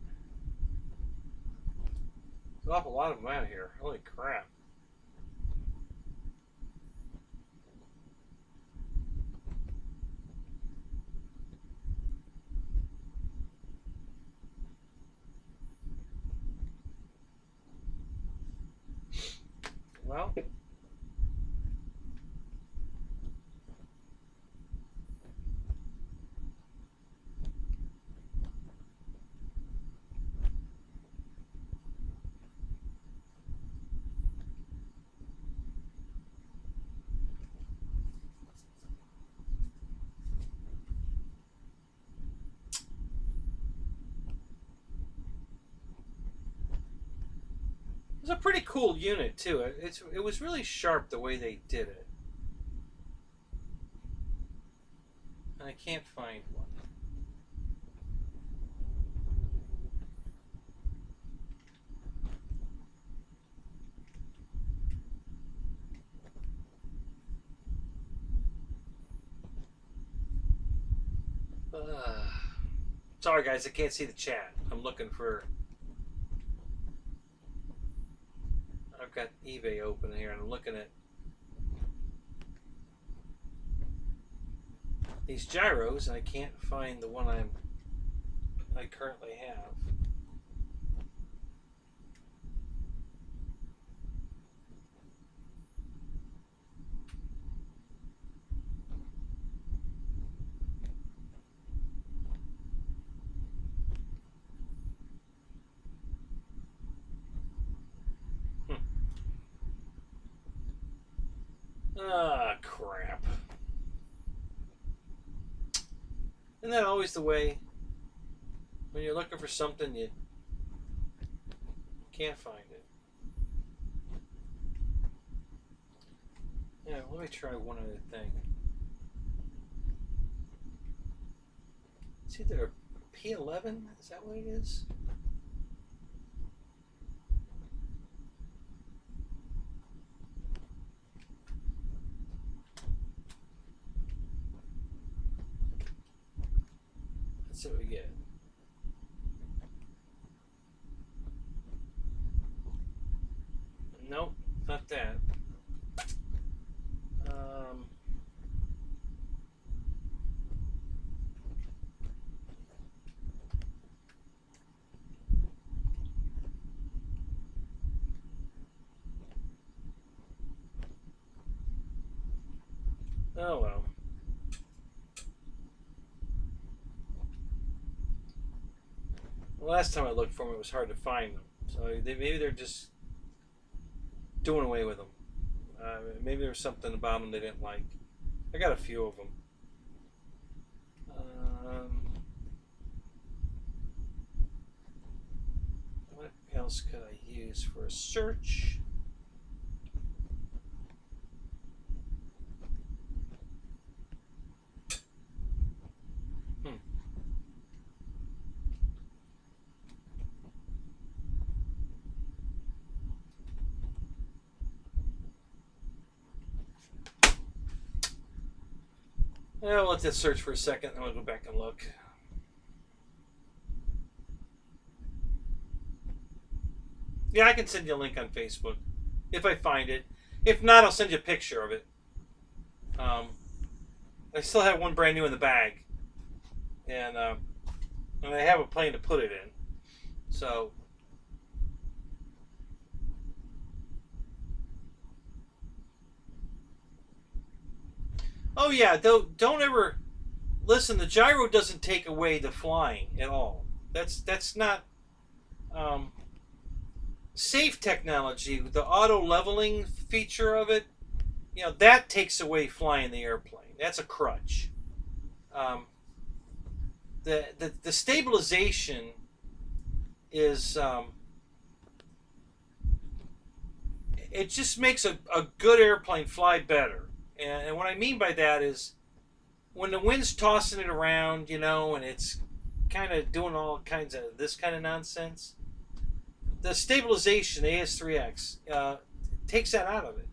There's an awful lot of them out here. Holy crap. Well, it was a pretty cool unit too. It was really sharp the way they did it. And I can't find one. Sorry guys, I can't see the chat. I'm looking for... I've got eBay open here and I'm looking at these gyros and I can't find the one I currently have. Ah, crap. Isn't that always the way? When you're looking for something, you can't find it. Yeah, let me try one other thing. It's either a P11, is that what it is? Let's see what we get. Nope, not that. Oh well. The last time I looked for them, it was hard to find them. So maybe they're just doing away with them. Maybe there was something about them they didn't like. I got a few of them. What else could I use for a search? I'll let that search for a second, then we'll go back and look. Yeah, I can send you a link on Facebook if I find it. If not, I'll send you a picture of it. I still have one brand new in the bag, and I have a plane to put it in. So. Oh yeah, don't ever listen. The gyro doesn't take away the flying at all. That's not safe technology, the auto leveling feature of it, you know, that takes away flying the airplane. That's a crutch. The stabilization is it just makes a good airplane fly better. And what I mean by that is when the wind's tossing it around, you know, and it's kind of doing all kinds of this kind of nonsense, the stabilization, the AS3X, takes that out of it.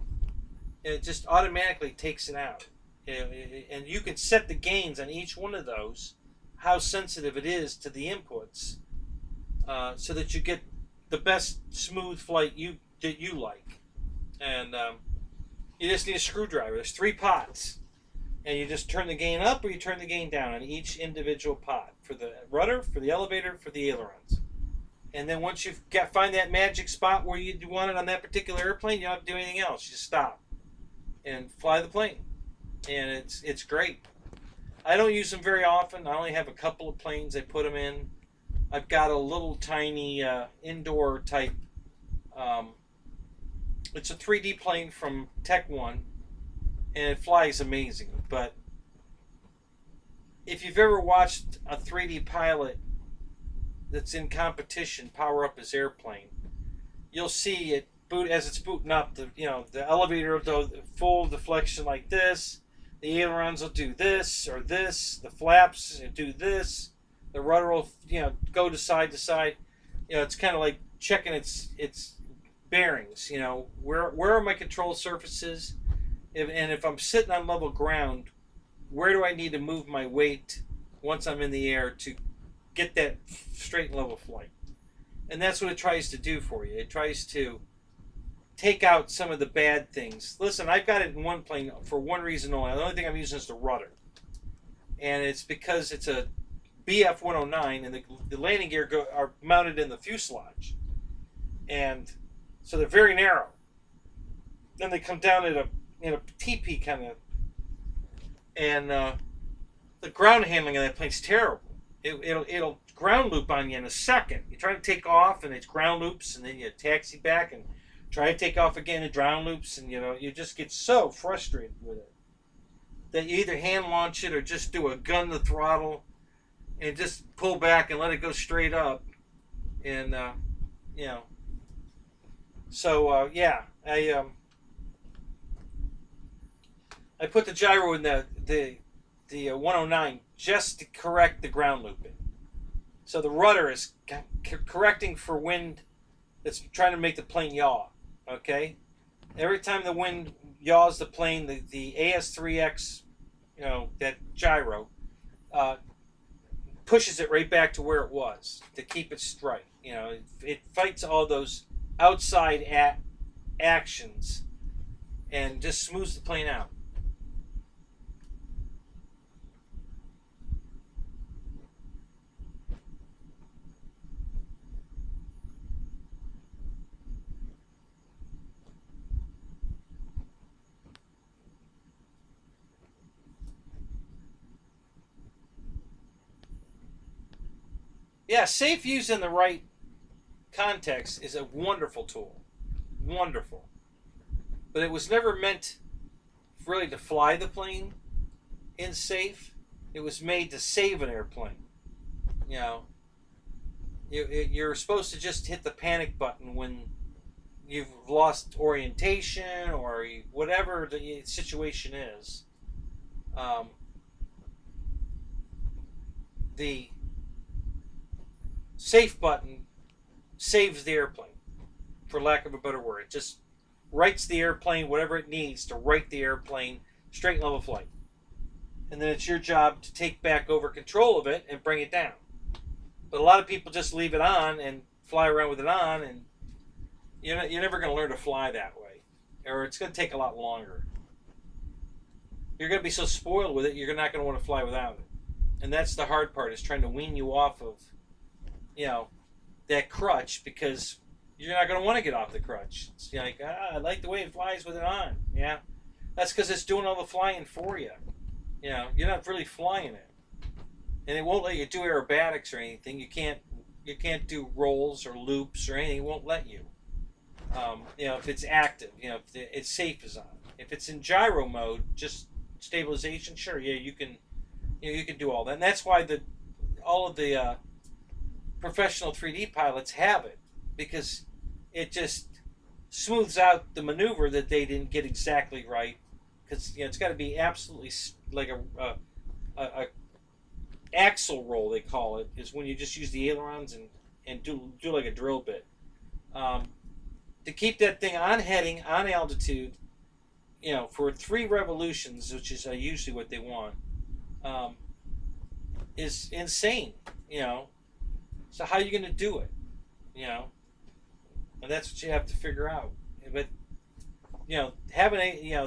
It just automatically takes it out. And you can set the gains on each one of those, how sensitive it is to the inputs, so that you get the best smooth flight that you like. And you just need a screwdriver. There's 3 pots. And you just turn the gain up or you turn the gain down on each individual pot. For the rudder, for the elevator, for the ailerons. And then once you find that magic spot where you want it on that particular airplane, you don't have to do anything else. You just stop and fly the plane. And it's great. I don't use them very often. I only have a couple of planes I put them in. I've got a little tiny indoor type. It's a 3D plane from Tech One, and it flies amazing. But if you've ever watched a 3D pilot that's in competition power up his airplane, you'll see it as it's booting up. The elevator will do full deflection like this. The ailerons will do this or this. The flaps will do this. The rudder will go to side to side. It's kind of like checking its bearings. Where are my control surfaces? If I'm sitting on level ground, where do I need to move my weight once I'm in the air to get that straight and level flight? And that's what it tries to do for you. It tries to take out some of the bad things. Listen, I've got it in one plane for one reason only. The only thing I'm using is the rudder. And it's because it's a BF-109 and the landing gear are mounted in the fuselage. And so they're very narrow. Then they come down in a teepee kind of. And the ground handling of that plane's terrible. It'll ground loop on you in a second. You try to take off and it's ground loops, and then you taxi back and try to take off again and ground loops, and you just get so frustrated with it that you either hand launch it or just do a gun to throttle and just pull back and let it go straight up. And so I put the gyro in the 109 just to correct the ground looping. So the rudder is correcting for wind that's trying to make the plane yaw. Okay? Every time the wind yaws the plane, the AS3X, that gyro, pushes it right back to where it was to keep it straight. It fights all those outside actions and just smooths the plane out. Yeah, safe use in the right context is a wonderful tool. Wonderful. But it was never meant really to fly the plane in safe. It was made to save an airplane. You're supposed to just hit the panic button when you've lost orientation or whatever the situation is. The safe button saves the airplane, for lack of a better word. It just rights the airplane whatever it needs to right the airplane straight and level flight. And then it's your job to take back over control of it and bring it down. But a lot of people just leave it on and fly around with it on, and you're never going to learn to fly that way. Or it's going to take a lot longer. You're going to be so spoiled with it, you're not going to want to fly without it. And that's the hard part, is trying to wean you off of that crutch, because you're not going to want to get off the crutch. It's like, I like the way it flies with it on. Yeah, that's because it's doing all the flying for you. You're not really flying it, and it won't let you do aerobatics or anything. You can't do rolls or loops or anything. It won't let you. If it's active, if it's safe is on. If it's in gyro mode, just stabilization, sure, yeah, you can do all that. And that's why all of the professional 3D pilots have it, because it just smooths out the maneuver that they didn't get exactly right, because it's got to be absolutely like a axle roll, they call it, is when you just use the ailerons and do like a drill bit. To keep that thing on heading, on altitude, for 3 revolutions, which is usually what they want, is insane. So how are you going to do it? And that's what you have to figure out. But having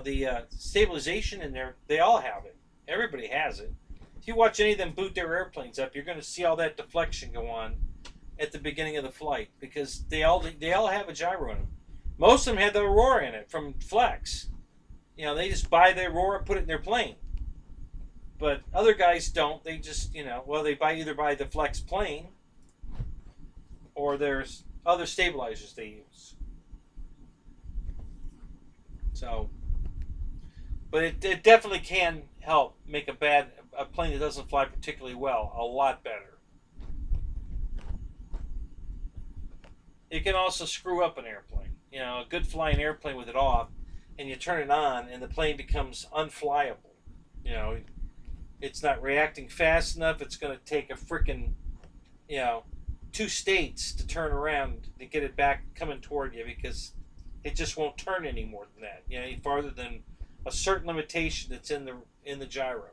the stabilization in there, they all have it. Everybody has it. If you watch any of them boot their airplanes up, you're going to see all that deflection go on at the beginning of the flight, because they all have a gyro in them. Most of them had the Aurora in it from Flex. They just buy the Aurora, put it in their plane. But other guys don't. They just they either buy the Flex plane, or there's other stabilizers they use. So, but it definitely can help make a plane that doesn't fly particularly well a lot better. It can also screw up an airplane. A good flying airplane with it off, and you turn it on, and the plane becomes unflyable. It's not reacting fast enough. It's going to take a freaking, 2 states to turn around to get it back coming toward you, because it just won't turn any more than that. Any farther than a certain limitation that's in the gyro.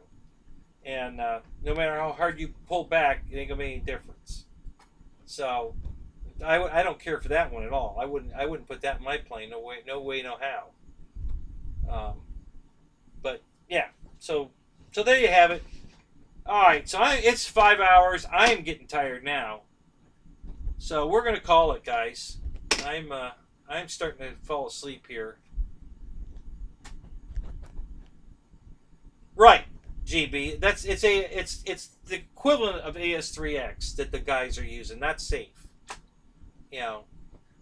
And no matter how hard you pull back, it ain't gonna make any difference. So I don't care for that one at all. I wouldn't put that in my plane. No way, no how. But yeah, so there you have it. All right, so it's 5 hours. I am getting tired now. So we're gonna call it, guys. I'm starting to fall asleep here. Right, GB. It's the equivalent of AS3X that the guys are using. Not safe.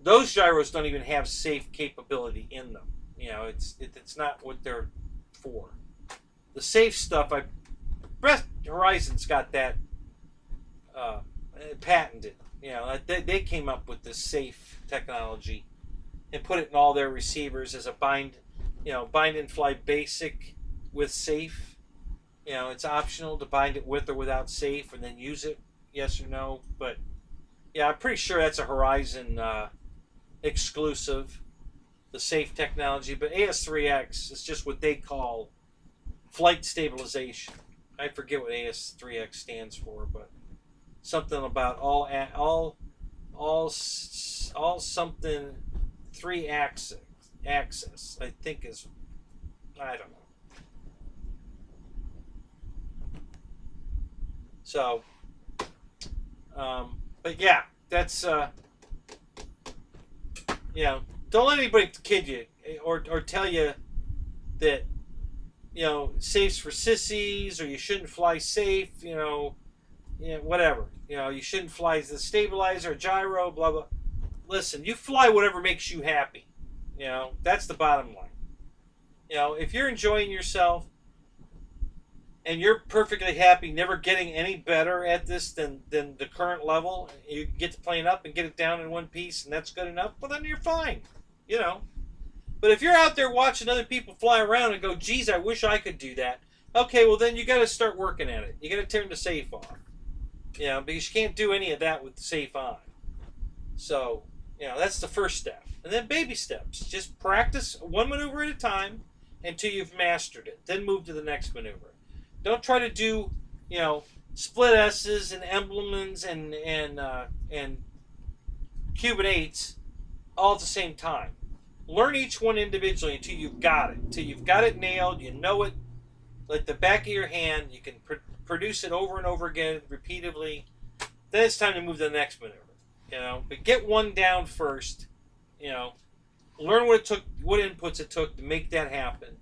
Those gyros don't even have safe capability in them. It's not what they're for. The safe stuff, Horizon's got that patented. They came up with this safe technology and put it in all their receivers as a bind and fly basic with safe. It's optional to bind it with or without safe, and then use it, yes or no. But yeah, I'm pretty sure that's a Horizon exclusive, the safe technology. But AS3X is just what they call flight stabilization. I forget what AS3X stands for, but something about all something 3 axis, I think is, I don't know. So, but yeah, that's don't let anybody kid you or tell you that safe's for sissies, or you shouldn't fly safe. Whatever. You shouldn't fly the stabilizer, gyro, blah blah. Listen, you fly whatever makes you happy. That's the bottom line. If you're enjoying yourself and you're perfectly happy, never getting any better at this than the current level, you get the plane up and get it down in one piece, and that's good enough, well, then you're fine. But if you're out there watching other people fly around and go, geez, I wish I could do that, okay, well, then you got to start working at it. You got to turn the safe off. Because you can't do any of that with the safe on. So, that's the first step. And then baby steps. Just practice one maneuver at a time until you've mastered it. Then move to the next maneuver. Don't try to do, split S's and emblems and Cuban 8s all at the same time. Learn each one individually until you've got it. Until you've got it nailed, you know it like the back of your hand. You can produce it over and over again, repeatedly. Then it's time to move to the next maneuver. But get one down first. Learn what it took, what inputs it took to make that happen,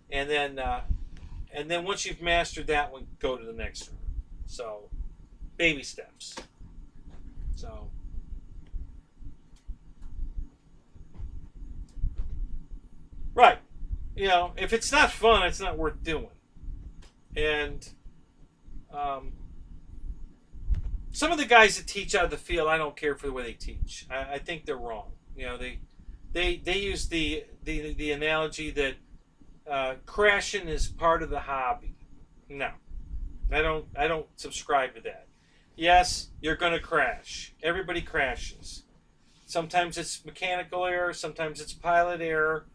and then once you've mastered that one, go to the next one. So, baby steps. So, you know, if it's not fun, it's not worth doing. And some of the guys that teach out of the field, I don't care for the way they teach. I think they're wrong. You know, they use the analogy that crashing is part of the hobby. No, I don't subscribe to that. Yes, you're going to crash. Everybody crashes. Sometimes it's mechanical error. Sometimes it's pilot error.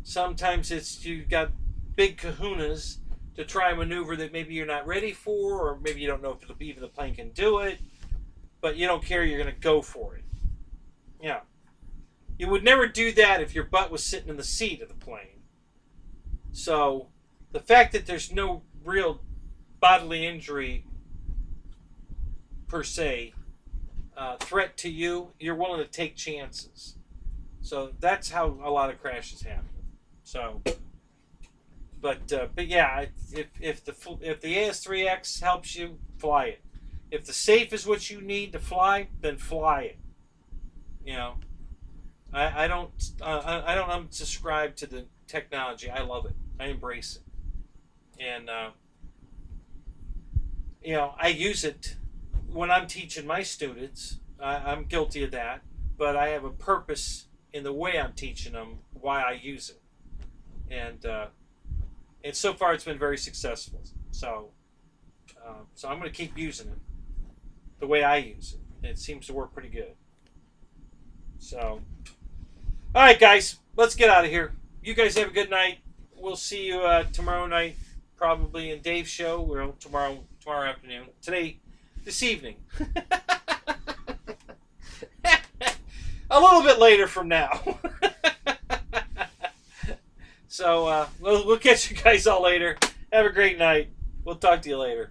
Sometimes it's you got big kahunas to try a maneuver that maybe you're not ready for, or maybe you don't know if even the plane can do it, but you don't care, you're going to go for it. Yeah. You would never do that if your butt was sitting in the seat of the plane. So the fact that there's no real bodily injury per se, threat to you, you're willing to take chances. So that's how a lot of crashes happen. So, but yeah, if the AS3X helps you, fly it. If the safe is what you need to fly, then fly it. You know, I don't unsubscribe to the technology. I love it. I embrace it, and you know, I use it when I'm teaching my students. I'm guilty of that, but I have a purpose in the way I'm teaching them, why I use it, and so far it's been very successful. So I'm going to keep using it the way I use it. It seems to work pretty good. So, all right, guys, let's get out of here. You guys have a good night. We'll see you tomorrow night, probably in Dave's show. Well, tomorrow afternoon. This evening. A little bit later from now. So we'll catch you guys all later. Have a great night. We'll talk to you later.